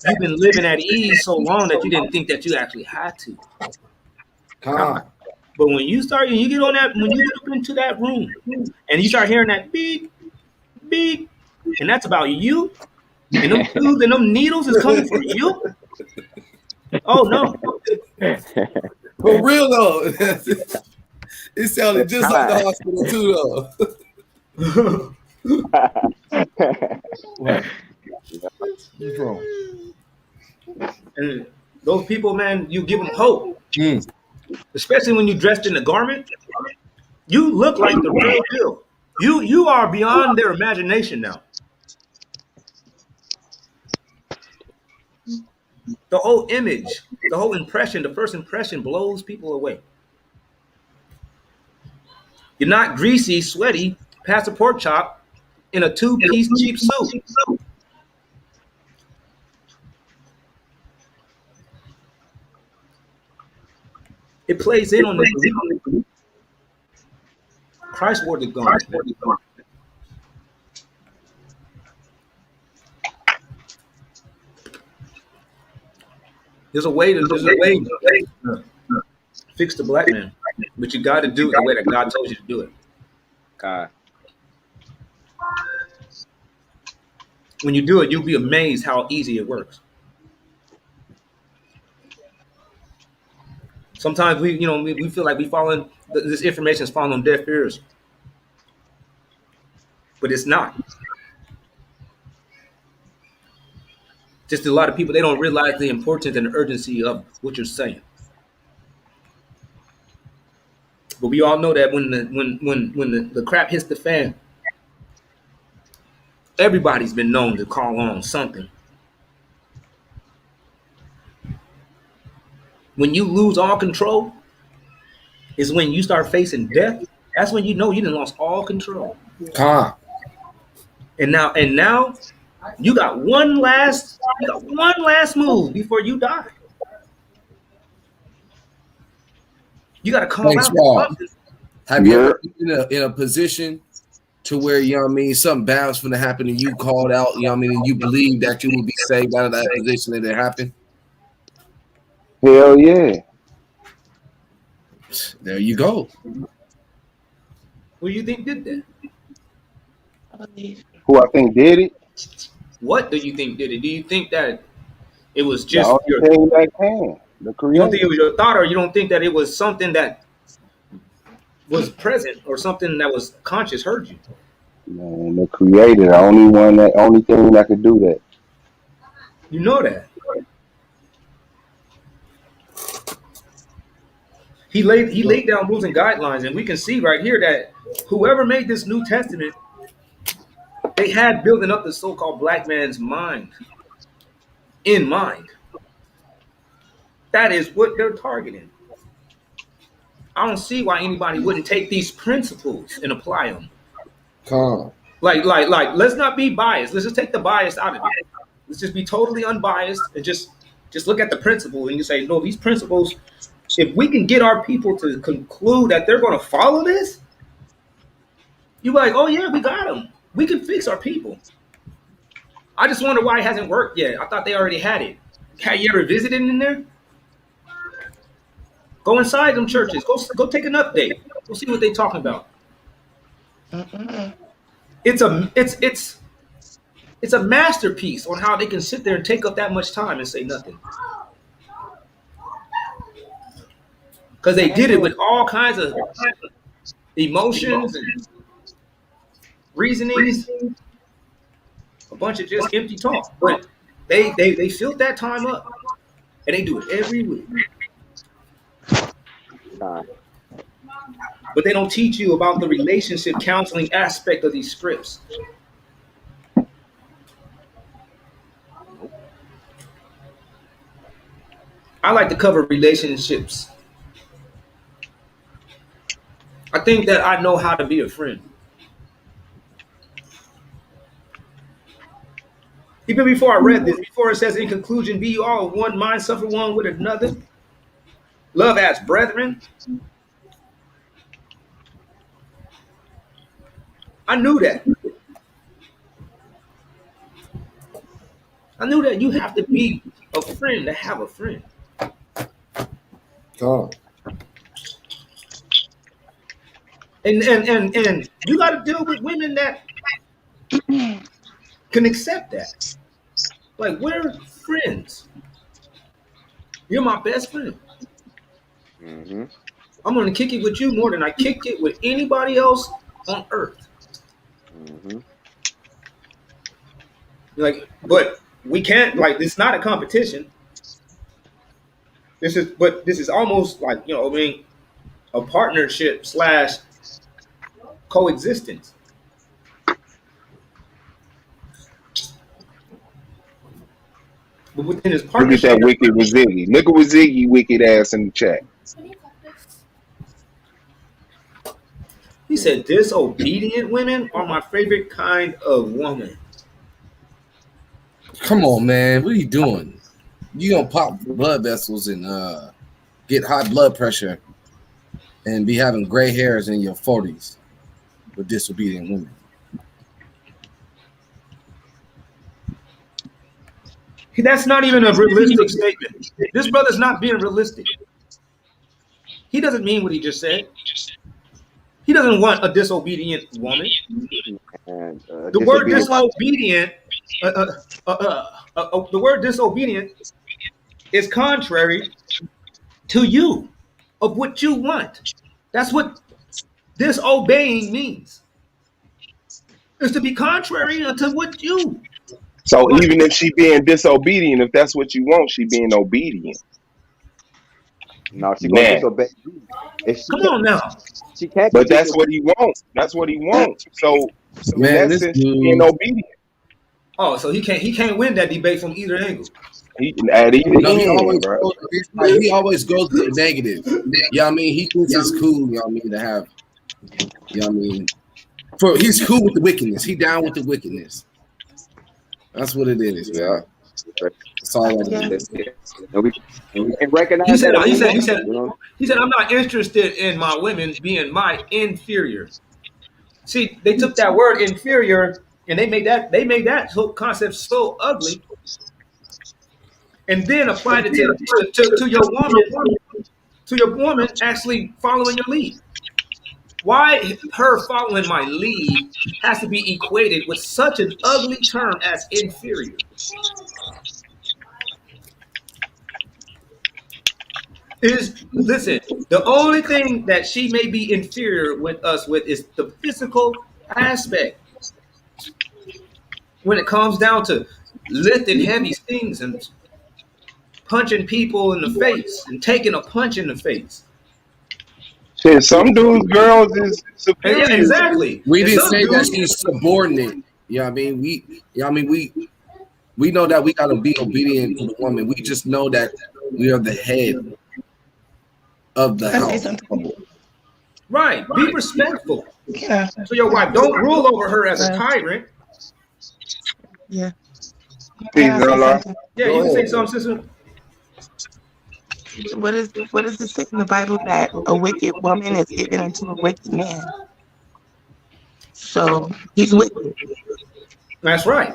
you've been living at ease so long that you didn't think that you actually had to. But when you get on that, when you get up into that room and you start hearing that beep, beep, and that's about you, and them tubes and them needles is coming for you. Oh no. For real though. It sounded just like the hospital too, though. What's wrong? And those people, man, you give them hope. Especially when you're dressed in a garment. You look like the real deal. You are beyond their imagination now. The whole image, the whole impression, the first impression blows people away. You're not greasy, sweaty, past a pork chop in a two-piece cheap suit. It plays in on the belief. Christ wore the garment. There's a way to fix the black man, but you got to do it the way that God told you to do it. God. When you do it, you'll be amazed how easy it works. Sometimes we feel like this information is falling on deaf ears, but it's not. Just a lot of people, they don't realize the importance and the urgency of what you're saying. But we all know that when the crap hits the fan, everybody's been known to call on something. When you lose all control is when you start facing death. That's when you know you done lost all control. And now you got one last move before you die. You got to call out something. Have you ever been in a position to where, you know what I mean, something bad was going to happen and you called out, you know what I mean, and you believed that you would be saved out of that position and it happened? Hell yeah. There you go. Who do you think did that? Who I think did it? What do you think did it? Do you think that it was just the only thing that can? The creator. You don't think it was your thought, or you don't think that it was something that was present or something that was conscious heard you? Man, the creator, the only thing that could do that. You know that. He laid down rules and guidelines, and we can see right here that whoever made this New Testament, they had building up the so-called black man's mind in mind. That is what they're targeting. I don't see why anybody wouldn't take these principles and apply them. Like, let's not be biased. Let's just take the bias out of it. Let's just be totally unbiased and just look at the principle and you say, no, these principles, if we can get our people to conclude that they're going to follow this, you're like, oh yeah, we got them. We can fix our people. I just wonder why it hasn't worked yet. I thought they already had it. Have you ever visited in there? Go inside them churches. Go take an update. Go see what they're talking about. It's a masterpiece on how they can sit there and take up that much time and say nothing. Because they did it with all kinds of emotions and reasonings, a bunch of just empty talk. But they filled that time up, and they do it every week. But they don't teach you about the relationship counseling aspect of these scripts. I like to cover relationships. I think that I know how to be a friend. Even before I read this, before it says, in conclusion, be you all of one mind, suffer one with another. Love as brethren. I knew that. I knew that you have to be a friend to have a friend. And you got to deal with women that can accept that. Like, we're friends. You're my best friend. Mm-hmm. I'm going to kick it with you more than I kicked it with anybody else on earth. Mm-hmm. Like, but we can't, like, it's not a competition. This is almost like, you know, I mean, a partnership / coexistence. but within his Look at partnership. that wicked with Ziggy. Look at what Ziggy wicked ass in the chat. He said, "Disobedient women are my favorite kind of woman." Come on, man. What are you doing? You gonna pop blood vessels and get high blood pressure and be having gray hairs in your 40s with disobedient women. That's not even a realistic statement. This brother's not being realistic. He doesn't mean what he just said. He doesn't want a disobedient woman. And The word disobedient, the word disobedient is contrary to you of what you want. That's what disobeying means. Is to be contrary to what you. So even if she being disobedient, if that's what you want, she being obedient. No, she gonna disobey. If she Come on now. She can't. But that's what he wants. That's what he wants. So man, in that sense, she's being obedient. Oh, so he can't win that debate from either angle. He always goes to the negative. Yeah, I mean, he thinks it's cool. You know what I mean to have. You know what I mean. He's cool with the wickedness. He down with the wickedness. That's what it is. Yeah. That's all it is. We can recognize he said, that. He said, I'm not interested in my women being my inferior. See, they took that word inferior and they made that whole concept so ugly, and then applied it to your woman actually following your lead. Why her following my lead has to be equated with such an ugly term as inferior? Listen, the only thing that she may be inferior with us with is the physical aspect. When it comes down to lifting heavy things and punching people in the face and taking a punch in the face. Shit, some dudes, girls is superior. Yeah, exactly. We didn't say that she's subordinate. You know what I mean? We know that we gotta be obedient to the woman. We just know that we are the head of the house. Right. Be respectful to your wife. Don't rule over her as a tyrant. Yeah. Yeah, you can say something, sister. What is it say in the Bible that a wicked woman is given unto a wicked man? So he's wicked. That's right.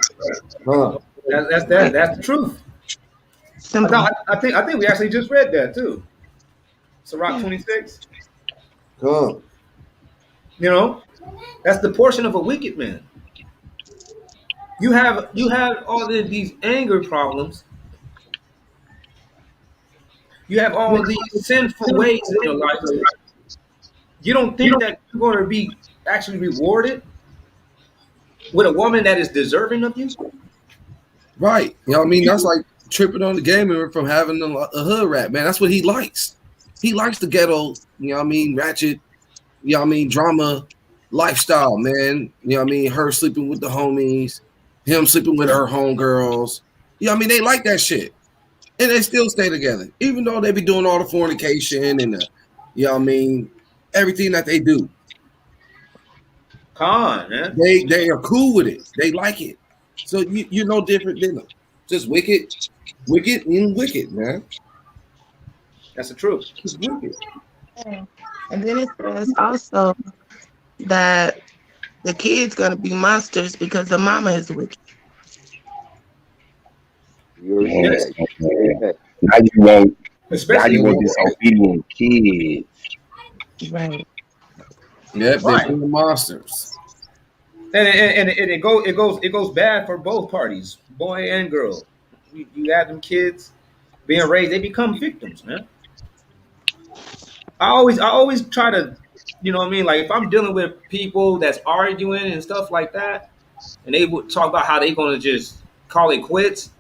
That's the truth. I think we actually just read that too. Sirach 26. Cool. You know, that's the portion of a wicked man. You have all these anger problems. You have all these sinful ways in your life. You don't think that you're going to be actually rewarded with a woman that is deserving of you? Right. You know what I mean? That's like tripping on the gamer from having a hood rat, man. That's what he likes. He likes the ghetto, you know what I mean, ratchet, you know what I mean, drama lifestyle, man. You know what I mean? Her sleeping with the homies, him sleeping with her homegirls. You know what I mean? They like that shit. And they still stay together, even though they be doing all the fornication and you know what I mean, everything that they do. Come on, man. They are cool with it. They like it. So you're no different than them. Just wicked and wicked, man. That's the truth. It's wicked. And then it says also that the kid's gonna be monsters because the mama is wicked. Yes. Now you want disobedient kids. Right. Yep, they're the monsters. And it goes bad for both parties, boy and girl. You have them kids being raised, they become victims, man. I always try to, you know what I mean? Like if I'm dealing with people that's arguing and stuff like that, and they would talk about how they gonna just call it quits,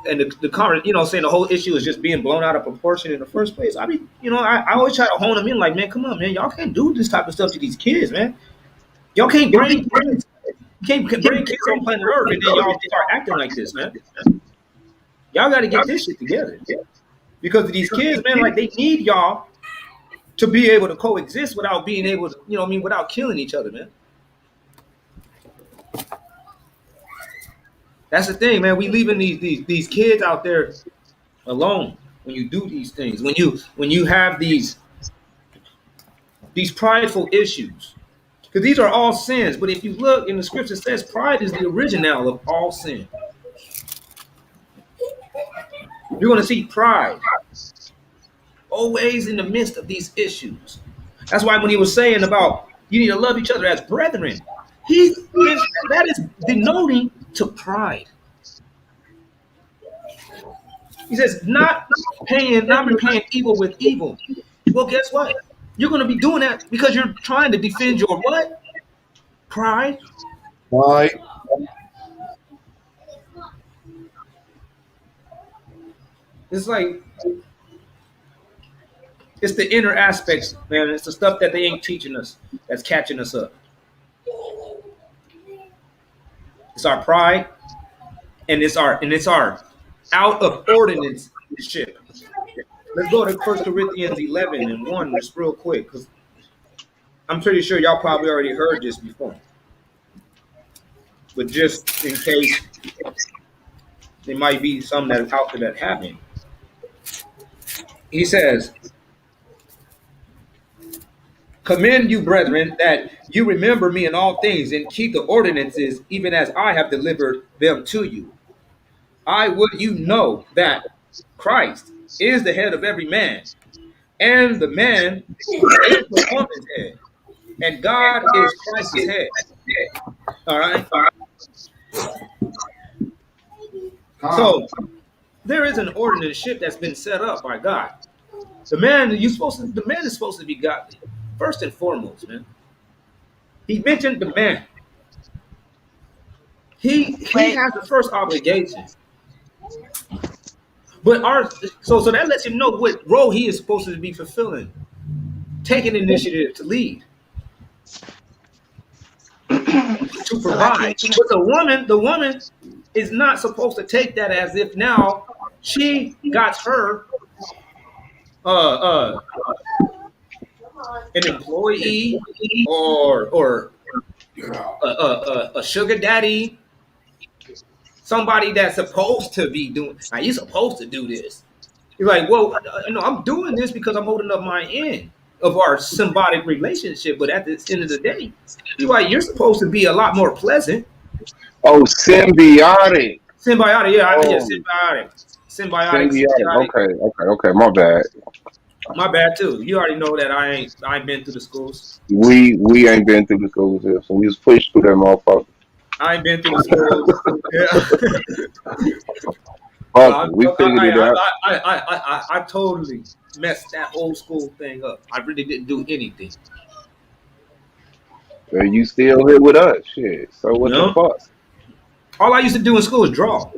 and the comment, you know, saying the whole issue is just being blown out of proportion in the first place. I mean, you know, I always try to hone them in, like, man, come on, man, y'all can't do this type of stuff to these kids, man. Y'all can't bring kids. You can't bring kids on planet Earth and then y'all start acting like this, man. Y'all got to get this shit together. Because these kids, man, like they need y'all to be able to coexist without being able to, you know what I mean, without killing each other, man. That's the thing, man. We leaving these kids out there alone when you do these things. When you have these prideful issues. Because these are all sins. But if you look in the scripture, it says pride is the original of all sin. You're going to see pride always in the midst of these issues. That's why when he was saying about you need to love each other as brethren, that is denoting to pride. He says not repaying evil with evil. Well, guess what? You're going to be doing that because you're trying to defend your what? Pride. Why? It's like it's the inner aspects, man. It's the stuff that they ain't teaching us that's catching us up. It's our pride, and it's our out of ordinance ship. Let's go to 1 Corinthians 11:1 just real quick, because I'm pretty sure y'all probably already heard this before. But just in case there might be some that out there that haven't. He says, commend you, brethren, that you remember me in all things and keep the ordinances, even as I have delivered them to you. I would you know that Christ is the head of every man, and the man is the woman's head, and God is Christ's head. All right? So there is an ordinance that's been set up by God. The man is supposed to be godly, first and foremost, man. He mentioned the man. He has the first obligation. But so that lets him know what role he is supposed to be fulfilling, taking initiative to lead, to provide. But the woman is not supposed to take that as if now she got her an employee or a sugar daddy, somebody that's supposed to be doing. Now you're supposed to do this. You're like, well, I'm doing this because I'm holding up my end of our symbiotic relationship. But at the end of the day, you're supposed to be a lot more pleasant. Oh, symbiotic. Symbiotic, yeah, symbiotic. Okay. My bad. My bad too. You already know that I ain't been through the schools. We ain't been through the schools here, so we just pushed through that motherfucker. I ain't been through the schools. We figured it out. I totally messed that old school thing up. I really didn't do anything. So you still here with us, shit. So what the fuck? All I used to do in school is draw.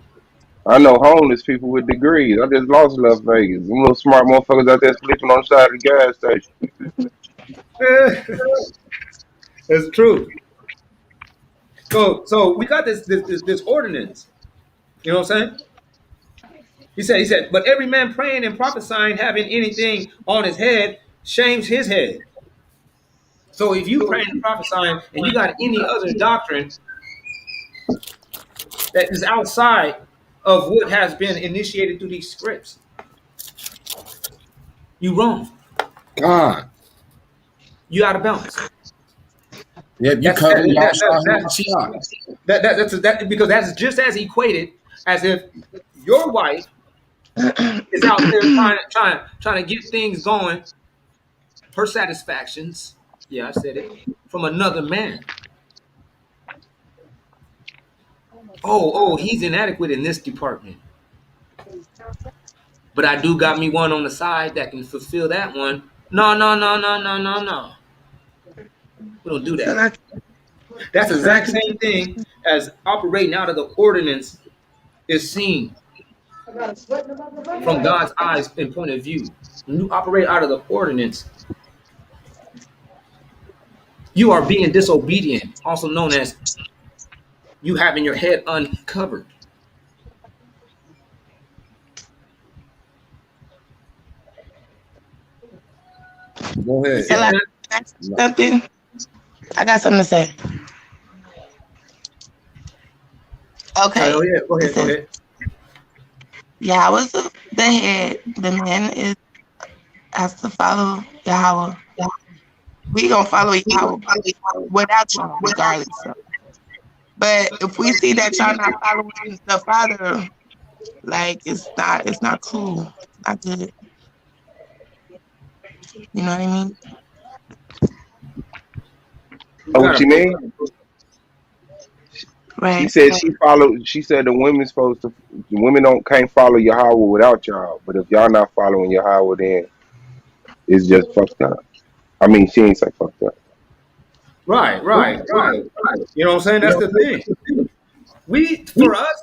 I know homeless people with degrees. I just lost Las Vegas. Them little smart motherfuckers out there sleeping on the side of the gas station. It's true. So we got this ordinance. You know what I'm saying? He said, but every man praying and prophesying, having anything on his head, shames his head. So if you praying and prophesying and you got any other doctrine that is outside of what has been initiated through these scripts, you wrong. God. You out of balance. Yeah, you cut me off. Because that's just as equated as if your wife is out there trying to get things going, her satisfactions, yeah, I said it, from another man. Oh, he's inadequate in this department. But I do got me one on the side that can fulfill that one. No. We don't do that. That's the exact same thing as operating out of the ordinance is seen from God's eyes and point of view. When you operate out of the ordinance, you are being disobedient, also known as you having your head uncovered. Go ahead. So like, something. I got something to say. Okay. Oh yeah, go ahead, go ahead. Yahweh is the head. The man has to follow Yahweh. We gonna follow Yahweh without y'all, regardless. But if we see that y'all not following the Father, like it's not cool. It's not good. You know what I mean? Oh, what you mean? Right. She said the women can't follow Yahweh without y'all. But if y'all not following Yahweh, then it's just fucked up. I mean, she ain't say fucked up. Right. You know what I'm saying? That's the thing. For us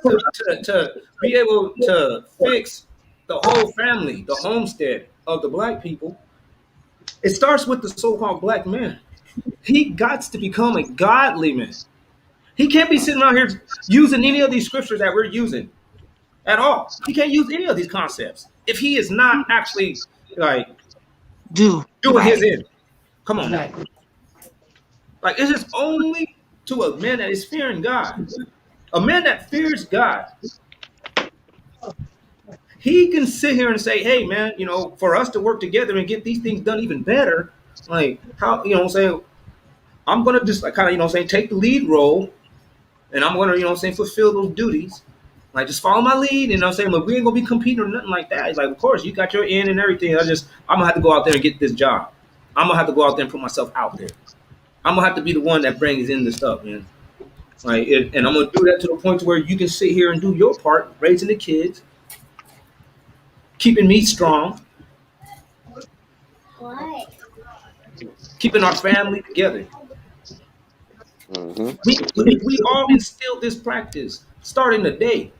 to be able to fix the whole family, the homestead of the black people, it starts with the so-called black man. He got to become a godly man. He can't be sitting around here using any of these scriptures that we're using at all. He can't use any of these concepts if he is not actually like doing his end. Come on now. Like it's just only to a man that is fearing God. A man that fears God, he can sit here and say, hey man, you know, for us to work together and get these things done even better, like how, you know what I'm saying, I'm gonna just like kind of, you know what I'm saying, take the lead role and I'm gonna, you know what I'm saying, fulfill those duties. Like just follow my lead, you know what I'm saying? But we ain't gonna be competing or nothing like that. It's like, of course, you got your end and everything. I'm gonna have to go out there and get this job. I'm gonna have to go out there and put myself out there. I'm gonna have to be the one that brings in the stuff, man. Like, and I'm gonna do that to the point to where you can sit here and do your part, raising the kids, keeping me strong, keeping our family together. We all instilled this practice starting today,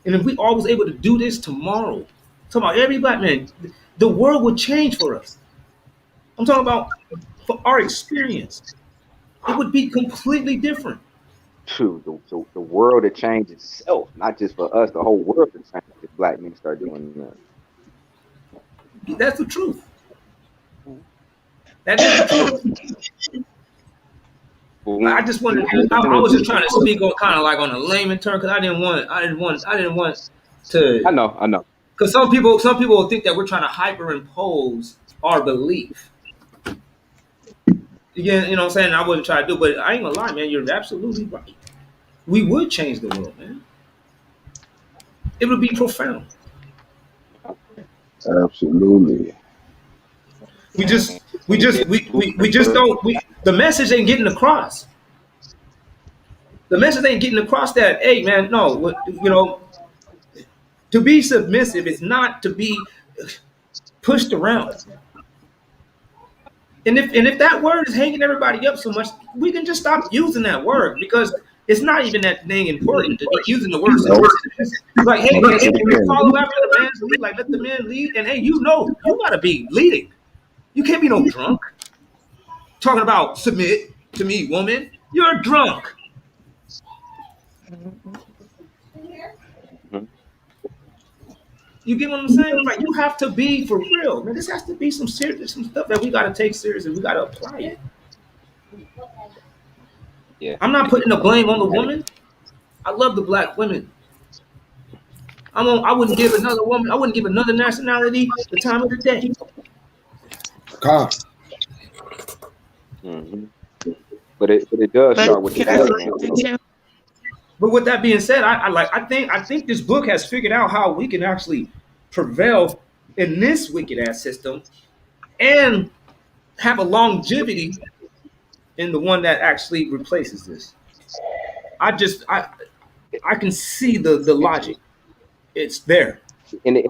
and if we all was able to do this tomorrow, I'm talking about every black man, the world would change for us. I'm talking about for our experience, it would be completely different. True, the world to change itself, not just for us, the whole world to change if black men start doing that. That's the truth. That is the truth. I just wanted. I was just trying to speak on kind of like on a layman term because I didn't want to. I know. Because some people will think that we're trying to hyperimpose our belief. Again, you know what I'm saying? I wouldn't try to do, but I ain't gonna lie, man. You're absolutely right. We would change the world, man. It would be profound. Absolutely. We just don't. The message ain't getting across. The message ain't getting across that, hey, man, no, you know, to be submissive is not to be pushed around. And if that word is hanging everybody up so much, we can just stop using that word because it's not even that dang important to be using the word submissive. Like, hey, can we follow after the man's lead? Like, let the man lead. And hey, you know, you gotta be leading. You can't be no drunk. Talking about submit to me, woman. You're drunk. You get what I'm saying? Like, you have to be for real, man. This has to be some serious, some stuff that we gotta take serious and we gotta apply it. Yeah. I'm not putting the blame on the woman. I love the black women. I wouldn't give another woman, I wouldn't give another nationality the time of the day. But it does start with the. But with that being said, I think this book has figured out how we can actually prevail in this wicked ass system and have a longevity in the one that actually replaces this. I can see the logic. It's there. And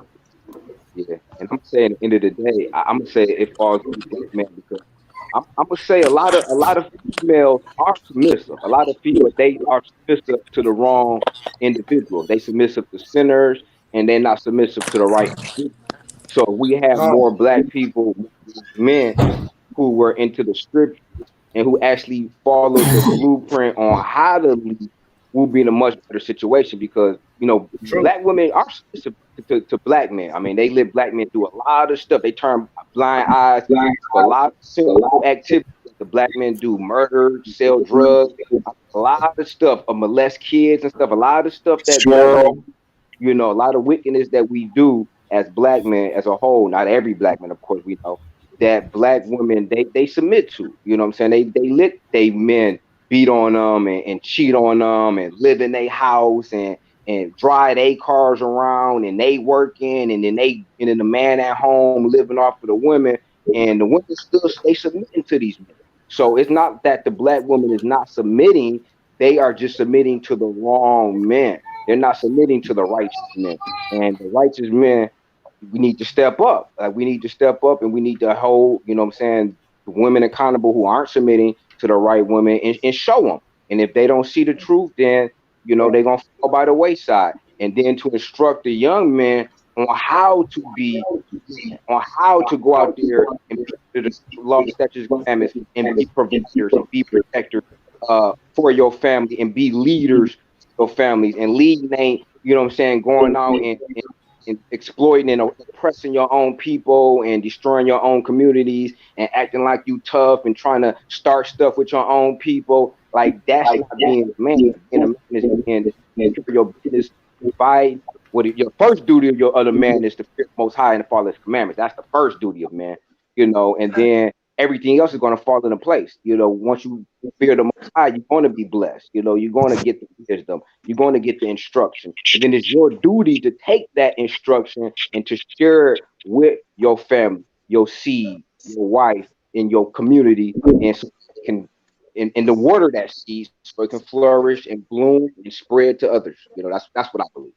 and I'm saying at the end of the day, I'm gonna say it falls to the black man because I'm gonna say a lot of females are submissive. A lot of people they are submissive to the wrong individual. They submissive to sinners and they're not submissive to the right individual. So we have more black people, men who were into the scripture and who actually followed the blueprint on how to lead, will be in a much better situation because you know black women are submissive to black men. I mean, they let black men do a lot of stuff. They turn blind eyes to a lot of sinful activities that the black men do: murder, sell drugs, a lot of stuff, molest kids and stuff. A lot of stuff that black men, Sure. a lot of wickedness that we do as black men as a whole. Not every black man, of course, we know that black women they submit to. You know what I'm saying? They let they men beat on them and cheat on them and live in their house and drive their cars around and they working and then the man at home living off of the women, and the women still they submitting to these men. So it's not that the black woman is not submitting, they are just submitting to the wrong men. They're not submitting to the righteous men. And the righteous men, we need to step up. We need to step up and we need to hold, you know what I'm saying, the women accountable who aren't submitting to the right women and show them. And if they don't see the truth, then, they're going to fall by the wayside. And then to instruct the young men on how to be, on how to go out there and be the law, statutes, commandments, and be providers and be protectors for your family and be leaders for families. And leading ain't, going out and exploiting and oppressing your own people and destroying your own communities and acting like you tough and trying to start stuff with your own people. Like, that's not being a man. Being a man is being your business by your first duty of your other man is to fear the Most High and to follow His commandments. That's the first duty of man, and then everything else is going to fall into place. Once you fear the Most High, you're going to be blessed. You're going to get the wisdom. You're going to get the instruction. And then it's your duty to take that instruction and to share it with your family, your seed, your wife, and your community, and so it can in the water that seed so it can flourish and bloom and spread to others. That's what I believe.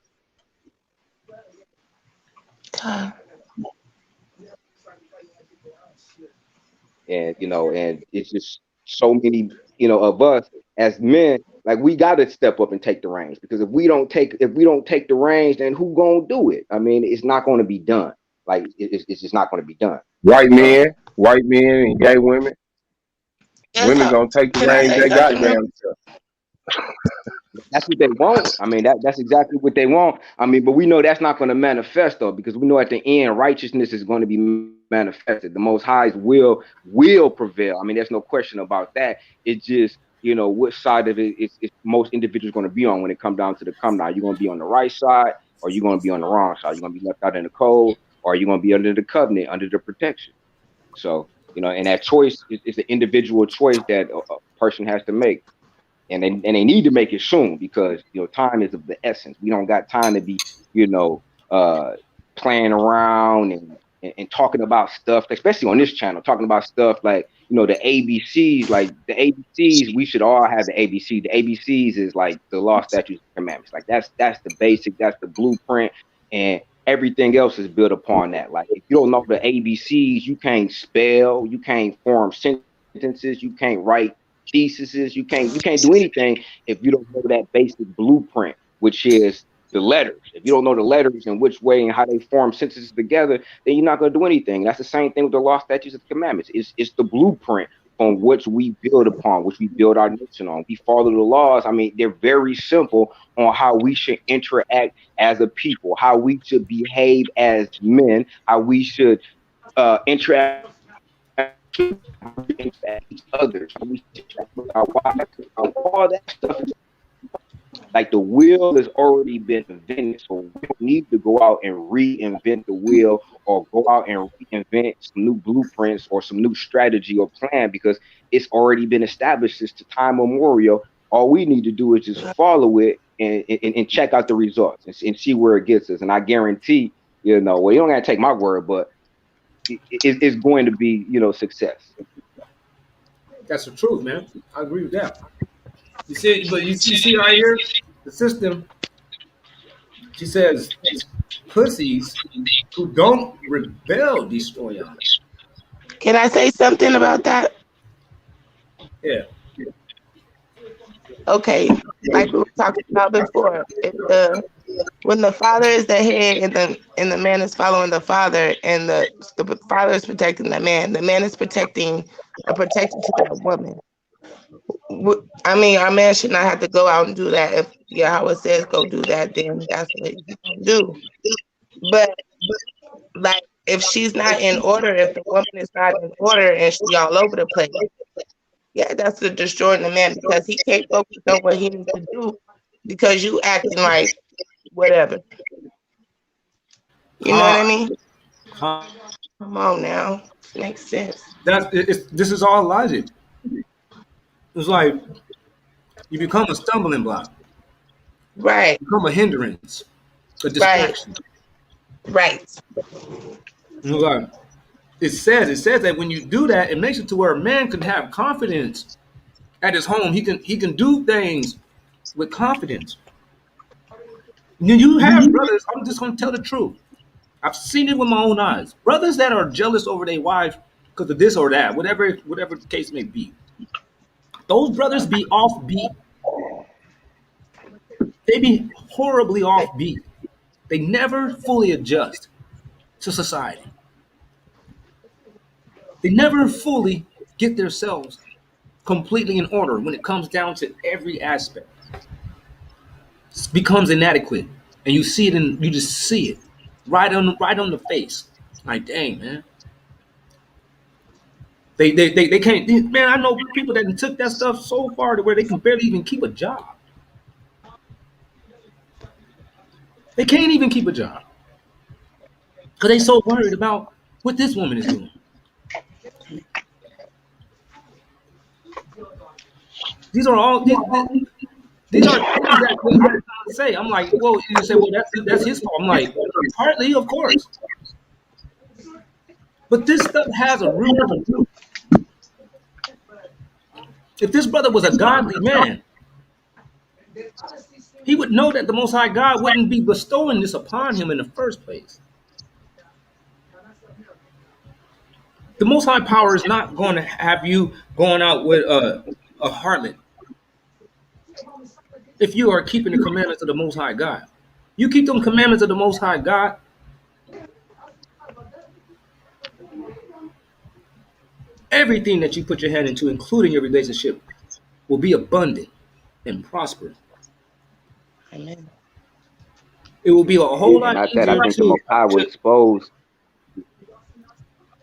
And and it's just so many of us as men, like, we got to step up and take the reins, because if we don't take the reins, then who gonna do it? I mean, it's not going to be done. Like, it's just not going to be done. White men, and gay women. Women gonna take the reins. They got damn stuff. That's what they want. I mean, that's exactly what they want. I mean, but we know that's not going to manifest, though, because we know at the end righteousness is going to be manifested. The Most High's will prevail. I mean, there's no question about that. It's just, which side of it is most individuals going to be on when it comes down to the come down. You're going to be on the right side, or you're going to be on the wrong side. You're going to be left out in the cold, or you're going to be under the covenant, under the protection. So, and that choice is an individual choice that a person has to make. And they need to make it soon, because time is of the essence. We don't got time to be playing around and talking about stuff, especially on this channel, talking about stuff like the ABCs. Like, the ABCs, we should all have the ABC. The ABCs is like the law, statutes, and commandments. Like, that's the basic, that's the blueprint, and everything else is built upon that. Like, if you don't know the ABCs, you can't spell, you can't form sentences, you can't write theses, you can't do anything if you don't know that basic blueprint, which is the letters. If you don't know the letters and which way and how they form sentences together, then you're not going to do anything. That's the same thing with the law, statutes, and commandments. It's the blueprint on which we build upon, which we build our nation on. We follow the laws. I mean, they're very simple on how we should interact as a people, how we should behave as men, how we should interact with each other, how we should interact with our wives. All that stuff is like, the wheel has already been invented, so we don't need to go out and reinvent the wheel or go out and reinvent some new blueprints or some new strategy or plan, because it's already been established since the time memorial. All we need to do is just follow it and check out the results and see where it gets us. And I guarantee, well, you don't gotta take my word, but it's going to be, success. That's the truth, man. I agree with that. You see right here, the system. She says, pussies who don't rebel destroy us. Can I say something about that? Yeah. Okay, like we were talking about before, when the father is the head and the man is following the father, and the father is protecting the man is protecting to that woman. I mean, our man should not have to go out and do that. If Yahweh says go do that, then that's what you do. But like, if she's not in order, if the woman is not in order and she all over the place, yeah, that's the destroying the man because he can't focus on what he needs to do because you acting like whatever. You know what I mean? Come on now, makes sense. This is all logic. It's like you become a stumbling block, Right, you become a hindrance, a right, distraction. right. It's like, it says that when you do that, it makes it to where a man can have confidence at his home. He can do things with confidence. You have brothers. I'm just gonna tell the truth. I've seen it with my own eyes. Brothers that are jealous over their wife because of this or that, whatever the case may be. Those brothers be offbeat. They be horribly offbeat. They never fully adjust to society. They never fully get themselves completely in order when it comes down to every aspect. It becomes inadequate, and you see it, and you just see it right on the face. Like, dang, man. They can't. Man, I know people that took that stuff so far to where they can barely even keep a job. They can't even keep a job because they so worried about what this woman is doing. These are all these are things that I'm trying to say. I'm like, well, you say, well, that's his fault. I'm like, partly, of course, but this stuff has a root. If this brother was a godly man, he would know that the Most High God wouldn't be bestowing this upon him in the first place. The Most High power is not going to have you going out with a harlot if you are keeping the commandments of the Most High God. You keep them commandments of the Most High God, everything that you put your hand into, including your relationship, will be abundant and prosperous. Amen. It will be a whole lot I easier said I think the Most High will expose.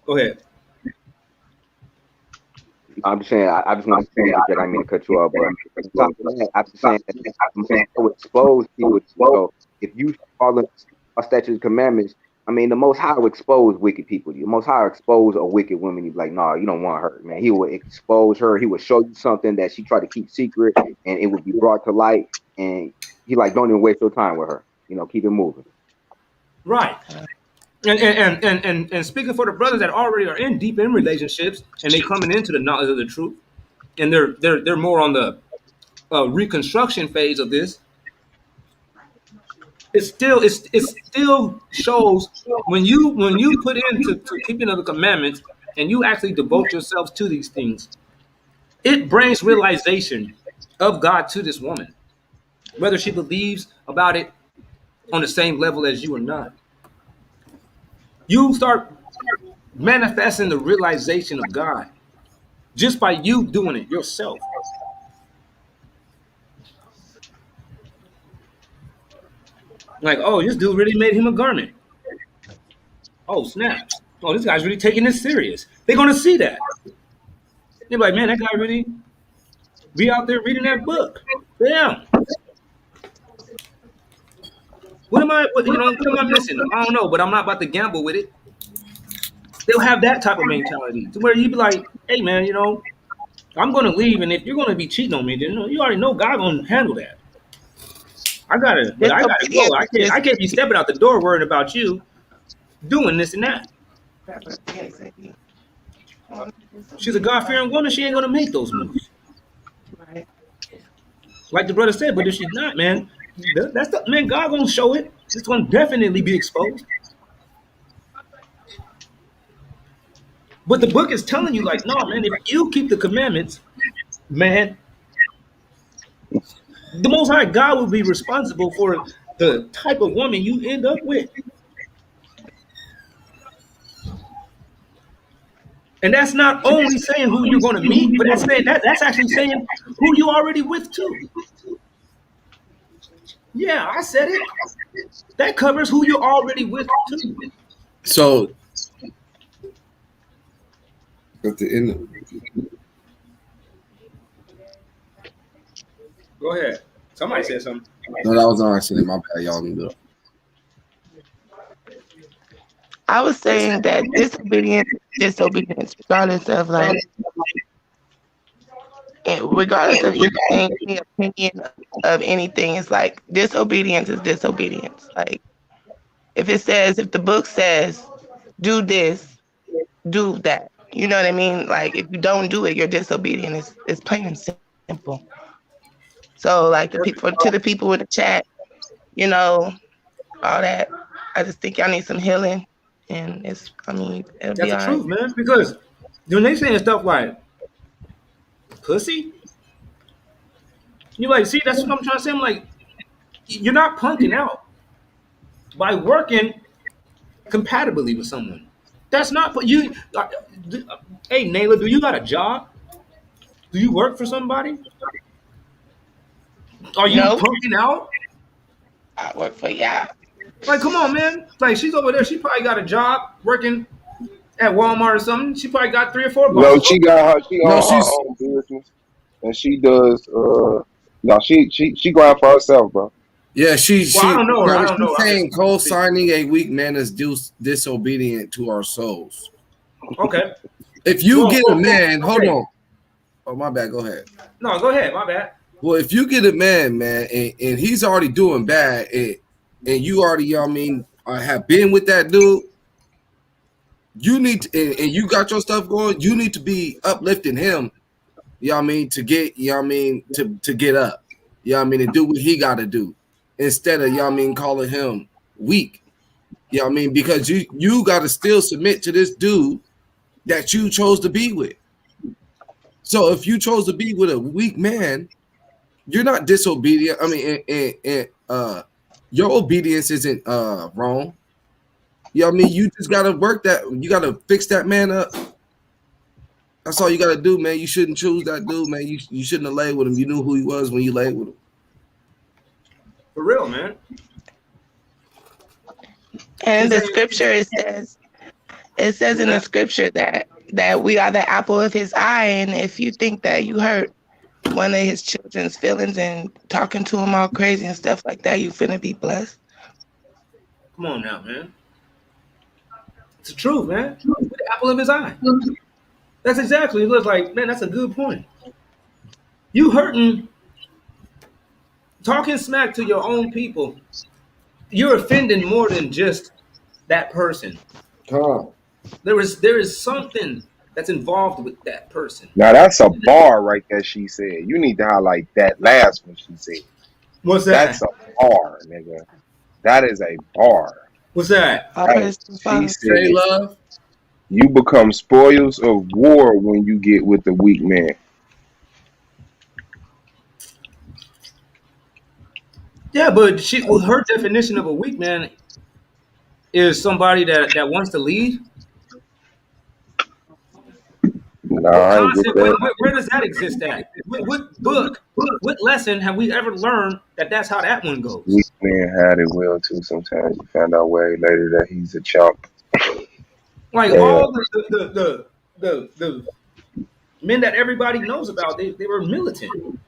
Go ahead. I'm just saying, I just want to say that I didn't mean to cut you off, but I'm just saying that the Most High will expose people. So if you follow our statutes and commandments, I mean, the Most High will expose wicked people. The Most High will expose a wicked woman. You'd be like, no, you don't want her, man. He will expose her. He will show you something that she tried to keep secret, and it would be brought to light. And he like, don't even waste your time with her. You know, keep it moving. Right. And speaking for the brothers that already are deep in relationships and they coming into the knowledge of the truth, and they're more on the reconstruction phase of this. It still shows when you put into keeping of the commandments and you actually devote yourselves to these things, it brings realization of God to this woman, whether she believes about it on the same level as you or not. You start manifesting the realization of God just by you doing it yourself. Like, oh, this dude really made him a garment. Oh, snaps. Oh, this guy's really taking this serious. They're going to see that. They're like, man, that guy really be out there reading that book. Yeah. What am I missing? I don't know, but I'm not about to gamble with it. They'll have that type of mentality to where you be like, hey, man, I'm going to leave, and if you're going to be cheating on me, then you already know God going to handle that. I gotta go. I can't be stepping out the door worrying about you doing this and that. She's a God-fearing woman. She ain't gonna make those moves. Right. Like the brother said, but if she's not, man, that's the man. God gonna show it. It's gonna definitely be exposed. But the book is telling you, like, no, man. If you keep the commandments, man, the Most High God will be responsible for the type of woman you end up with. And that's not only saying who you're going to meet, but that's actually saying who you already with too. Yeah, I said it. That covers who you're already with too. So at the end, Go ahead. Somebody said something. no, that was on accident. My bad, y'all. I was saying that disobedience, regardless of like, regardless of any opinion of anything, it's like disobedience is disobedience. Like if the book says do this, do that. You know what I mean? Like if you don't do it, you're disobedient. It's plain and simple. So like to the people in the chat, you know, all that. I just think y'all need some healing, and it'll That's be the all truth, right. man. Because when they saying stuff like pussy, you like, see, that's what I'm trying to say. I'm like, you're not punking out by working compatibly with someone. That's not what you. Hey, Naylor, do you got a job? Do you work for somebody? Are you No, punking out? I work for y'all. Like, come on, man. Like, she's over there. She probably got a job working at Walmart or something. She probably got 3 or 4 No, bosses. she got her. She No, own her she's own business, and she does. No, she grind for herself, bro. yeah, she Well, I don't know her. no, I don't know she's her. saying co-signing a weak man is disobedient to our souls. Okay. If you get a man, okay. hold on. Oh, my bad. Go ahead. No, go ahead. My bad. Well, if you get a man, and he's already doing bad, and you already, you know what I mean, have been with that dude, you need to, and you got your stuff going, you need to be uplifting him, you know what I mean, to get, you know what I mean, to get up, you know what I mean, and do what he got to do, instead of, you know what I mean, calling him weak, you know what I mean, because you got to still submit to this dude that you chose to be with. So if you chose to be with a weak man, you're not disobedient. I mean, and your obedience isn't wrong. You know what I mean? You just gotta work that. You gotta fix that man up. That's all you gotta do, man. You shouldn't choose that dude, man. You shouldn't have laid with him. You knew who he was when you laid with him. For real, man. And the scripture it says in the scripture that we are the apple of his eye, and if you think that you hurt one of his children's feelings and talking to him all crazy and stuff like that, you finna be blessed. Come on now, man. It's the truth, man. With the apple of his eye. That's exactly. It looks like, man, that's a good point. You hurting, talking smack to your own people, you're offending more than just that person. There is something that's involved with that person. Now that's a bar right there. She said. You need to highlight that last one. She said. What's that? That's a bar, nigga. That is a bar. What's that? She said, love. You become spoils of war when you get with the weak man. Yeah, but her definition of a weak man is somebody that wants to lead. Nah, where does that exist at? What book, what lesson have we ever learned that's how that one goes? Weak man had it well too. Sometimes you find out way later that he's a chump. Like all the men that everybody knows about, they were militant.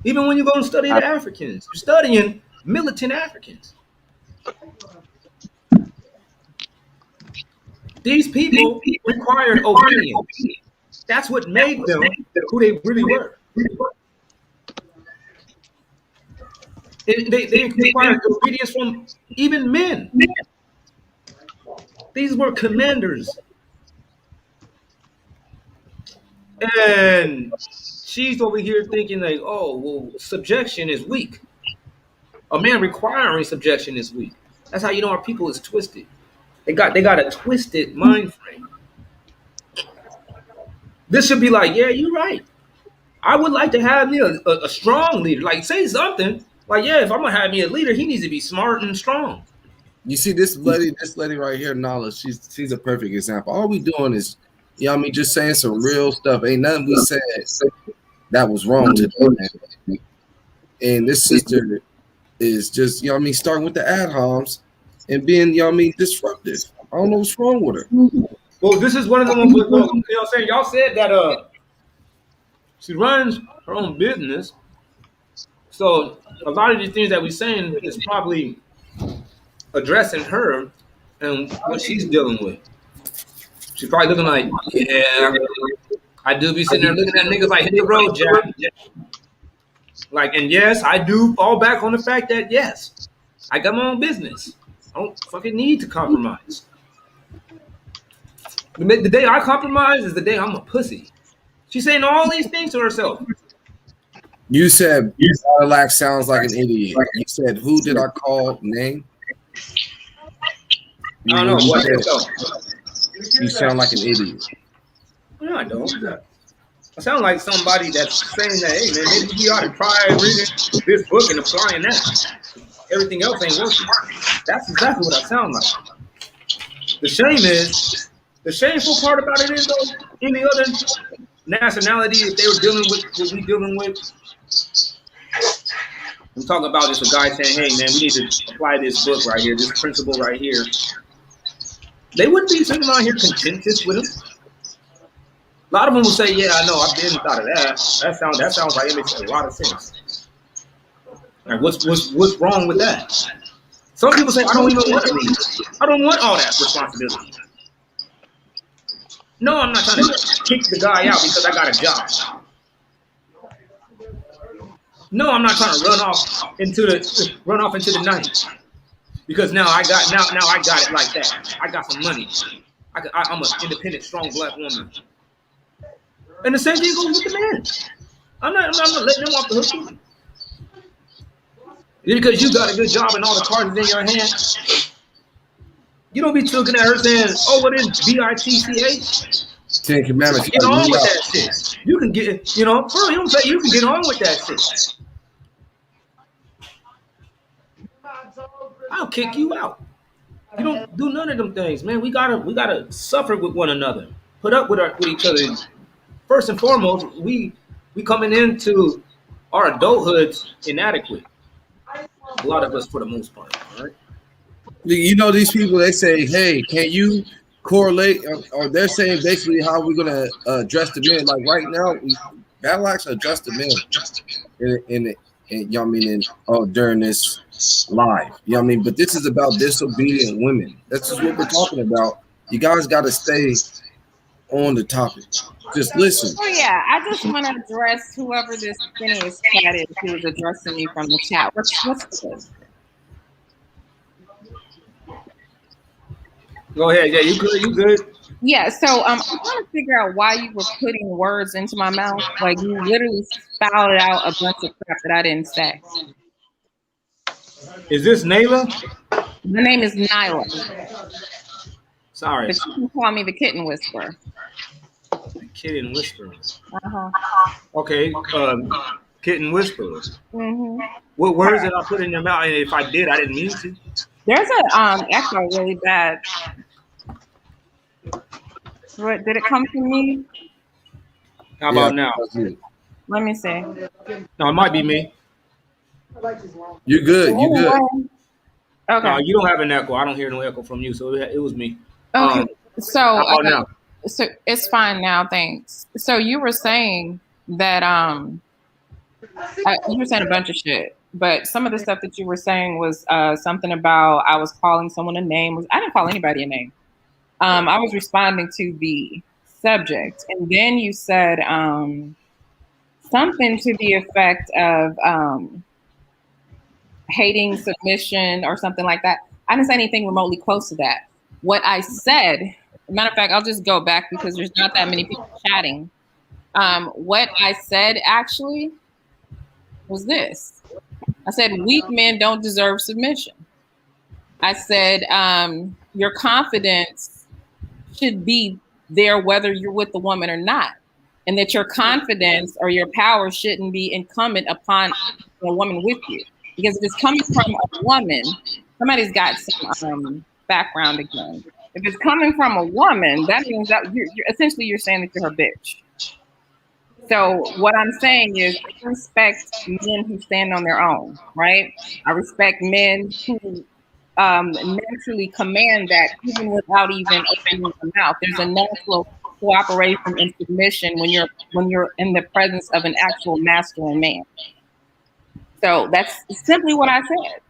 Even when you go and study the Africans, you're studying militant Africans. These people required obedience. That's what made them who they really were. They required obedience from even men. These were commanders. And she's over here thinking like, oh, well, subjection is weak. A man requiring subjection is weak. That's how you know our people is twisted. They got a twisted mind frame. This should be like, yeah, you're right. I would like to have me a strong leader. Like, say something. Like, yeah, if I'm gonna have me a leader, he needs to be smart and strong. You see this lady right here, Nala, she's a perfect example. All we doing is, you know what I mean, just saying some real stuff. Ain't nothing we said that was wrong today, man. And this sister, is just, you know what I mean, starting with the ad homs and being, you know what I mean, disruptive. I don't know what's wrong with her. Well, this is one of the ones, you know what I'm saying? Y'all said that she runs her own business. So a lot of these things that we're saying is probably addressing her and what she's dealing with. She's probably looking like, yeah, I do be sitting there looking at niggas like, hit the road, Jack. Like, and yes, I do fall back on the fact that, yes, I got my own business. I don't fucking need to compromise. The day I compromise is the day I'm a pussy. She's saying all these things to herself. You said Cadillac sounds like an idiot. You said, who did I call name? I don't know. What you sound like an idiot. No, I don't. I sound like somebody that's saying that, hey, man, maybe we ought to try reading this book and applying that. Everything else ain't working. That's exactly what I sound like. The shameful part about it is, though, any other nationality, if they were dealing with what we dealing with, I'm talking about just a guy saying, hey, man, we need to apply this book right here, this principle right here. They wouldn't be sitting around here contentious with him. A lot of them will say, yeah, I know, I've been thought of that. That sounds like it makes a lot of sense. Like, what's wrong with that? Some people say, I don't even want to leave. I don't want all that responsibility. No, I'm not trying to kick the guy out because I got a job. No, I'm not trying to run off into the night because now I got it like that. I got some money. I'm an independent, strong black woman. And the same thing goes with the man. I'm not letting them off the hook. Because you got a good job and all the cards in your hand, you don't be looking at her saying, "Oh, what is BITCH?" 10 Commandments. Get on with that shit. You can get, you know, for real, you don't say you can get on with that shit. I'll kick you out. You don't do none of them things, man. We gotta suffer with one another. Put up with each other. First and foremost, we coming into our adulthood inadequate. A lot of us, for the most part, all right? You know, these people, they say, hey, can you correlate, or they're saying basically how we're going to address the men. Like right now, battle axe address the men in you know what I mean, during this live. You know what I mean? But this is about disobedient women. That's just what we're talking about. You guys got to stay on the topic. Just listen. Oh yeah, I just want to address whoever this Phineas cat is who was addressing me from the chat. What's this? Go ahead. Yeah, you good? You good? Yeah. So I'm trying to figure out why you were putting words into my mouth. Like you literally spouted out a bunch of crap that I didn't say. Is this Nayla? My name is Nyla. Sorry. But you can call me the Kitten Whisperer. Kitten Whisperer. Uh-huh. Okay. Kitten Whisperer. Mm-hmm. What words did I put in your mouth? And if I did, I didn't mean to. There's a echo really bad. What did it come from me? How about now? Let me see. No, it might be me. You good? You good? Okay. No, you don't have an echo. I don't hear no echo from you, so it was me. Okay. So how about now? So it's fine now, thanks. So you were saying that you were saying a bunch of shit, but some of the stuff that you were saying was something about I was calling someone a name. I didn't call anybody a name. I was responding to the subject, and then you said something to the effect of hating submission or something like that. I didn't say anything remotely close to that. What I said, matter of fact, I'll just go back because there's not that many people chatting. What I said actually was this. I said, weak men don't deserve submission. I said, your confidence should be there whether you're with the woman or not. And that your confidence or your power shouldn't be incumbent upon a woman with you. Because if it's coming from a woman, somebody's got some background again. If it's coming from a woman, that means that you're essentially saying that you're her bitch. So what I'm saying is I respect men who stand on their own, right? I respect men who naturally command that even without even opening their mouth. There's a natural cooperation and submission when you're in the presence of an actual masculine man. So that's simply what I said.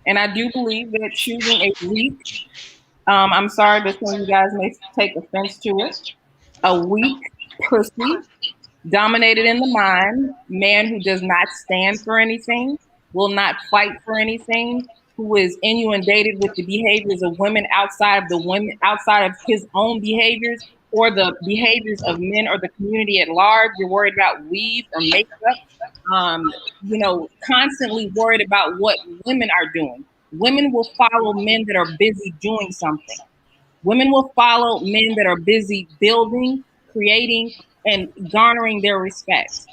And I do believe that choosing a weak, I'm sorry, but some of you guys may take offense to it, a weak pussy, dominated in the mind, man who does not stand for anything, will not fight for anything, who is inundated with the behaviors of women outside of his own behaviors or the behaviors of men or the community at large. You're worried about weave or makeup, constantly worried about what women are doing. Women will follow men that are busy doing something. Women will follow men that are busy building, creating, and garnering their respect.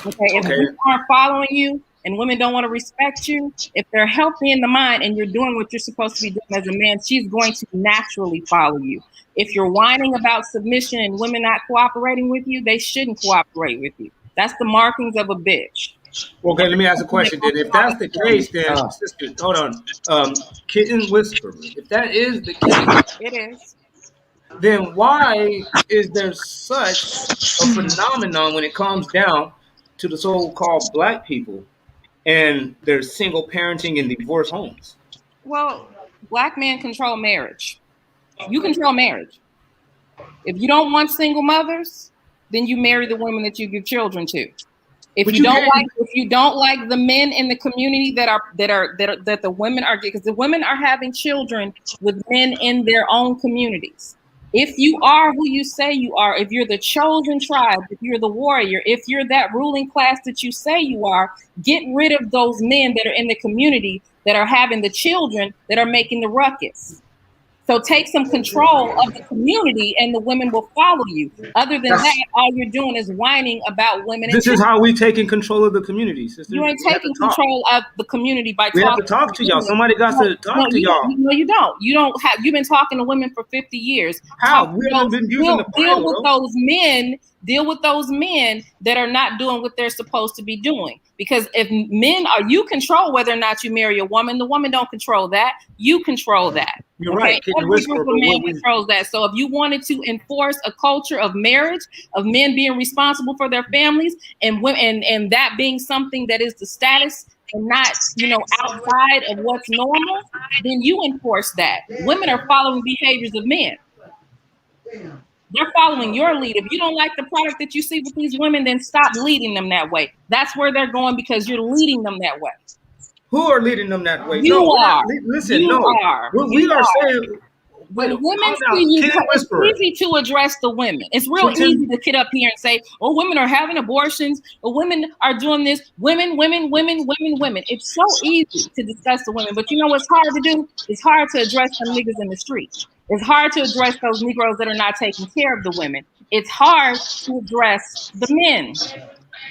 Okay, if we aren't following you and women don't want to respect you, if they're healthy in the mind and you're doing what you're supposed to be doing as a man, she's going to naturally follow you. If you're whining about submission and women not cooperating with you, they shouldn't cooperate with you. That's the markings of a bitch. Okay, let me ask a question then. If that's the case, then, sister, hold on. Kitten Whisperer, if that is the case, it is. Then why is there such a phenomenon when it comes down to the so-called black people and their single parenting and divorce homes? Well, black men control marriage. You control marriage. If you don't want single mothers, then you marry the women that you give children to. If you don't like the men in the community that the women are, because the women are having children with men in their own communities. If you are who you say you are, if you're the chosen tribe, if you're the warrior, if you're that ruling class that you say you are, get rid of those men that are in the community that are having the children that are making the ruckus. So take some control of the community and the women will follow you. Other than that, all you're doing is whining about women. This is how we taking control of the community, sister. You ain't taking control of the community by talking. We have to talk to y'all. Somebody got to talk to y'all. No, you don't. You don't have. You've been talking to women for 50 years. How? We haven't been using the Bible. Deal with those men that are not doing what they're supposed to be doing. Because if you control whether or not you marry a woman. The woman don't control that. You control that. You're right. Every group of men controls that. So if you wanted to enforce a culture of marriage, of men being responsible for their families, and that being something that is the status and not, outside of what's normal, then you enforce that. Women are following behaviors of men. They're following your lead. If you don't like the product that you see with these women, then stop leading them that way. That's where they're going because you're leading them that way. Who are leading them that way? You are. Listen, you no. are. We are saying. When women see you, it's easy to address the women. It's real easy to get up here and say, "Oh, women are having abortions. Or women are doing this. Women. It's so easy to discuss the women, but you know what's hard to do? It's hard to address some niggas in the street. It's hard to address those Negroes that are not taking care of the women. It's hard to address the men.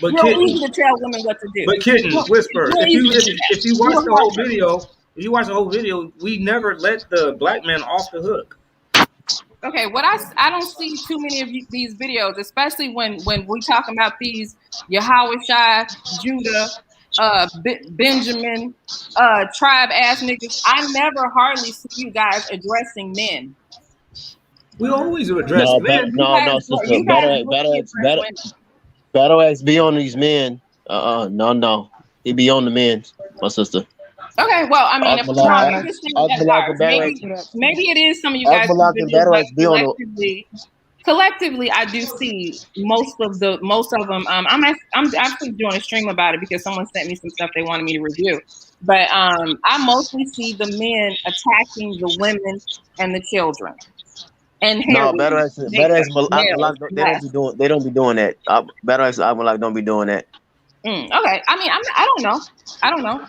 But it's easy to tell women what to do. But Kitten Whisper, if you watch the whole video. If you watch the whole video, we never let the black man off the hook. Okay, I don't see too many of these videos, especially when we talk about these Yahweh, Judah, Benjamin, tribe ass niggas. I never hardly see you guys addressing men. We always address men. No, sister. Battle Axe be on these men. No. He be on the men, my sister. Okay, well, I mean, maybe it is some of you guys. Collectively, I do see most of them. I'm actually doing a stream about it because someone sent me some stuff they wanted me to review. But I mostly see the men attacking the women and the children. And Battle Axe, they don't be doing that. Battle Axe, don't be doing that. Okay, I mean, I don't know.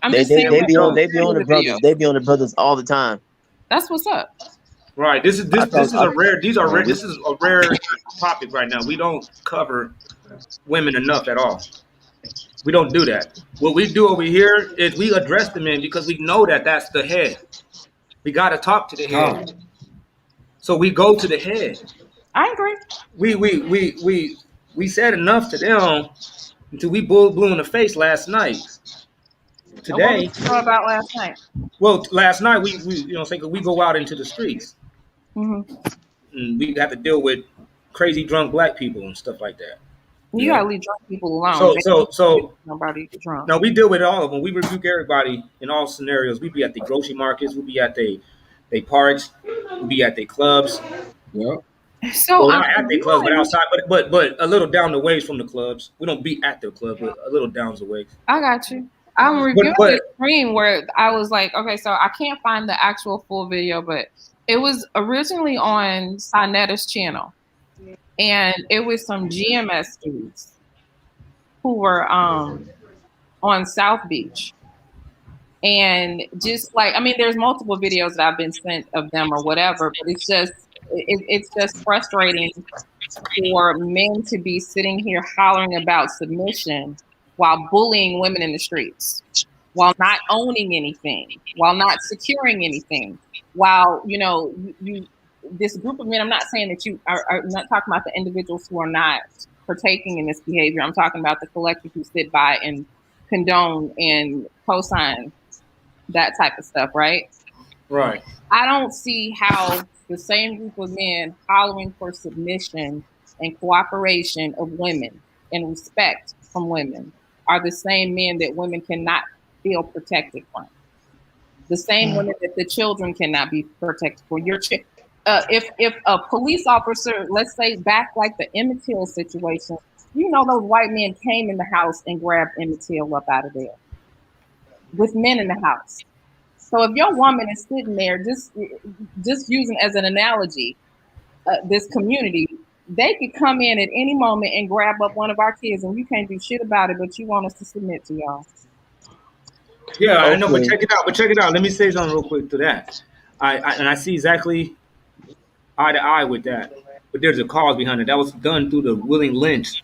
I'm just saying they be on the brothers. They be on the brothers all the time. That's what's up. Right. This is a rare. These are rare. This is a rare topic right now. We don't cover women enough at all. We don't do that. What we do over here is we address the men because we know that that's the head. We got to talk to the head. So we go to the head. I agree. We said enough to them until we blew in the face last night. And what Today, was you know about last night? well, last night we say we go out into the streets Mm-hmm. and we have to deal with crazy drunk black people and stuff like that. You gotta leave drunk people alone. So Nobody drunk. no, we deal with all of them. We rebuke everybody in all scenarios. We be at the grocery markets. We be at they parks. We be at the clubs. Yeah. So well, not at the clubs, but outside. But a little down the ways from the clubs. We don't be at the club, but a little down the ways. I got you. I'm reviewing the screen where I was like, okay, so I can't find the actual full video, but it was originally on Sinetta's channel, and it was some GMS students who were on South Beach. And just like, I mean, there's multiple videos that I've been sent of them or whatever, but it's just frustrating for men to be sitting here hollering about submission while bullying women in the streets, while not owning anything, while not securing anything, while, this group of men, I'm not saying that you are I'm not talking about the individuals who are not partaking in this behavior. I'm talking about the collective who sit by and condone and co-sign that type of stuff, right? Right. I don't see how the same group of men hollering for submission and cooperation of women and respect from women are the same men that women cannot feel protected from. The same women that the children cannot be protected for. If a police officer, let's say back like the Emmett Till situation, those white men came in the house and grabbed Emmett Till up out of there with men in the house. So if your woman is sitting there, just using as an analogy, this community, they could come in at any moment and grab up one of our kids, and you can't do shit about it, but you want us to submit to y'all. Yeah, I know, but check it out. Let me say something real quick to that. I see exactly eye to eye with that, but there's a cause behind it. That was done through the Willie Lynch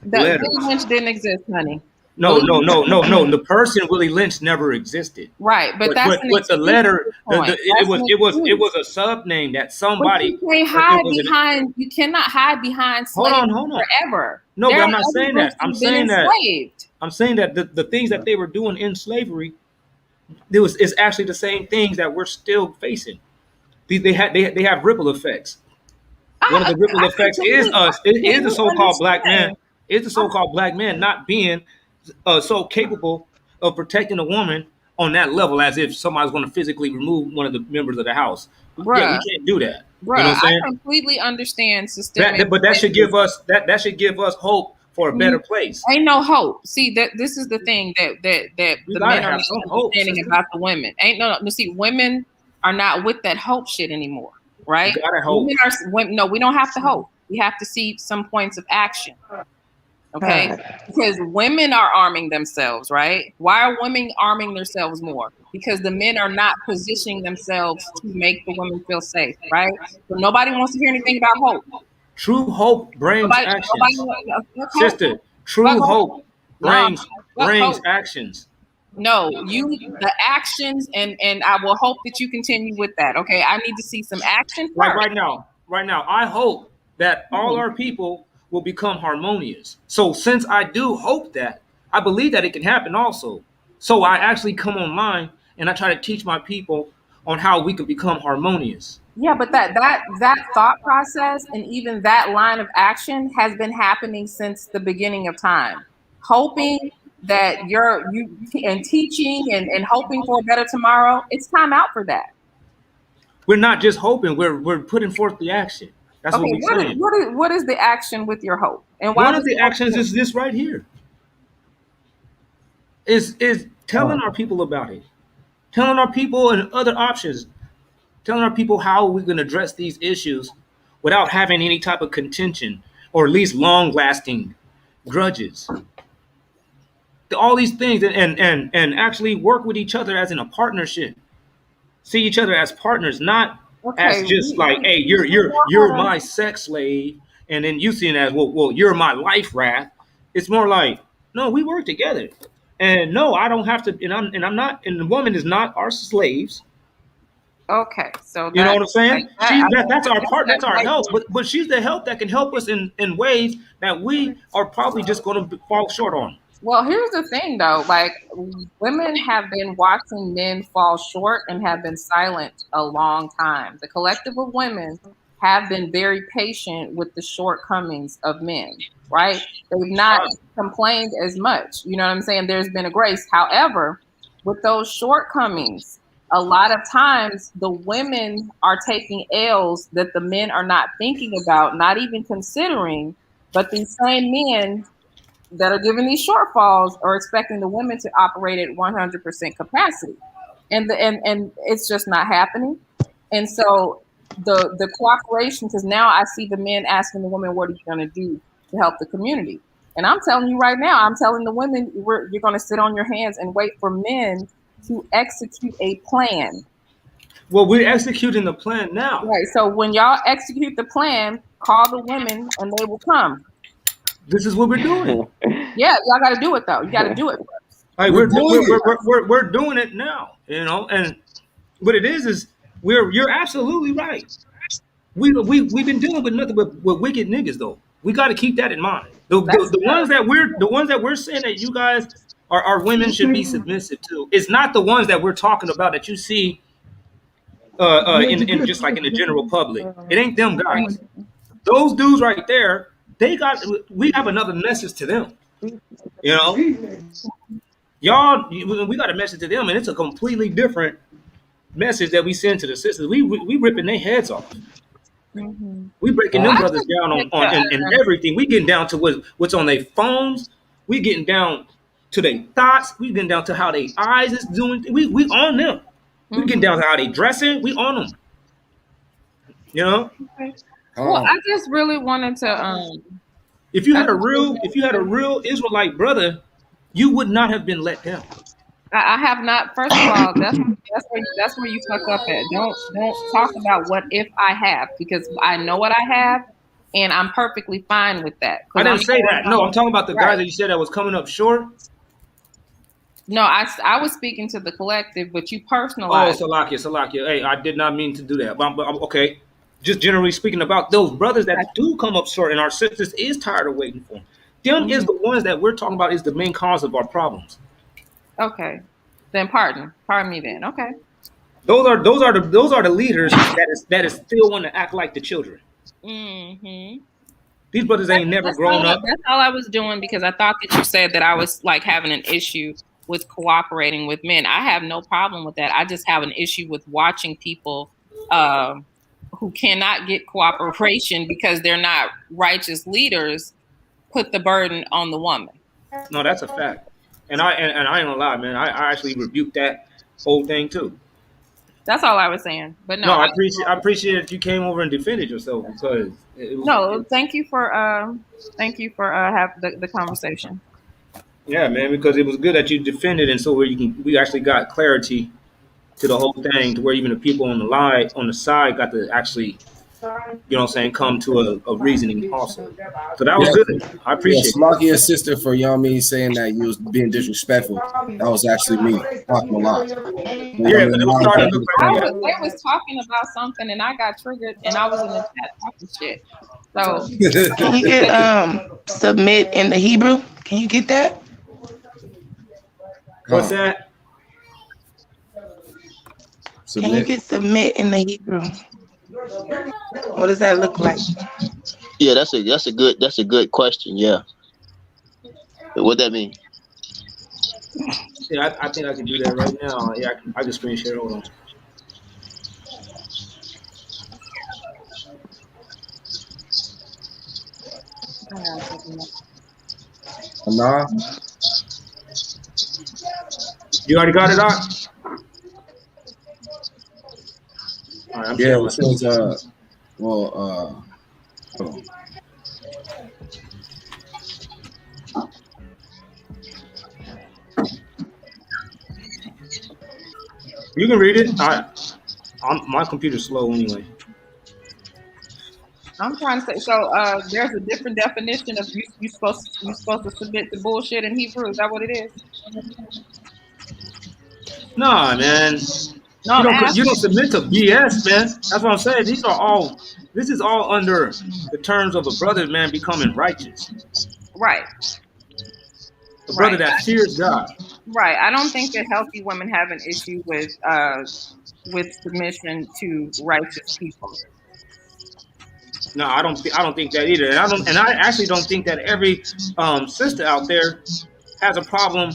letter. Willie Lynch didn't exist, honey. No. The person Willie Lynch never existed. Right, but that's the letter. It was a sub name that somebody. But you can't hide behind. You cannot hide behind slavery forever. No, but I'm not saying that. I'm saying that the things that they were doing in slavery, it's actually the same things that we're still facing. They have ripple effects. One of the ripple effects is us. It is the so-called black man. Is the so-called black man not being so capable of protecting a woman on that level, as if somebody's going to physically remove one of the members of the house? Bruh, yeah, we can't do that. Bruh, I completely understand systemic. But that should give us hope for a better place. Ain't no hope. See, this is the thing that the men are understanding about the women. Ain't no. See, women are not with that hope shit anymore, right? No, we don't have to hope. We have to see some points of action. Okay, because women are arming themselves, right? Why are women arming themselves more? Because the men are not positioning themselves to make the women feel safe, right? So nobody wants to hear anything about hope. True hope brings actions. Sister, true hope brings actions. No, the actions, and I will hope that you continue with that. Okay, I need to see some action first. Right now, I hope that all our people will become harmonious. So since I do hope that, I believe that it can happen also. So I actually come online and I try to teach my people on how we can become harmonious. Yeah, but that thought process and even that line of action has been happening since the beginning of time. Hoping that you and teaching and hoping for a better tomorrow, it's time out for that. We're not just hoping, we're putting forth the action. That's what we're saying. What is the action with your hope? And one of the actions is this right here. Is telling our people about it. Telling our people and other options. Telling our people how we can address these issues without having any type of contention or at least long-lasting grudges. All these things and actually work with each other as in a partnership. See each other as partners, not as just like, hey, you're my sex slave, and then you see it as well, you're my life wrath. It's more like, no, we work together, and no, I don't have to, and I'm not, and the woman is not our slaves. Okay, so You know what I'm saying? That's our part. That's our right. help. But she's the help that can help us in ways that we are probably just going to fall short on. Well, here's the thing, though. Like, women have been watching men fall short and have been silent a long time. The collective of women have been very patient with the shortcomings of men, right? They've not complained as much. You know what I'm saying? There's been a grace. However, with those shortcomings, a lot of times the women are taking L's that the men are not thinking about, not even considering, but these same men that are giving these shortfalls are expecting the women to operate at 100% capacity, and it's just not happening. And so the cooperation, because now I see the men asking the women, "What are you going to do to help the community?" And I'm telling you right now, I'm telling the women, you're going to sit on your hands and wait for men to execute a plan. Well, we're executing the plan now. Right. So when y'all execute the plan, call the women and they will come. This is what we're doing. Yeah, y'all got to do it though. You got to do it first. Like we're doing it now, you know. And what it is you're absolutely right. We've been dealing with nothing but wicked niggas though. We got to keep that in mind. The ones that we're saying that you guys are women should be submissive to. It's not the ones that we're talking about that you see in just like in the general public. It ain't them guys. Those dudes right there. We have another message to them, you know. Y'all, we got a message to them, and it's a completely different message that we send to the sisters. We ripping their heads off. Mm-hmm. We breaking them brothers down on everything. We getting down to what's on their phones. We getting down to their thoughts. We getting down to how their eyes is doing. We on them. We getting down to how they dressing. We on them. You know. Okay. Well, I just really wanted to. If you had a real Israelite brother, you would not have been let down. I have not. First of all, that's where you fuck up at. Don't talk about what if I have, because I know what I have, and I'm perfectly fine with that. I didn't say that. No, I'm talking about the guy that you said that was coming up short. No, I was speaking to the collective, but you personalized. Oh, Salakia. Hey, I did not mean to do that. But okay. Just generally speaking about those brothers that do come up short and our sisters is tired of waiting for them. Them is the ones that we're talking about is the main cause of our problems. Okay. Then pardon me then. Okay. Those are the leaders that is still want to act like the children. Mm-hmm. These brothers ain't never grown up. That's all I was doing, because I thought that you said that I was like having an issue with cooperating with men. I have no problem with that. I just have an issue with watching people who cannot get cooperation because they're not righteous leaders put the burden on the woman. No, that's a fact. And I ain't gonna lie, man. I actually rebuked that whole thing too. That's all I was saying. But no, I appreciate that you came over and defended yourself, because thank you for have the conversation. Yeah, man, because it was good that you defended, and so we actually got clarity to the whole thing, to where even the people on the side got to actually, you know what I'm saying, come to a reasoning also. So that was good. I appreciate it. Slakia sister for Yami saying that you was being disrespectful. That was actually me. Talking a lot. Yeah, but it was starting to look like they was talking about something and I got triggered and I was in the chat talking shit. So can you get submit in the Hebrew? Can you get that? What's that? Can you get submit in the Hebrew? What does that look like? Yeah, that's a good question. Yeah. What that mean? Yeah, I think I can do that right now. Yeah, I can screen share. Hold on. Nah. You already got it out? Right, yeah, it says hold on. You can read it. My computer's slow anyway. I'm trying to say, so there's a different definition of you supposed to submit to bullshit in Hebrew. Is that what it is? Nah, man. No, You don't submit to BS, man. That's what I'm saying. This is all under the terms of a brother, man, becoming righteous. Right. A brother that fears God. Right. I don't think that healthy women have an issue with submission to righteous people. No, I don't think that either. And I actually don't think that every sister out there has a problem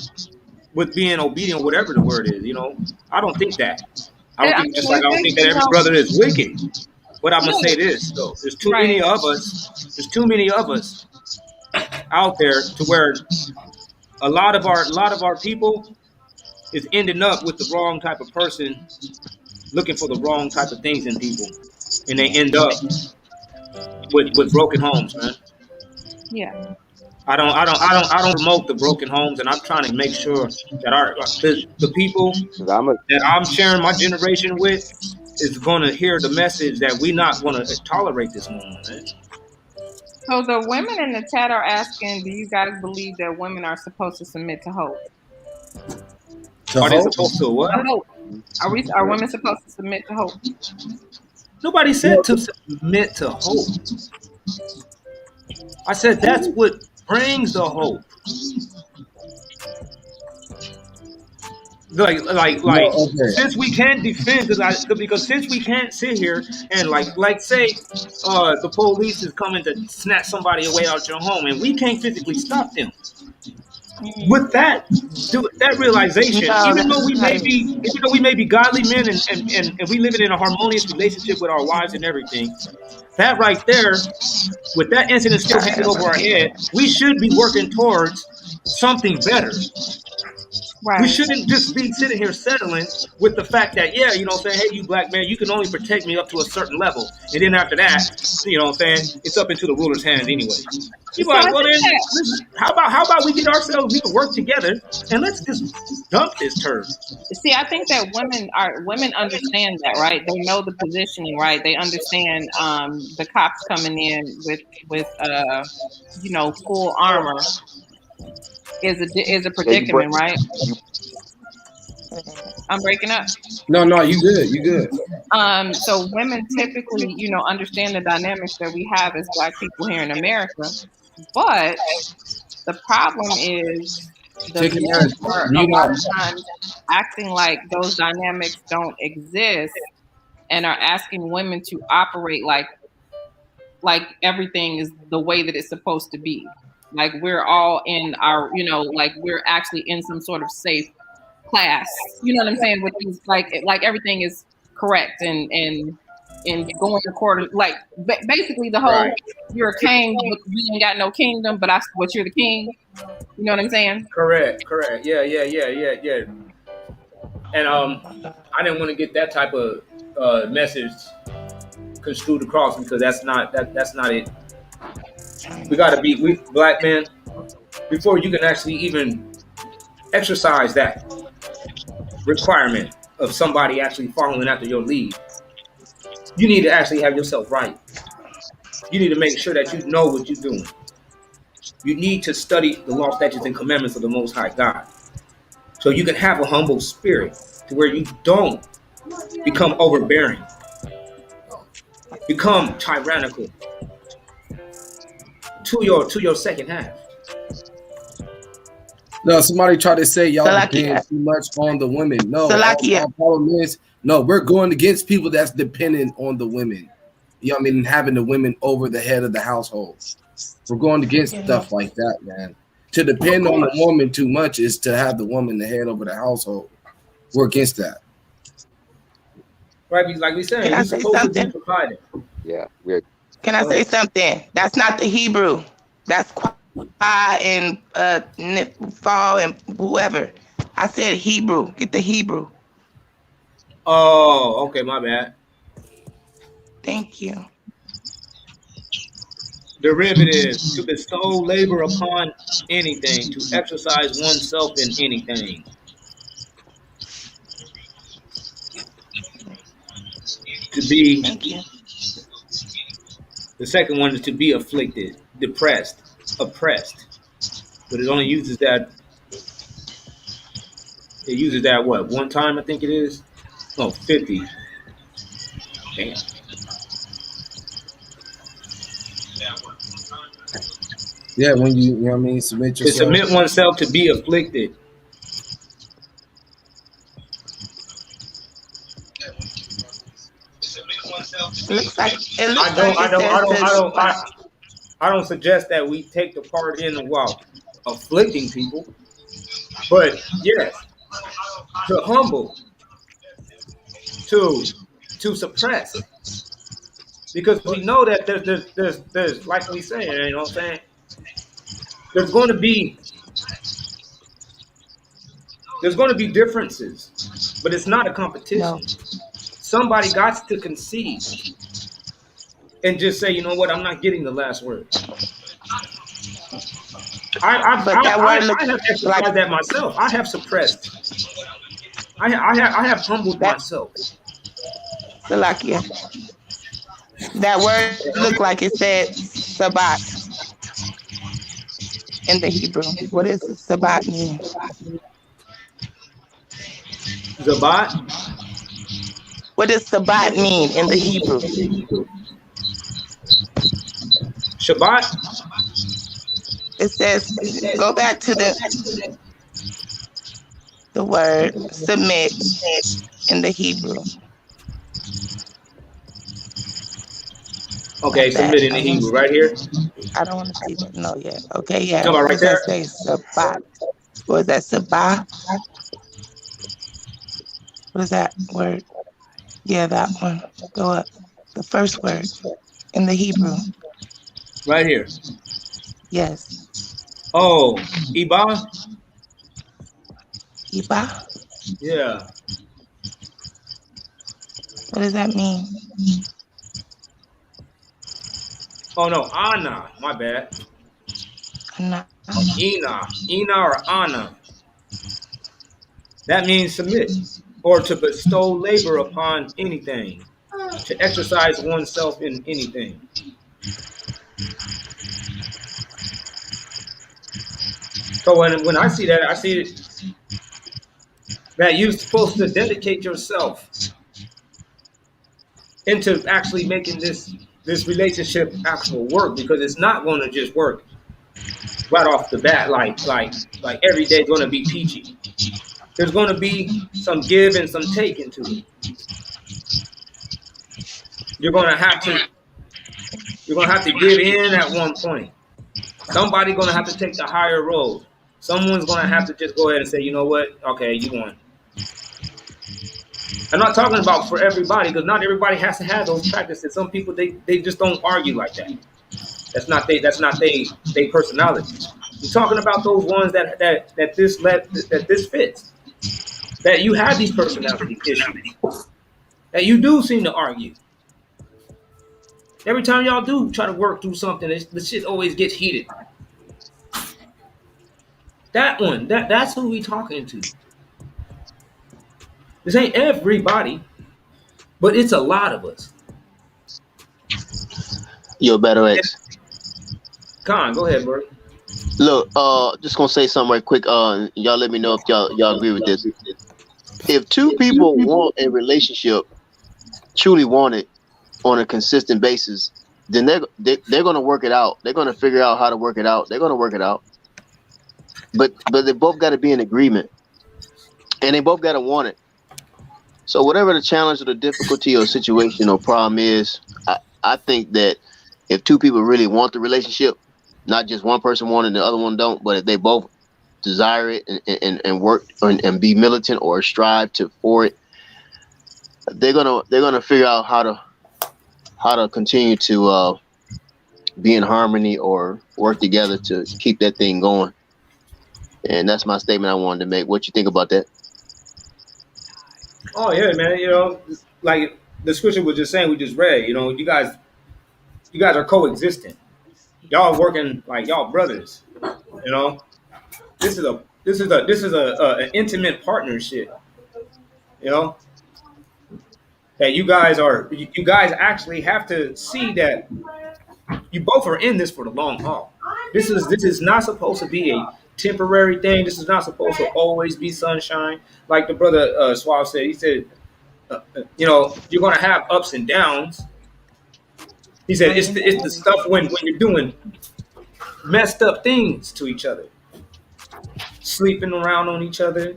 with being obedient, whatever the word is. I don't think that. I don't think I don't think that every brother is wicked. But I'm gonna say this though: there's too many of us. There's too many of us out there to where a lot of our people is ending up with the wrong type of person, looking for the wrong type of things in people, and they end up with broken homes, man. Yeah. I don't promote the broken homes, and I'm trying to make sure that the people that I'm sharing my generation with is going to hear the message that we're not going to tolerate this moment, man. So the women in the chat are asking, do you guys believe that women are supposed to submit to hope? Are they supposed to what? Are women supposed to submit to hope? Nobody said to submit to hope. I said that's what brings the hope. Since we can't defend, because since we can't sit here and say the police is coming to snatch somebody away out your home, and we can't physically stop them. With that realization, even though we may be godly men and we live in a harmonious relationship with our wives and everything, that right there, with that incident still hanging over our head, we should be working towards something better. Right. We shouldn't just be sitting here settling with the fact that, hey, you black man, you can only protect me up to a certain level. And then after that, it's up into the ruler's hands anyway. You're like, well then, listen, how about we get ourselves, we can work together and let's just dump this turd. See, I think that women understand that, right? They know the positioning, right? They understand the cops coming in with full armor is a predicament, right? I'm breaking up. No, you good. So women typically, understand the dynamics that we have as Black people here in America, but the problem is the men are a lot of times acting like those dynamics don't exist and are asking women to operate like everything is the way that it's supposed to be. Like we're all in our, like we're actually in some sort of safe class. You know what I'm saying? With these, like everything is correct and going according, like basically the whole you're a king, but we ain't got no kingdom, but you're the king. You know what I'm saying? Correct. Yeah. And I didn't want to get that type of message construed across because that's not it. We gotta be black men before you can actually even exercise that requirement of somebody actually following after your lead. You need to actually have yourself right. You need to make sure that you know what you're doing. You need to study the law, statutes, and commandments of the Most High God, so you can have a humble spirit to where you don't become overbearing, become tyrannical to your second half. No, somebody tried to say y'all depend too much on the women. No, our problem is we're going against people that's dependent on the women. You know what I mean? Having the women over the head of the household. We're going against stuff like that, man. To depend on the woman too much is to have the woman the head over the household. We're against that. Right, like we said, you're supposed to be provided. Yeah, Can I say something? That's not the Hebrew. That's and fall and whoever. I said Hebrew. Get the Hebrew. Oh, okay, my bad. Thank you. Derivative, to bestow labor upon anything, to exercise oneself in anything. To be. Thank you. The second one is to be afflicted, depressed, oppressed. But it only uses that. It uses that what? One time, I think it is. Oh, 50. Damn. Yeah, when you know what I mean, submit To yourself. submit oneself to be afflicted. Looks like it I looks don't, like I it don't, I says don't, to I don't, Shabbat. I don't suggest that we take the part in while afflicting people, but yes, to humble, to suppress, because we know that there's like we saying, you know what I'm saying? There's going to be differences, but it's not a No. competition. Somebody got to concede and just say, you know what, I'm not getting the last word. But that word I have looks like exercised that myself. I have suppressed. I have humbled that myself. Salakia. That word looked like it said Sabbat in the Hebrew. What does Sabbat mean? Zabat, What does Sabbat mean in the Hebrew? Shabbat. It says, go back to the word submit in the Hebrew. Okay, Not that. submit in the Hebrew right here. I don't want to see that. No, yeah. Okay, yeah. Talking about What right does that there. say? Sabbat. What is that? Sabbat? What is that word? Yeah, that one. Go up. The first word in the Hebrew. Right here. Yes. Oh, Iba. Iba? Yeah. What does that mean? Oh no, Ana. My bad. Ana. Ina or Ana. That means submit or to bestow labor upon anything, to exercise oneself in anything. So when I see that, I see that you're supposed to dedicate yourself into actually making this relationship actual work, because it's not going to just work right off the bat like every day going to be peachy. There's going to be some give and some take into it. You're going to have to give in at one point. Somebody's going to have to take the higher road. Someone's going to have to just go ahead and say, you know what, okay, you won. I'm not talking about for everybody, because not everybody has to have those practices. Some people they just don't argue like that. That's not they personality. I'm talking about those ones that this fits. That you have these personality issues. That you do seem to argue. Every time y'all do try to work through something, the shit always gets heated. That one, that's who we talking to. This ain't everybody, but it's a lot of us. Yo, Better X. Con, go ahead, bro. Look, just gonna say something right quick. Y'all let me know if y'all agree with this. If two people want a relationship, truly want it on a consistent basis, then they're gonna work it out. They're gonna figure out how to work it out. They're gonna work it out. But they both got to be in agreement, and they both got to want it. So whatever the challenge or the difficulty or situation or problem is, I think that if two people really want the relationship, not just one person want it and the other one don't, but if they both desire it and work and be militant or strive for it, they're gonna figure out how to continue to be in harmony or work together to keep that thing going. And that's my statement I wanted to make. What you think about that? Oh yeah, man. You know, like the scripture was just saying, we just read. You know, you guys are coexisting. Y'all working like y'all brothers. You know, this is a an intimate partnership. You know, that you guys actually have to see that you both are in this for the long haul. This is not supposed to be a temporary thing. This is not supposed to always be sunshine. Like the brother Suave said, he said you're going to have ups and downs. He said it's the stuff when you're doing messed up things to each other, sleeping around on each other,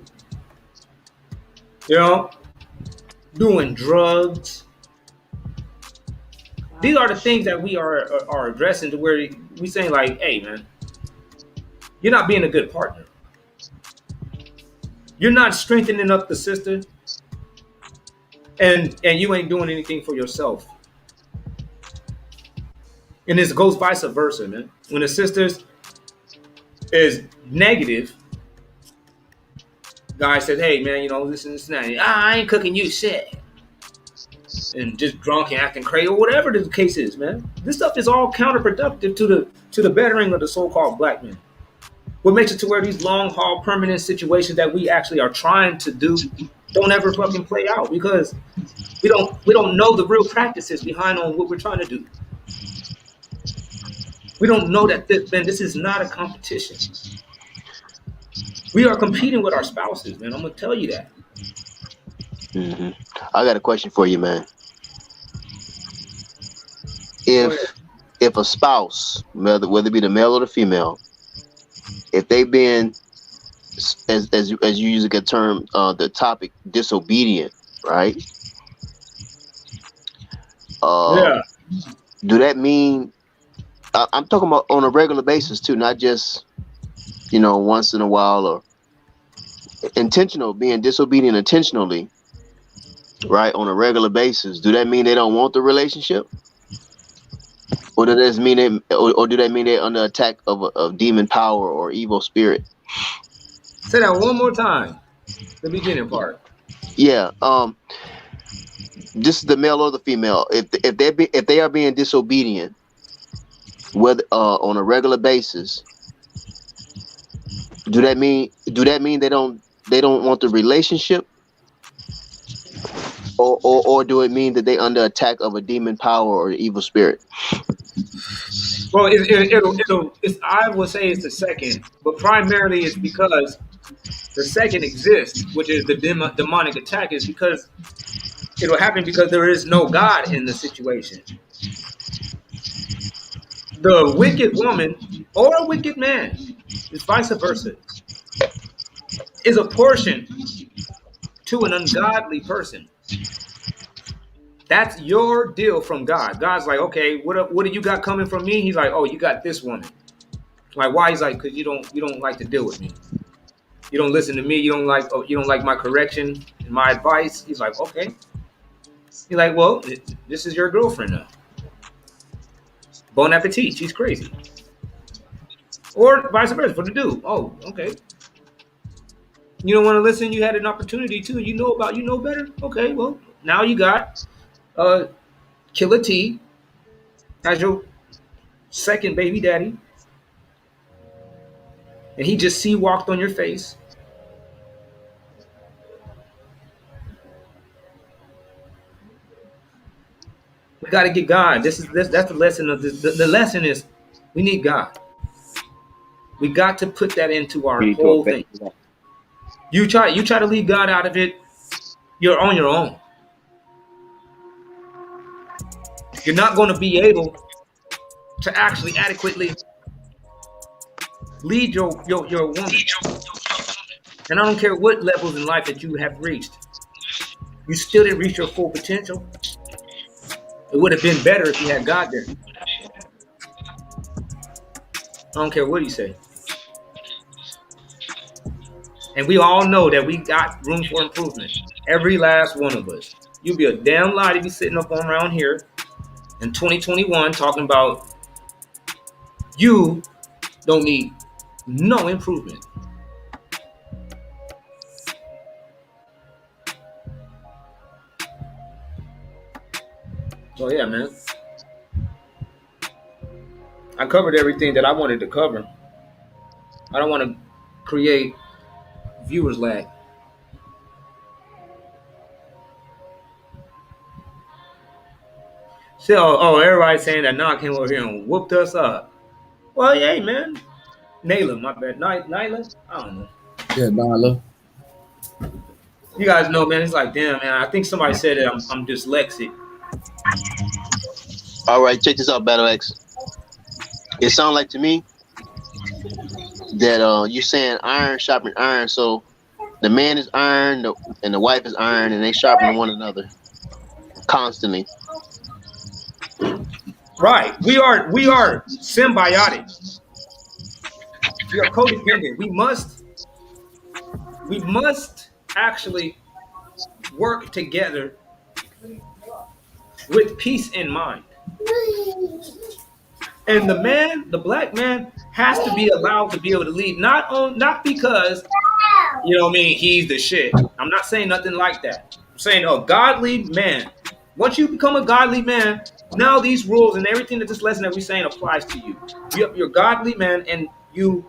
doing drugs. These are the things that we are addressing, to where we saying like, hey man, you're not being a good partner. You're not strengthening up the sister, and you ain't doing anything for yourself. And this goes vice versa, man. When the sisters is negative, guy said, hey man, this and this and that. I ain't cooking you shit. And just drunk and acting crazy, or whatever the case is, man. This stuff is all counterproductive to the bettering of the so-called black man. What makes it to where these long haul permanent situations that we actually are trying to do don't ever fucking play out, because we don't know the real practices behind on what we're trying to do. We don't know that this is not a competition. We are competing with our spouses, man. I'm gonna tell you that. Mm-hmm. I got a question for you, man. If a spouse, whether it be the male or the female, if they've been, as you use a term, the topic, disobedient, right? Yeah. Do that mean? I'm talking about on a regular basis too, not just once in a while, or being disobedient intentionally, right, on a regular basis. Do that mean they don't want the relationship, or does that mean or do that mean they're under attack of demon power or evil spirit? Say that one more time. The beginning part. Yeah. This is the male or the female. If they are being disobedient, whether on a regular basis, do that mean they don't want the relationship, or do it mean that they under attack of a demon power or evil spirit? Well, I would say it's the second, but primarily it's because the second exists, which is the demonic attack, is because it'll happen because there is no God in the situation. The wicked woman or a wicked man, it's vice versa, is a portion to an ungodly person. That's your deal from God. God's like, okay, what do you got coming from me? He's like, oh, you got this woman. Like, why? He's like, because you don't like to deal with me. You don't listen to me. You don't like my correction and my advice. He's like, okay. He's like, well, this is your girlfriend now. Bon appetit. She's crazy. Or vice versa for the dude. Oh, okay. You don't want to listen. You had an opportunity to. You know better. Okay, well, now you got Killer T as your second baby daddy, and he just walked on your face. We got to get God. That's the lesson of this. The lesson is we need God. We got to put that into our whole thing. You try to leave God out of it, you're on your own. You're not going to be able to actually adequately lead your woman. And I don't care what levels in life that you have reached. You still didn't reach your full potential. It would have been better if you had God there. I don't care what you say. And we all know that we got room for improvement. Every last one of us. You'd be a damn lie to be sitting up around here in 2021 talking about you don't need no improvement. So yeah, man. I covered everything that I wanted to cover. I don't want to create viewers lag. So, everybody's saying that Knock came over here and whooped us up. Well, yeah, man. Nayla, my bad. Nyla? I don't know. Yeah, Nyla. You guys know, man. It's like, damn, man. I think somebody said that I'm dyslexic. All right, check this out, Battle X. It sounds like to me that you're saying iron sharpening iron. So the man is iron, and the wife is iron, and they sharpen one another constantly. Right. We are symbiotic. We are codependent. We must actually work together with peace in mind. And the black man, has to be allowed to be able to lead, not because, you know what I mean, he's the shit. I'm not saying nothing like that. I'm saying a godly man. Once you become a godly man, now these rules and everything that this lesson that we're saying applies to you. You're a godly man and you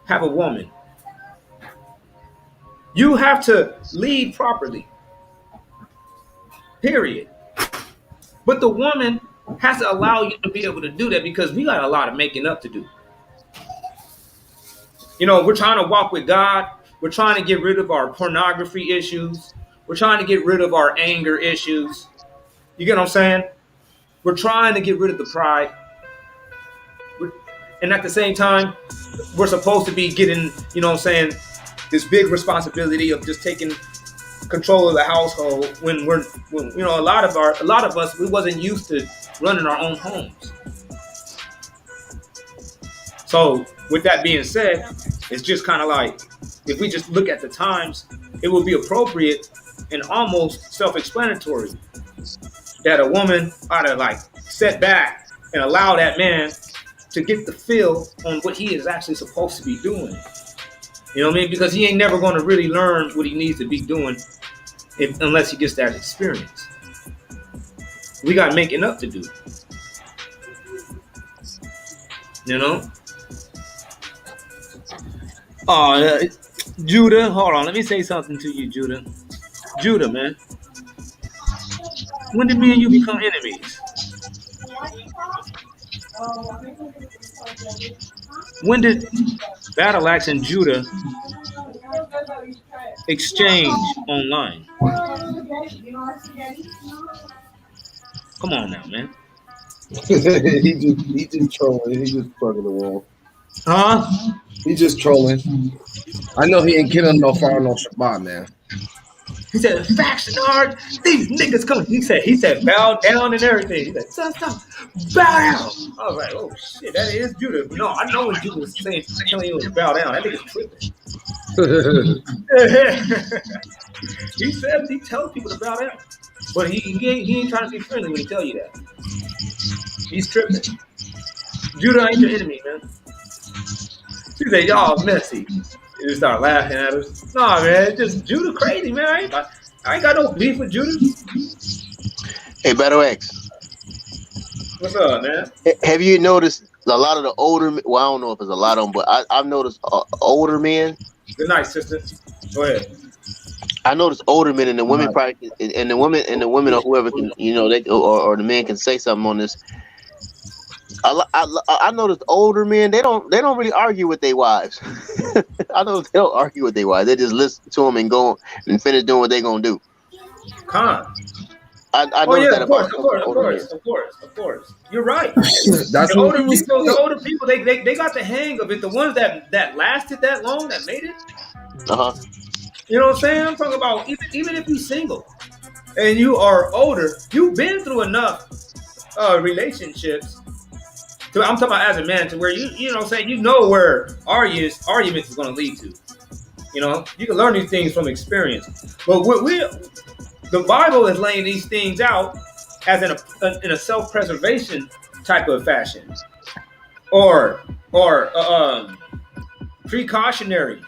have a woman. You have to lead properly. Period. But the woman has to allow you to be able to do that because we got a lot of making up to do. You know, we're trying to walk with God. We're trying to get rid of our pornography issues. We're trying to get rid of our anger issues. You get what I'm saying? We're trying to get rid of the pride. And at the same time, we're supposed to be getting, you know what I'm saying, this big responsibility of just taking control of the household when you know, a lot of us, we wasn't used to running our own homes. So with that being said, it's just kind of like, if we just look at the times, it would be appropriate and almost self-explanatory that a woman ought to like set back and allow that man to get the feel on what he is actually supposed to be doing. You know what I mean? Because he ain't never going to really learn what he needs to be doing unless he gets that experience. We got making up to do. You know? Oh, Judah, hold on. Let me say something to you, Judah. Judah, man. When did me and you become enemies? When did Battle Axe and Judah exchange online? Come on now, man. he just trolling. He just fucking around. Huh? He just trolling. I know he ain't killing no fire no Shabbat, man. He said, faction hard, these niggas coming. He said, bow down and everything. He said, stop, bow down. I was like, oh shit, that is Judah. No, I know when Judah was telling you to bow down. That nigga's tripping. He tells people to bow down. But he ain't trying to be friendly when he tell you that. He's tripping. Judah ain't your enemy, man. He said, y'all messy. You just start laughing at us. Nah, man, it's just Judah crazy, man. I ain't got no beef with Judah. Hey, Battle X. What's up, man? Have you noticed a lot of the older? Well, I don't know if it's a lot of them, but I've noticed older men. Good night, sister. Go ahead. I noticed older men, and the women probably, and the women or whoever can, you know, they or the man can say something on this. I noticed older men, they don't really argue with their wives. I know they don't argue with their wives. They just listen to them and go and finish doing what they're gonna do. I noticed that about of course. You're right. That's the older people, they got the hang of it. The ones that lasted that long, that made it. You know what I'm saying? I'm talking about even if you're single and you are older, you've been through enough relationships. I'm talking about as a man to where you know what I'm saying, you know where arguments is going to lead to. You know, you can learn these things from experience. But the Bible is laying these things out as in a self-preservation type of fashion, or precautionary.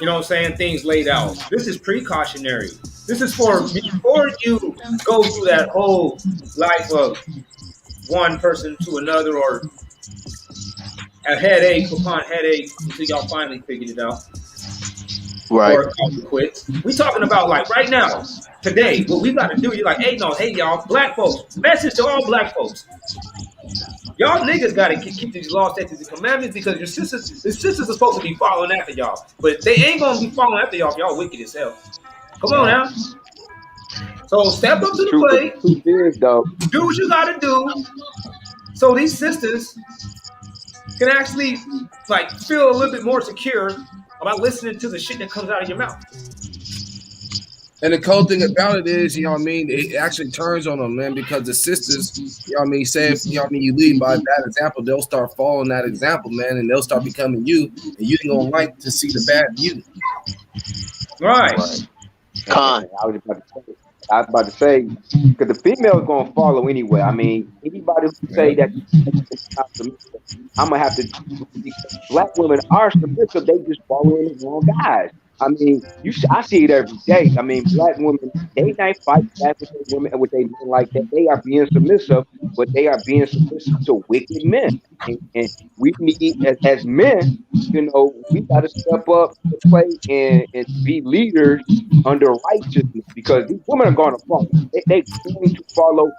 You know what I'm saying? Things laid out. This is precautionary. This is for before you go through that whole life of one person to another, or a headache upon headache until y'all finally figured it out. Right. or call it quits. We talking about like right now, today, what we got to do. You're like, hey, no, hey, y'all, black folks. Message to all black folks. Y'all niggas got to keep these laws, statutes, and commandments because the sisters are supposed to be following after y'all, but they ain't gonna be following after y'all if y'all wicked as hell. Come on now. So step up to the plate. The truth is, though, Do what you got to do, so these sisters can actually like feel a little bit more secure about listening to the shit that comes out of your mouth. And the cool thing about it is, you know what I mean, it actually turns on them, man, because the sisters, you know what I mean, say if, you know what I mean, you lead by that example, they'll start following that example, man, and they'll start becoming you, and you ain't gonna like to see the bad you. Right. I was about to say, because the female is going to follow anyway. I mean, anybody who say that I'm going to have to, black women are submissive, they just following the wrong guys. I mean, I see it every day. I mean, black women, they ain't fight back with their women and with their men like that. They are being submissive, but they are being submissive to wicked men. And we need, as men, you know, we got to step up to play and be leaders under righteousness, because these women are going to follow. They're going to follow,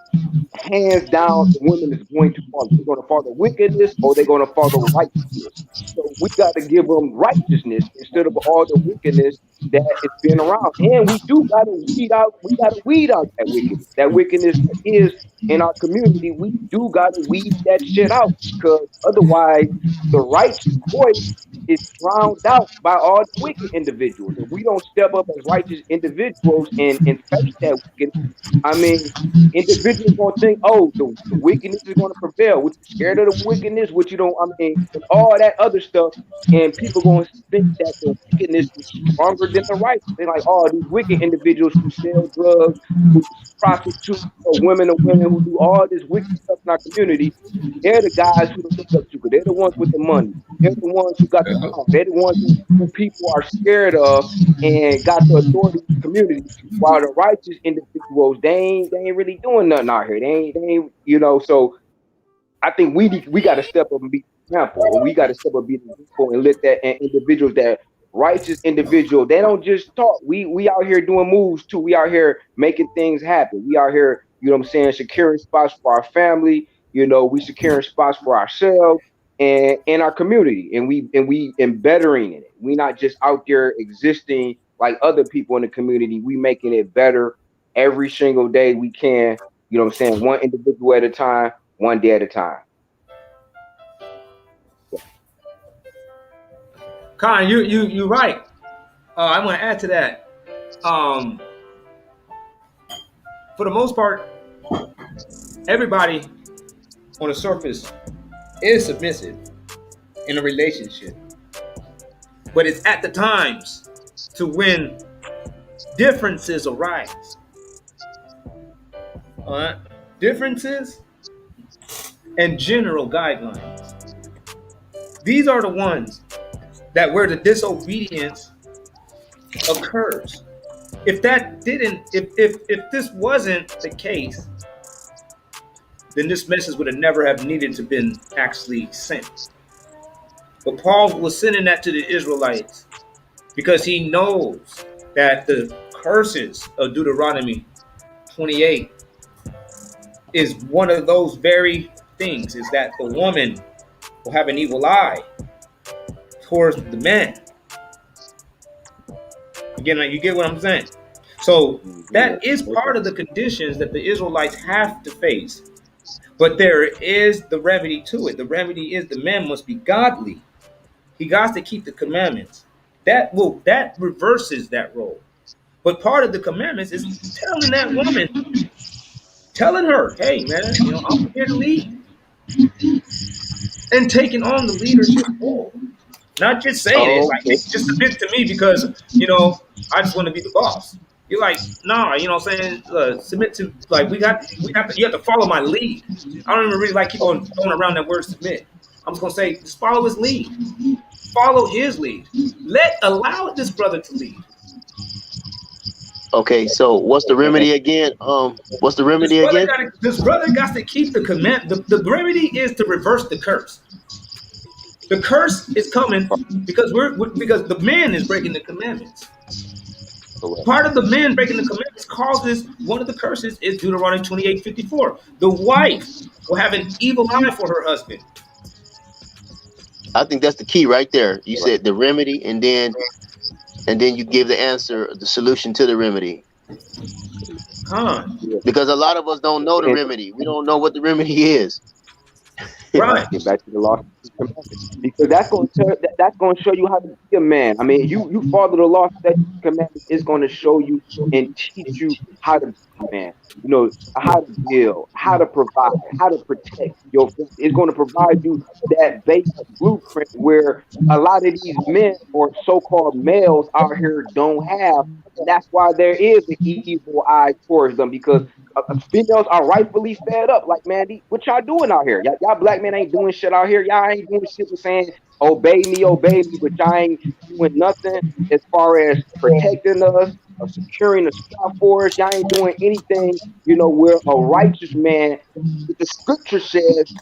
hands down. The women is going to follow. They're going to follow wickedness, or they're going to follow righteousness. So we got to give them righteousness instead of all the wickedness that is been around. And we do got to weed out. We got to weed out that wickedness. That wickedness that is in our community. We do got to weed that shit out, because otherwise, the righteous voice is drowned out by all the wicked individuals. If we don't step up as righteous individuals and face that wickedness, I mean, individuals gonna think, oh, the wickedness is gonna prevail. What you scared of the wickedness? What you don't? I mean, and all that other stuff, and people gonna think that the wickedness is stronger than the right. They're like, oh, these wicked individuals who sell drugs, who prostitute, or women who do all this wicked stuff in our community. They're the guys who look up to. They're the ones with the money. They're the ones who got the power. They're the ones who people are scared of and got the authority in the community. While the righteous individuals, they ain't really doing nothing out here. They ain't, you know. So I think we got to step up and be the example. And we got to step up and be the example and let that individuals, that righteous individual, they don't just talk. We out here doing moves too. We out here making things happen. We out here, you know what I'm saying, securing spots for our family. You know, we securing spots for ourselves and in our community, and we bettering it. We not just out there existing like other people in the community. We making it better every single day we can. You know what I'm saying? One individual at a time, one day at a time. Con, you're right. I want to add to that. For the most part, everybody on the surface is submissive in a relationship, but it's at the times to when differences arise. All right, differences and general guidelines. These are the ones that where the disobedience occurs. If this wasn't the case, then this message would have never have needed to been actually sent. But Paul was sending that to the Israelites because he knows that the curses of Deuteronomy 28 is one of those very things, is that the woman will have an evil eye towards the man. Again, like, you get what I'm saying? So that is part of the conditions that the Israelites have to face. But there is the remedy to it. The remedy is the man must be godly. He got to keep the commandments. That reverses that role. But part of the commandments is telling that woman, telling her, hey man, you know, I'm here to lead. And taking on the leadership role. Not just saying it, like, just submit to me because, you know, I just want to be the boss. You're like, nah, you know what I'm saying? Submit to, like, you have to follow my lead. I don't even really like keep on throwing around that word submit. I'm just going to say, just follow his lead. Follow his lead. Allow this brother to lead. Okay, so what's the remedy again? What's the remedy again? This brother got to keep the command. The remedy is to reverse the curse. The curse is coming because because the man is breaking the commandments. Part of the man breaking the commandments causes one of the curses is Deuteronomy 28:54. The wife will have an evil eye for her husband. I think that's the key right there. You said the remedy, and then you give the answer, the solution to the remedy. Because a lot of us don't know the remedy. We don't know what the remedy is. Right. Get back to the law, because that's going to show you how to be a man. I mean, you follow the law, statutes, commandments. It's going to show you and teach you how to be a man. You know, how to build, how to provide, how to protect your family. It's going to provide you that basic blueprint where a lot of these men or so-called males out here don't have. And that's why there is an evil eye towards them, because females are rightfully fed up. Like, man, what y'all doing out here? Y'all black men ain't doing shit out here. Y'all ain't doing shit with saying, obey me, but y'all ain't doing nothing as far as protecting us or securing the spot for us. Y'all ain't doing anything, where a righteous man, the scripture says,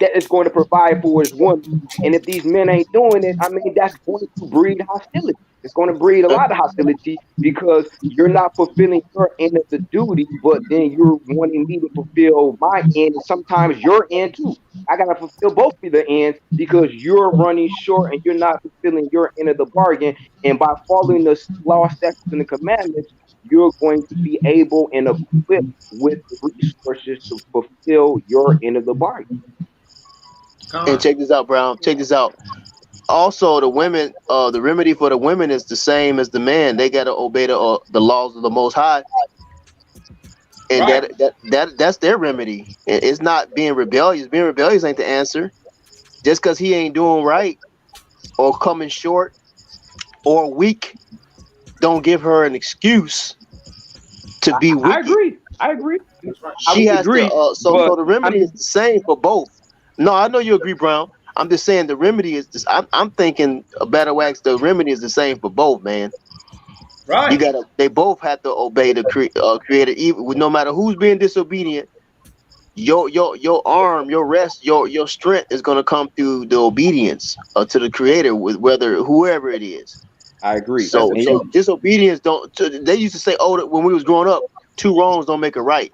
that is going to provide for his woman. And if these men ain't doing it, I mean, that's going to breed hostility. It's going to breed a lot of hostility because you're not fulfilling your end of the duty, but then you're wanting me to fulfill my end, and sometimes your end too. I got to fulfill both of the ends because you're running short and you're not fulfilling your end of the bargain. And by following the law, statutes, and the commandments, you're going to be able and equipped with the resources to fulfill your end of the bargain. And check this out, Brown. Check this out. Also, the women, the remedy for the women is the same as the man. They got to obey the laws of the Most High, and that's their remedy. It's not being rebellious. Being rebellious ain't the answer. Just because he ain't doing right, or coming short, or weak, don't give her an excuse to be wicked. I agree. She has to. So the remedy is the same for both. No, I know you agree, Brown. I'm just saying the remedy is this. I'm thinking a better wax. The remedy is the same for both, man. Right. They both have to obey the creator, even no matter who's being disobedient. Your arm, your rest, your strength is gonna come through the obedience to the creator, with whoever it is. I agree. So disobedience don't. They used to say, when we was growing up, 2 wrongs don't make a right.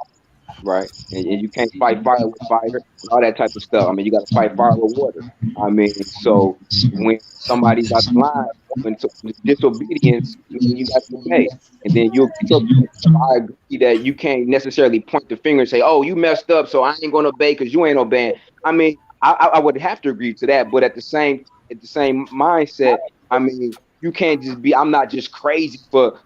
Right, and you can't fight fire with fire and all that type of stuff. I mean, you got to fight fire with water. I mean, so when somebody's out of line, when disobedience, you got to obey, and then you'll get obedience. I agree that you can't necessarily point the finger and say, "Oh, you messed up, so I ain't gonna obey because you ain't obeying." I mean, I would have to agree to that, but at the same mindset, I mean, you can't just be. I'm not just crazy for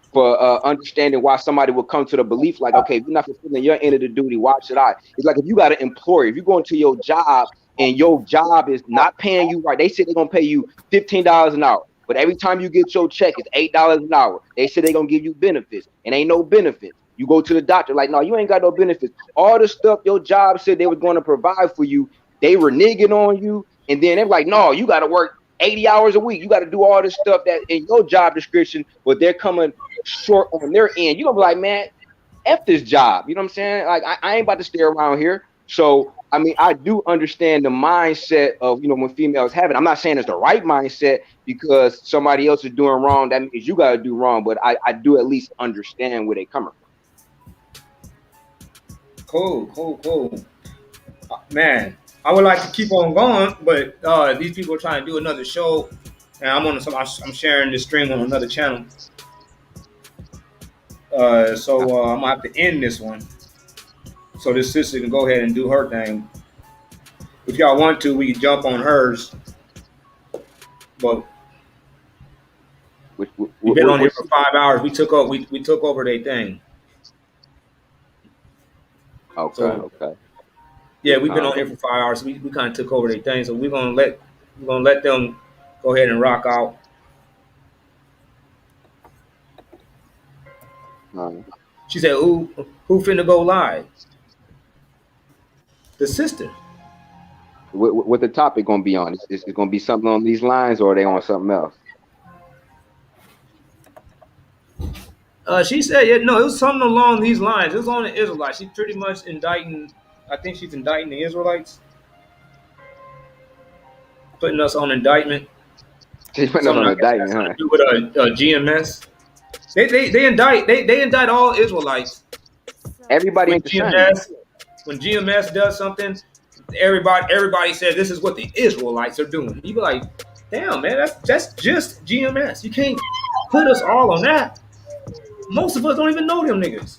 understanding why somebody will come to the belief like, okay, if you're not fulfilling your end of the duty, why should I? It's like if you got an employer, if you go into your job and your job is not paying you right, they say they're gonna pay you $15 an hour, but every time you get your check, it's $8 an hour. They say they're gonna give you benefits, and ain't no benefits. You go to the doctor, like, no, you ain't got no benefits. All the stuff your job said they was going to provide for you, they were nigging on you, and then they're like, no, you got to work 80 hours a week. You got to do all this stuff that in your job description, but they're coming short on their end. You're gonna be like, man, F this job. You know what I'm saying? Like, I ain't about to stay around here. So, I mean, I do understand the mindset of, when females have it. I'm not saying it's the right mindset because somebody else is doing wrong. That means you got to do wrong. But I do at least understand where they coming from. Cool. Man, I would like to keep on going, but these people are trying to do another show, and I'm sharing this stream on another channel. So I'm gonna have to end this one, so this sister can go ahead and do her thing. If y'all want to, we can jump on hers. But we've been on here for 5 hours. We took over their thing. Okay. Yeah, we've been on here for 5 hours. We kind of took over their thing, so we're gonna let them go ahead and rock out. She said, "Who finna go live?" The sister. What the topic gonna be on? Is it gonna be something on these lines, or are they on something else? She said, it was something along these lines. It was on the Israelites. She's pretty much indicting. I think she's indicting the Israelites. putting us on indictment. She's putting us on indictment, huh? Do with GMS. They indict all Israelites. Everybody ain't the same. When GMS does something, everybody says this is what the Israelites are doing. You be like, damn man, that's just GMS. You can't put us all on that. Most of us don't even know them niggas.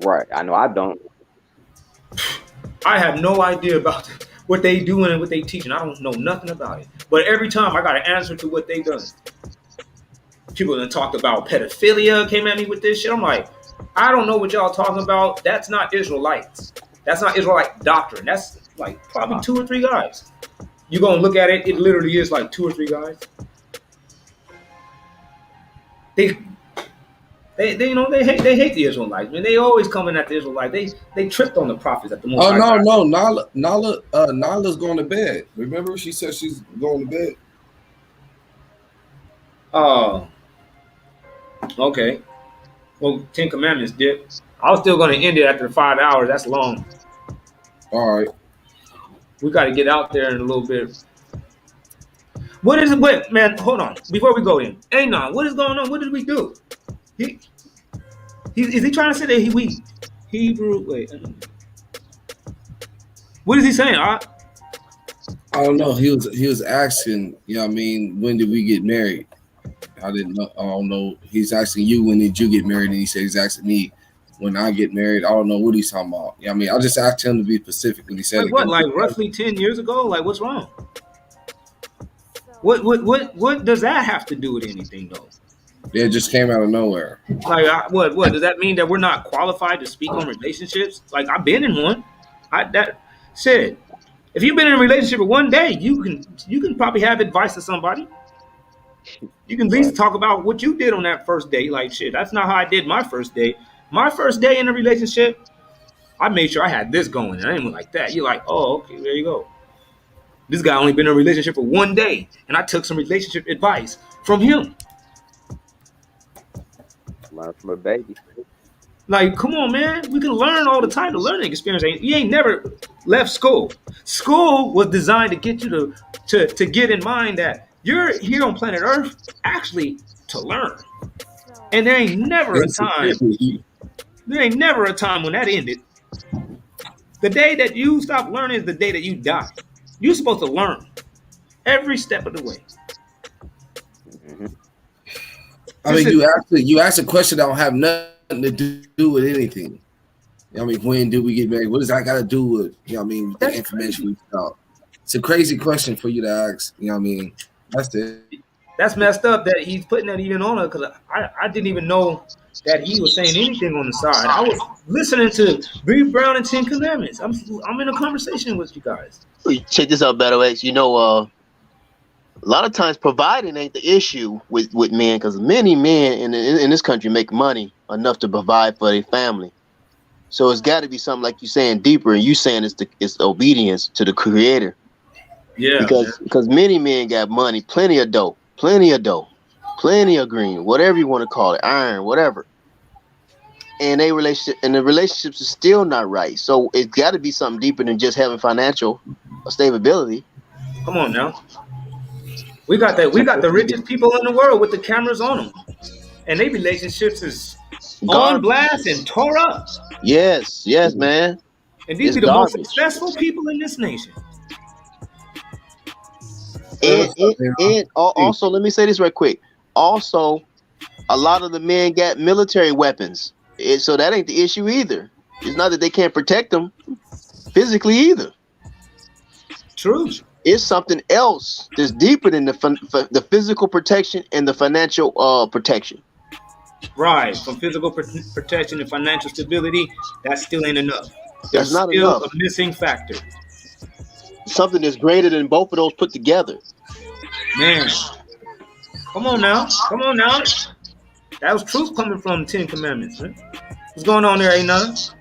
Right. I know I don't. I have no idea about what they doing and what they teaching. I don't know nothing about it. But every time I got an answer to what they done. People that talked about pedophilia came at me with this shit. I'm like, I don't know what y'all talking about. That's not Israelites. That's not Israelite doctrine. That's like probably 2 or 3 guys. You gonna look at it, it literally is like 2 or 3 guys. They you know they hate the Israelites. Man, they always coming at the Israelites. They tripped on the prophets at the moment. Oh no, Nala's going to bed. Remember, she said she's going to bed. Oh, okay. Well, 10 Commandments, Dick. I was still going to end it after 5 hours. That's long. All right. We got to get out there in a little bit. What is it? Wait, man, hold on. Before we go in, Anon, what is going on? What did we do? Is he trying to say that we Hebrew? Wait. What is he saying? I don't know. He was asking, you know what I mean, when did we get married? I didn't know. I don't know. He's asking you, when did you get married? And he said he's asking me when I get married. I don't know what he's talking about. You know what I mean? I just asked him to be specific when he said like what, like roughly 10 years ago? Like, what's wrong? What does that have to do with anything, though? It just came out of nowhere. Like, what does that mean, that we're not qualified to speak on relationships? Like, I've been in one. If you've been in a relationship for one day, you can probably have advice to somebody. You can at least talk about what you did on that first day. Like, shit, that's not how I did my first day. My first day in a relationship, I made sure I had this going. And I didn't like that. You're like, oh, okay, there you go. This guy only been in a relationship for one day, and I took some relationship advice from him. Learn from a baby. Like, come on, man. We can learn all the time. The learning experience. You ain't never left school. School was designed to get you to get in mind that you're here on planet Earth actually to learn. And there ain't never a time. There ain't never a time when that ended. The day that you stop learning is the day that you die. You're supposed to learn every step of the way. Mm-hmm. I mean, you asked a question that don't have nothing to do with anything. You know what I mean, when do we get married? What does that got to do with, you know what I mean, the information we got? It's a crazy question for you to ask. You know what I mean? That's it. That's messed up that he's putting that even on her, because I didn't even know that he was saying anything on the side. I was listening to Breathe Brown and 10 Commandments. I'm in a conversation with you guys. Check this out, Battle X. You know, a lot of times providing ain't the issue with men, because many men in this country make money enough to provide for their family. So it's got to be something, like you saying, deeper, and you saying it's obedience to the Creator. Yeah. Because many men got money, plenty of dough, plenty of green, whatever you want to call it, iron, whatever. And the relationships is still not right. So it's got to be something deeper than just having financial stability. Come on now. We got the richest people in the world with the cameras on them, and their relationships is on blast and tore up. Yes, man. And these are the most successful people in this nation. And also, let me say this right quick. Also, a lot of the men got military weapons, so that ain't the issue either. It's not that they can't protect them physically either. True. It's something else that's deeper than the physical protection and the financial protection. Right, from physical protection and financial stability, that still ain't enough. That's not still enough. A missing factor. Something that's greater than both of those put together. Man, come on now. That was truth coming from 10 Commandments, man. What's going on there, A9?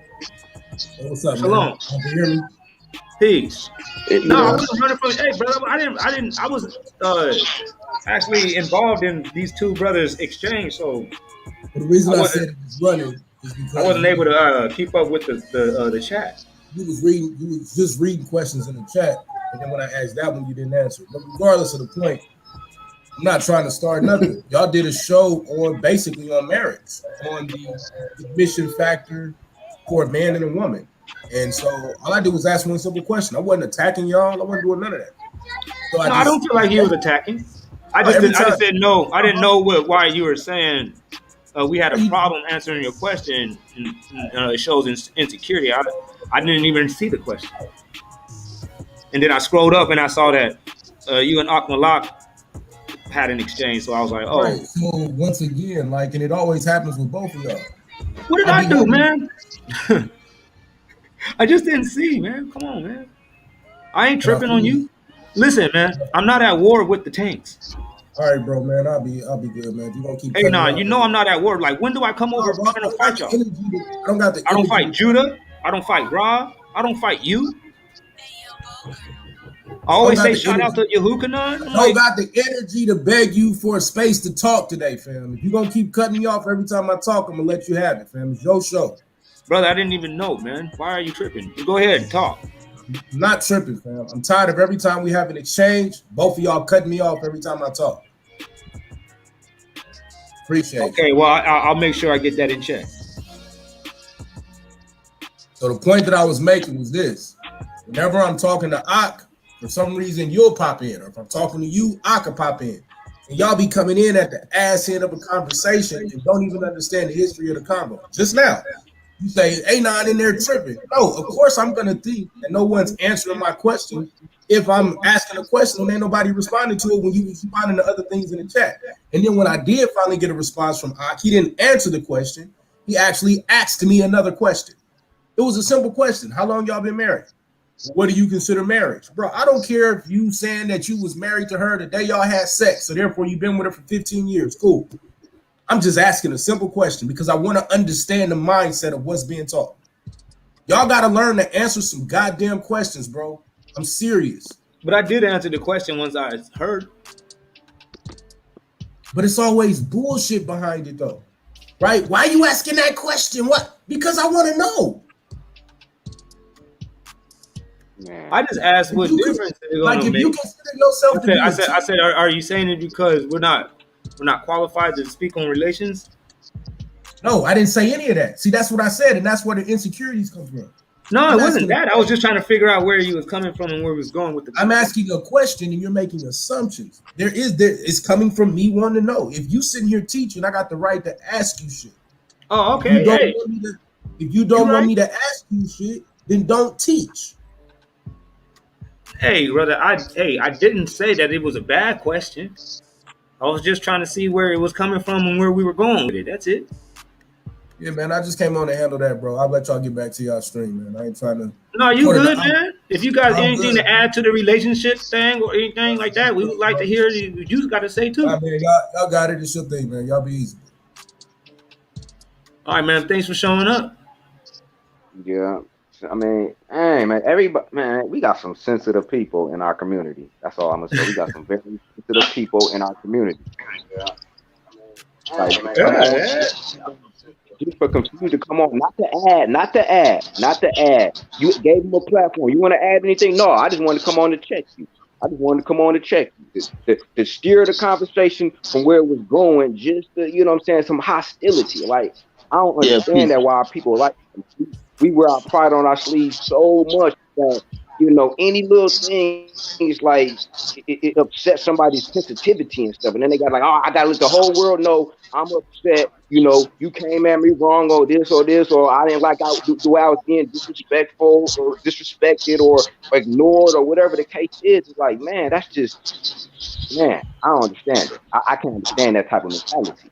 What's up, Shalom. Man? Can you hear me? Peace. No, I wasn't running from. Hey, brother, I was actually involved in these two brothers' exchange. So the reason I said it was running is because I wasn't able to keep up with the chat. You was just reading questions in the chat, And then when I asked that one, you didn't answer. But regardless of the point, I'm not trying to start nothing. Y'all did a show basically on marriage, on the submission factor for a man and a woman. And so all I did was ask one simple question. I wasn't attacking y'all. I wasn't doing none of that. So I don't feel like he was attacking. I just didn't know. I didn't know why you were saying we had a problem answering your question. And, it shows insecurity. I didn't even see the question. And then I scrolled up and I saw that you and Akmalak had an exchange. So I was like, oh. Right. So once again, and it always happens with both of y'all. What did I do, man? I just didn't see, man. Come on, man. I ain't tripping on you. Listen, man. I'm not at war with the tanks. All right, bro, man. I'll be good, man. You gonna keep. Hey, you know I'm not at war. Like, when do I come over to fight y'all? I don't fight Judah. I don't fight Rob. I don't fight you. I always say shout out to Yehukanan. I don't got the energy to beg you for a space to talk today, fam. If you're gonna keep cutting me off every time I talk, I'm gonna let you have it, fam. It's your show. Brother, I didn't even know, man. Why are you tripping? You go ahead and talk. I'm not tripping, fam. I'm tired of every time we have an exchange, both of y'all cutting me off every time I talk. Appreciate it. Okay, well, I'll make sure I get that in check. So the point that I was making was this. Whenever I'm talking to Ak, for some reason you'll pop in. Or if I'm talking to you, I can pop in. And y'all be coming in at the ass end of a conversation and don't even understand the history of the combo. Just now, you say, hey, not in there tripping. No, of course I'm going to think that no one's answering my question if I'm asking a question and ain't nobody responding to it when you responding to other things in the chat. And then when I did finally get a response from Ak, he didn't answer the question. He actually asked me another question. It was a simple question. How long y'all been married? What do you consider marriage? Bro, I don't care if you saying that you was married to her the day y'all had sex, so therefore you've been with her for 15 years. Cool. I'm just asking a simple question because I want to understand the mindset of what's being taught. Y'all got to learn to answer some goddamn questions, bro. I'm serious. But I did answer the question once I heard. But it's always bullshit behind it, though. Right? Why are you asking that question? What? Because I want to know. I just asked what difference is like if you consider yourself to be I said, are you saying it because we're not qualified to speak on relations? No, I didn't say any of that. See, that's what I said, and that's where the insecurities come from. No, it wasn't that. I was just trying to figure out where he was coming from and where he was going with the. I'm asking a question and you're making assumptions. It's coming from me wanting to know. If you sitting here teaching, I got the right to ask you shit. Oh, okay. If you don't want me to ask you shit, then don't teach. Hey, brother, I didn't say that it was a bad question. I was just trying to see where it was coming from and where we were going with it. That's it. Yeah, man, I just came on to handle that, bro. I'll let y'all get back to y'all stream, man. I ain't trying to. No, you good, man. If you got anything to add to the relationship thing or anything like that, we would like to hear what you got to say too. All right, man, y'all got it. It's your thing, man. Y'all be easy. All right, man. Thanks for showing up. Yeah. I mean, hey, man, everybody, man, we got some sensitive people in our community. That's all I'm gonna say. We got some very sensitive people in our community. Yeah. Just for Confused to come on, not to add. You gave him a platform. You want to add anything? No, I just wanted to come on to check you. To steer the conversation from where it was going, just to, you know what I'm saying, some hostility. Like, I don't understand that why people like we wear our pride on our sleeves so much that, you know, any little thing is like it upsets somebody's sensitivity and stuff. And then they got like, oh, I gotta let the whole world know I'm upset. You know, you came at me wrong or this, or I didn't like the way I was being disrespectful or disrespected or ignored or whatever the case is. It's like, man, that's just, man, I don't understand it. I can't understand that type of mentality.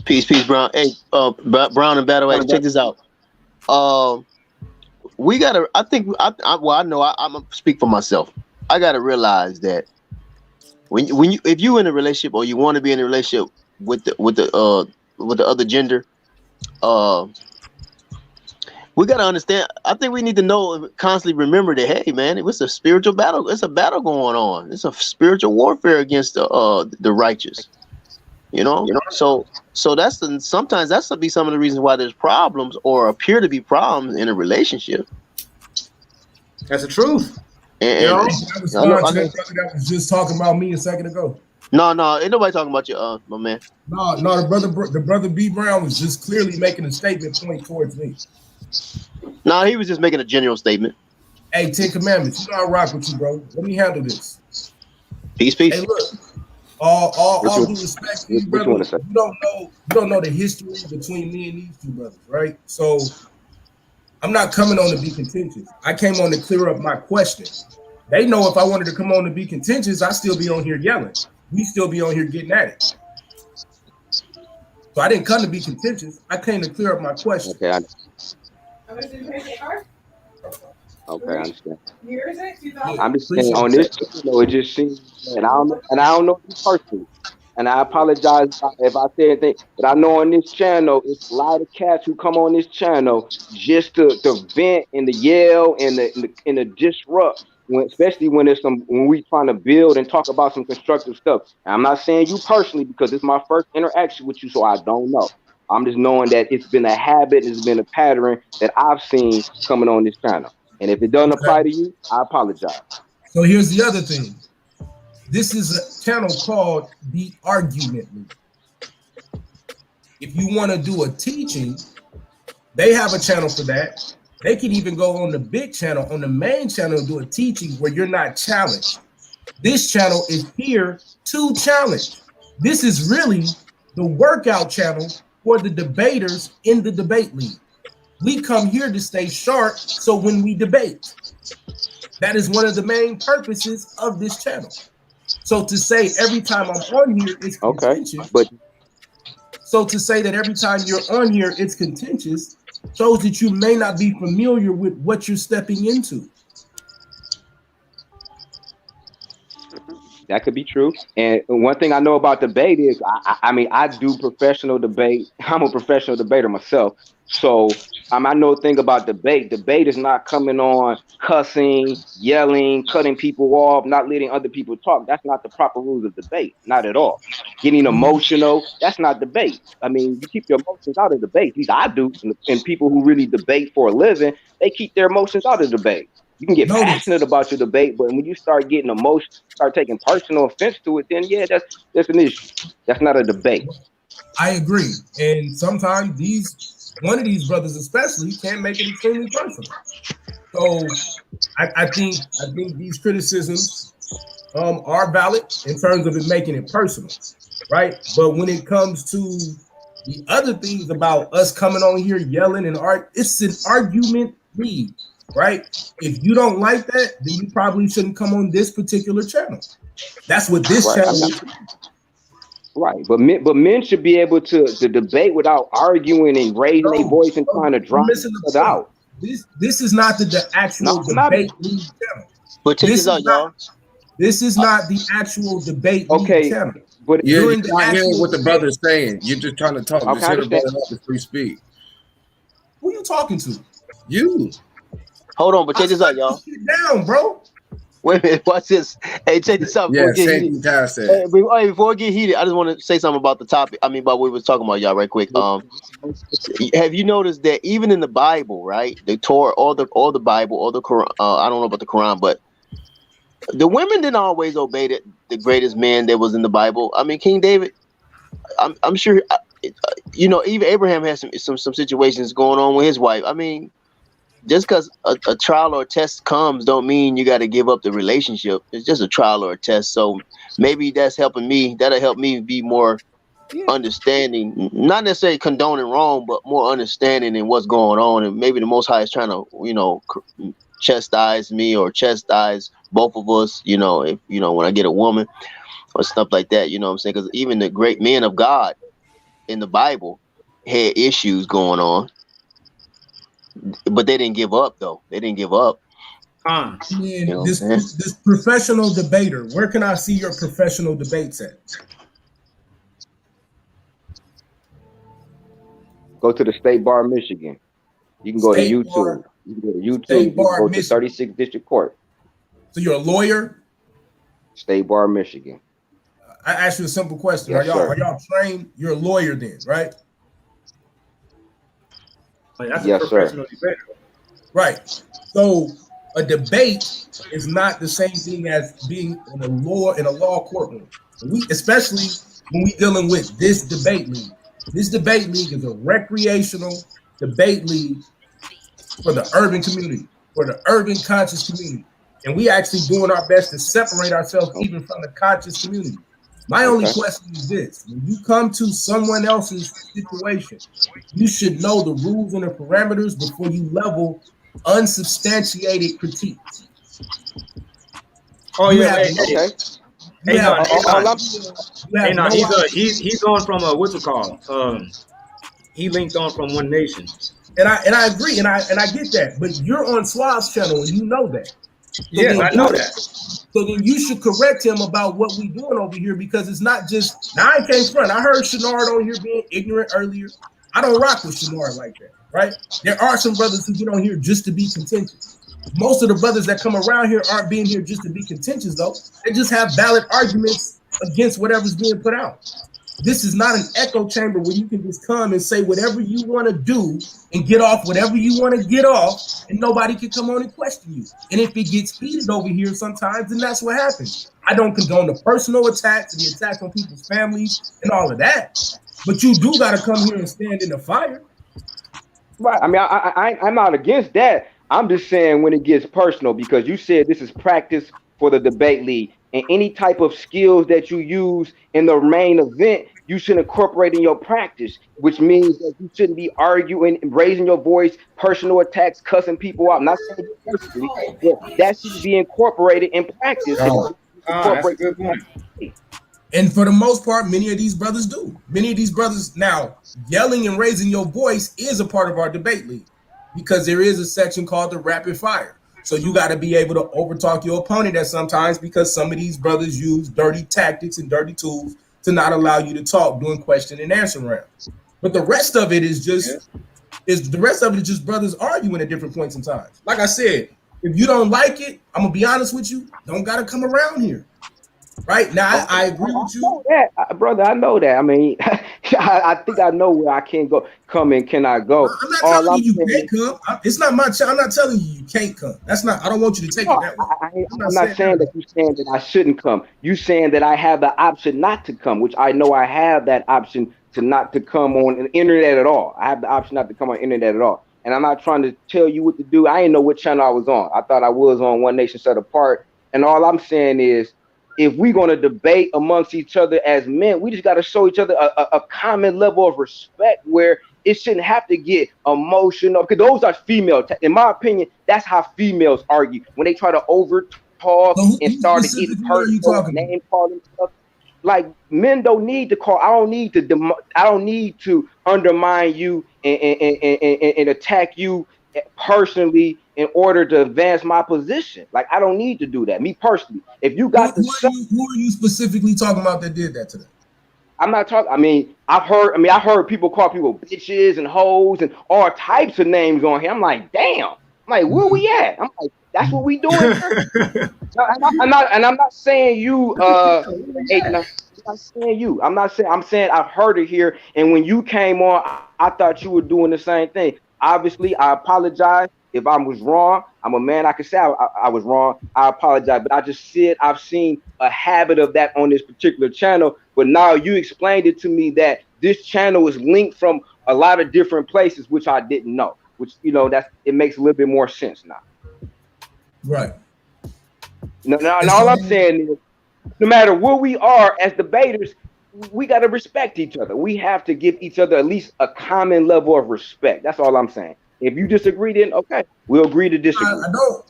Peace, Brown. Hey, Brown and Battle Axe, check this out. We gotta. I think. I know. I'm gonna speak for myself. I gotta realize that if you in a relationship or you want to be in a relationship with the other gender, we gotta understand. I think we need to know, constantly remember that. Hey, man, it's a spiritual battle. It's a battle going on. It's a spiritual warfare against the righteous. You know. So sometimes that's to be some of the reasons why there's problems or appear to be problems in a relationship. That's the truth. And, Yo, and I respond to that brother that was just talking about me a second ago. No, ain't nobody talking about you, my man. No, the brother B Brown was just clearly making a statement point towards me. No, he was just making a general statement. Hey, 10 Commandments, you know I rock with you, bro. Let me handle this. Peace. Hey, look, all due respect to you, brother. You don't know the history between me and these two brothers, right? So I'm not coming on to be contentious. I came on to clear up my question. They know if I wanted to come on to be contentious, I'd still be on here yelling. We still be on here getting at it. So I didn't come to be contentious. I came to clear up my question. Okay, I understand. I'm just saying on this, it just seems, and I don't know you personally, and I apologize if I say anything, but I know on this channel, it's a lot of cats who come on this channel just to vent and to yell and to disrupt, especially when we trying to build and talk about some constructive stuff. And I'm not saying you personally because it's my first interaction with you, so I don't know. I'm just knowing that it's been a habit, it's been a pattern that I've seen coming on this channel. And if it doesn't apply to you, I apologize. So here's the other thing. This is a channel called The Argument League. If you want to do a teaching, they have a channel for that. They can even go on the big channel, on the main channel, and do a teaching where you're not challenged. This channel is here to challenge. This is really the workout channel for the debaters in the debate league. We come here to stay sharp, so when we debate, that is one of the main purposes of this channel. So to say every time I'm on here, it's contentious. But so to say that every time you're on here, it's contentious, shows that you may not be familiar with what you're stepping into. That could be true. And one thing I know about debate is, I do professional debate. I'm a professional debater myself. So I know a thing about debate. Debate is not coming on cussing, yelling, cutting people off, not letting other people talk. That's not the proper rules of debate. Not at all. Getting emotional, that's not debate. I mean, you keep your emotions out of debate. At least I do. And people who really debate for a living, they keep their emotions out of debate. You can get passionate about your debate, but when you start getting emotional, start taking personal offense to it, then yeah, that's an issue. That's not a debate. I agree. And sometimes one of these brothers especially can make it extremely personal. So I think these criticisms are valid in terms of it making it personal, right? But when it comes to the other things about us coming on here yelling and it's an argument league. Right? If you don't like that, then you probably shouldn't come on this particular channel. That's what this channel is. Right, but men should be able to debate without arguing and raising their voice and trying to drown each other out. This is not the actual debate league channel. But check this out, y'all. This is not the actual debate league channel. But you're not hearing what the brother's saying. You're just trying to talk. Just hear the brother up with free speech. Who are you talking to? You. Hold on, but check this out, y'all. Down, bro. Wait a minute, watch this. Hey, check this out. Yeah, same thing. Hey, before I get heated, I just want to say something about the topic. I mean, about what we was talking about, y'all, right quick. Have you noticed that even in the Bible, right, the Torah, or the Bible, or the Quran, I don't know about the Quran, but the women didn't always obey the greatest man that was in the Bible. I mean, King David. I'm sure, even Abraham has some situations going on with his wife. I mean, just because a trial or a test comes don't mean you got to give up the relationship. It's just a trial or a test. So maybe that's helping me. That'll help me be more understanding, not necessarily condoning wrong, but more understanding in what's going on. And maybe the Most High is trying to, chastise me or chastise both of us, if, when I get a woman or stuff like that, you know what I'm saying? Because even the great men of God in the Bible had issues going on. But they didn't give up, though. They didn't give up. This professional debater, where can I see your professional debates at? Go to the State Bar, Michigan. You can go to YouTube. You can go to YouTube. You can go to 36th District Court. So you're a lawyer? State Bar, Michigan. I asked you a simple question. Yes, are y'all trained? You're a lawyer then, right? Like, that's yes, a professional debater. Right. So A debate is not the same thing as being in a law courtroom. Especially when we dealing with this debate league. This debate league is a recreational debate league for the urban community, for the urban conscious community. And we actually doing our best to separate ourselves even from the conscious community. My only question is this: when you come to someone else's situation, you should know the rules and the parameters before you level unsubstantiated critiques. Oh yeah, hey, he's on from what's it called? He linked on from One Nation. And I agree, and I get that, but you're on Suave's channel and you know that. Yes, I know that. So then you should correct him about what we doing over here, because it's not just, now I can't front. I heard Shenard on here being ignorant earlier. I don't rock with Shenard like that, right? There are some brothers who get on here just to be contentious. Most of the brothers that come around here aren't being here just to be contentious, though. They just have valid arguments against whatever's being put out. This is not an echo chamber where you can just come and say whatever you want to do and get off whatever you want to get off, and nobody can come on and question you. And if it gets heated over here sometimes, then that's what happens. I don't condone the personal attacks and the attacks on people's families and all of that, but you do got to come here and stand in the fire. Right. I mean, I'm not against that. I'm just saying when it gets personal, because you said this is practice for the debate league, and any type of skills that you use in the main event, you should incorporate in your practice, which means that you shouldn't be arguing, raising your voice, personal attacks, cussing people out. I'm not saying personally, but that should be incorporated in practice. That's a good point. And for the most part, many of these brothers do. Many of these brothers, now, yelling and raising your voice is a part of our debate league, because there is a section called the rapid fire. So you got to be able to overtalk your opponent at sometimes, because some of these brothers use dirty tactics and dirty tools to not allow you to talk during question and answer rounds. But the rest of it is just brothers arguing at different points in time. Like I said, if you don't like it, I'm gonna be honest with you, don't gotta come around here. Right now, I agree with you. I know that, brother. I know that. I mean, I think I know where I can go, come and cannot go. I'm not telling you can't come. It's not my channel. I'm not telling you can't come. That's not. I don't want you to take it that way. I'm not saying that you're saying that I shouldn't come. You saying that I have the option not to come, which I know I have that option to not to come on the internet at all. I have the option not to come on the internet at all. And I'm not trying to tell you what to do. I didn't know what channel I was on. I thought I was on One Nation Set Apart. And all I'm saying is, if we're going to debate amongst each other as men, we just got to show each other a common level of respect, where it shouldn't have to get emotional, because those are female. In my opinion, that's how females argue when they try to over talk and start to get personal, name calling stuff. Like, men don't need to call. I don't need to undermine you and attack you personally in order to advance my position. Like, I don't need to do that. Me personally, if you got who are you specifically talking about that did that today? I'm not talking. I mean, I heard people call people bitches and hoes and all types of names on here. I'm like, damn. I'm like, where we at? I'm like, that's what we doing. I'm not saying you. I'm not saying you. I'm saying I've heard it here. And when you came on, I thought you were doing the same thing. Obviously, I apologize if I was wrong. I'm a man. I can say I was wrong. I apologize. But I just said I've seen a habit of that on this particular channel. But now you explained it to me that this channel is linked from a lot of different places, which I didn't know. Which, it makes a little bit more sense now. Right. Now all I'm saying is, no matter where we are as debaters, we got to respect each other. We have to give each other at least a common level of respect. That's all I'm saying. If you disagree, then okay, we'll agree to disagree.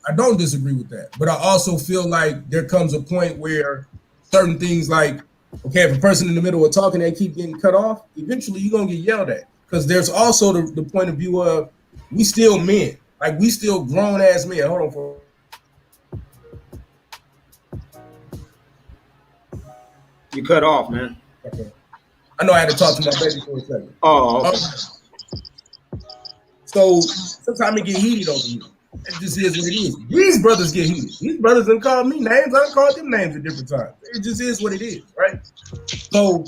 I don't disagree with that, but I also feel like there comes a point where certain things, like, okay, if a person in the middle of talking, they keep getting cut off, eventually you're gonna get yelled at. Because there's also the point of view of, we still men, like, we still grown ass men. Hold on for. You cut off, man. Okay. I know I had to talk to my baby for a second. Oh, okay. So sometimes it get heated over here. It just is what it is. These brothers get heated. These brothers done called me names. I done called them names at different times. It just is what it is, right? So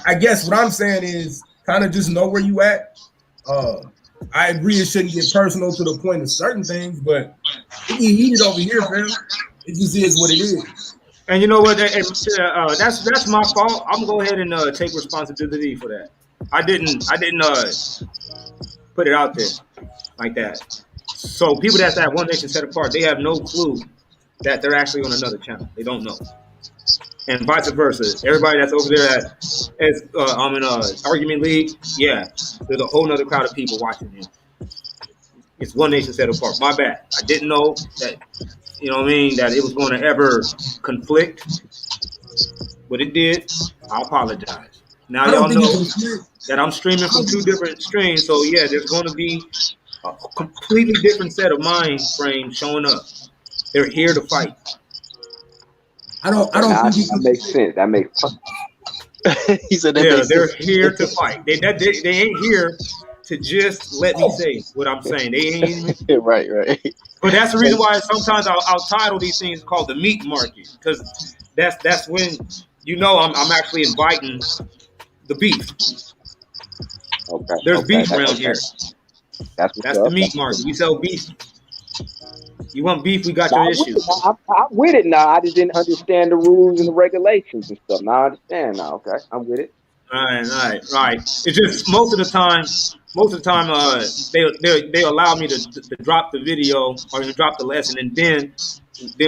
I guess what I'm saying is kind of just know where you at. I agree it shouldn't get personal to the point of certain things, but it get heated over here, fam. It just is what it is. And you know what? That's my fault. I'm gonna go ahead and take responsibility for that. I didn't put it out there like that. So people that's at One Nation Set Apart, they have no clue that they're actually on another channel. They don't know. And vice versa. Everybody that's over there at I'm in Argument League, yeah, there's a whole nother crowd of people watching him. It's One Nation Set Apart. My bad. I didn't know that, you know what I mean, that it was going to ever conflict. But it did. I apologize. Now y'all know that I'm streaming from 2 different streams. So yeah, there's going to be a completely different set of mind frames showing up. They're here to fight. I don't think that makes sense. That makes he said that they're here to fight. They ain't here to just let me say what I'm saying. They ain't right. But that's the reason why sometimes I'll title these things called the meat market, because that's when I'm actually inviting the beef. Okay. There's beef around here. That's the meat market. We sell beef. You want beef? We got your issues. I'm with it now. I just didn't understand the rules and the regulations and stuff. Now I understand now. Okay, I'm with it. All right. It's just most of the time, they allow me to drop the video or to drop the lesson, and then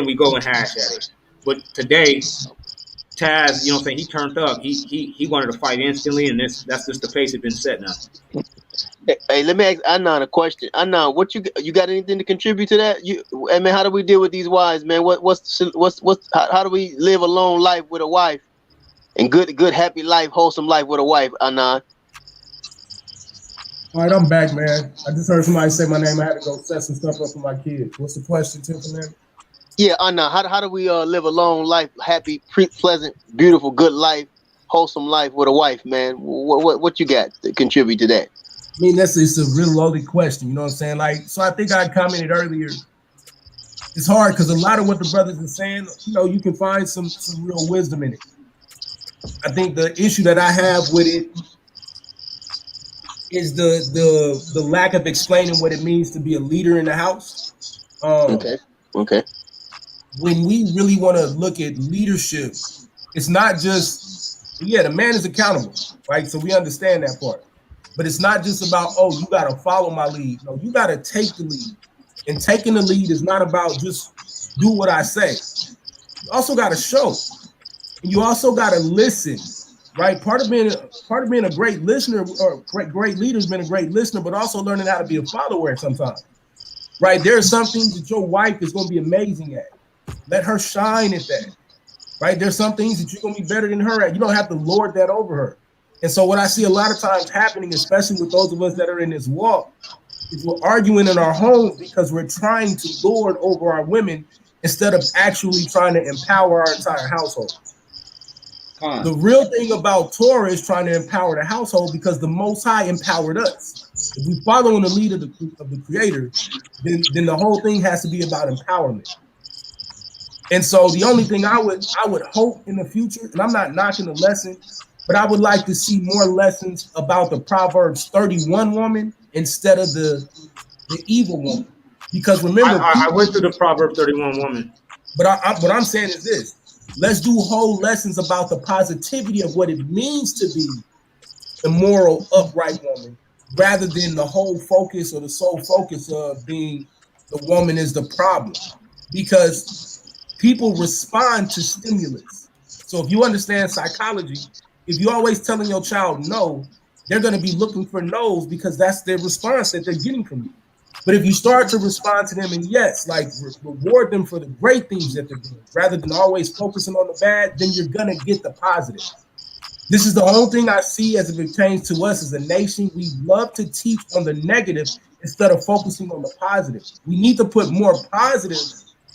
we go and hash at it. But today, Taz, you know what I'm saying, he turned up. He wanted to fight instantly, and that's just the pace it's been set now. Hey, let me ask Anon a question. Anon, what you got anything to contribute to that? How do we deal with these wives, man? How do we live a long life with a wife and good happy life, wholesome life with a wife, Anon? All right, I'm back, man. I just heard somebody say my name. I had to go set some stuff up for my kids. What's the question, Tiffany? Yeah, Anon, how do we live a long life, happy, pleasant, beautiful, good life, wholesome life with a wife, man? What you got to contribute to that? I mean, it's a real loaded question, you know what I'm saying? So I think I commented earlier. It's hard because a lot of what the brothers are saying, you can find some real wisdom in it. I think the issue that I have with it is the lack of explaining what it means to be a leader in the house. Okay. When we really want to look at leadership, it's not just, the man is accountable, right? So we understand that part. But it's not just about, you got to follow my lead. No, you got to take the lead. And taking the lead is not about just do what I say. You also got to show. And you also got to listen, right? Part of being a great listener or great leader has been a great listener, but also learning how to be a follower sometimes, right? There are some things that your wife is going to be amazing at. Let her shine at that, right? There's some things that you're going to be better than her at. You don't have to lord that over her. And so what I see a lot of times happening, especially with those of us that are in this walk, is we're arguing in our homes because we're trying to lord over our women instead of actually trying to empower our entire household. The real thing about Torah is trying to empower the household because the Most High empowered us. If we follow in the lead of the Creator, then the whole thing has to be about empowerment. And so the only thing I would hope in the future, and I'm not knocking the lesson, but I would like to see more lessons about the Proverbs 31 woman instead of the evil woman. Because remember, I went through the Proverbs 31 woman. But what I'm saying is this: let's do whole lessons about the positivity of what it means to be the moral, upright woman, rather than the whole focus or the sole focus of being the woman is the problem. Because people respond to stimulus. So if you understand psychology, if you're always telling your child no, they're going to be looking for no's because that's their response that they're getting from you. But if you start to respond to them and yes, like reward them for the great things that they're doing, rather than always focusing on the bad, then you're going to get the positive. This is the whole thing I see as it pertains to us as a nation. We love to teach on the negative instead of focusing on the positive. We need to put more positive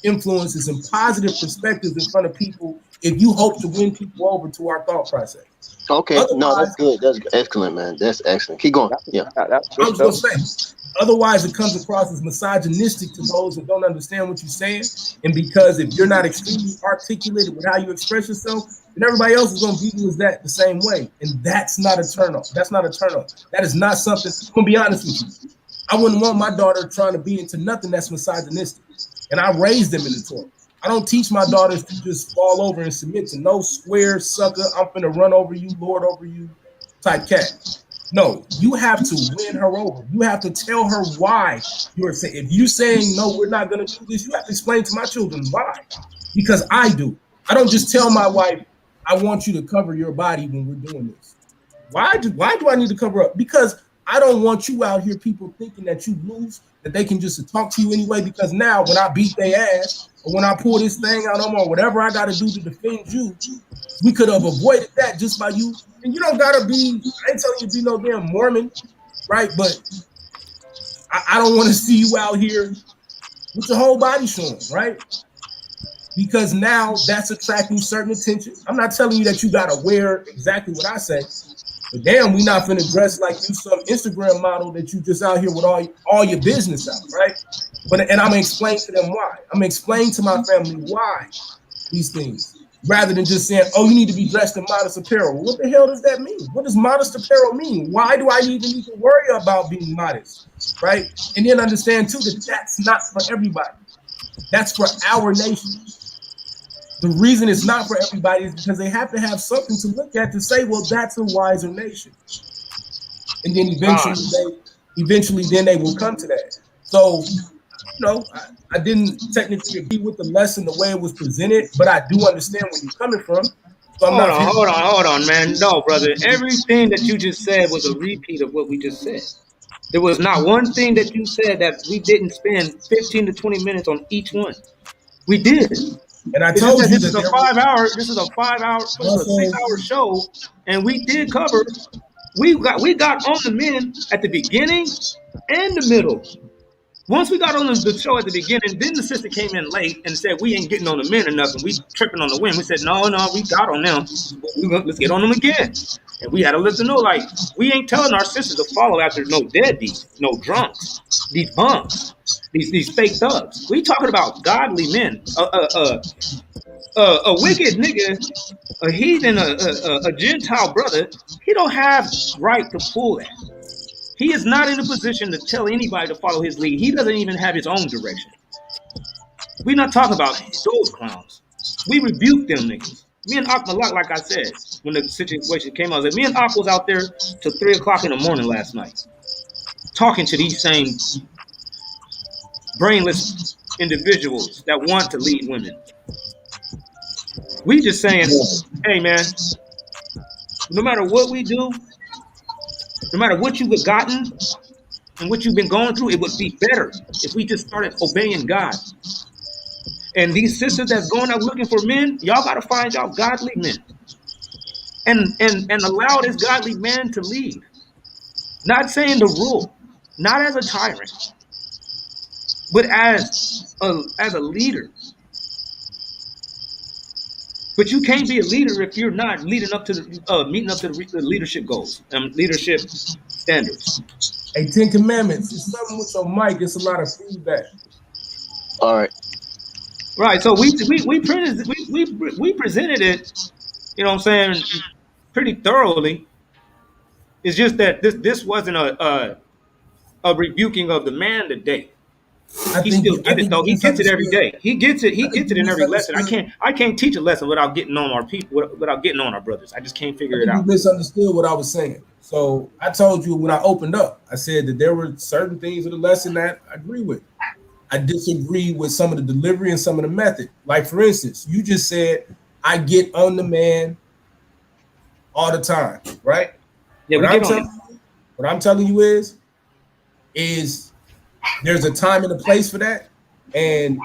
influences and positive perspectives in front of people if you hope to win people over to our thought process. Okay, no, that's good. That's excellent, man. That's excellent. Keep going. Yeah. I was going to say, otherwise it comes across as misogynistic to those that don't understand what you're saying. And because if you're not extremely articulated with how you express yourself, then everybody else is going to view you as that the same way. And that's not a turn off. That's not a turn off. That is not something, I'm going to be honest with you. I wouldn't want my daughter trying to be into nothing that's misogynistic. And I raised them in the Torah. I don't teach my daughters to just fall over and submit to no square sucker, I'm finna run over you, lord over you type cat. No, you have to win her over. You have to tell her why you're saying. If you're saying, no, we're not going to do this, you have to explain to my children why. Because I do. I don't just tell my wife, I want you to cover your body when we're doing this. Why do I need to cover up? Because I don't want you out here, people thinking that you lose, that they can just talk to you anyway. Because now when I beat their ass, or when I pull this thing out on them, or whatever I got to do to defend you, we could have avoided that just by you. And you don't got to be, I ain't telling you to be no damn Mormon, right? But I don't want to see you out here with your whole body showing, right? Because now that's attracting certain attention. I'm not telling you that you got to wear exactly what I say. But damn, we not finna dress like you some Instagram model that you just out here with all your business out, right? And I'm gonna explain to them why. I'm gonna explain to my family why these things, rather than just saying, oh, you need to be dressed in modest apparel. What the hell does that mean? What does modest apparel mean? Why do I even need to worry about being modest, right? And then understand too that that's not for everybody. That's for our nation. The reason it's not for everybody is because they have to have something to look at to say, well, that's a wiser nation. And then eventually then they will come to that. So, you know, I didn't technically agree with the lesson the way it was presented, but I do understand where you're coming from. So hold on, man. No, brother. Everything that you just said was a repeat of what we just said. There was not one thing that you said that we didn't spend 15 to 20 minutes on each one. We did. And I told you this is a 5-hour, this is a 6-hour show, and we did cover. We got on the men at the beginning and the middle. Once we got on the show at the beginning, then the sister came in late and said we ain't getting on the men or nothing. We tripping on the women. We said no, we got on them. Let's get on them again. And we had to let them know, like, we ain't telling our sisters to follow after no deadbeats, no drunks, these bums, these fake thugs. We talking about godly men. A wicked nigga, a heathen, a Gentile brother, he don't have right to pull that. He is not in a position to tell anybody to follow his lead. He doesn't even have his own direction. We're not talking about those clowns. We rebuke them niggas. Me and Ak Malak, like I said, when the situation came out, I said, me and Ak was out there till 3 o'clock in the morning last night, talking to these same brainless individuals that want to lead women. We just saying, hey man, no matter what we do, no matter what you've gotten and what you've been going through, it would be better if we just started obeying God. And these sisters that's going out looking for men, y'all got to find y'all godly men and allow this godly man to lead. Not saying to rule, not as a tyrant, but as a leader. But you can't be a leader if you're not leading up to meeting up to the leadership goals and leadership standards. Hey, 10 Commandments. It's something with your mic. It's a lot of feedback. All right. Right. So we presented it, you know what I'm saying, pretty thoroughly. It's just that this wasn't a rebuking of the man today. He still gets it though. He gets it every day. He gets it in every lesson. I can't teach a lesson without getting on our people, without getting on our brothers. I just can't figure it out. You misunderstood what I was saying. So I told you when I opened up, I said that there were certain things of the lesson that I agree with. I disagree with some of the delivery and some of the method. Like for instance, you just said I get on the man all the time, right? Yeah, what I'm telling you is there's a time and a place for that, and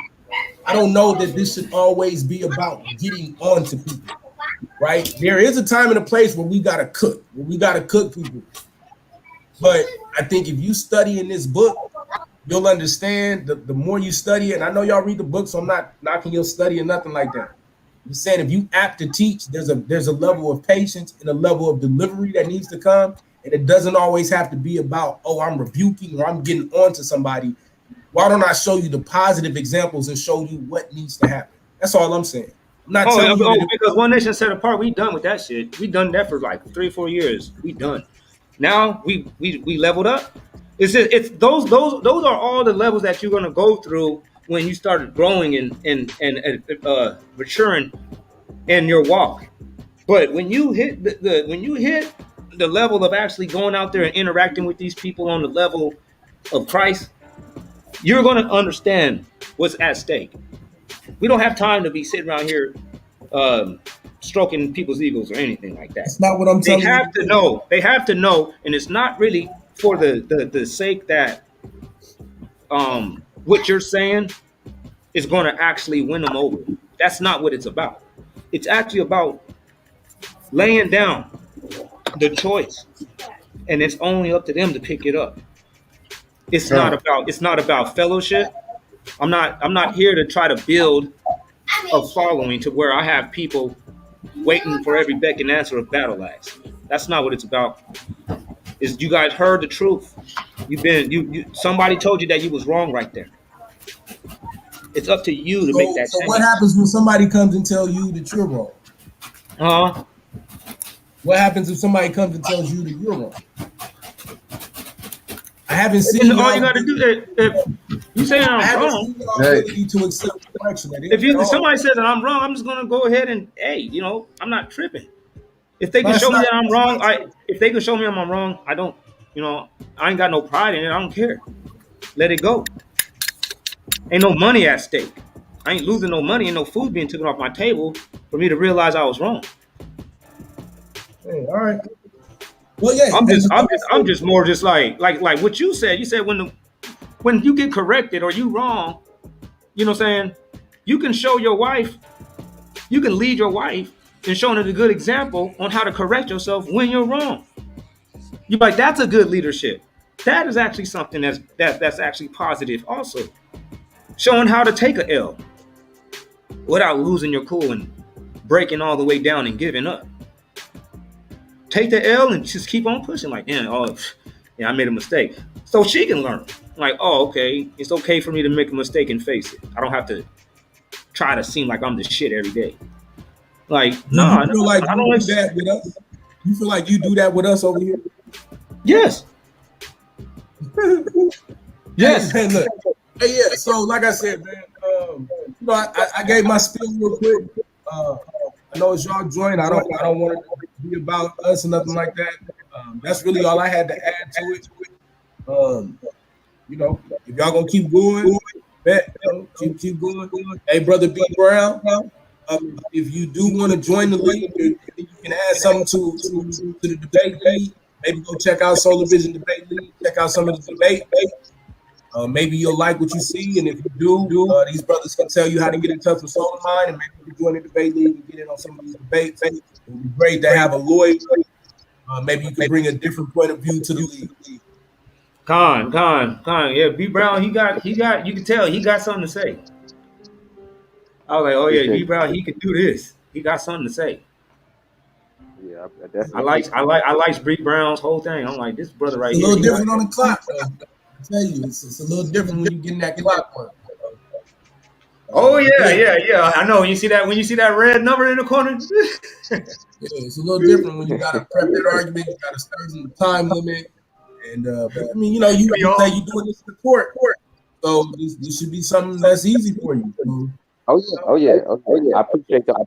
I don't know that this should always be about getting on to people, right? There is a time and a place where we gotta cook, people. But I think if you study in this book, you'll understand the more you study it. And I know y'all read the book, so I'm not knocking your study or nothing like that. I'm saying if you apt to teach, there's a level of patience and a level of delivery that needs to come. And it doesn't always have to be about, oh, I'm rebuking or I'm getting on to somebody. Why don't I show you the positive examples and show you what needs to happen? That's all I'm saying. I'm not telling you because One Nation Set Apart, we done with that shit. We done that for like 3 or 4 years. We done. Now we leveled up. It's those are all the levels that you're gonna go through when you start growing and maturing in your walk. But when you hit the level of actually going out there and interacting with these people on the level of Christ, you're going to understand what's at stake. We don't have time to be sitting around here stroking people's egos or anything like that. That's not what I'm They telling have you. to know. They have to know, and it's not really for the sake that what you're saying is going to actually win them over. That's not what it's about. It's actually about laying down the choice, and it's only up to them to pick it up. It's not about fellowship. I'm not here to try to build a following to where I have people waiting for every beck and answer of battle axe. That's not what it's about. Is you guys heard the truth. Somebody told you that you was wrong right there. It's up to you to make that change. So what happens when somebody comes and tells you that you're wrong? What happens if somebody comes and tells you that you're wrong? I haven't seen all you got to do that. If you say I'm wrong, to accept correction. If somebody says that I'm wrong, I'm just gonna go ahead and I'm not tripping. If they can show me that I'm wrong, if they can show me I'm wrong, I don't, I ain't got no pride in it. I don't care. Let it go. Ain't no money at stake. I ain't losing no money and no food being taken off my table for me to realize I was wrong. Hey, all right. Well, yeah. I'm just more just like what you said. You said when you get corrected or you wrong, you know what I'm saying? You can show your wife, you can lead your wife in showing her a good example on how to correct yourself when you're wrong. You're like, that's a good leadership. That is actually something that's actually positive also. Showing how to take an L without losing your cool and breaking all the way down and giving up. Take the L and just keep on pushing. Like, I made a mistake. So she can learn. Like, okay, it's okay for me to make a mistake and face it. I don't have to try to seem like I'm the shit every day. Like, no, I don't like that with us. You feel like you do that with us over here? Yes. Yes. Hey, look. Hey, yeah. So, like I said, man, I gave my spiel real quick. I know it's y'all joint. I don't want it to be about us or nothing like that. That's really all I had to add to it. If y'all gonna keep going, keep going. Hey, brother B Brown, if you do want to join the league, you can add something to the debate league. Maybe go check out Solar Vision Debate League. Check out some of the debate. Maybe you'll like what you see, and if you do, these brothers can tell you how to get in touch with Solar Mind, and maybe you can join the debate league and get in on some of these debates. It would be great to have a lawyer. Maybe you can bring a different point of view to the league. Con. Yeah, B Brown, he got. You can tell he got something to say. I was like, oh yeah, B Brown, he could do this. He got something to say. Yeah, I like B Brown's whole thing. I'm like, this brother right here. It's a little different on the clock. I tell you, it's a little different when you get in that clock work. Oh yeah. I know. When you see that red number in the corner. Yeah, it's a little different when you got to prep that argument. You got to start the time limit, and but I mean, you say you're doing this in the court, so this should be something that's easy for you. Oh yeah. I appreciate that. I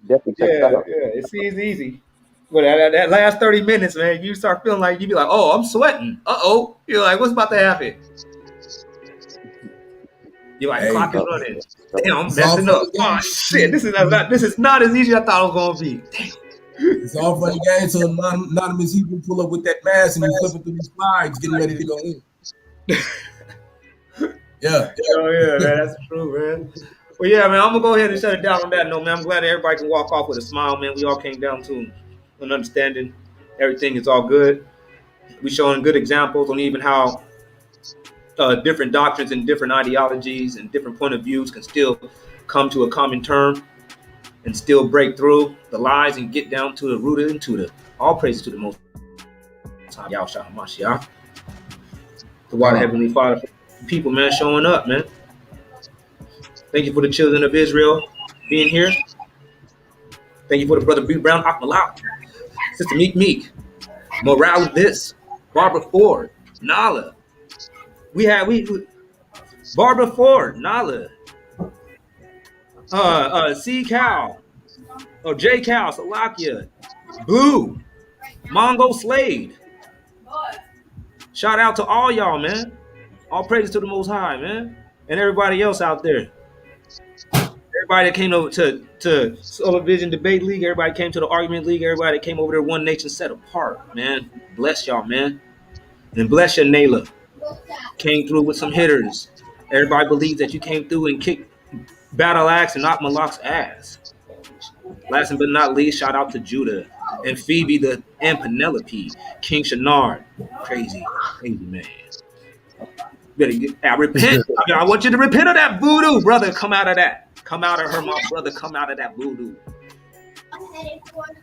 definitely check that out. Yeah, it seems easy. But that last 30 minutes, man, you start feeling like, you be like, oh, I'm sweating. Uh-oh. You're like, what's about to happen? You're like, clock is running. Damn, I'm messing up. Oh, shit. This is not as easy as I thought it was going to be. Damn. It's all funny games until anonymous people pull up with that mask and you flipping through these slides, getting ready to go in. Yeah. Oh, yeah, man. That's true, man. Well, yeah, man, I'm going to go ahead and shut it down on that note, man. I'm glad everybody can walk off with a smile, man. We all came down to an understanding. Everything is all good. We showing good examples on even how different doctrines and different ideologies and different point of views can still come to a common term and still break through the lies and get down to the root and to the all praises to the Most High Yahweh Mashiach. The water Heavenly Father people, man, showing up, man. Thank you for the children of Israel being here. Thank you for the brother B Brown Akmalak, Sister Meek, Morale This, Barbara Ford, Nala, we Barbara Ford, Nala, C Cal, or J Cal, Salakia, Blue, Mongo Slade. Shout out to all y'all, man. All praises to the Most High, man, and everybody else out there. Everybody that came over to Solar Vision Debate League, everybody came to the Argument League, everybody that came over there, One Nation Set Apart, man. Bless y'all, man. And bless your Nayla. Came through with some hitters. Everybody believes that you came through and kicked Battle Axe and knocked Malak's ass. Last but not least, shout out to Judah and Phoebe and Penelope, King Shanard. Crazy man. Repent. I want you to repent of that voodoo, brother. Come out of that. Come out of her, my brother. Come out of that voodoo.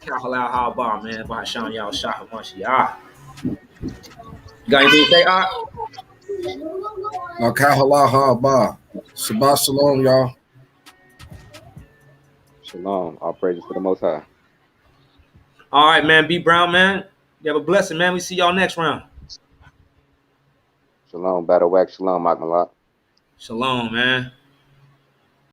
Halal Haba, man. By Sean Yao Shah Mashiach. Got anything to say, Kahala Haba. Shabbat Shalom, y'all. Shalom. All praises to the Most High. All right, man. B Brown, man. You have a blessing, man. We see y'all next round. Shalom, Battle Wax. Shalom, Malak. Shalom, man.